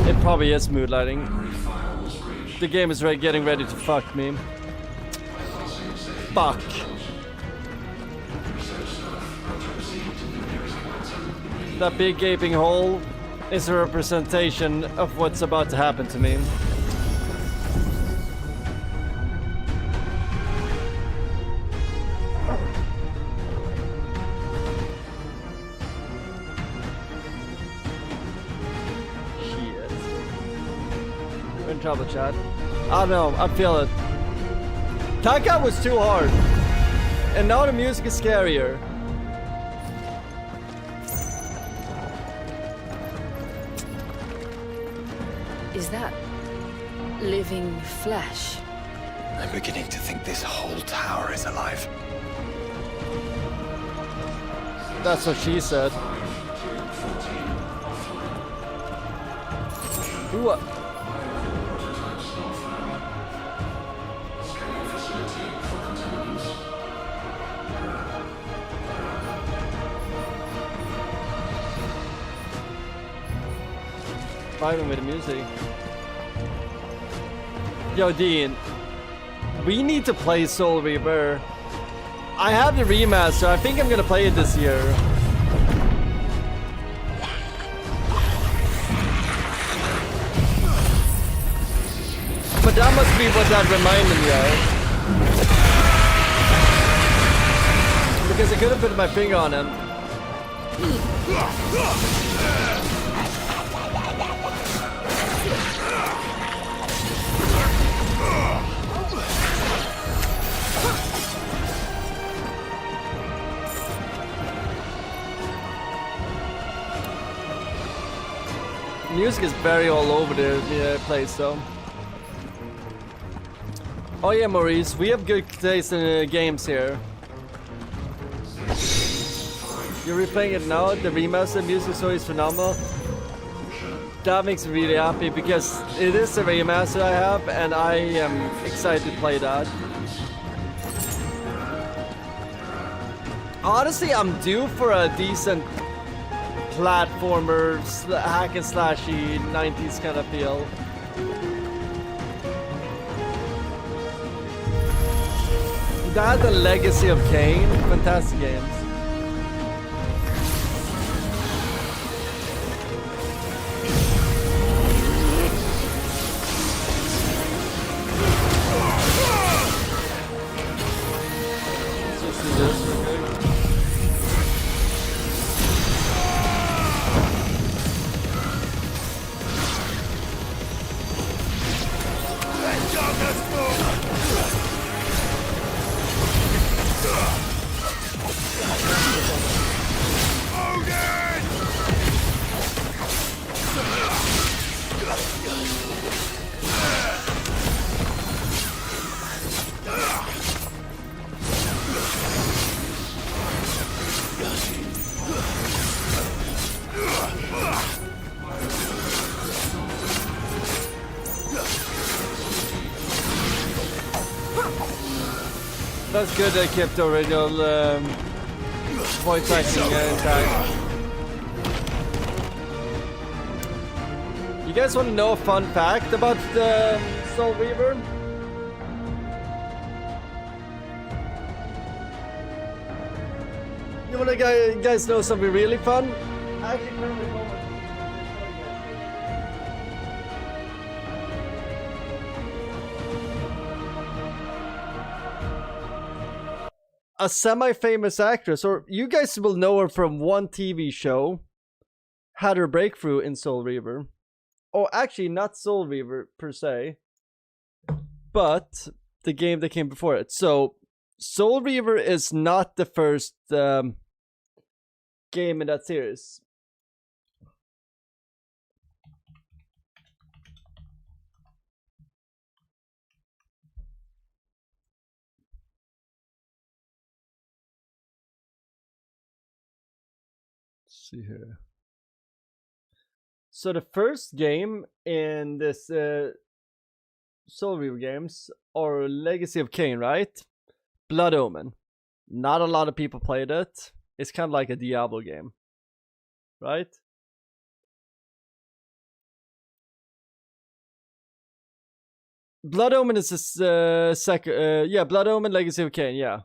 It probably is mood lighting. The game is getting ready to fuck me. Fuck. That big gaping hole is a representation of what's about to happen to me. Shit. We're in trouble, chat. I don't know, I feel it. Taka was too hard. And now the music is scarier. Is that living flesh? I'm beginning to think this whole tower is alive. That's what she said. Ooh. Vibing with the music. Yo, Dean, we need to play Soul Reaver. I have the remaster. I think I'm gonna play it this year. But that must be what that reminded me of. Because I could have put my finger on him. Music is very all over the place though. Oh yeah, Maurice, we have good taste in games here. You're replaying it now, the remastered music story is phenomenal. That makes me really happy because it is a remaster I have and I am excited to play that. Honestly, I'm due for a decent platformer, hack and slashy, 90s kind of feel. That and Legacy of Kain, fantastic games. Let's just do this real quick. That's good they kept the original voice acting intact. You guys want to know a fun fact about the Soul Reaver? You want to guys know something really fun? I actually can't recall what a semi-famous actress, or you guys will know her from one TV show, had her breakthrough in Soul Reaver. Oh, actually, not Soul Reaver per se, but the game that came before it. So, Soul Reaver is not the first game in that series. Let's see here. So the first game in this Soul Reaver games are Legacy of Kain, right? Blood Omen. Not a lot of people played it. It's kind of like a Diablo game, right? Blood Omen is a second. Yeah, Blood Omen, Legacy of Kain. Yeah.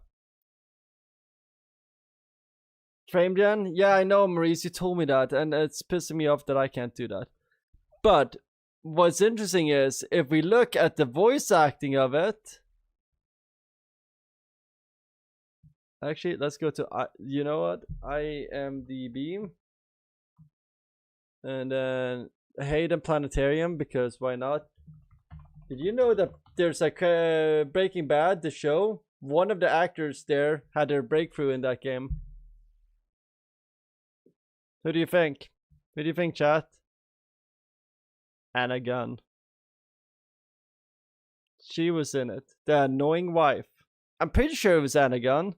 Frame gen? Yeah, I know, Maurice. You told me that, and it's pissing me off that I can't do that. But what's interesting is if we look at the voice acting of it. Actually, let's go to you know what? IMDb, and then Hayden Planetarium, because why not? Did you know that there's like Breaking Bad, the show? One of the actors there had their breakthrough in that game. Who do you think? Who do you think, chat? Anna Gunn. She was in it. The annoying wife. I'm pretty sure it was Anna Gunn.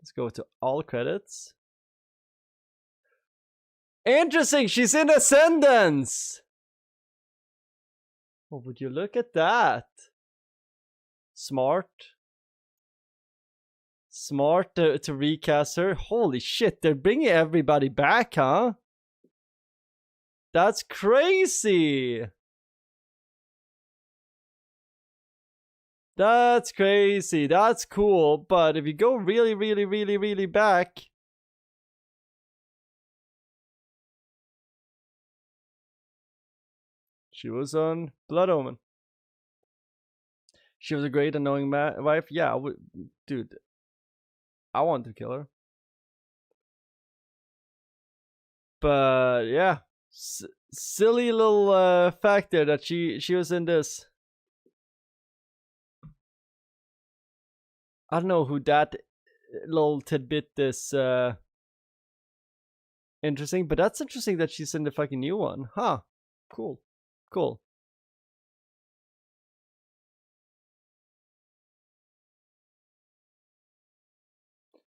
Let's go to all credits. Interesting, she's in Ascendance! Oh, would you look at that? Smart. Smart to recast her. Holy shit, they're bringing everybody back, huh? That's crazy. That's crazy. That's cool. But if you go really, really, really, really back. She was on Blood Omen. She was a great annoying wife. Yeah, dude. I want to kill her. But yeah. Silly little fact there that she was in this. I don't know who that little tidbit is interesting, but that's interesting that she's in the fucking new one. Huh. Cool. Cool.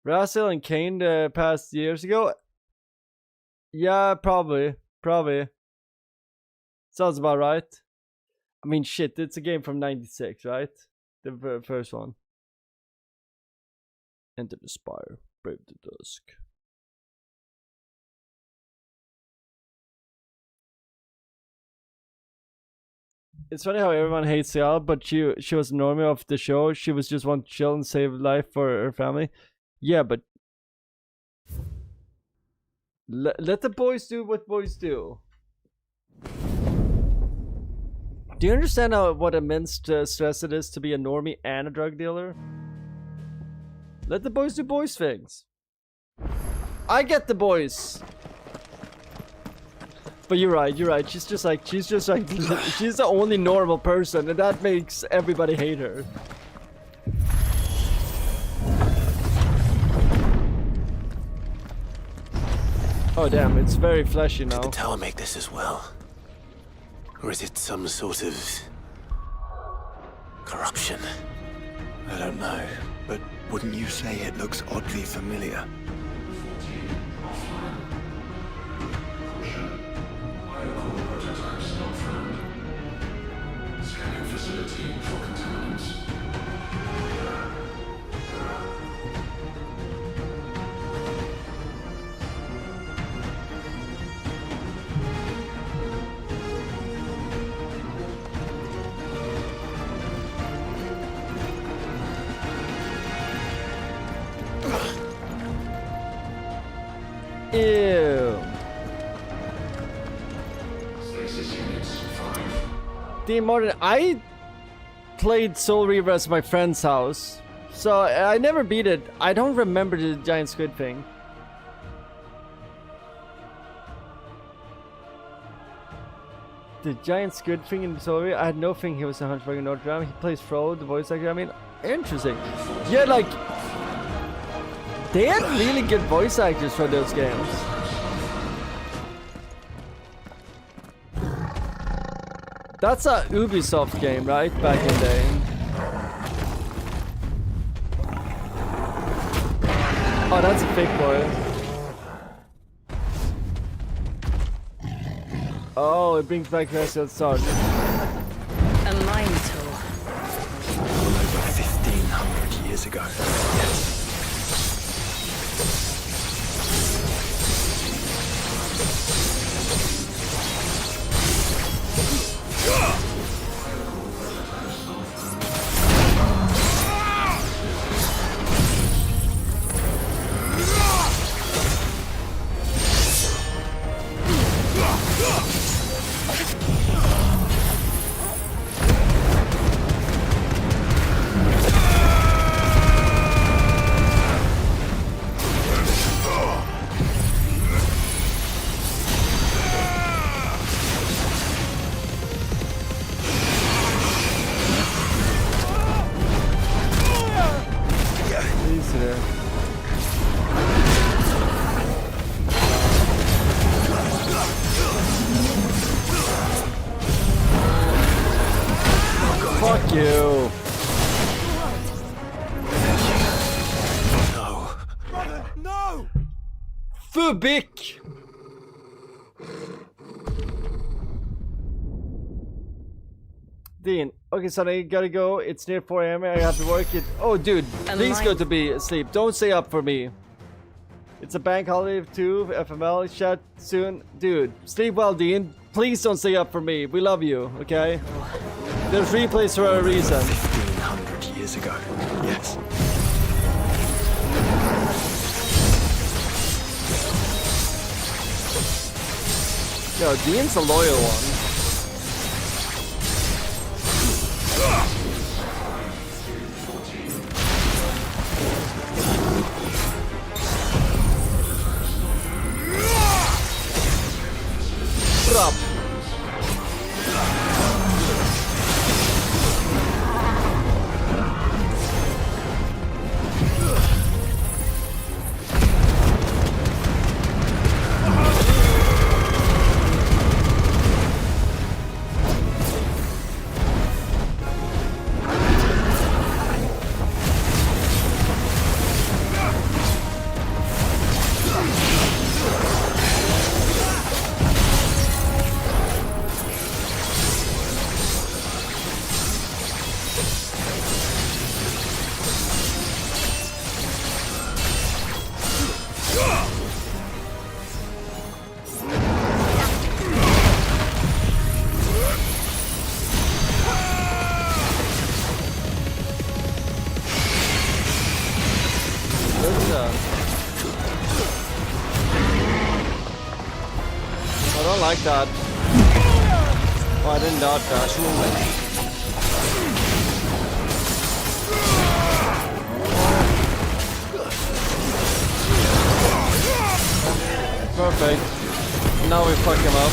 Raziel and Kain passed years ago? Yeah, probably. Probably. Sounds about right. I mean, shit, it's a game from 96, right? The first one. Enter the Spire, brave the dusk. It's funny how everyone hates Cial, but she was normie of the show. She was just want to chill and save life for her family. Yeah, but let the boys do what boys do. Do you understand what immense stress it is to be a normie and a drug dealer? Let the boys do boys things. I get the boys. But you're right. She's just like she's the only normal person, and that makes everybody hate her. Oh damn, it's very fleshy now. Did the tower make this as well? Or is it some sort of corruption? I don't know, but wouldn't you say it looks oddly familiar? Scanning facility for contaminants. Ew. Dean Martin, I played Soul Reaver at my friend's house, so I never beat it. I don't remember the giant squid thing. The giant squid thing in Soul Reaver, I had no thing he was a hunchback in Notre Dame. He plays Fro, the voice actor. I mean, interesting. Yeah, like, they had really good voice actors for those games. That's a Ubisoft game, right? Back in the day. Oh, that's a fake boy. Oh, it brings back the start. A mine tool. All over 1,500 years ago. Yes. Fuck you. No. Brother, no! Fubik! Dean, okay, son, I gotta go. It's near 4 a.m. I have to work it. Oh, dude, please go to be asleep. Don't stay up for me. It's a bank holiday too. FML, chat soon. Dude, sleep well, Dean. Please don't stay up for me. We love you, okay? There's replays for a reason. 1,500 years ago. Yes. Yo, Dean's a loyal one. Drop. Like that. Oh, I didn't dodge that. Perfect. Now we fuck him up.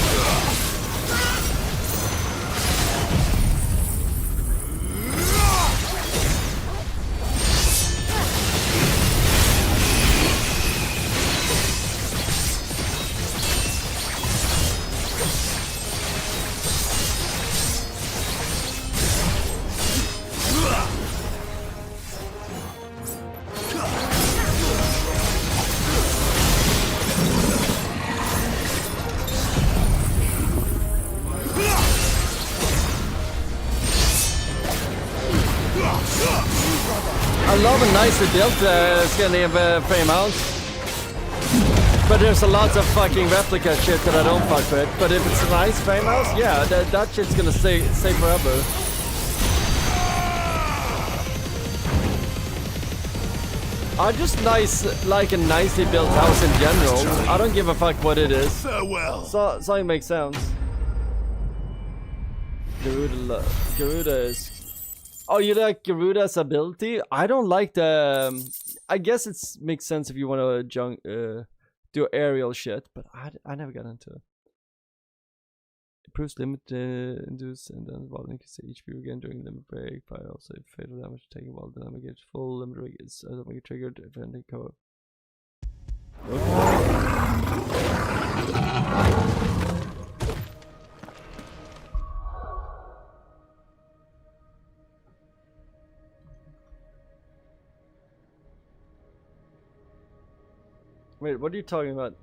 I love a nicely built Scandinavian frame mount. But there's a lot of fucking replica shit that I don't fuck with. But if it's a nice frame house, yeah, that shit's gonna stay forever. I just like a nicely built house in general. I don't give a fuck what it is. Farewell. So it makes sense. Garuda is... Oh, you like Garuda's ability? I don't like the... I guess it makes sense if you want to do aerial shit, but I never got into it. Improves limit induce and then while you can see HP again during limit break. Fire also fatal damage taken while the limit gets full. Limit break is automatically triggered if ending cover. Wait, what are you talking about?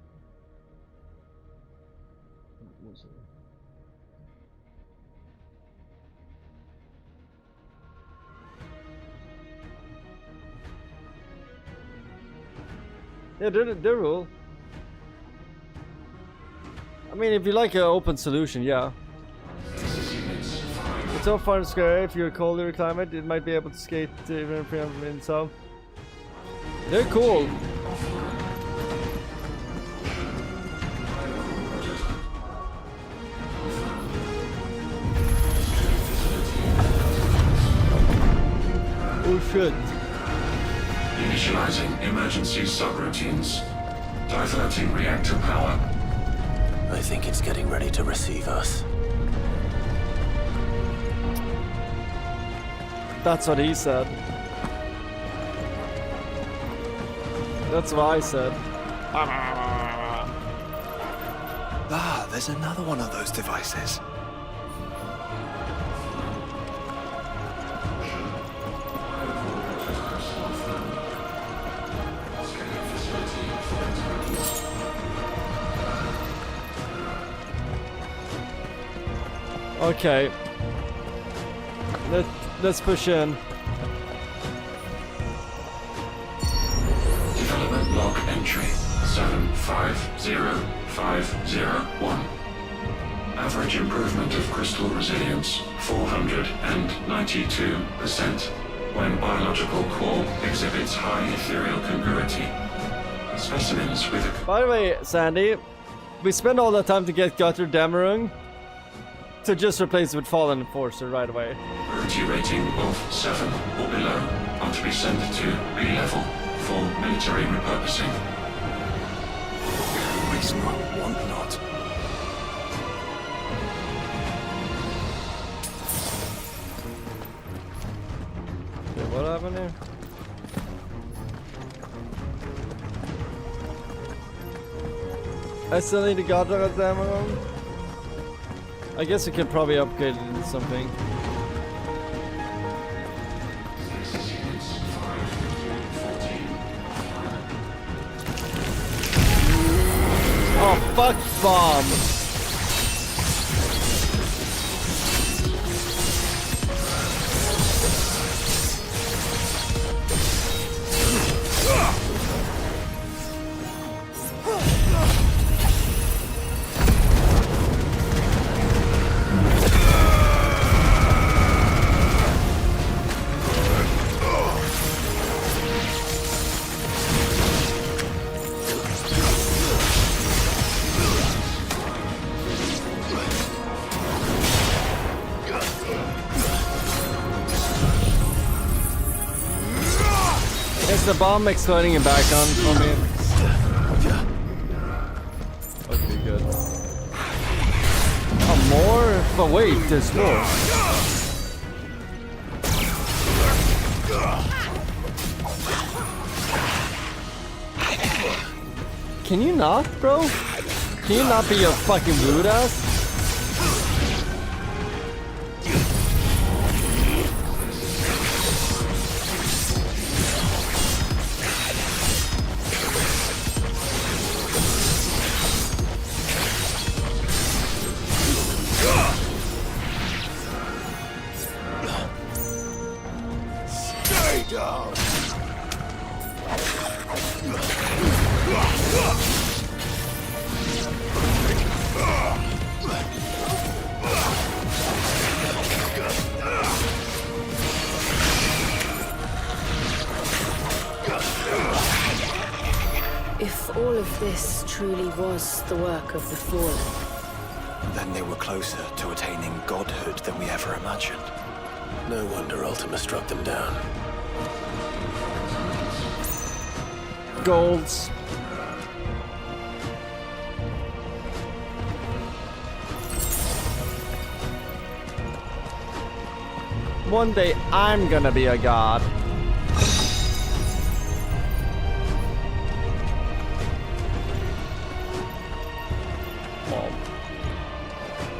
Yeah, they're rule. I mean, if you like an open solution, yeah. It's so far and square. If you're a colder climate, it might be able to skate even if you're in some. They're cool. Oh shit. Initializing emergency subroutines. Diverting reactor power. I think it's getting ready to receive us. That's what he said. That's what I said. Ah, there's another one of those devices. Okay. Let's push in. Development log entry 750501. Average improvement of crystal resilience 492% when biological core exhibits high ethereal congruity. Specimens with a... By the way, Sandy, we spent all that time to get Gotterdammerung to just replace it with Fallen Enforcer right away. Purity rating of 7 or below are to be sent to B level for military repurposing. It's not one not. Okay, what happened here? I still need to Gotterdammerung. I guess we could probably upgrade it into something. Oh, fuck bomb! Is the bomb exploding in background for me? Okay, good. Oh, more? But wait, there's more. Can you not, bro? Can you not be a fucking rude ass? If all of this truly was the work of the Fallen, Then they were closer to attaining godhood than we ever imagined. No wonder Ultima struck them down. Golds. One day I'm gonna be a god.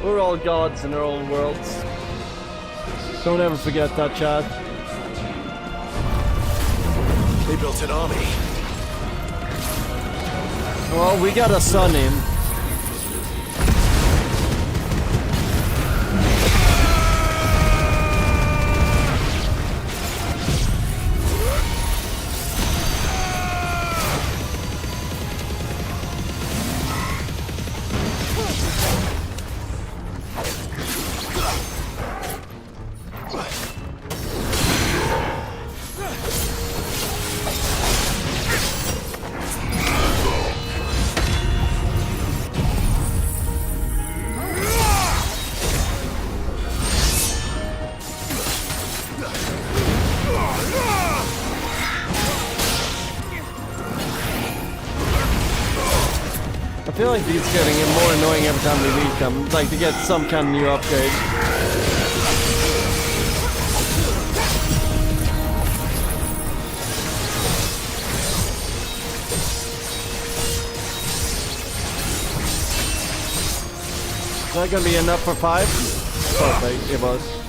We're all gods in our own worlds. Don't ever forget that, Chad. They built an army. Well, we got a son in. I feel like these getting more annoying every time we meet them. Like to get some kind of new upgrade. Is that gonna be enough for 5? Perfect, it was.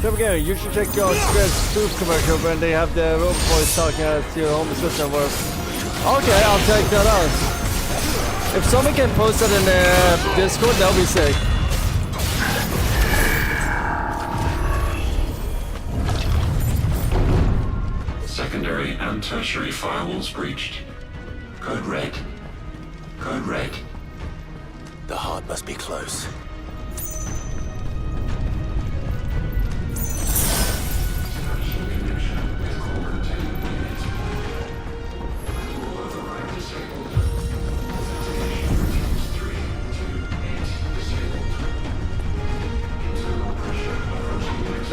Don't forget, you should check your Square spoof commercial when they have the robot boys talking as your home assistant work. Okay, I'll check that out. If someone can post it in the Discord, that'll be sick. Secondary and tertiary firewalls breached. Code red. Code red. The heart must be close.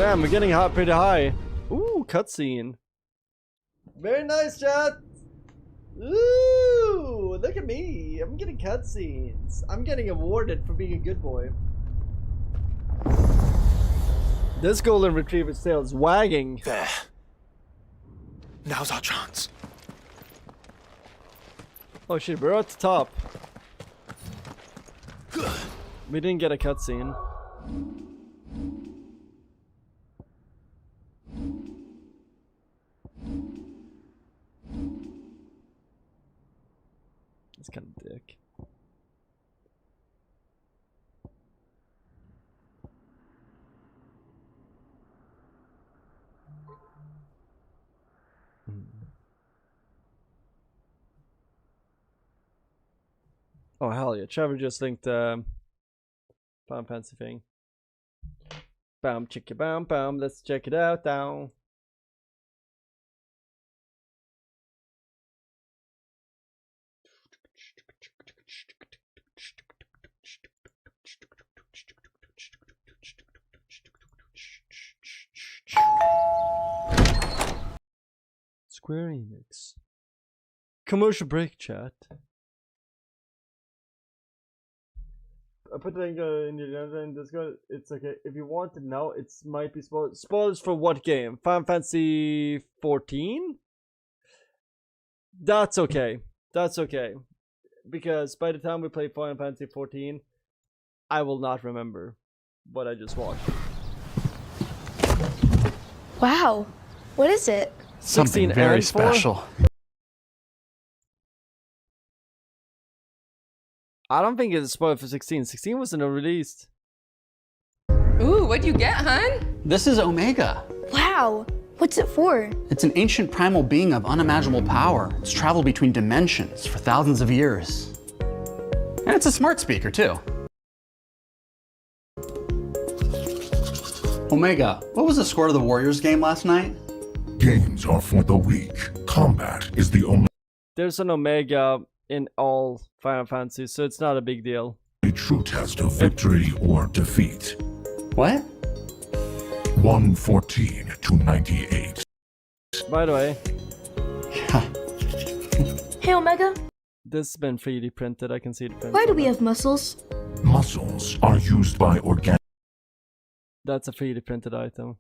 Damn, we're getting hot pretty high. Ooh, cutscene. Very nice, chat. Ooh, look at me. I'm getting cutscenes. I'm getting awarded for being a good boy. This golden retriever's tail is wagging. There. Now's our chance. Oh shit, we're at the top. We didn't get a cutscene. It's kind of dick. Oh hell yeah! Trevor just linked Final Fantasy thing. Bam, chicka, bam, bam. Let's check it out now. Square Enix. Commercial break, chat. I put the link in your Discord. It's okay. If you want to know, it might be spoilers. Spoilers for what game? Final Fantasy 14? That's okay. That's okay. Because by the time we play Final Fantasy 14, I will not remember what I just watched. Wow. What is it? Something very special. I don't think it's a spoiler for 16. 16 wasn't released. Ooh, what'd you get, hun? This is Omega. Wow. What's it for? It's an ancient primal being of unimaginable power. It's traveled between dimensions for thousands of years. And it's a smart speaker, too. Omega, what was the score of the Warriors game last night? Games are for the weak. Combat is the only There's an Omega in all Final Fantasy, so it's not a big deal. true test of victory or defeat. What? 114 to 98. By the way, Hey, Omega. this has been 3D printed. I can see the print. Why do we have muscles? Muscles are used by organic That's a 3D printed item.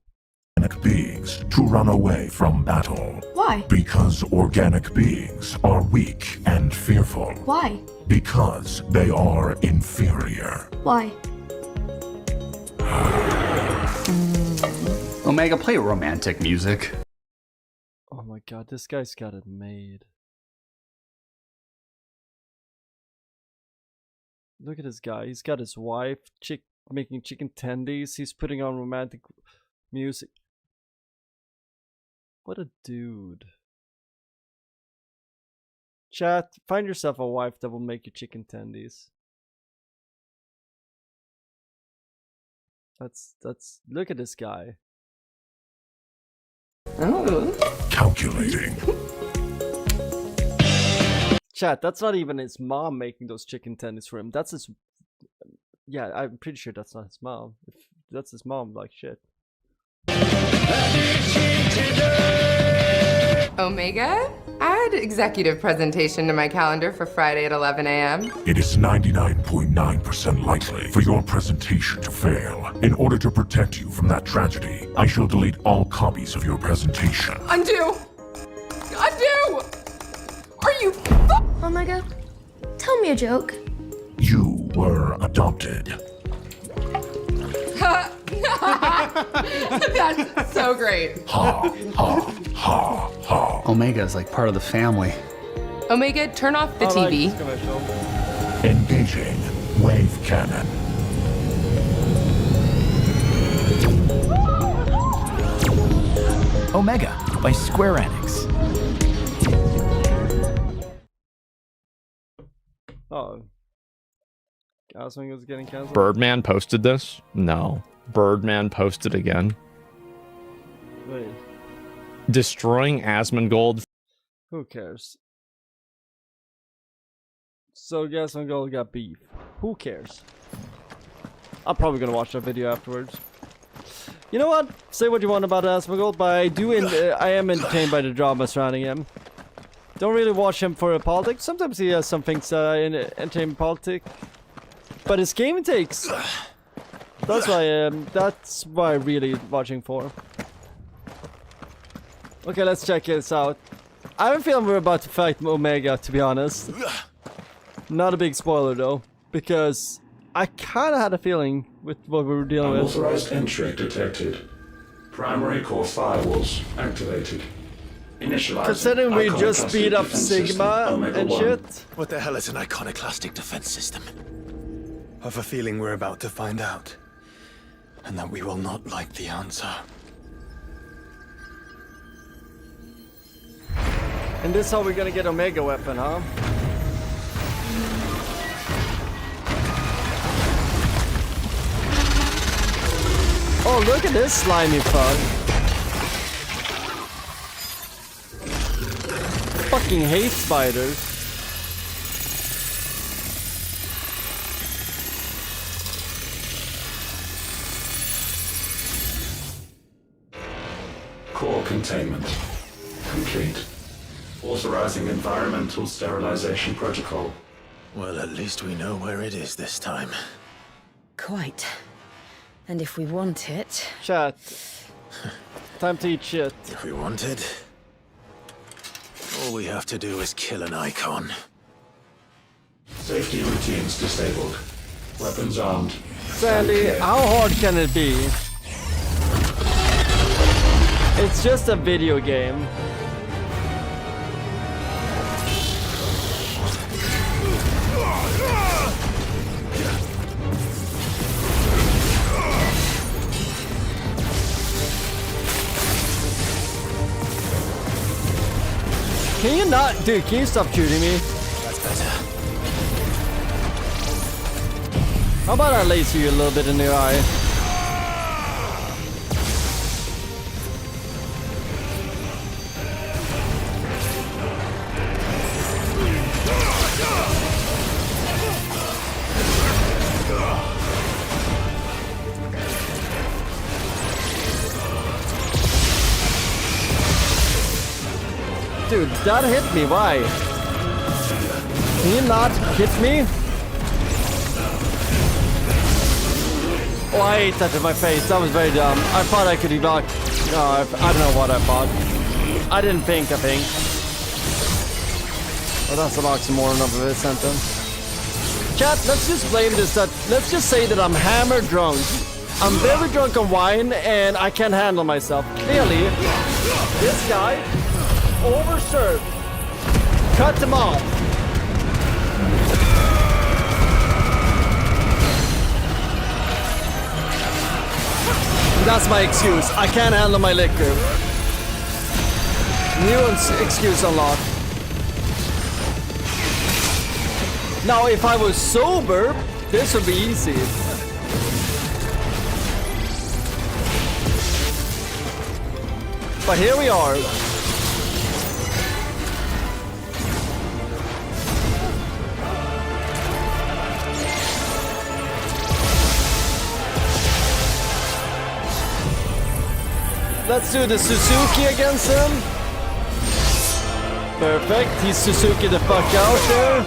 beings to run away from battle. Why? Because organic beings are weak and fearful. Why? Because they are inferior. Why? Omega, play romantic music. Oh my god, this guy's got it made. Look at this guy. He's got his wife making chicken tendies. He's putting on romantic music. What a dude. Chat, find yourself a wife that will make you chicken tendies. That's look at this guy. Calculating. Chat, that's not even his mom making those chicken tendies for him. That's his. Yeah, I'm pretty sure that's not his mom. If that's his mom, like shit. Omega? Add executive presentation to my calendar for Friday at 11 a.m. It is 99.9% likely for your presentation to fail. In order to protect you from that tragedy, I shall delete all copies of your presentation. Undo! Undo! Are you Omega, tell me a joke. You were adopted. That's so great. Ha, ha, ha, ha. Omega is like part of the family. Omega, turn off the TV. Engaging wave cannon. Omega by Square Enix. Oh. Gaswing was getting canceled. Birdman posted this? No. Birdman posted again. Wait. Destroying Asmongold. Who cares? So Gaswing got beef. Who cares? I'm probably gonna watch that video afterwards. You know what? Say what you want about Asmongold, but I am entertained by the drama surrounding him. Don't really watch him for politics. Sometimes he has some things entertain politics, but his game takes. That's why I'm really watching for. Okay, let's check this out. I have a feeling we're about to fight Omega, to be honest. Not a big spoiler though, because I kind of had a feeling with what we were dealing with. Unauthorized entry detected. Primary core firewalls activated. Initializing. Considering we just beat up Sigma and shit. What the hell is an iconoclastic defense system? I have a feeling we're about to find out. And that we will not like the answer. And this is how we're gonna get Omega weapon, huh? Oh, look at this slimy fuck. Fucking hate spiders. Core containment complete. Authorizing environmental sterilization protocol. Well, at least we know where it is this time. Quite. And if we want it... Chat. Time to eat shit. If we want it, all we have to do is kill an Eikon. Safety routines disabled. Weapons armed. Sandy, how hard can it be? It's just a video game. Can you not, dude, can you stop shooting me? That's better. How about I laser you a little bit in the eye? Dude, that hit me, why? Can you not hit me? Oh, I ate that in my face, that was very dumb. I thought I could evoke... No, I don't know what I thought. I didn't think, I think. Oh, that's an oxymoron of a sentence. Chat, let's just blame this, let's just say that I'm hammered drunk. I'm very drunk on wine, and I can't handle myself. Clearly, this guy... overserved. Cut them off. That's my excuse. I can't handle my liquor. New excuse unlocked. Now, if I was sober, this would be easy. But here we are. Let's do the Suzuki against him. Perfect. He's Suzuki the fuck out there.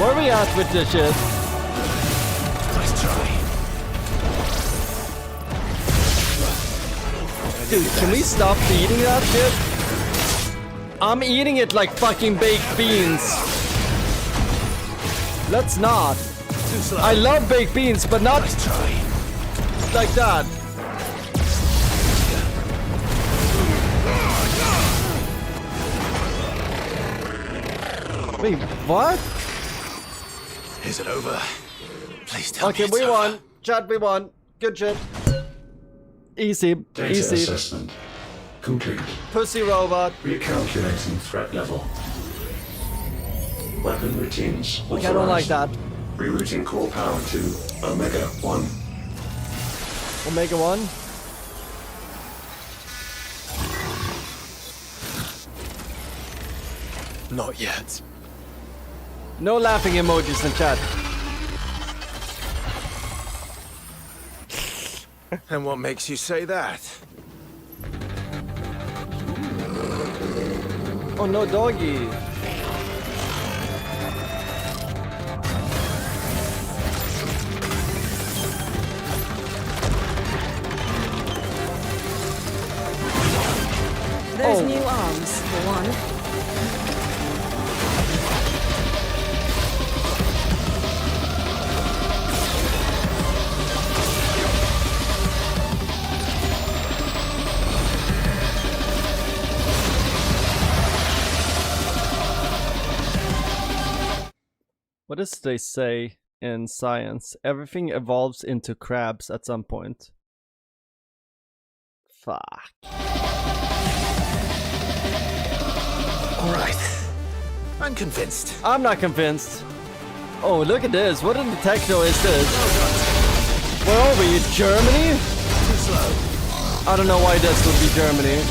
Where are we at with this shit? Nice try. Dude, can we stop eating that shit? I'm eating it like fucking baked beans. Let's not. I love baked beans, but not like that. Wait, what? Is it over? Please tell me Okay, it's we over. won. Chad, we won. Good shit. Easy. Data Easy. assessment complete. Pussy robot. Recalculating threat level. Weapon routines authorized. I don't like that. Rerouting core power to Omega 1. Omega 1. Not yet. No laughing emojis in chat. And what makes you say that? Oh no, doggy. Those new arms, for one. What does they say in science? Everything evolves into crabs at some point. Fuck. Alright. I'm convinced. I'm not convinced. Oh, look at this. What in the techno is this? Where are we? Germany? Too slow. I don't know why this would be Germany.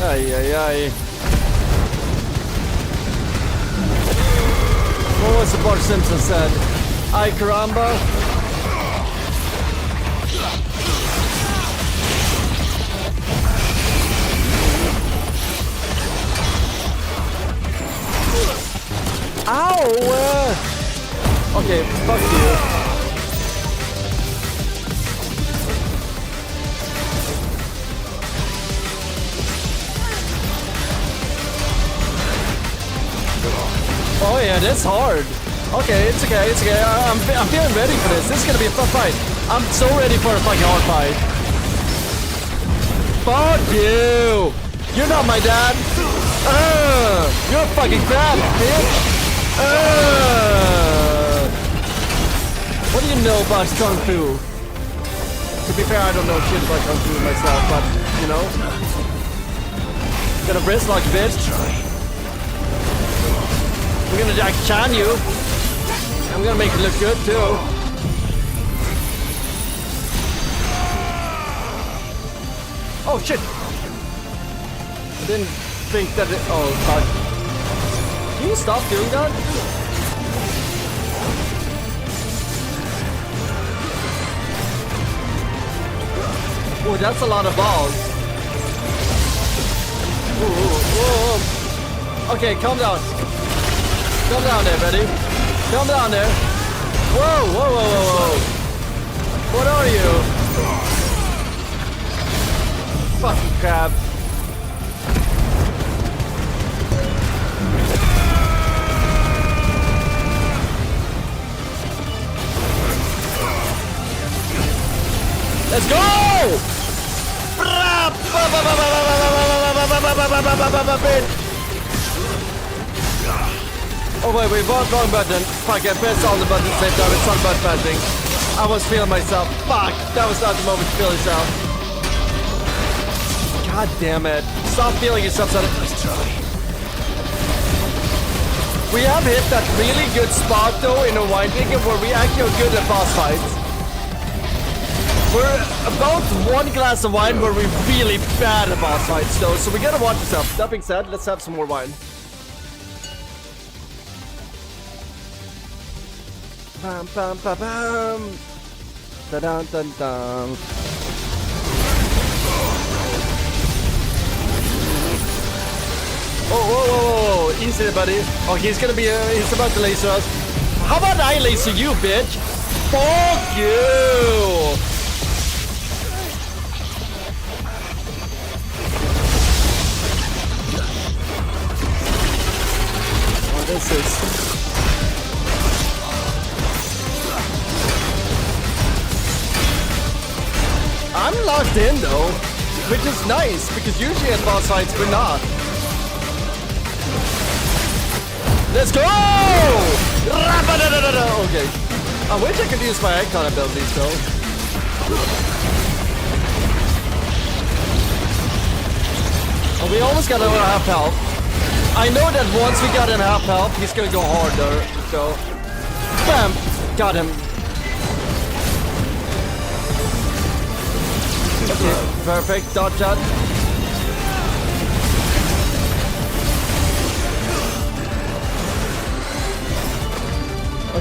Ay, ay, ay. What was the Bart Simpson said? Ay, caramba. Ow! Okay, fuck you. Oh yeah, that's hard. Okay, it's okay, it's okay. I'm feeling ready for this. This is gonna be a fun fight. I'm so ready for a fucking hard fight. Fuck you! You're not my dad. You're a fucking crab, bitch. What do you know about Kung Fu? To be fair, I don't know shit about Kung Fu myself, but, you know. Gonna wrist like a bitch. We're gonna Jackie Chan you. I'm gonna make it look good, too. Oh, shit. I didn't think that it... Oh, fuck. Can you stop doing that? Oh, that's a lot of balls. Ooh. Okay, calm down. Calm down there, buddy. Calm down there. Whoa. What are you? Fucking crab. Let's go! Oh wait, wrong button. Fuck, I pressed all the buttons at the same time. It's not button mashing. I was feeling myself. Fuck, that was not the moment to feel yourself. God damn it. Stop feeling yourself, son. We have hit that really good spot though in a winding where we actually are good at boss fights. We're about one glass of wine where we're really bad at boss fights though, so we gotta watch ourselves. That being said, let's have some more wine. Bam, bam, bam, bam. Dun dun dun. Whoa, easy, buddy. Oh, he's gonna be, he's about to laser us. How about I laser you, bitch? Fuck you! Oh, this is... I'm locked in, though, which is nice, because usually at boss fights, we're not. Let's go! Okay. I wish I could use my Eikon abilities though. Oh, we almost got over half health. I know that once we got him half health, he's gonna go harder. So, bam! Got him. Okay, perfect. Dodge shot.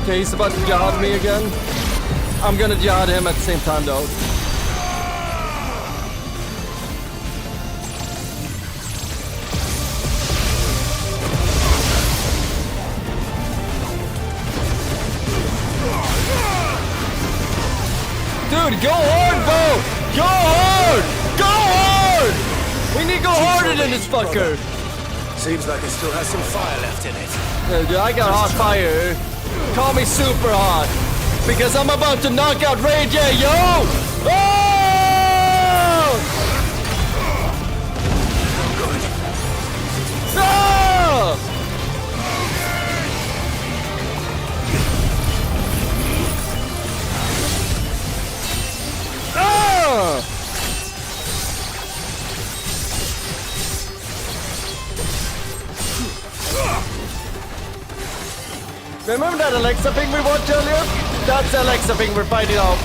Okay, he's about to jihad me again. I'm gonna jihad him at the same time though. Dude, go hard, bro! Go hard! Go hard! We need to go harder than this fucker! Seems like it still has some fire left in it. Yeah, dude, I got hot fire. Call me super hot, because I'm about to knock out Ray J, yo! Oh! No! Oh! Remember that Alexa thing we watched earlier? That's the Alexa thing we're fighting off.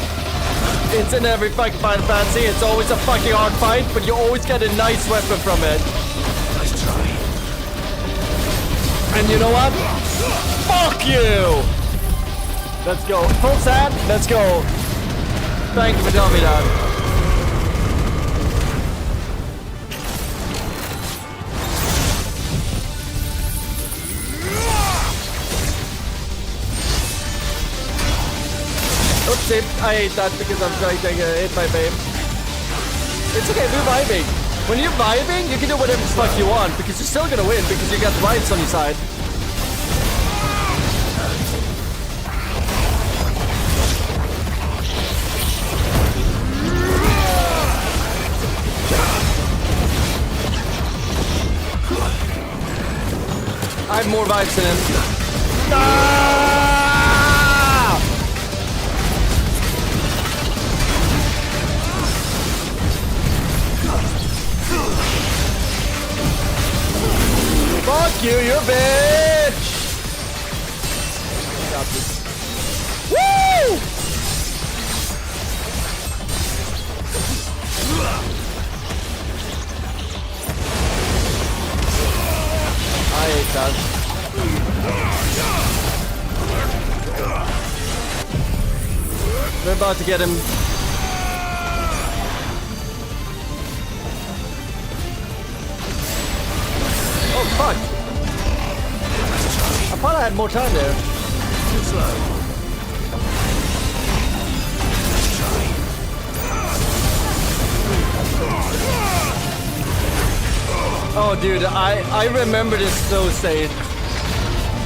It's in every fucking Final Fantasy. It's always a fucking hard fight, but you always get a nice weapon from it. Nice try. And you know what? Fuck you! Let's go. Full set. Let's go. Thank you for telling me that. Oopsie, I hate that because I'm trying to hit my babe. It's okay, we're vibing. When you're vibing, you can do whatever the fuck you want because you're still gonna win because you got rights on your side. I have more vibes than him. Ah! Fuck you, you bitch! Got this. Woo! I hate that. We're about to get him. Oh, fuck. I thought I had more time there. Too slow. Oh, dude, I remember this slow state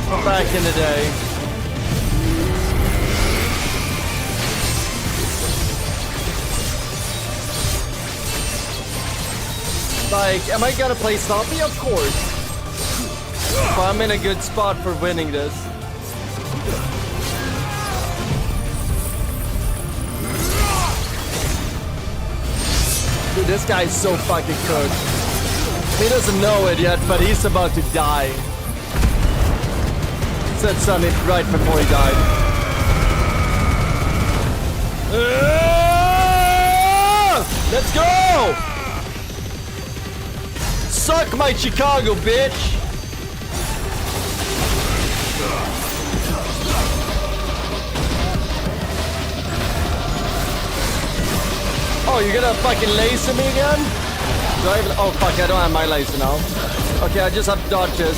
from back in the day. Like, am I gonna play sloppy? Of course. But I'm in a good spot for winning this. Dude, this guy's so fucking cooked. He doesn't know it yet, but he's about to die. Said Sonny right before he died. Let's go! Suck my Chicago, bitch! you're gonna fucking laser me again? Do I even, oh fuck, I don't have my laser now. Okay, I just have to dodge this.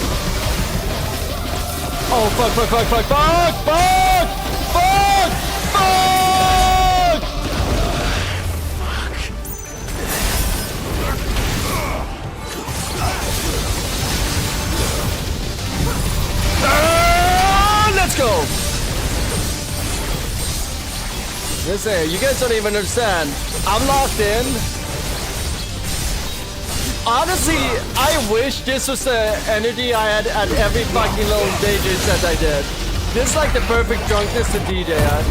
Oh fuck, fuck, fuck, fuck, fuck, fuck, fuck, fuck! Let's go! Listen, you guys don't even understand. I'm locked in. Honestly, I wish this was the energy I had at every fucking little DJ set I did. This is like the perfect drunkenness to DJ at.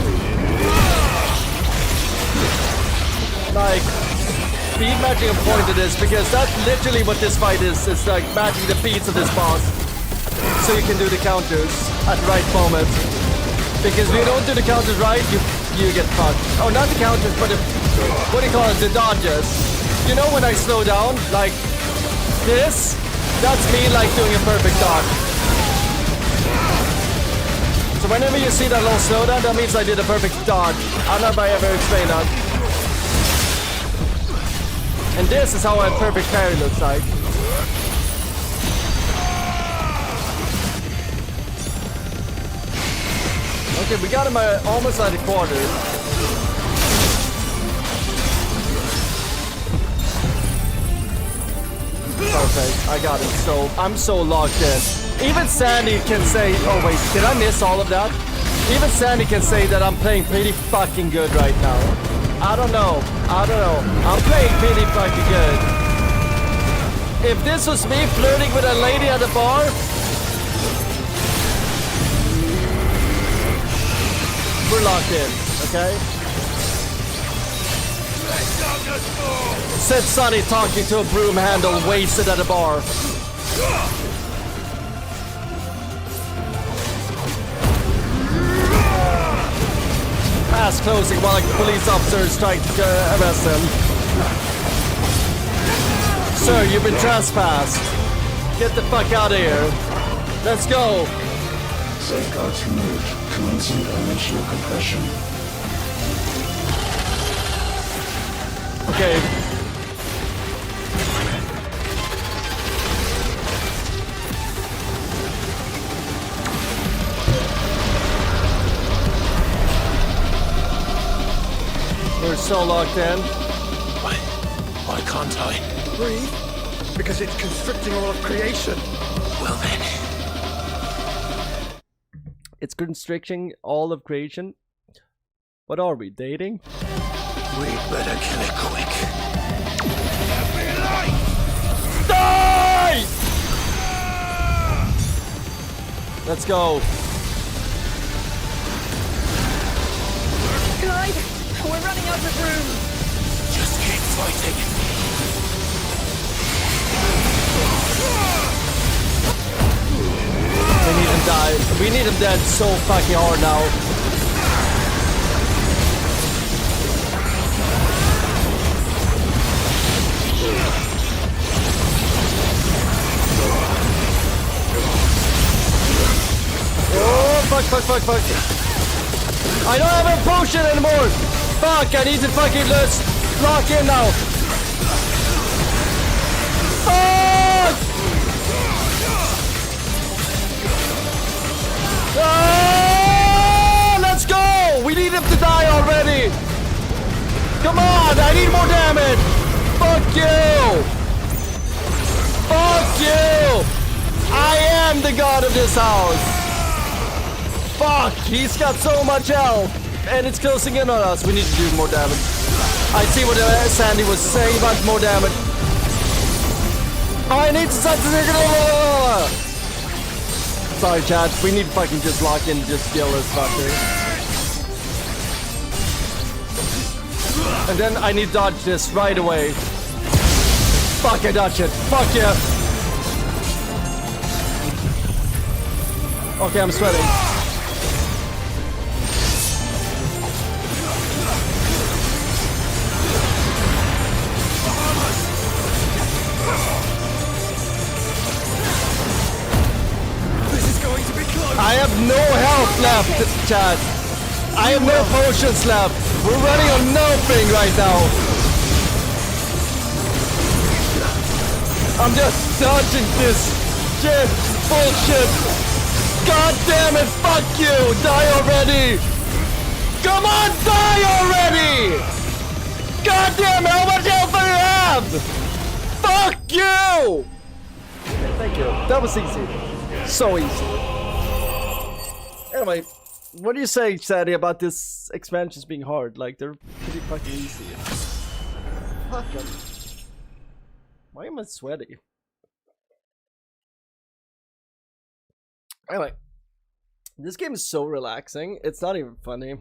Like, speed matching a point to this, because that's literally what this fight is. It's like matching the beats of this boss. So you can do the counters at the right moment. Because if you don't do the counters right, you get fucked. Oh, not the counters, but the, what do you call it? The dodges. You know when I slow down, like this, that's me like doing a perfect dodge. So whenever you see that little slowdown, that means I did a perfect dodge. I don't know if I ever explained that. And this is how a perfect parry looks like. Okay, we got him almost at a quarter. Perfect, I got him. So I'm so locked in. Even Sandy can say, oh wait, did I miss all of that? Even Sandy can say that I'm playing pretty fucking good right now. I don't know. I'm playing pretty fucking good. If this was me flirting with a lady at the bar, we're locked in, okay? Said Sonny talking to a broom handle wasted at a bar. Fast closing while a police officer is trying to arrest him. Sir, you've been trespassed. Get the fuck out of here. Let's go. Safeguards removed. Commencing dimensional compression. Okay. We're so locked in. Why can't I? Breathe? Because it's constricting all of creation. Well then. It's constricting all of creation. What are we, dating? We'd better kill it quick. Die! Let's go. Clive, we're running out of room. Just keep fighting. We need him die. We need him dead so fucking hard now. Oh, fuck. I don't have a potion anymore. Fuck, I need to fucking lock in now. Fuck! Ah, let's go! We need him to die already. Come on, I need more damage. Fuck you. Fuck you. I am the god of this house. Fuck, he's got so much health. And it's closing in on us. We need to do more damage. I see what Sandy was saying about more damage. I need to start to... Sorry, chat. We need to fucking just lock in and just kill this fucker. And then I need to dodge this right away. Fuck, I dodged it. Fuck yeah. Okay, I'm sweating. I have no health left, chat. I have no potions left. We're running on nothing right now. I'm just dodging this shit. Bullshit. God damn it, fuck you. Die already. Come on, die already. God damn it, how much health do you have? Fuck you. Thank you. That was easy. So easy. Anyway, what do you say, Sadie, about this expansions being hard? Like, they're pretty fucking easy. Fuck them. Why am I sweaty? Anyway, this game is so relaxing. It's not even funny.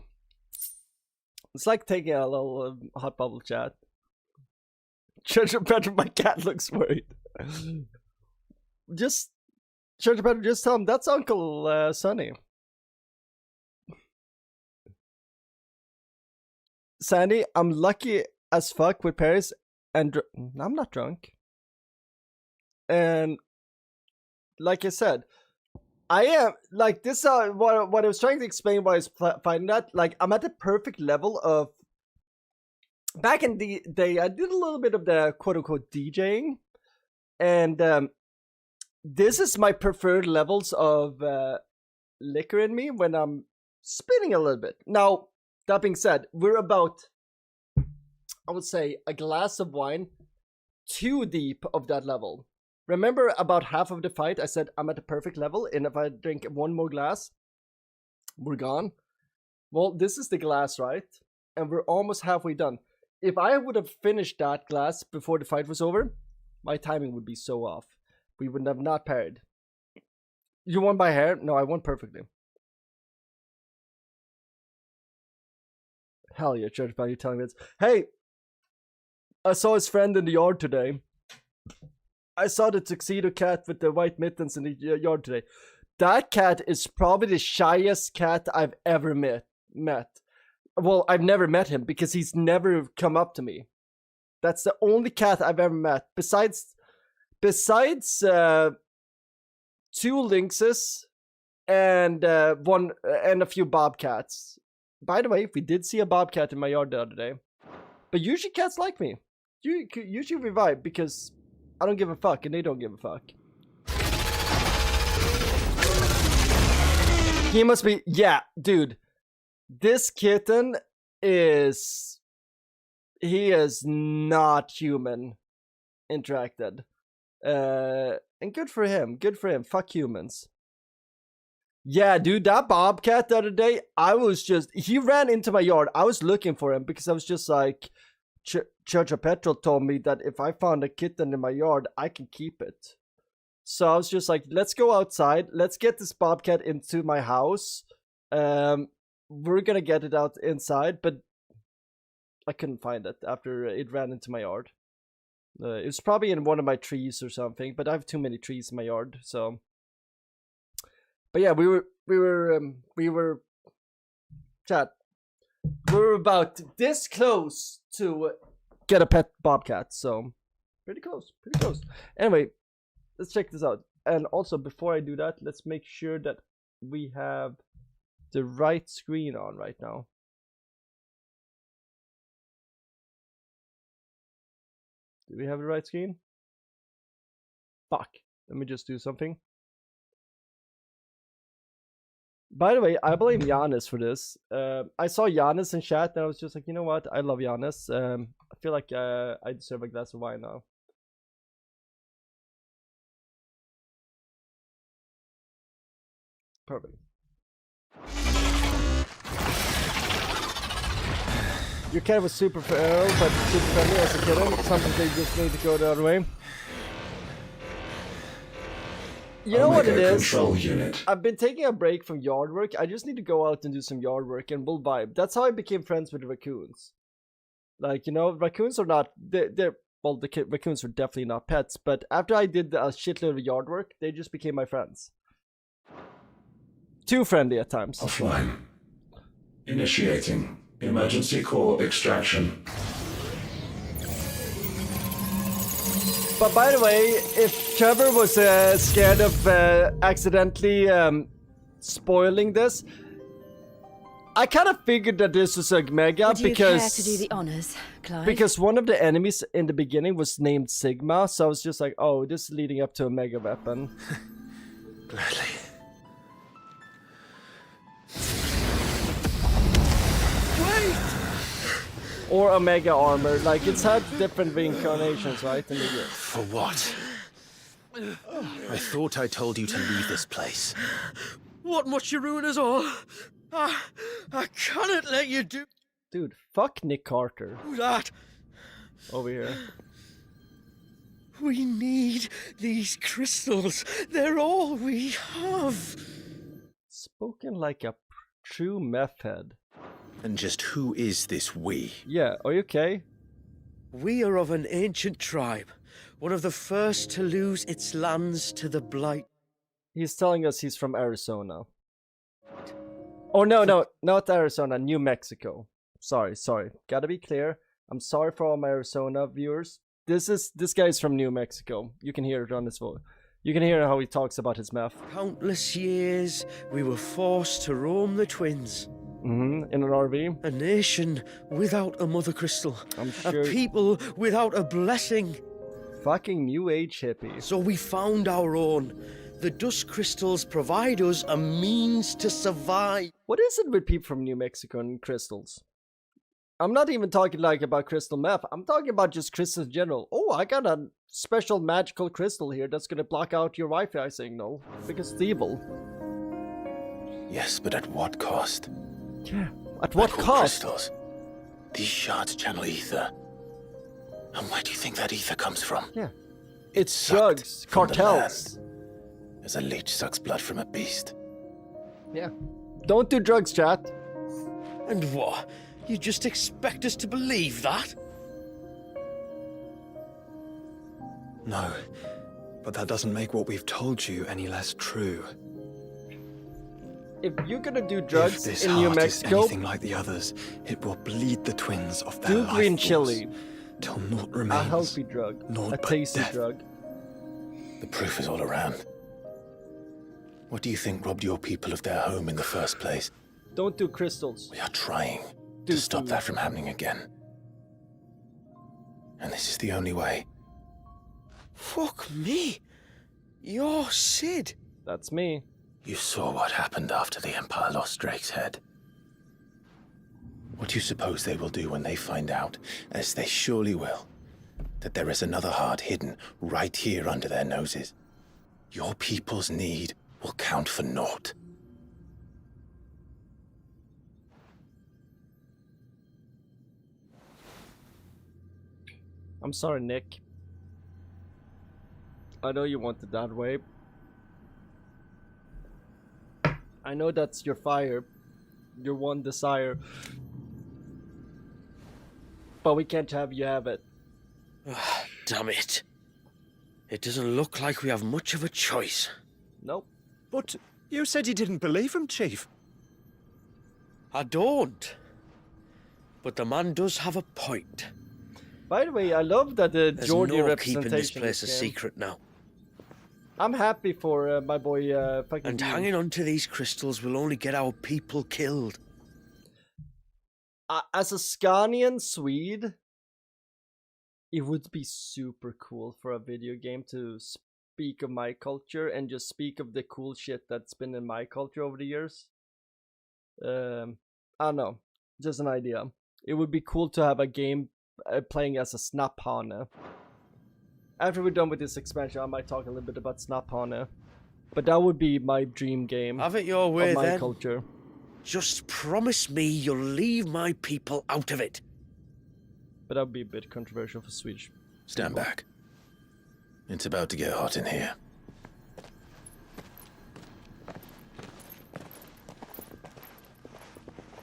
It's like taking a little hot bubble chat. Church of Petra, my cat looks worried. Just, Church of Petra, just tell him that's Uncle Sonny. Sandy, I'm lucky as fuck with Paris, and I'm not drunk. And like I said, I am like this. What I was trying to explain why I was finding that, like, I'm at the perfect level of. Back in the day, I did a little bit of the quote unquote DJing, and this is my preferred levels of liquor in me when I'm spinning a little bit. Now, that being said, we're about, I would say, a glass of wine too deep of that level. Remember, about half of the fight, I said I'm at the perfect level, and if I drink one more glass, we're gone. Well, this is the glass, right? And we're almost halfway done. If I would have finished that glass before the fight was over, my timing would be so off. We would have not paired. You won by hair? No, I won perfectly. Hell yeah, Church Bell, you're telling me this. Hey, I saw his friend in the yard today. I saw the tuxedo cat with the white mittens in the yard today. That cat is probably the shyest cat I've ever met. Well, I've never met him because he's never come up to me. That's the only cat I've ever met. Besides 2 lynxes and a few bobcats. By the way, we did see a bobcat in my yard the other day. But usually cats like me. Usually we vibe because I don't give a fuck and they don't give a fuck. He must be, yeah, dude. This kitten is, he is not human interacted. And good for him, fuck humans. Yeah, dude, that bobcat the other day, he ran into my yard. I was looking for him because I was just like, Church of Petrol told me that if I found a kitten in my yard, I can keep it. So I was just like, let's go outside. Let's get this bobcat into my house. We're gonna get it out inside, but I couldn't find it after it ran into my yard. It was probably in one of my trees or something, but I have too many trees in my yard, so. But yeah, we were chat. We were about this close to get a pet bobcat, so pretty close. Anyway, let's check this out. And also, before I do that, let's make sure that we have the right screen on right now. Do we have the right screen? Fuck. Let me just do something. By the way, I blame Giannis for this. I saw Giannis in chat and I was just like, you know what? I love Giannis. I feel like I deserve a glass of wine now. Perfect. Your cat was super feral, but super friendly as a kitten. Sometimes they just need to go the other way. You know what it is? I've been taking a break from yard work. I just need to go out and do some yard work and we'll vibe. That's how I became friends with the raccoons. Like, you know, raccoons are not, well, the raccoons are definitely not pets, but after I did a shitload of yard work, they just became my friends. Too friendly at times. Offline. Initiating emergency core extraction. But by the way, if Trevor was scared of accidentally spoiling this, I kind of figured that this was a mega Would you because care to do the honors, Clive? because one of the enemies in the beginning was named Sigma, so I was just like, oh, this is leading up to a mega weapon. Gladly. Wait! Or a mega armor, like it's had different reincarnations, right? In the year. For what? I thought I told you to leave this place. What must you ruin us all? I cannot let you do Dude, fuck Nick Carter. that. Over here. We need these crystals. They're all we have. Spoken like a true meth head. And just who is this we? Yeah, are you okay? We are of an ancient tribe, one of the first to lose its lands to the Blight. He's telling us he's from Arizona. Oh no, not Arizona, New Mexico. Sorry. Gotta be clear. I'm sorry for all my Arizona viewers. This guy's from New Mexico. You can hear it on his voice. You can hear how he talks about his meth. Countless years, we were forced to roam the Twins. In an RV. A nation without a mother crystal. I'm sure. A people without a blessing. Fucking new age hippie. So we found our own. The dust crystals provide us a means to survive. What is it with people from New Mexico and crystals? I'm not even talking like about crystal meth. I'm talking about just crystals in general. Oh, I got a special magical crystal here that's gonna block out your Wi-Fi signal because it's evil. Yes, but at what cost? Yeah. At what cost? Crystals. These shards channel ether. And where do you think that ether comes from? Yeah. It's drugs, cartels. As a leech sucks blood from a beast. Yeah. Don't do drugs, chat. And what? You just expect us to believe that? No, but that doesn't make what we've told you any less true. If you're gonna do drugs if this in New heart Mexico, is anything like the others, it will bleed the twins of their do life green force, chili. till naught remains. A healthy drug. Naught A but tasty death. drug. The proof is all around. What do you think robbed your people of their home in the first place? Don't do crystals. We are trying to stop that from happening again. And this is the only way. Fuck me. You're Sid. That's me. You saw what happened after the Empire lost Drake's head. What do you suppose they will do when they find out, as they surely will, that there is another heart hidden right here under their noses? Your people's need will count for naught. I'm sorry, Nick. I know you want it that way. I know that's your fire. Your one desire. But we can't have you have it. Damn it. It doesn't look like we have much of a choice. Nope. But you said you didn't believe him, Chief. I don't. But the man does have a point. By the way, I love that the There's Geordie no representation. keeping this place a game. secret now. I'm happy for my boy fucking. And hanging on to these crystals will only get our people killed. As a Scanian Swede, it would be super cool for a video game to speak of my culture and just speak of the cool shit that's been in my culture over the years. I don't know, just an idea. It would be cool to have a game playing as a Snapphane. After we're done with this expansion, I might talk a little bit about Snapphane. But that would be my dream game. Have it your way, of my then. culture. Just promise me you'll leave my people out of it. But that would be a bit controversial for Swedish. Stand back. It's about to get hot in here.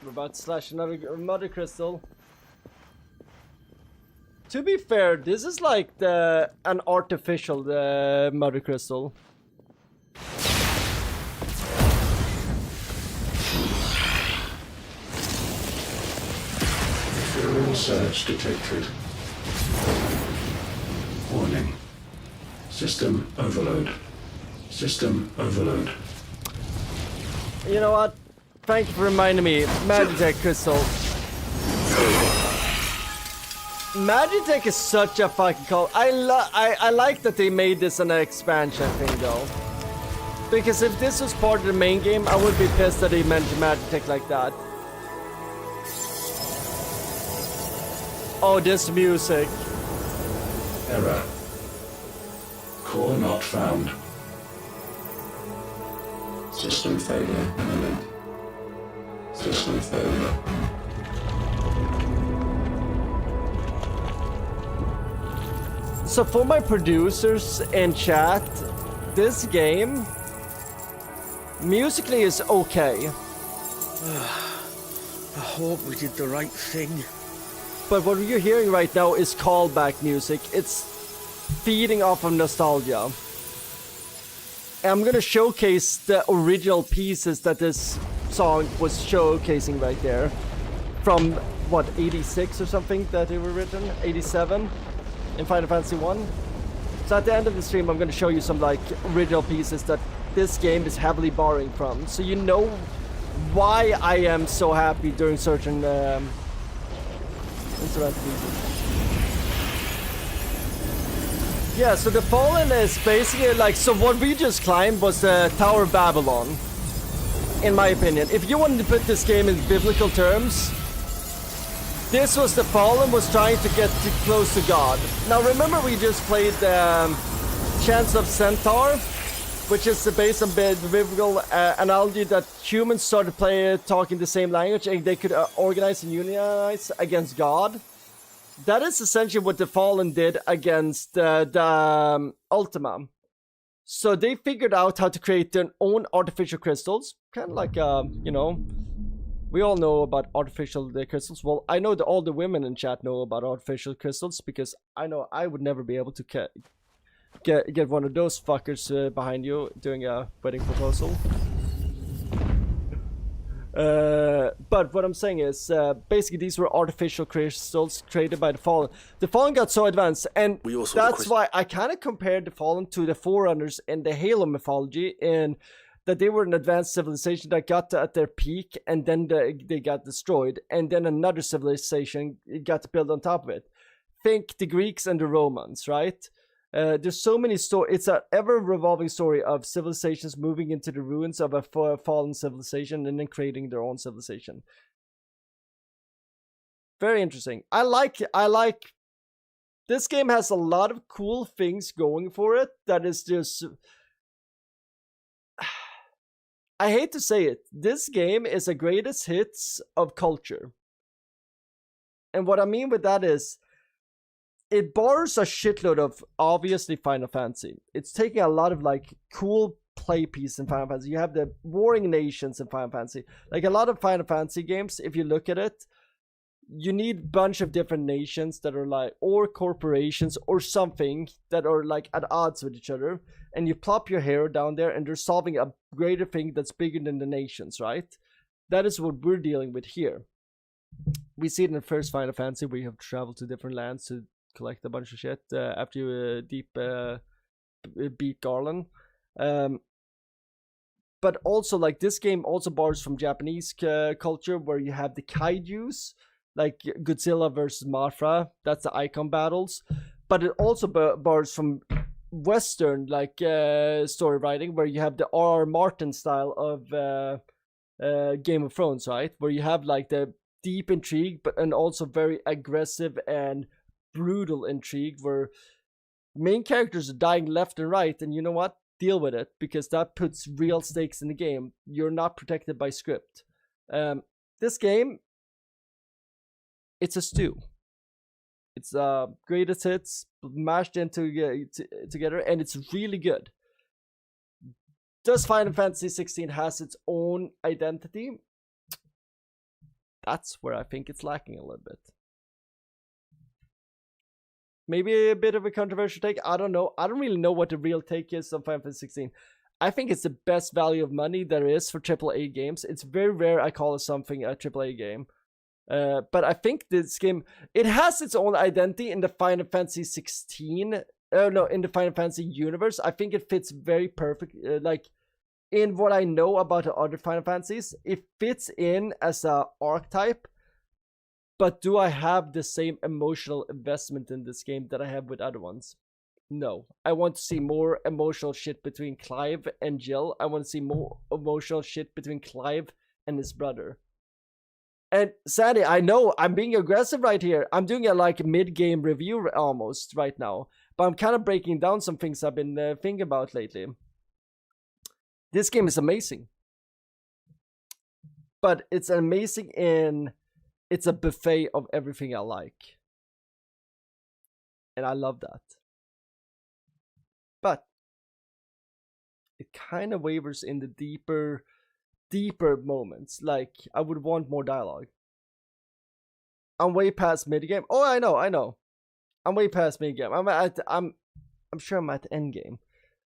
We're about to slash another mother crystal. To be fair, this is like an artificial mother crystal. Ethereal surge detected. Warning. System overload. System overload. You know what? Thank you for reminding me. Magitech Crystal. Magitech is such a fucking call. I like that they made this an expansion thing though. Because if this was part of the main game, I would be pissed that they mentioned Magitech like that. Oh, this music. Error. Core not found. System failure imminent. System failure. So for my producers in chat, this game musically is okay. I hope we did the right thing. But what you're hearing right now is callback music. It's feeding off of nostalgia. And I'm gonna showcase the original pieces that this song was showcasing right there. From, what, 86 or something that they were written? 87 in Final Fantasy 1. So at the end of the stream, I'm gonna show you some like original pieces that this game is heavily borrowing from. So you know why I am so happy during certain yeah, so the Fallen is basically like, so what we just climbed was the Tower of Babylon, in my opinion. If you wanted to put this game in biblical terms, this was the Fallen was trying to get too close to God. Now remember we just played Chants of Centaur, which is based on the biblical analogy that humans started talking the same language and they could organize and unionize against God. That is essentially what the Fallen did against the Ultima. So they figured out how to create their own artificial crystals, kind of like, you know, we all know about artificial crystals. Well, I know that all the women in chat know about artificial crystals because I know I would never be able to get one of those fuckers behind you doing a wedding proposal. But what I'm saying is, basically these were artificial crystals created by the Fallen. The Fallen got so advanced, and that's why I kind of compared the Fallen to the Forerunners in the Halo mythology, in that they were an advanced civilization that got at their peak, and then they got destroyed, and then another civilization got to build on top of it. Think the Greeks and the Romans, right? There's so many stories. It's an ever-revolving story of civilizations moving into the ruins of a fallen civilization and then creating their own civilization. Very interesting. I like this game has a lot of cool things going for it that is just, I hate to say it, this game is a greatest hits of culture. And what I mean with that is, it borrows a shitload of, obviously, Final Fantasy. It's taking a lot of, like, cool play pieces in Final Fantasy. You have the warring nations in Final Fantasy. Like, a lot of Final Fantasy games, if you look at it, you need a bunch of different nations that are, like, or corporations or something that are, like, at odds with each other. And you plop your hero down there, and they're solving a greater thing that's bigger than the nations, right? That is what we're dealing with here. We see it in the first Final Fantasy, where you have to travel to different lands to collect a bunch of shit after you beat Garland. But also, like, this game also borrows from Japanese culture, where you have the kaijus, like Godzilla versus Mothra. That's the Eikon battles. But it also borrows from Western, like, story writing, where you have the R.R. Martin style of Game of Thrones, right? Where you have, like, the deep intrigue, and also very aggressive and brutal intrigue where main characters are dying left and right, and you know what? Deal with it, because that puts real stakes in the game. You're not protected by script. This game, it's a stew. It's greatest hits mashed into together, and it's really good. Does Final Fantasy XVI has its own identity? That's where I think it's lacking a little bit. Maybe a bit of a controversial take. I don't know. I don't really know what the real take is on Final Fantasy 16. I think it's the best value of money there is for AAA games. It's very rare I call it something a AAA game. But I think this game, it has its own identity in the Final Fantasy 16. In the Final Fantasy universe. I think it fits very perfect. Like, in what I know about the other Final Fantasies, it fits in as a archetype. But do I have the same emotional investment in this game that I have with other ones? No. I want to see more emotional shit between Clive and Jill. I want to see more emotional shit between Clive and his brother. And Sandy, I know I'm being aggressive right here. I'm doing a like mid-game review almost right now. But I'm kind of breaking down some things I've been thinking about lately. This game is amazing. But it's amazing in... It's a buffet of everything I like. And I love that. But it kind of wavers in the deeper moments. Like, I would want more dialogue. I'm way past mid-game. Oh, I know. I'm way past mid-game. I'm sure I'm at end game.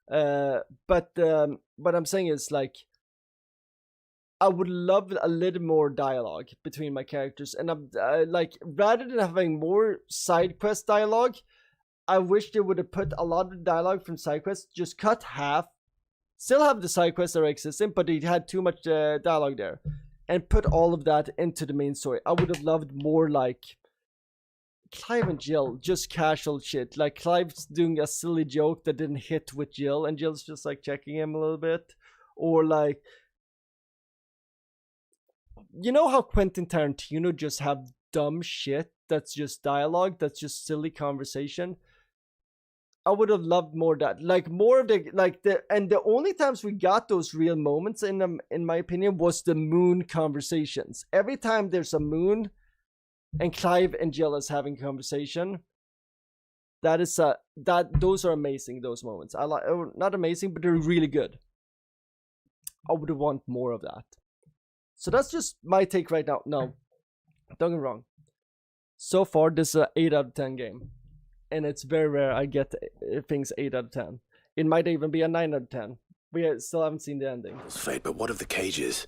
But what I'm saying is, like, I would love a little more dialogue between my characters, and I'm like, rather than having more side quest dialogue, I wish they would have put a lot of dialogue from side quests, just cut half, still have the side quests that are existing, but it had too much dialogue there, and put all of that into the main story. I would have loved more like Clive and Jill, just casual shit, like Clive's doing a silly joke that didn't hit with Jill, and Jill's just like checking him a little bit, or like, you know how Quentin Tarantino just have dumb shit that's just dialogue, that's just silly conversation? I would have loved more of that, like more of the and the only times we got those real moments in them, in my opinion, was the moon conversations. Every time there's a moon and Clive and Jill is having conversation, those are amazing, those moments. I like, not amazing, but they're really good. I would want more of that. So that's just my take right now. No, don't get me wrong. So far, this is an 8 out of 10 game. And it's very rare I get things 8 out of 10. It might even be a 9 out of 10. We still haven't seen the ending. Fate, but what of the cages?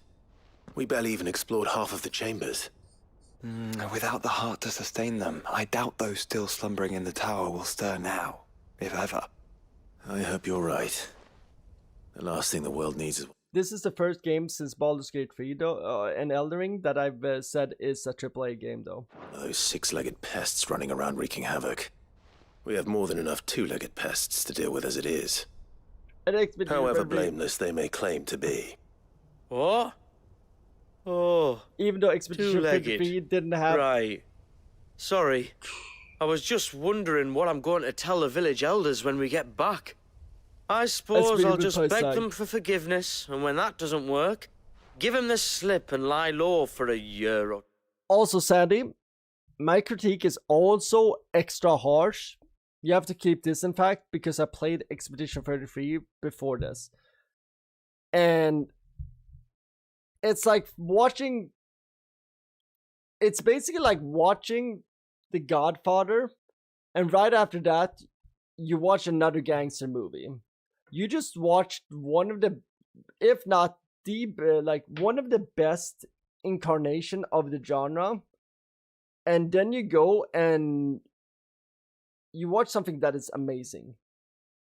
We barely even explored half of the chambers. Without the heart to sustain them, I doubt those still slumbering in the tower will stir now, if ever. I hope you're right. The last thing the world needs is... This is the first game since Baldur's Gate 3 though, and Elden Ring that I've said is a AAA game though. Those six-legged pests running around wreaking havoc. We have more than enough two-legged pests to deal with as it is. However blameless they may claim to be. What? Oh. Even though Expedition 53 didn't have... Right. Sorry. I was just wondering what I'm going to tell the village elders when we get back. I suppose I'll just beg them for forgiveness, and when that doesn't work, give them the slip and lie low for a year or... Also, Sandy, my critique is also extra harsh. You have to keep this, in fact, because I played Expedition 33 before this. And it's like watching... It's basically like watching The Godfather, and right after that, you watch another gangster movie. You just watched one of the, if not the, like one of the best incarnation of the genre, and then you go and you watch something that is amazing.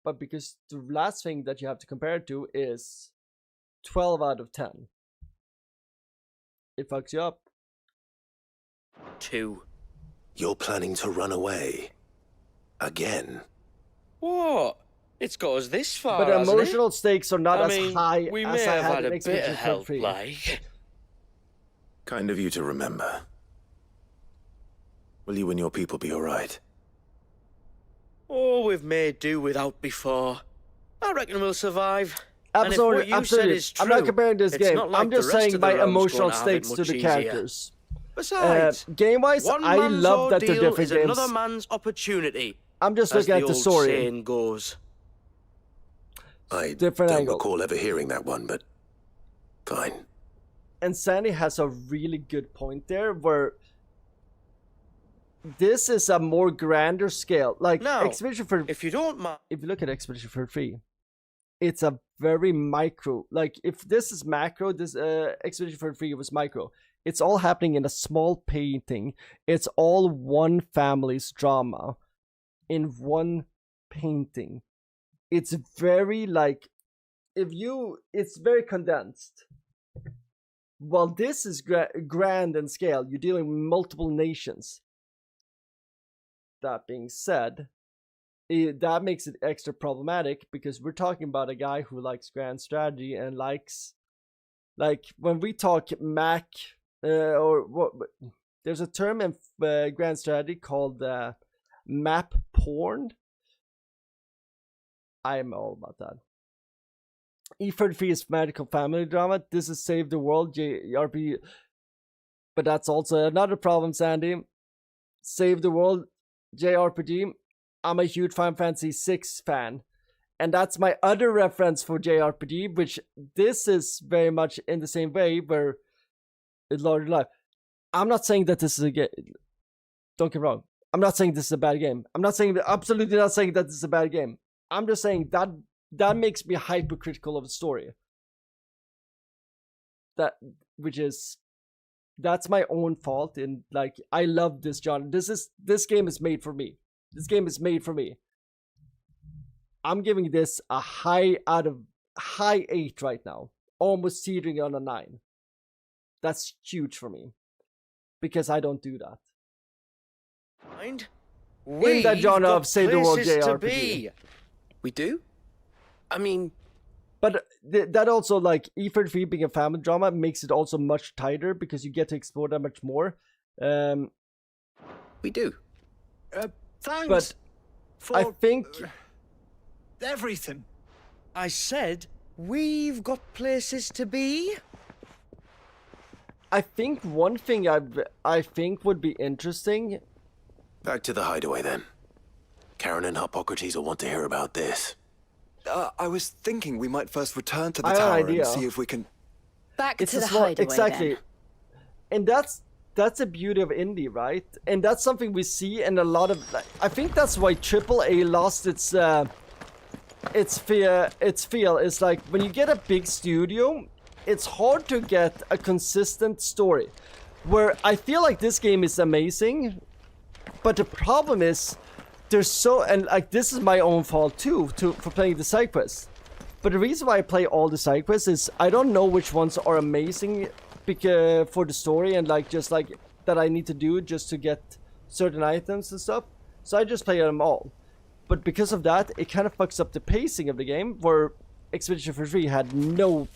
But because the last thing that you have to compare it to is 12 out of 10. It fucks you up. 2. You're planning to run away. Again. What? It's got us this far, but emotional stakes are not as high we as may I have had had in a bit Expedition of help, 33. like. Kind of you to remember. Will you and your people be alright? Oh, we've made do without before. I reckon we'll survive. Absolutely, and if what you absolutely. said is true, I'm not comparing this it's game. not like I'm just the rest saying of the my realm's emotional gonna have it stakes to much the easier. characters. Besides, game-wise, I love that they're different is games. another man's opportunity. I'm just as looking at the old story. saying goes. I Different don't angle. recall ever hearing that one, but fine. And Sandy has a really good point there, where this is a more grander scale. Like Now, Expedition for if you don't mind, if you look at Expedition 33, it's a very micro. Like if this is macro, this Expedition 33 was micro. It's all happening in a small painting. It's all one family's drama in one painting. It's very like it's very condensed. While this is grand in scale, you're dealing with multiple nations. That being said, that makes it extra problematic because we're talking about a guy who likes grand strategy and likes, like, when we talk Mac, or what, there's a term in grand strategy called map porn. I'm all about that. E33 is magical family drama. This is Save the World JRPG. But that's also another problem, Sandy. Save the World JRPG. I'm a huge Final Fantasy VI fan. And that's my other reference for JRPG, which this is very much in the same way where it's larger life. I'm not saying that this is a game. Don't get me wrong. I'm not saying this is a bad game. I'm not saying, absolutely not saying that this is a bad game. I'm just saying that makes me hypercritical of the story. That's my own fault. And like, I love this genre. This game is made for me. This game is made for me. I'm giving this a high 8 right now, almost teetering on a 9. That's huge for me because I don't do that. Mind? In that genre of Save the World JRPG. We do? I mean... But that also, like, E33 being a family drama makes it also much tighter because you get to explore that much more. We do. Thanks. But for I think... everything. I said, we've got places to be. I think one thing I think would be interesting... Back to the hideaway, then. Karen and Hippocrates will want to hear about this. I was thinking we might first return to the tower and see if we can... Back to the hideaway, exactly. then. And that's the beauty of indie, right? And that's something we see in a lot of... I think that's why AAA lost its feel. It's like, when you get a big studio, it's hard to get a consistent story. Where I feel like this game is amazing, but the problem is... and like, this is my own fault too for playing the side quests. But the reason why I play all the side quests is I don't know which ones are amazing for the story and like just like that I need to do just to get certain items and stuff. So I just play them all. But because of that, it kind of fucks up the pacing of the game, where Expedition 43 had no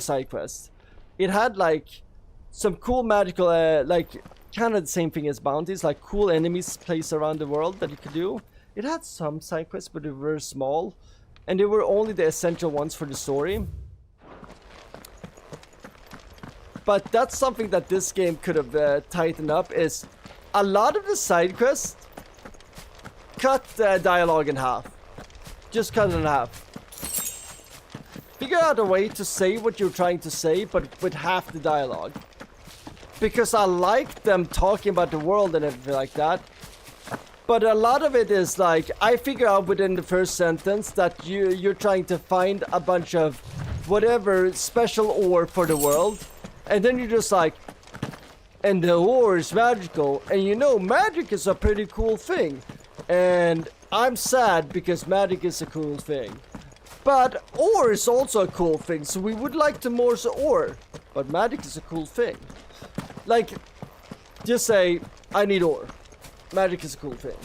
side quests. It had like some cool magical like kind of the same thing as bounties, like cool enemies placed around the world that you could do. It had some side quests, but they were small, and they were only the essential ones for the story. But that's something that this game could have tightened up, is a lot of the side quests cut the dialogue in half. Just cut it in half. Figure out a way to say what you're trying to say, but with half the dialogue. Because I like them talking about the world and everything like that. But a lot of it is like, I figure out within the first sentence that you're trying to find a bunch of whatever special ore for the world. And then you're just like, and the ore is magical. And you know, magic is a pretty cool thing. And I'm sad because magic is a cool thing. But ore is also a cool thing. So we would like to more ore. But magic is a cool thing. Like, just say, I need ore. Magic is a cool thing.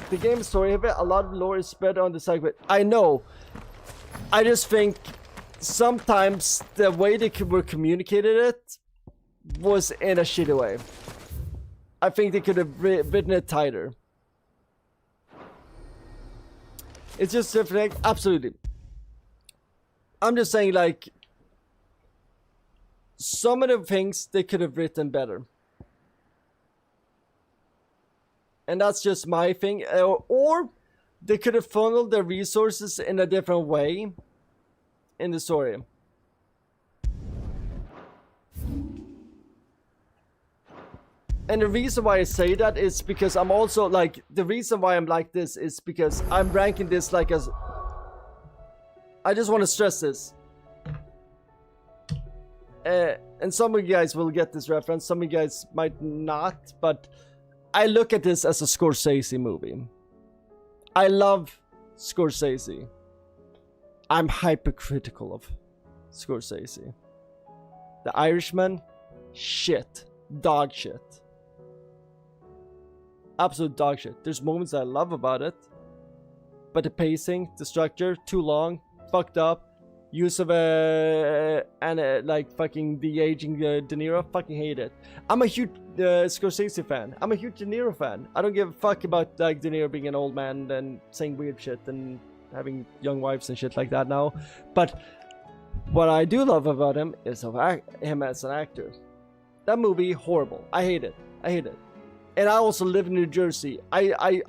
The game story of it, a lot of lore is spread on the side. I know. I just think sometimes the way they were communicated it was in a shitty way. I think they could have written it tighter. It's just different. Absolutely. I'm just saying, like, some of the things they could have written better. And that's just my thing. Or they could have funneled their resources in a different way in the story. And the reason why I say that is because I'm also like, the reason why I'm like this is because I'm ranking this like as... I just want to stress this. And some of you guys will get this reference, some of you guys might not, but I look at this as a Scorsese movie. I love Scorsese. I'm hypercritical of Scorsese. The Irishman, shit. Dog shit. Absolute dog shit. There's moments I love about it, but the pacing, the structure, too long, fucked up. Use of like fucking de-aging De Niro, fucking hate it. I'm a huge Scorsese fan. I'm a huge De Niro fan. I don't give a fuck about like De Niro being an old man and saying weird shit and having young wives and shit like that now. But what I do love about him is him as an actor. That movie, horrible. I hate it. I hate it. And I also live in New Jersey. I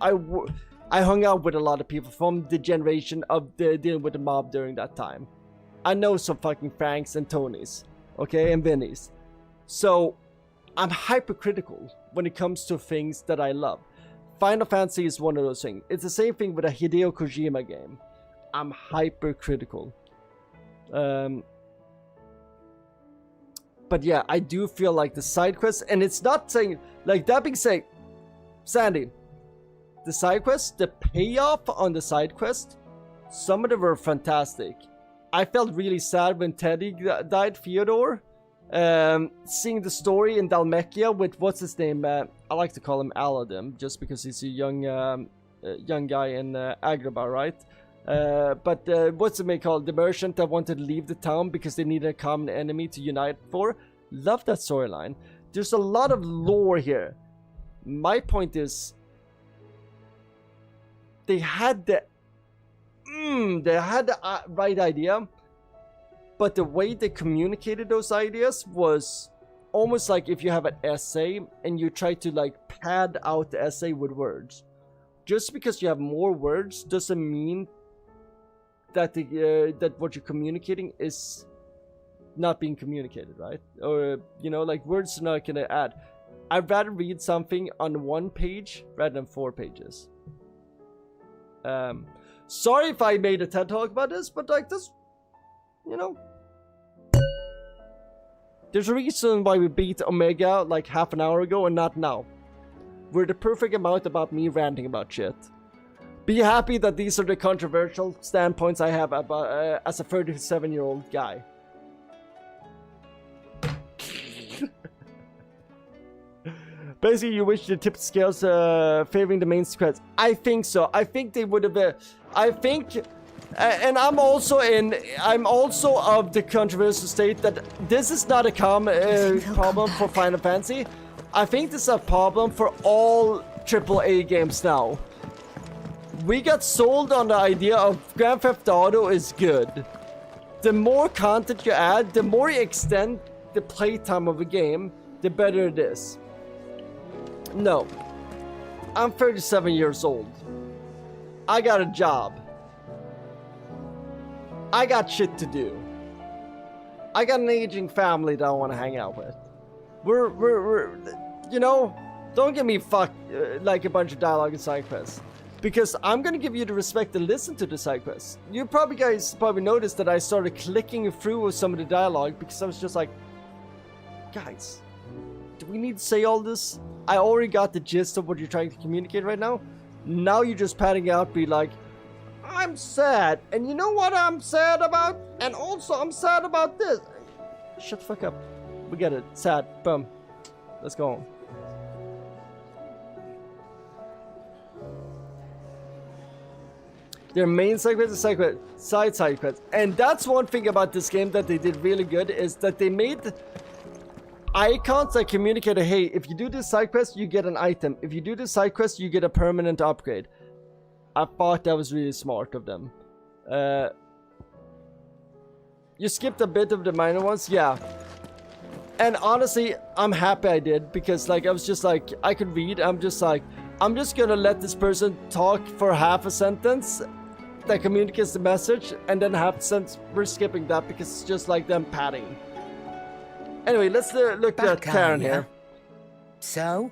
hung out with a lot of people from the generation of dealing with the mob during that time. I know some fucking Franks and Tonys, okay, and Vinnies. So I'm hypercritical when it comes to things that I love. Final Fantasy is one of those things. It's the same thing with a Hideo Kojima game. I'm hypercritical. But yeah, I do feel like the side quests, and it's not saying, like that being said, Sandy, the side quests, the payoff on the side quest, some of them were fantastic. I felt really sad when Teddy died, Fyodor. Seeing the story in Dalmekia with, what's his name? I like to call him Aladdin, just because he's a young guy in Agrabah, right? But what's the name called? The merchant that wanted to leave the town because they needed a common enemy to unite for. Love that storyline. There's a lot of lore here. My point is, they had the right idea, but the way they communicated those ideas was almost like if you have an essay and you try to like pad out the essay with words. Just because you have more words doesn't mean that that what you're communicating is not being communicated, right? Or, you know, like words are not gonna add. I'd rather read something on 1 page rather than 4 pages. Sorry if I made a TED talk about this, but like this, you know, there's a reason why we beat Omega like half an hour ago and not now. We're the perfect amount about me ranting about shit. Be happy that these are the controversial standpoints I have about as a 37-year-old guy. Basically, you wish the tip scales favoring the main squads. I think so. I think they would have. I think, and I'm also of the controversial state that this is not a problem for Final Fantasy. I think this is a problem for all AAA games now. We got sold on the idea of Grand Theft Auto is good. The more content you add, the more you extend the playtime of a game, the better it is. No. I'm 37 years old. I got a job. I got shit to do. I got an aging family that I want to hang out with. We're you know, don't get me fucked like a bunch of dialogue and side quests. Because I'm gonna give you the respect to listen to the side quests. You guys probably noticed that I started clicking through some of the dialogue because I was just like, guys, do we need to say all this? I already got the gist of what you're trying to communicate right now. Now you're just padding out, be like, I'm sad, and you know what I'm sad about? And also I'm sad about this. Shut the fuck up. We get it. Sad. Boom. Let's go home. Their main side quest is side quest. And that's one thing about this game that they did really good, is that they made icons that communicate, hey, if you do this side quest, you get an item. If you do this side quest, you get a permanent upgrade. I thought that was really smart of them. You skipped a bit of the minor ones, yeah. And honestly, I'm happy I did, because like I was just like, I could read, I'm just like, I'm just gonna let this person talk for half a sentence that communicates the message, and then half a sentence, we're skipping that because it's just like them padding. Anyway, let's look at Karen here. So?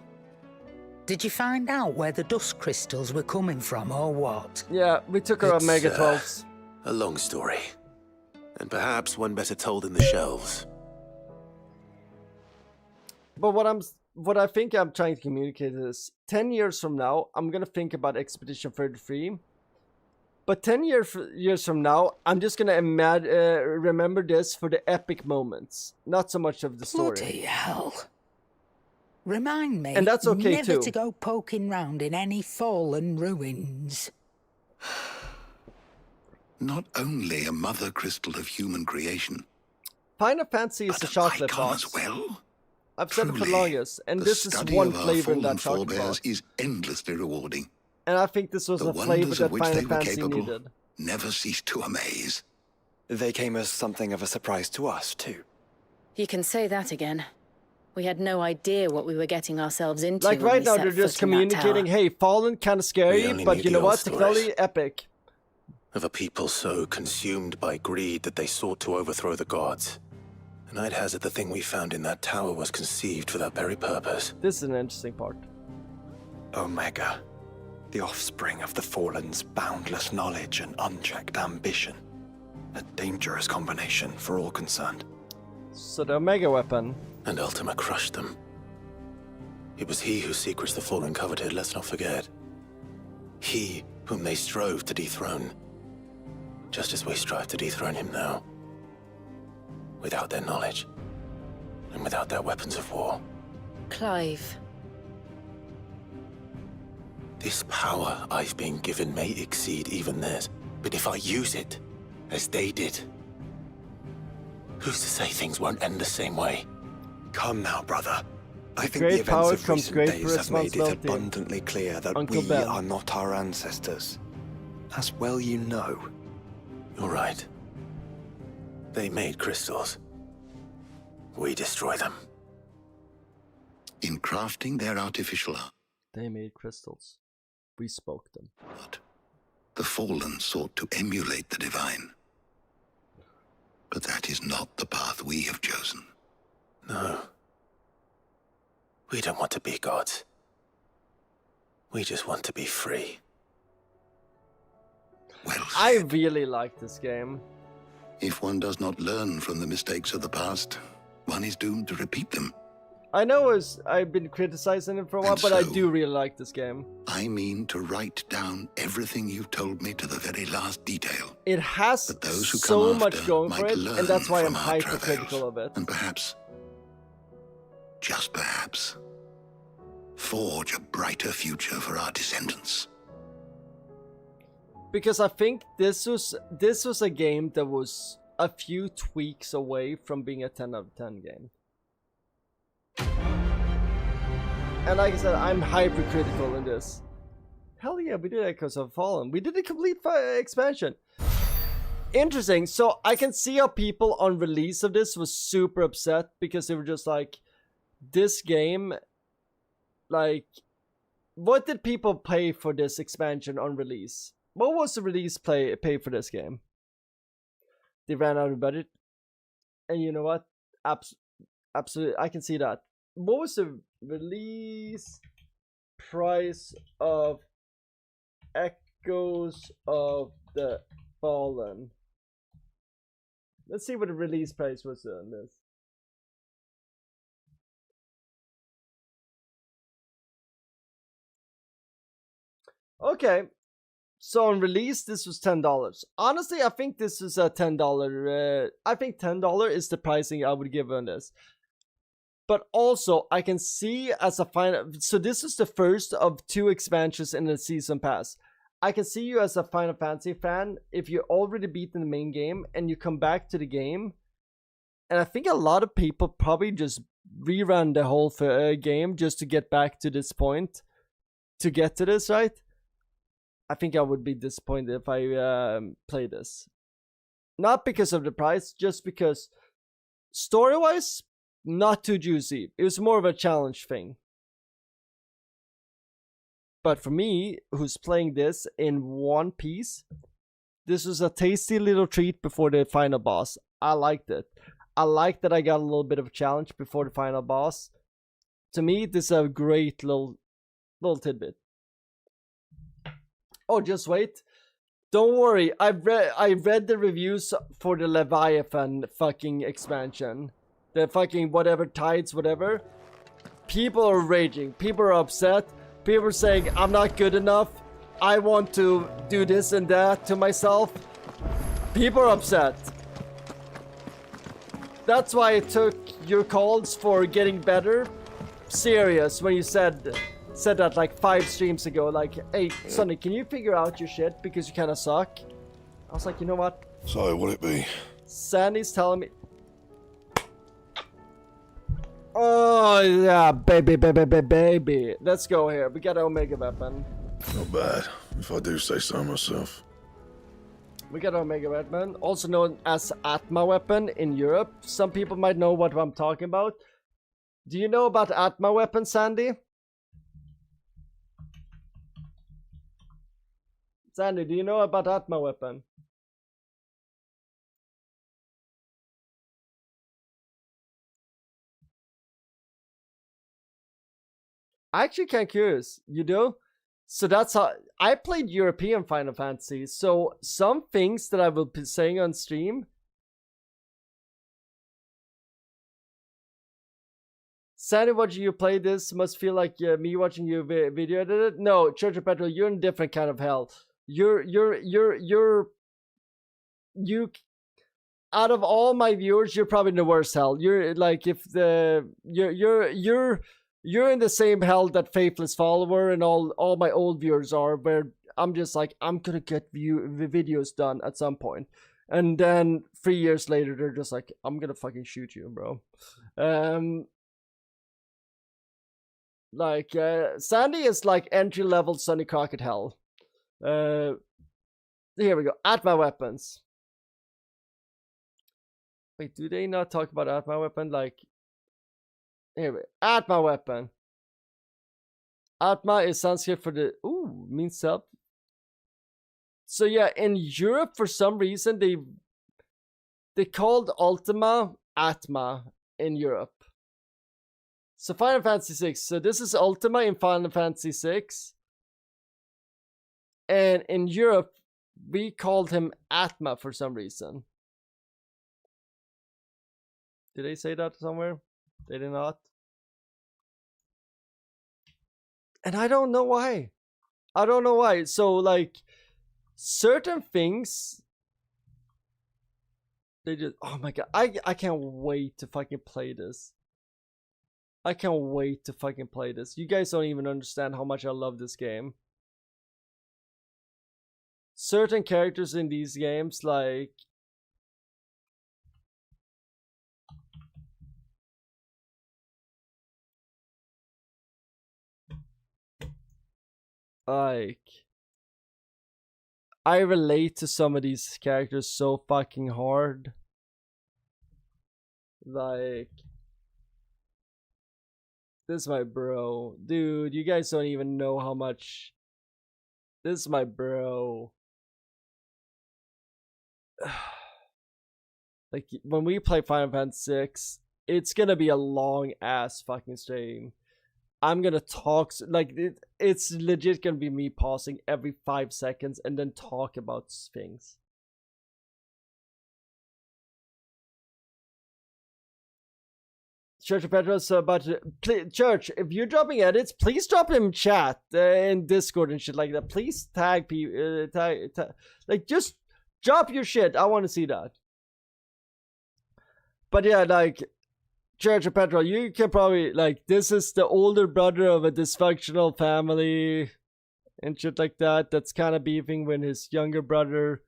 Did you find out where the dust crystals were coming from, or what? Yeah, we took our Omega 12s. A long story. And perhaps one better told in the shelves. But what I think I'm trying to communicate is 10 years from now, I'm gonna think about Expedition 33. But 10 years from now, I'm just gonna remember this for the epic moments, not so much of the story. Bloody hell. Remind me, and that's okay never too. to go poking round in any fallen ruins. Not only a mother crystal of human creation, Final Fantasy is a chocolate box. as well. I've said it for the longest, and this is one flavor in that chocolate box. Is endlessly rewarding. And I think this was a flavor that Final Fantasy needed. Never ceased to amaze. They came as something of a surprise to us, too. You can say that again. We had no idea what we were getting ourselves into. Like right now, they're just communicating, hey, Fallen, kind of scary, but you know what? Technology, epic. Of a people so consumed by greed that they sought to overthrow the gods. And I'd hazard the thing we found in that tower was conceived for that very purpose. This is an interesting part. Omega. The offspring of the Fallen's boundless knowledge and unchecked ambition. A dangerous combination for all concerned. So the Omega weapon. And Ultima crushed them. It was he whose secrets the Fallen coveted, let's not forget. He whom they strove to dethrone. Just as we strive to dethrone him now. Without their knowledge. And without their weapons of war. Clive. This power I've been given may exceed even theirs, but if I use it, as they did, who's to say things won't end the same way? Come now, brother. I think the events of recent days have made it abundantly clear that we are not our ancestors. As well you know. You're right. They made crystals. We destroy them. In crafting their artificial art. They made crystals. We spoke them. The Fallen sought to emulate the divine. But that is not the path we have chosen. No. We don't want to be gods. We just want to be free. Well said. I really like this game. If one does not learn from the mistakes of the past, one is doomed to repeat them. I know I've been criticizing it for a while, but I do really like this game. I mean to write down everything you've told me to the very last detail. It has so much going for it, and that's why I'm hypercritical of it. And perhaps, just perhaps, forge a brighter future for our descendants. Because I think this was a game that was a few tweaks away from being a 10 out of 10 game. And like I said, I'm hypercritical in this. Hell yeah, we did Echoes of Fallen. We did a complete expansion. Interesting. So I can see how people on release of this was super upset because they were just like, this game, like, what did people pay for this expansion on release? What was the release pay for this game? They ran out of budget. And you know what? Absolutely, I can see that. What was the release price of Echoes of the Fallen? Let's see what the release price was on this. Okay, so on release this was $10. Honestly, I think this is a $10. I think $10 is the pricing I would give on this. But also, I can see as a final... So this is the first of 2 expansions in the Season Pass. I can see you as a Final Fantasy fan, if you already beaten the main game, and you come back to the game. And I think a lot of people probably just rerun the whole game just to get back to this point. To get to this, right? I think I would be disappointed if I play this. Not because of the price, just because story-wise... not too juicy. It was more of a challenge thing. But for me, who's playing this in one piece, this was a tasty little treat before the final boss. I liked it. I liked that I got a little bit of a challenge before the final boss. To me, this is a great little tidbit. Oh, just wait. Don't worry. I read the reviews for the Leviathan fucking expansion. The fucking whatever tides, whatever. People are raging. People are upset. People are saying I'm not good enough. I want to do this and that to myself, people are upset. That's why I took your calls for getting better serious when you said that like 5 streams ago. Like, hey, Sonny, can you figure out your shit because you kind of suck? I was like, you know what? So, what it be? Sandy's telling me. Oh yeah, baby. Let's go here. We got an Omega weapon. Not bad, if I do say so myself. We got an Omega weapon, also known as Atma weapon in Europe. Some people might know what I'm talking about. Do you know about Atma weapon, Sandy? Sandy, do you know about Atma weapon? I actually kind of curious. You do? So that's how I played European Final Fantasy. So some things that I will be saying on stream. Sandy, watching you play this must feel like me watching you video edit it. No, Church of Petrol, you're in a different kind of hell. You. Out of all my viewers, you're probably in the worst hell. You're like if the you're in the same hell that Faithless Follower and all my old viewers are, where I'm just like, I'm gonna get the videos done at some point. And then 3 years later, they're just like, I'm gonna fucking shoot you, bro. Sandy is like entry-level Sonny Crockett hell. Here we go. Atma weapons. Wait, do they not talk about Atma weapon? Like, here we go. Atma weapon. Atma is Sanskrit for the means self. So yeah, in Europe for some reason they called Ultima Atma in Europe. So Final Fantasy VI. So this is Ultima in Final Fantasy VI. And in Europe, we called him Atma for some reason. Did they say that somewhere? They did not. And I don't know why. I don't know why. So like certain things, they just, oh my god, I can't wait to fucking play this. I can't wait to fucking play this. You guys don't even understand how much I love this game. Certain characters in these games, like I relate to some of these characters so fucking hard. Like, this is my bro. Dude, you guys don't even know how much. This is my bro. Like, when we play Final Fantasy VI, it's gonna be a long ass fucking stream. I'm gonna talk, like, it's legit gonna be me pausing every 5 seconds and then talk about things. Church of Petros, but Church, if you're dropping edits, please drop them in chat, in Discord and shit like that. Please tag people, like, just drop your shit. I want to see that. But yeah, like, Church of Petrol, you can probably, like, this is the older brother of a dysfunctional family and shit like that. That's kind of beefing with his younger brother,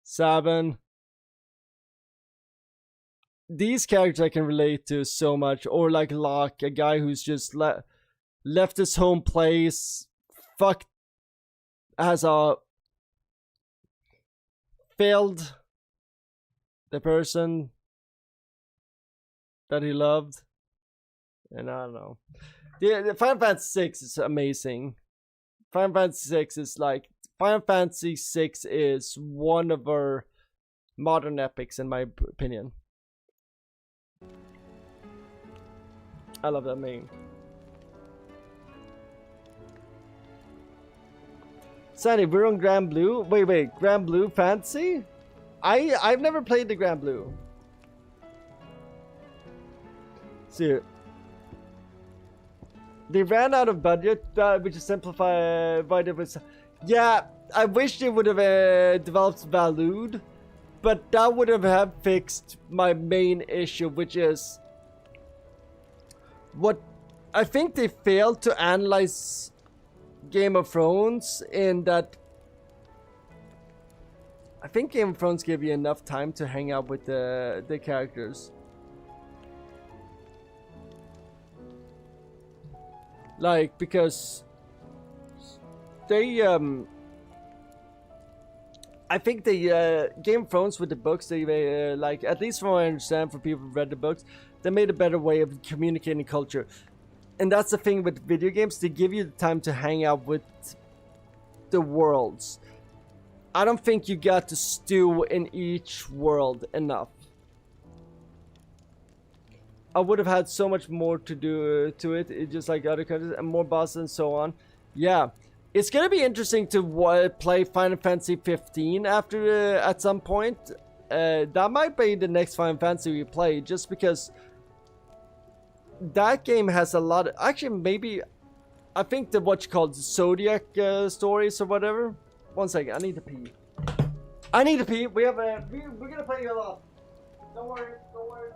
Sabin. These characters I can relate to so much. Or like Locke, a guy who's just left his home place, has failed the person that he loved. And I don't know. The Final Fantasy VI is amazing. Final Fantasy VI is like, Final Fantasy VI is one of our modern epics in my opinion. I love that meme. Sandy, we're on Grand Blue. Wait, Grand Blue Fantasy? I've never played the Grand Blue. See, they ran out of budget, which is simplified by the. Yeah, I wish they would have developed Valud, but that would have fixed my main issue, which is what I think they failed to analyze Game of Thrones in that I think Game of Thrones gave you enough time to hang out with the characters. Like, because they I think the Game of Thrones with the books, they like, at least from what I understand from people who read the books, they made a better way of communicating culture. And that's the thing with video games, they give you the time to hang out with the worlds. I don't think you got to stew in each world enough. I would have had so much more to do to it, just like other countries, and more bosses and so on. Yeah, it's gonna be interesting to play Final Fantasy 15 after at some point. That might be the next Final Fantasy we play, just because that game has a lot of, actually maybe, I think the what you call Zodiac stories or whatever. One second, I need to pee. I need to pee. We have we're gonna play a lot. Don't worry, don't worry.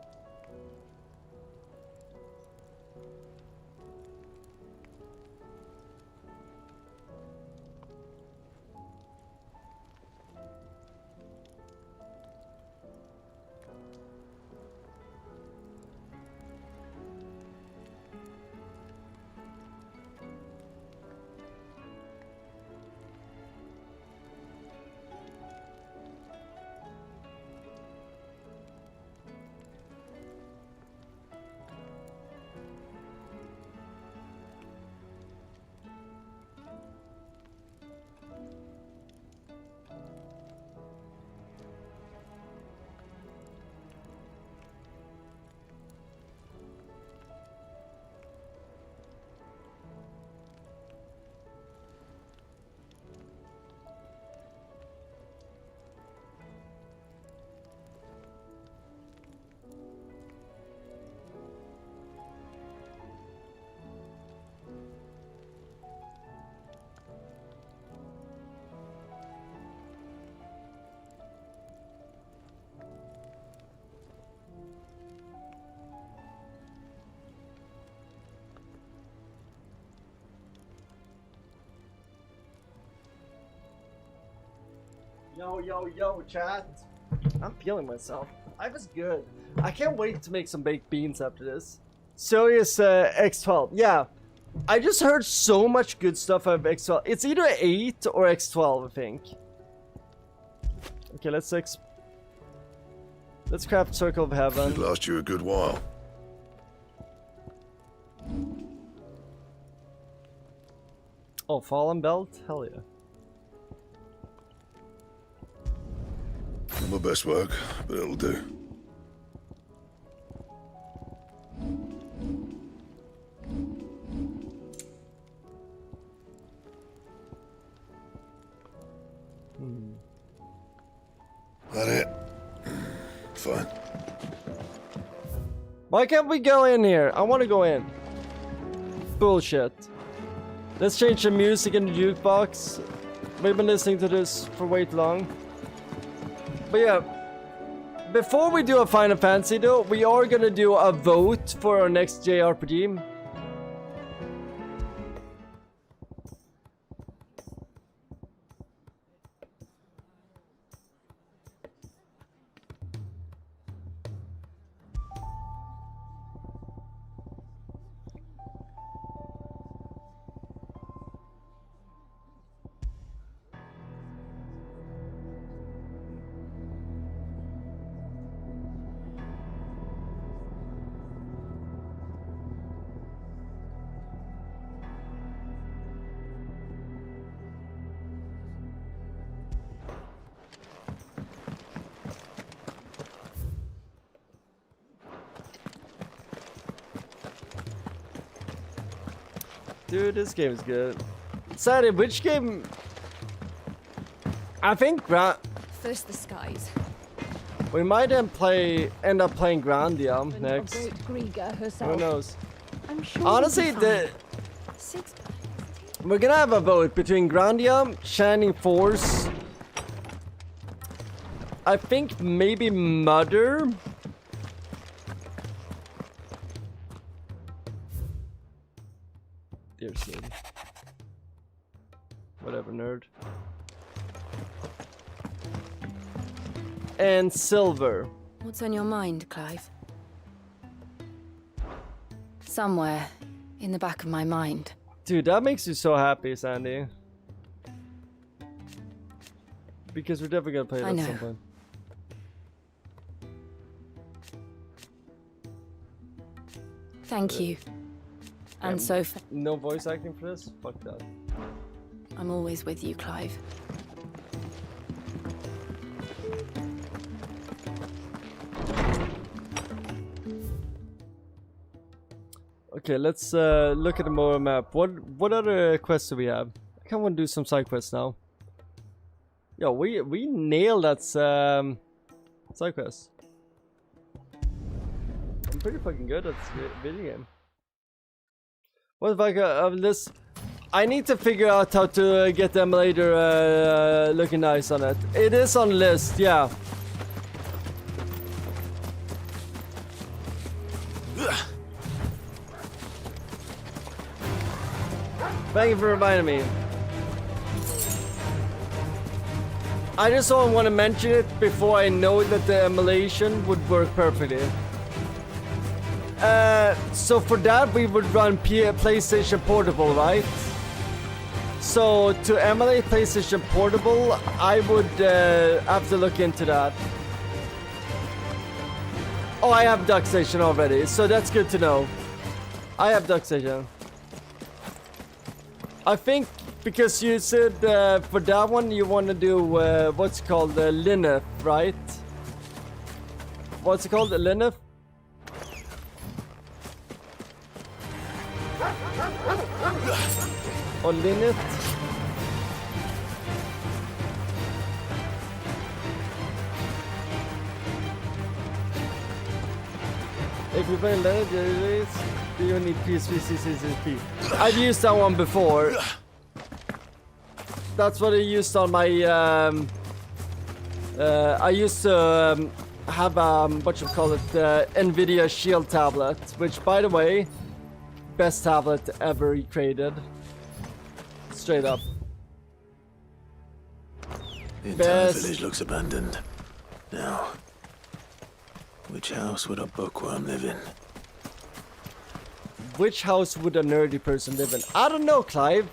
Yo, chat. I'm feeling myself. I was good. I can't wait to make some baked beans after this. Serious X12. Yeah. I just heard so much good stuff of X12. It's either 8 or X12, I think. Okay, let's craft Circle of Heaven. It lasts you a good while. Oh, Fallen Belt? Hell yeah. Not my best work, but it'll do. That it? Fine. Why can't we go in here? I want to go in. Bullshit. Let's change the music in the jukebox. We've been listening to this for way too long. But yeah, before we do a Final Fantasy though, we are gonna do a vote for our next JRPG. Dude, this game is good. Sadly, which game? I think First the skies. we might end up playing Grandia next. Great Griga herself. Who knows? I'm sure Honestly, you'll be fine. We're gonna have a vote between Grandia, Shining Force. I think maybe Mother. Dear Sid. Whatever, nerd. And Silver. What's on your mind, Clive? Somewhere in the back of my mind. Dude, that makes you so happy, Sandy. Because we're definitely gonna play it at some point. Thank you. And so no voice acting for this? Fuck that. I'm always with you, Clive. Okay, let's look at the more map. What other quests do we have? I kind of want to do some side quests now. Yo, we nailed that side quest. I'm pretty fucking good at this video game. What if I got this? I need to figure out how to get the emulator looking nice on it. It is on list, yeah. Thank you for reminding me. I just don't want to mention it before I know that the emulation would work perfectly. So for that we would run PlayStation Portable, right? So to emulate PlayStation Portable, I would have to look into that. Oh, I have DuckStation already, so that's good to know. I have DuckStation. I think because you said for that one you want to do what's called Linux, right? What's it called? Linux? Or Linux? If you play Linux, do you need PSVCCP? I've used that one before. That's what I used on my. I used to have what you call it, NVIDIA Shield tablet, which, by the way, best tablet ever created. Straight up. The entire village looks abandoned. Now, which house would a bookworm live in? Which house would a nerdy person live in? I don't know, Clive.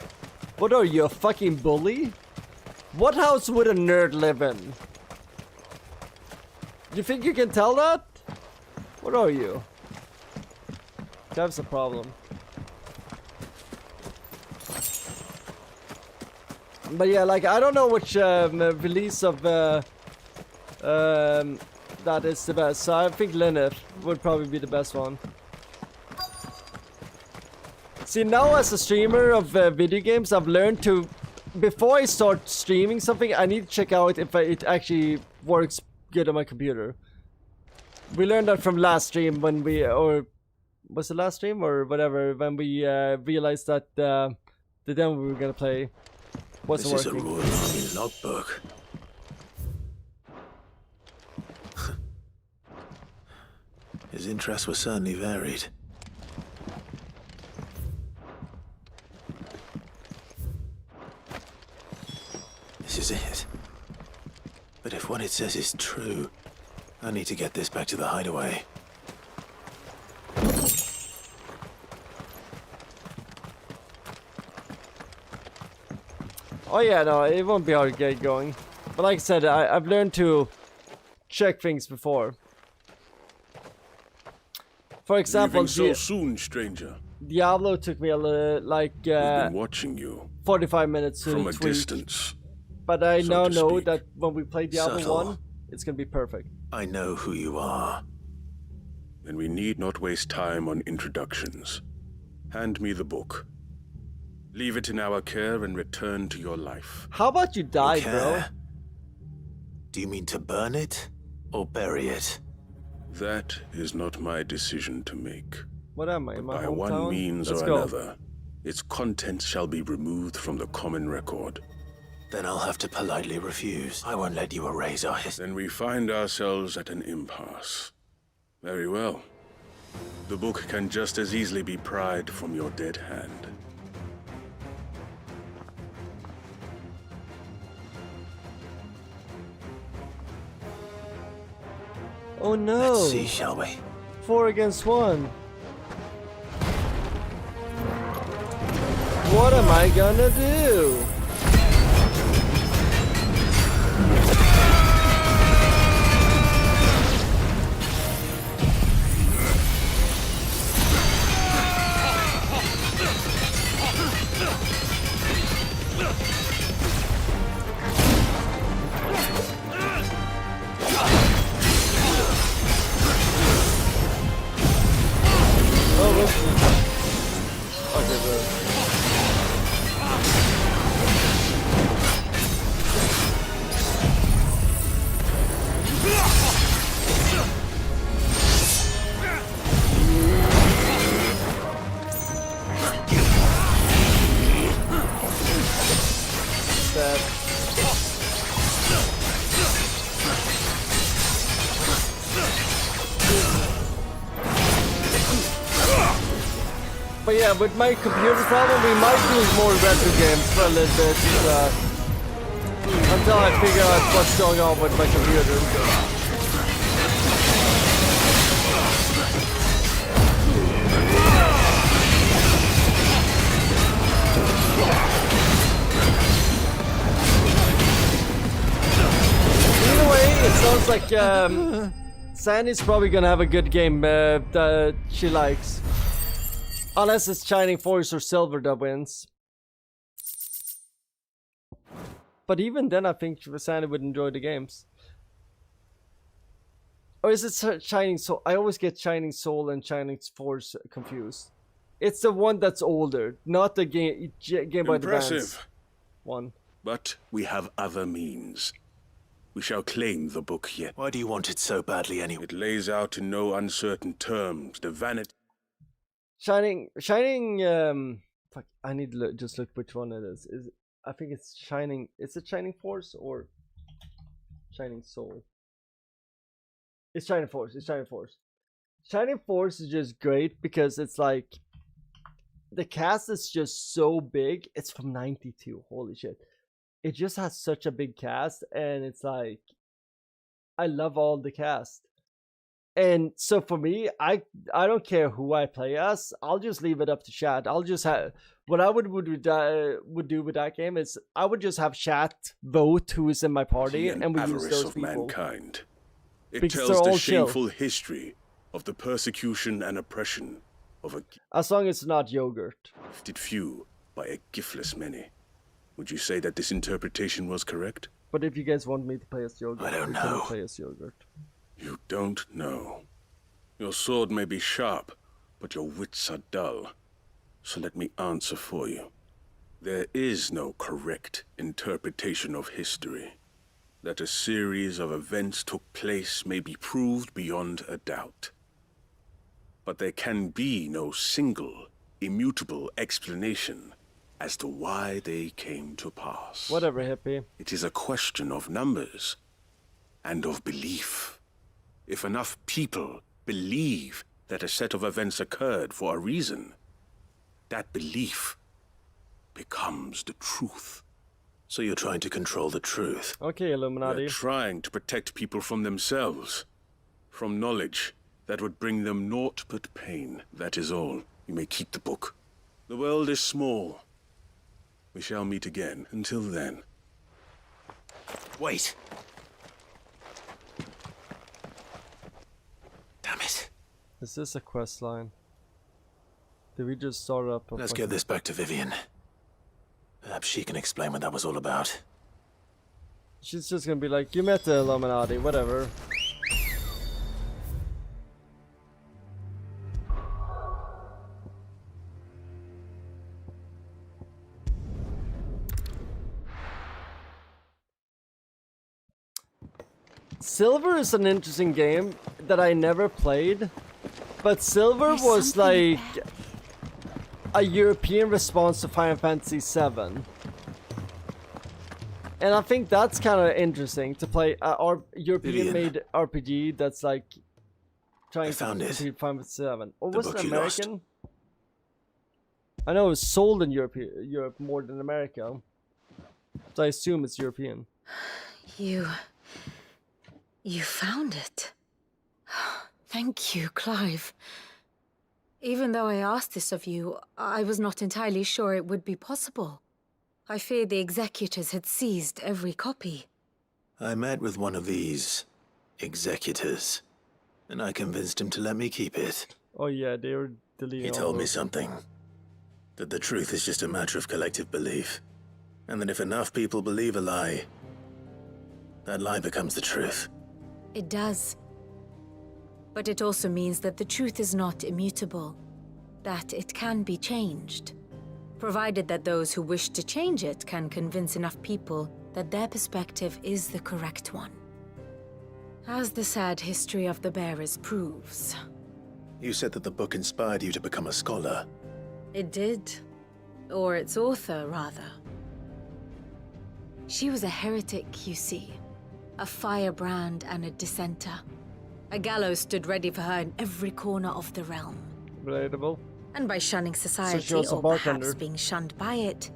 What are you, a fucking bully? What house would a nerd live in? You think you can tell that? What are you? That's a problem. But yeah, like, I don't know which release of that is the best. So I think Linux would probably be the best one. See, now as a streamer of video games, I've learned to, before I start streaming something, I need to check out if it actually works good on my computer. We learned that from last stream when we, or was it last stream or whatever, when we realized that the demo we were gonna play wasn't working. This is a Royal Army logbook. His interests were certainly varied. This is it. But if what it says is true, I need to get this back to the hideaway. Oh yeah, no, it won't be hard to get going. But like I said, I've learned to check things before. For example, so soon, stranger. Diablo took me We've been watching you 45 minutes to from a tweak. distance. But I so now to know speak. that when we play Diablo Subtle. 1, it's gonna be perfect. I know who you are. Then we need not waste time on introductions. Hand me the book. Leave it in our care and return to your life. How about you die, Okay. bro? Do you mean to burn it or bury it? That is not my decision to make. What am I? In my By hometown? one means Let's or go. another, its contents shall be removed from the common record. Then I'll have to politely refuse. I won't let you erase our history. Then we find ourselves at an impasse. Very well. The book can just as easily be pried from your dead hand. Oh no! Let's see, shall we? 4 against 1. What am I gonna do? But yeah, with my computer problem, we might use more retro games for a little bit, until I figure out what's going on with my computer. Either way, it sounds like Sandy's probably gonna have a good game that she likes. Unless it's Shining Force or Silver that wins. But even then, I think Sandy would enjoy the games. Or is it Shining Soul? I always get Shining Soul and Shining Force confused. It's the one that's older, not the Game Boy Advance one. But we have other means. We shall claim the book yet. Why do you want it so badly anyway? It lays out in no uncertain terms the vanity. Shining, fuck, I need to just look which one it is. I think it's Shining, is it Shining Force or Shining Soul? It's Shining Force, Shining Force is just great because it's like, the cast is just so big. It's from 92, holy shit. It just has such a big cast, and it's like, I love all the cast. And so for me, I don't care who I play as. I'll just leave it up to chat. I'll just have what I would do with that game is I would just have chat vote who is in my party, and we use those people. Mankind. It Because tells they're the all chill. shameful history of the persecution and oppression of a As long as it's not yogurt. gifted few by a giftless many. Would you say that this interpretation was correct? But if you guys want me to play as yogurt, I don't we can know. play as yogurt. You don't know. Your sword may be sharp, but your wits are dull. So let me answer for you. There is no correct interpretation of history. That a series of events took place may be proved beyond a doubt. But there can be no single, immutable explanation as to why they came to pass. Whatever, hippie. It is a question of numbers and of belief. If enough people believe that a set of events occurred for a reason, that belief becomes the truth. So you're trying to control the truth? Okay, Illuminati. They're trying to protect people from themselves, from knowledge that would bring them naught but pain. That is all. You may keep the book. The world is small. We shall meet again. Until then. Wait. Damn it. Is this a quest line? Did we just start up? Let's get this back to Vivian. Perhaps she can explain what that was all about. She's just gonna be like, you met the Illuminati, whatever. Silver is an interesting game that I never played, but Silver was like, a European response to Final Fantasy VII. And I think that's kind of interesting to play a European-made RPG that's like trying to compete Final Fantasy VII. Or was it American? I know it was sold in Europe more than America, so I assume it's European. You found it. Thank you, Clive. Even though I asked this of you, I was not entirely sure it would be possible. I feared the executors had seized every copy. I met with one of these executors, and I convinced him to let me keep it. Oh yeah, they were deleting. He told me something. That the truth is just a matter of collective belief. And that if enough people believe a lie, that lie becomes the truth. It does. But it also means that the truth is not immutable. That it can be changed. Provided that those who wish to change it can convince enough people that their perspective is the correct one. As the sad history of the bearers proves. You said that the book inspired you to become a scholar. It did. Or its author, rather. She was a heretic, you see. A firebrand and a dissenter. A gallows stood ready for her in every corner of the realm. Relatable. And by shunning society, or perhaps being shunned by it,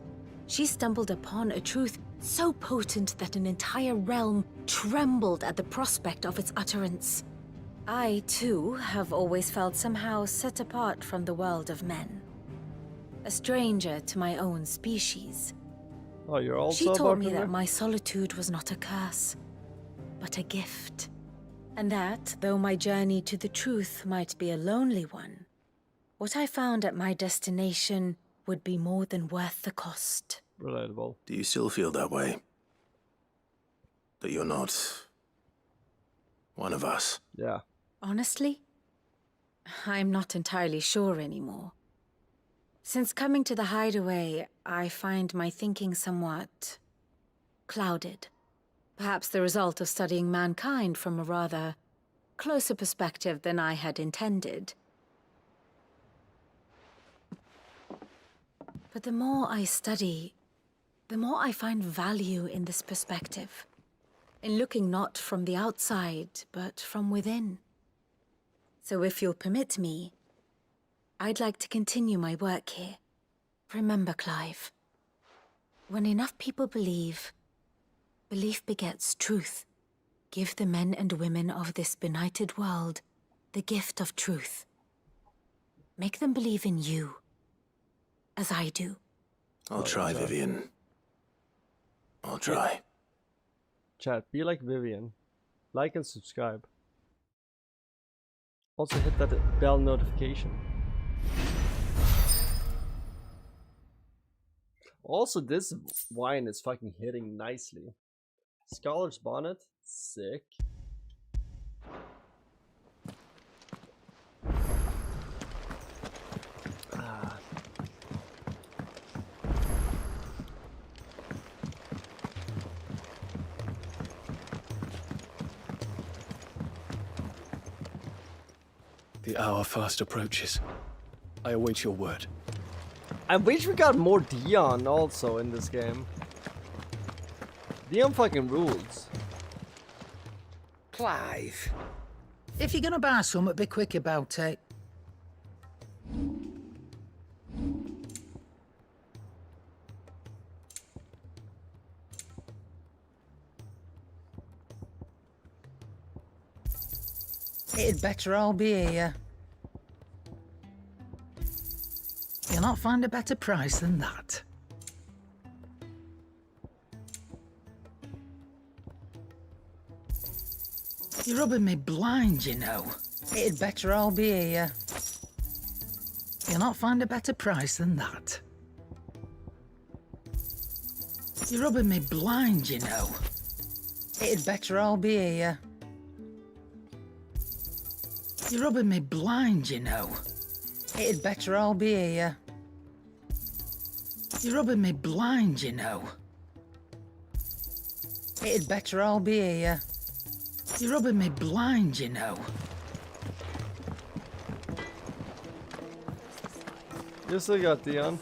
she stumbled upon a truth so potent that an entire realm trembled at the prospect of its utterance. I, too, have always felt somehow set apart from the world of men. A stranger to my own species. Oh, you're also She taught me that my solitude was not a curse, but a gift. And that, though my journey to the truth might be a lonely one, what I found at my destination would be more than worth the cost. Relatable. Do you still feel that way? That you're not one of us? Yeah. Honestly, I'm not entirely sure anymore. Since coming to the hideaway, I find my thinking somewhat clouded. Perhaps the result of studying mankind from a rather closer perspective than I had intended. But the more I study, the more I find value in this perspective. In looking not from the outside, but from within. So if you'll permit me, I'd like to continue my work here. Remember, Clive, when enough people believe, belief begets truth. Give the men and women of this benighted world the gift of truth. Make them believe in you, as I do. I'll try, Vivian. I'll try. Chat, be like Vivian. Like and subscribe. Also hit that bell notification. Also, this wine is fucking hitting nicely. Scholar's bonnet, sick. The hour fast approaches. I await your word. I wish we got more Dion also in this game. Dion fucking rules. Clive, if you're gonna buy something, be quick about it. It'd better all be here. You'll not find a better price than that. You're rubbing me blind, you know. It'd better all be here. You'll not find a better price than that. You're rubbing me blind, you know. It'd better all be here. You're rubbing me blind, you know. It'd better all be here. You're rubbing me blind, you know. It'd better all be here. You're rubbing me blind, you know. You still got Dion.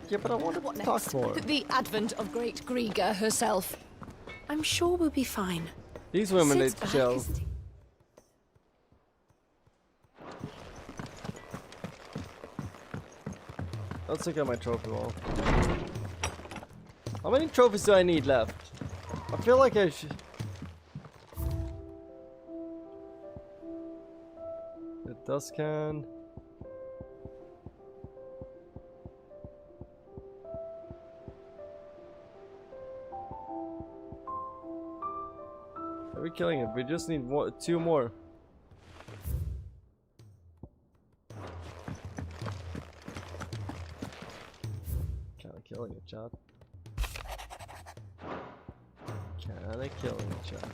Yeah, but I want to talk more. The advent of Great Griga herself. I'm sure we'll be fine. These women need Sit to back, chill. isn't he? Let's look at my trophy wall. How many trophies do I need left? I feel like I should... The dust can. Are we killing it? We just need two more. Kinda killing it, chat. Kinda killing it, chat.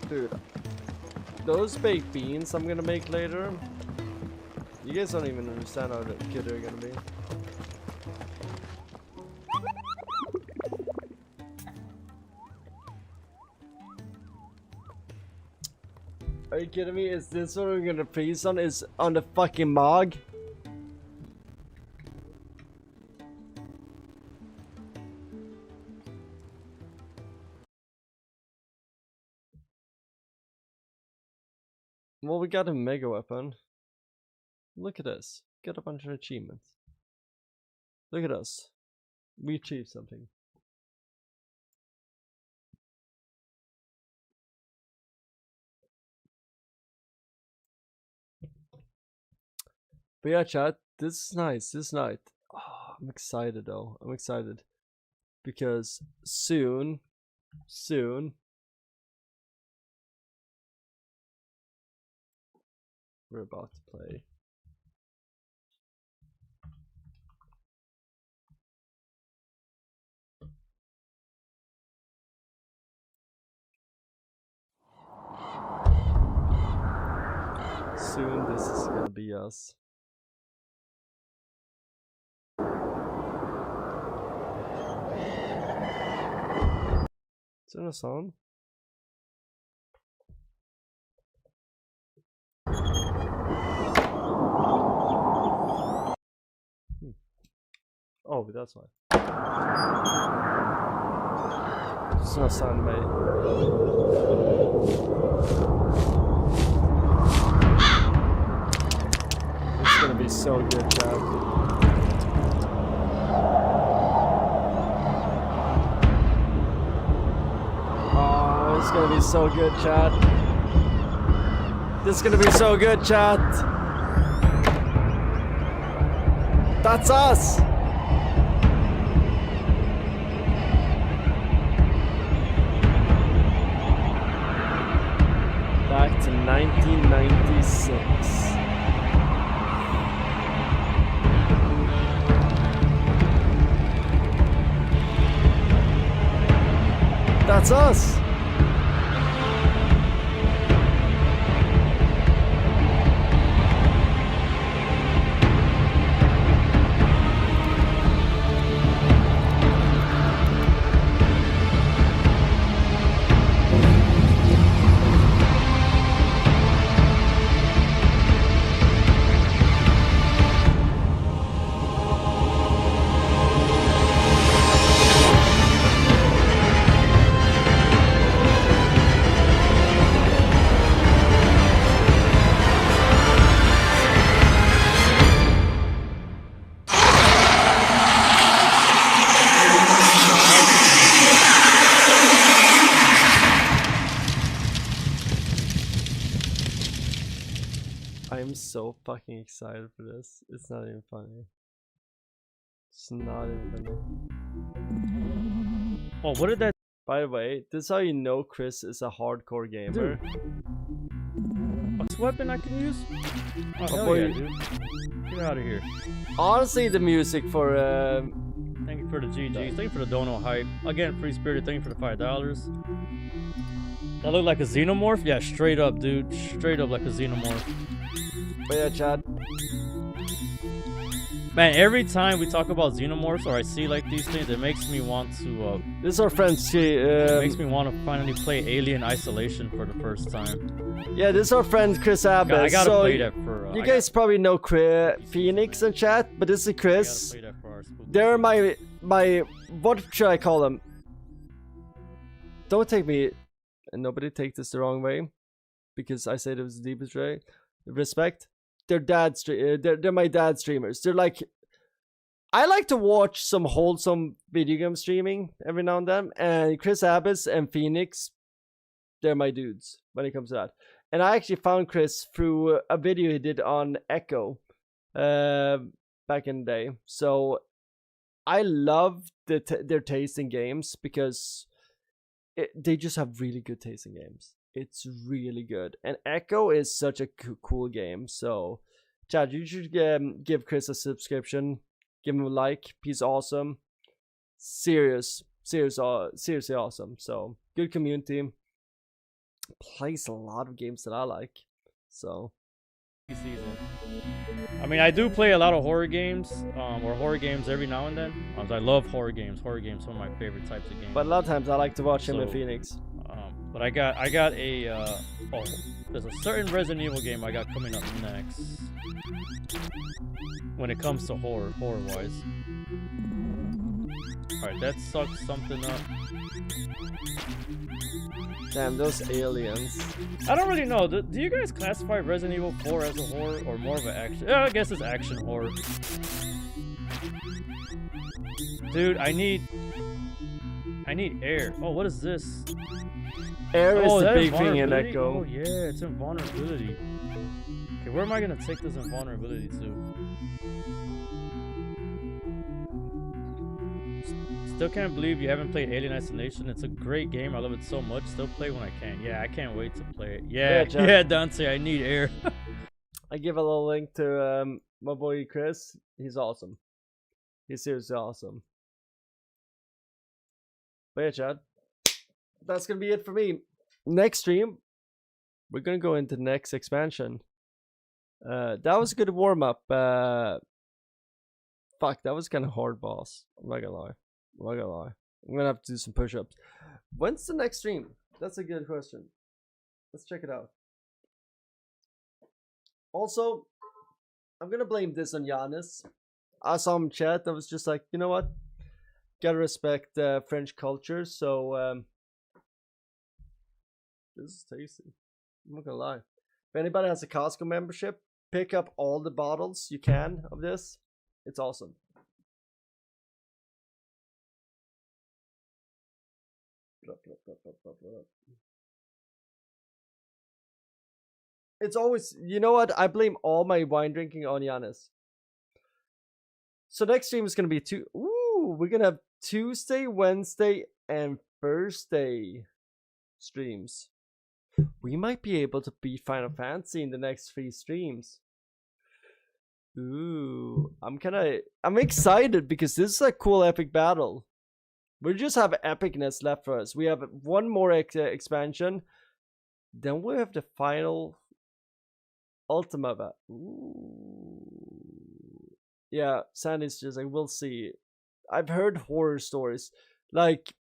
Dude, those baked beans I'm gonna make later, you guys don't even understand how good they're gonna be. Are you kidding me? Is this what we're gonna feast on? Is on the fucking mog? Well, we got a mega weapon. Look at this. Got a bunch of achievements. Look at us. We achieved something. But yeah, chat, this is nice. This is nice. Oh, I'm excited though. I'm excited. Because soon, we're about to play. Soon this is gonna be us. Is there a song? Oh, that's why. It's not sound made. It's gonna be so good, chat. Oh, it's gonna be so good, chat. This is gonna be so good, chat. That's us. Back to 1996. That's us. I'm so fucking excited for this. It's not even funny. It's not even funny. Oh, what did that? By the way, this is how you know Chris is a hardcore gamer. What's weapon I can use? Oh, hell boy. yeah, dude. Get out of here. Honestly, the music for Thank you for the GGs. Thank you for the dono hype. Again, Free Spirit, thank you for the $5. That look like a xenomorph? Yeah, straight up, dude. Straight up like a xenomorph. But yeah, chat. Man, every time we talk about xenomorphs or I see like these things, it makes me want to. This is our friend. It makes me want to finally play Alien Isolation for the first time. Yeah, this is our friend Chris Abbott. I gotta so play that for. You guys probably know Phoenix in chat, but this is Chris. I gotta play that for our spooky They're my what should I call them? Don't take me, and nobody take this the wrong way, because I said it was the deepest way. Respect. They're they're my dad streamers. They're like, I like to watch some wholesome video game streaming every now and then, and Chris Abbott and Phoenix, they're my dudes when it comes to that. And I actually found Chris through a video he did on Echo back in the day. So I love their taste in games because they just have really good taste in games. It's really good. And Echo is such a cool game. So, Chad, you should give Chris a subscription. Give him a like. He's awesome. Seriously awesome. So, good community. Plays a lot of games that I like. So, season. I mean, I do play a lot of horror games, or horror games every now and then. I love horror games. Horror games are some of my favorite types of games. But a lot of times I like to watch him in Phoenix. But I got a there's a certain Resident Evil game I got coming up next. When it comes to horror wise. Alright, that sucks something up. Damn, those aliens. I don't really know. Do you guys classify Resident Evil 4 as a horror or more of an action? Yeah, I guess it's action horror. Dude, I need air. Oh, what is this? Air is the big thing in Echo. Oh yeah, it's invulnerability. Okay, where am I gonna take this invulnerability to? Still can't believe you haven't played Alien Isolation. It's a great game. I love it so much. Still play when I can. Yeah, I can't wait to play it. Yeah, Dante, I need air. I give a little link to my boy Chris. He's awesome. He's seriously awesome. But yeah, Chad, that's gonna be it for me. Next stream, we're gonna go into the next expansion. That was a good warm up. Fuck, that was kind of hard, boss. I'm not gonna lie. I'm gonna have to do some push-ups. When's the next stream? That's a good question. Let's check it out. Also, I'm gonna blame this on Giannis. I saw him in chat. I was just like, you know what? Gotta respect French culture. So this is tasty. I'm not gonna lie. If anybody has a Costco membership, pick up all the bottles you can of this. It's awesome. It's always, you know what? I blame all my wine drinking on Giannis. So next stream is gonna be we're gonna have Tuesday, Wednesday, and Thursday streams. We might be able to beat Final Fantasy in the next 3 streams. Ooh, I'm excited because this is a cool epic battle. We just have epicness left for us. We have one more expansion. Then we have the final Ultima. Ooh. Yeah, Sandy's just like, we'll see. I've heard horror stories. Like,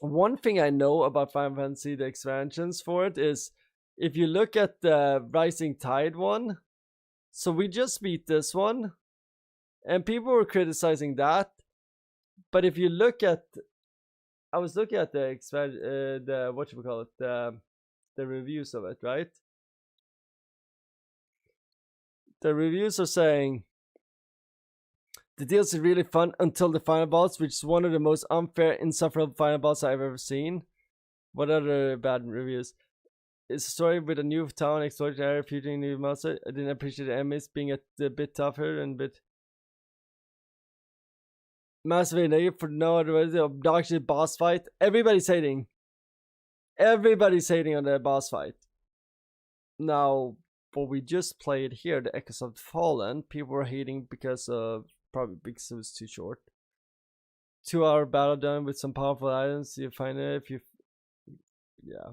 one thing I know about Final Fantasy, the expansions for it, is if you look at the Rising Tide one, so we just beat this one, and people were criticizing that. But if you look at, I was looking at the the reviews of it, right? The reviews are saying the DLC is really fun until the final boss, which is one of the most unfair, insufferable final boss I've ever seen. What other bad reviews? It's a story with a new town, exploring area, featuring new monster. I didn't appreciate the enemies being a bit tougher and a bit massively negative for no other reason. Obnoxious boss fight. Everybody's hating. Everybody's hating on the boss fight. Now, what we just played here, the Echoes of the Fallen, people were hating because of probably because it was too short. 2-hour battle done with some powerful items. You find it if you, yeah.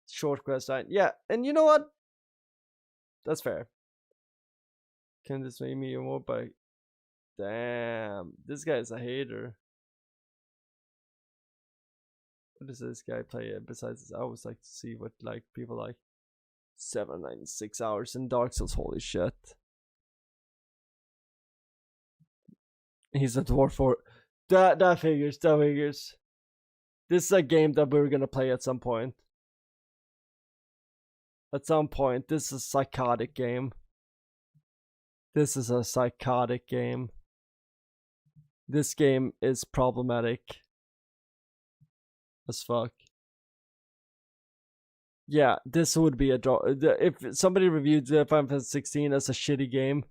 Short quest line, yeah. And you know what? That's fair. Can this make me more by? Damn, this guy's a hater. What does this guy play besides this? I always like to see what like people like. 796 hours in Dark Souls, holy shit. He's a dwarf for that figures. This is a game that we're gonna play at some point. At some point, this is a psychotic game. This is a psychotic game. This game is problematic as fuck. Yeah, this would be a draw. If somebody reviewed Final Fantasy 16 as a shitty game,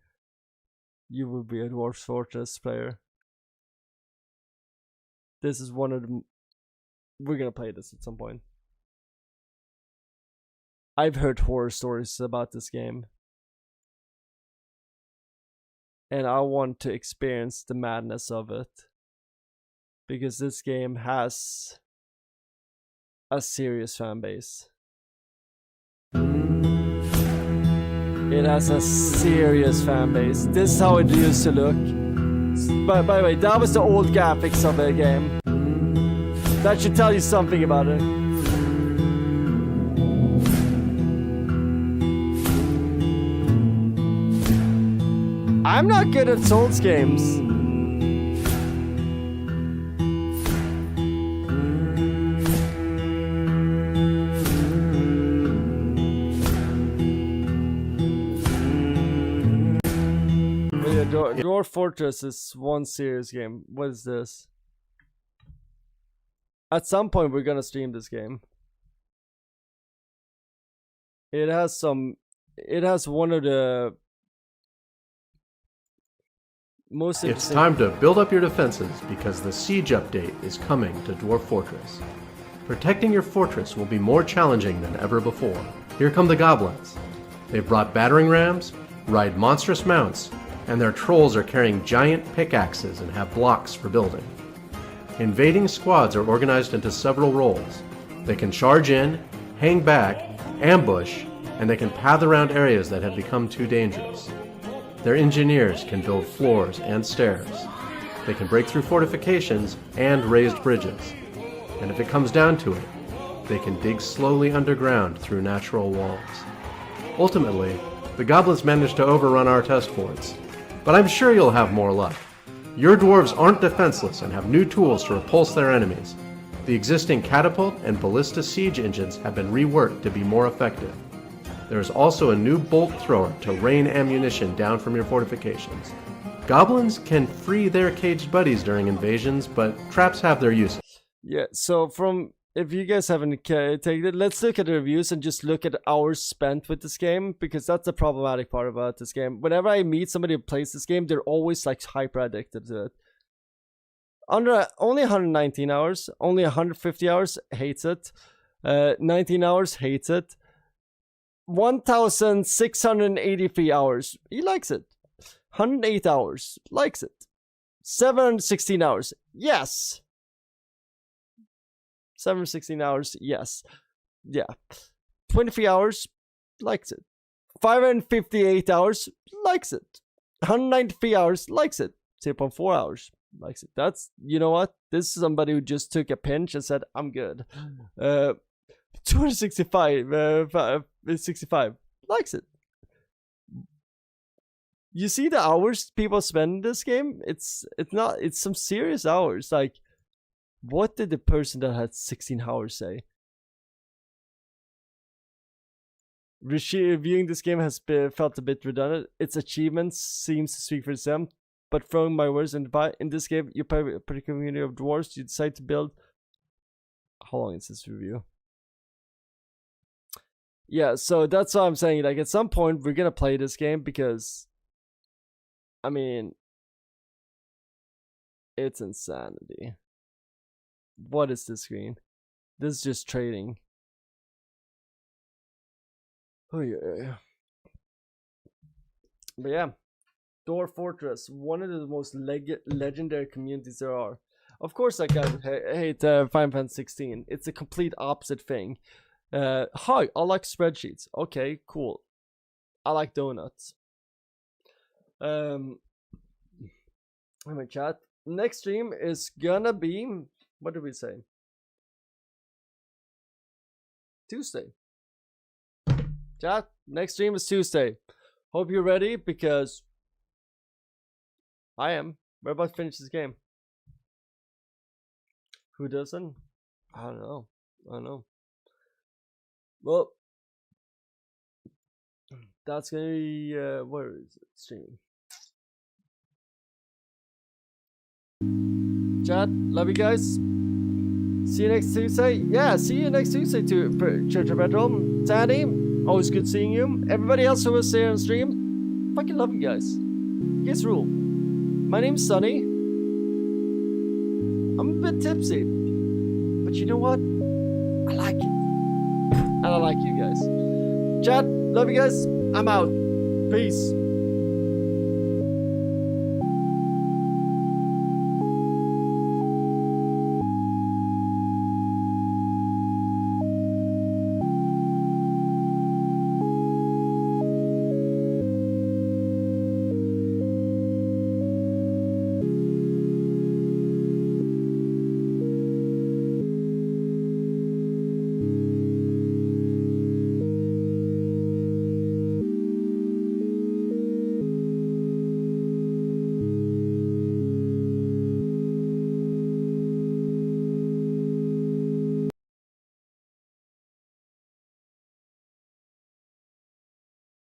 you would be a Dwarf's Fortress player. This is one of the... We're gonna play this at some point. I've heard horror stories about this game. And I want to experience the madness of it. Because this game has a serious fan base. It has a serious fan base. This is how it used to look. By the way, that was the old graphics of the game. That should tell you something about it. I'm not good at Souls games. Dwarf Fortress is one serious game. What is this? At some point we're gonna stream this game. It has one of the most It's time to build up your defenses because the siege update is coming to Dwarf Fortress. Protecting your fortress will be more challenging than ever before. Here come the goblins. They've brought battering rams, ride monstrous mounts, and their trolls are carrying giant pickaxes and have blocks for building. Invading squads are organized into several roles. They can charge in, hang back, ambush, and they can path around areas that have become too dangerous. Their engineers can build floors and stairs. They can break through fortifications and raised bridges. And if it comes down to it, they can dig slowly underground through natural walls. Ultimately, the goblins managed to overrun our test forts, but I'm sure you'll have more luck. Your dwarves aren't defenseless and have new tools to repulse their enemies. The existing catapult and ballista siege engines have been reworked to be more effective. There is also a new bolt thrower to rain ammunition down from your fortifications. Goblins can free their caged buddies during invasions, but traps have their uses. Yeah, so if you guys haven't taken it, let's look at the reviews and just look at hours spent with this game, because that's the problematic part about this game. Whenever I meet somebody who plays this game, they're always like hyper addicted to it. Only 119 hours, only 150 hours, hates it. 19 hours, hates it. 1,683 hours, he likes it. 108 hours, likes it. 716 hours, yes. 716 hours, yes. Yeah. 23 hours, likes it. 558 hours, likes it. 193 hours, likes it. 0.4 hours, likes it. That's, you know what? This is somebody who just took a pinch and said, I'm good. 265, likes it. You see the hours people spend in this game? It's some serious hours. Like, what did the person that had 16 hours say? Reviewing this game has felt a bit redundant. Its achievements seems to speak for itself, but throwing my words in this game, you play a pretty community of dwarves. You decide to build. How long is this review? Yeah, so that's what I'm saying. Like, at some point, we're gonna play this game because, I mean, it's insanity. What is this screen? This is just trading. Oh yeah. But yeah, Dwarf Fortress, one of the most legendary communities there are. Of course, like I hate Final Fantasy 16. It's a complete opposite thing. Hi, I like spreadsheets. Okay, cool. I like donuts. I'm in chat. Next stream is gonna be, what did we say? Tuesday. Chat, next stream is Tuesday. Hope you're ready because I am. We're about to finish this game. Who doesn't? I don't know. Well, that's gonna be where is it? Stream. Chat, love you guys. See you next Tuesday. Yeah, see you next Tuesday too. Church of Bedroom. Sandy, always good seeing you. Everybody else who was there on stream, fucking love you guys. You guys rule. My name's Sonny. I'm a bit tipsy, but you know what? I like it, and I like you guys. Chat, love you guys. I'm out. Peace.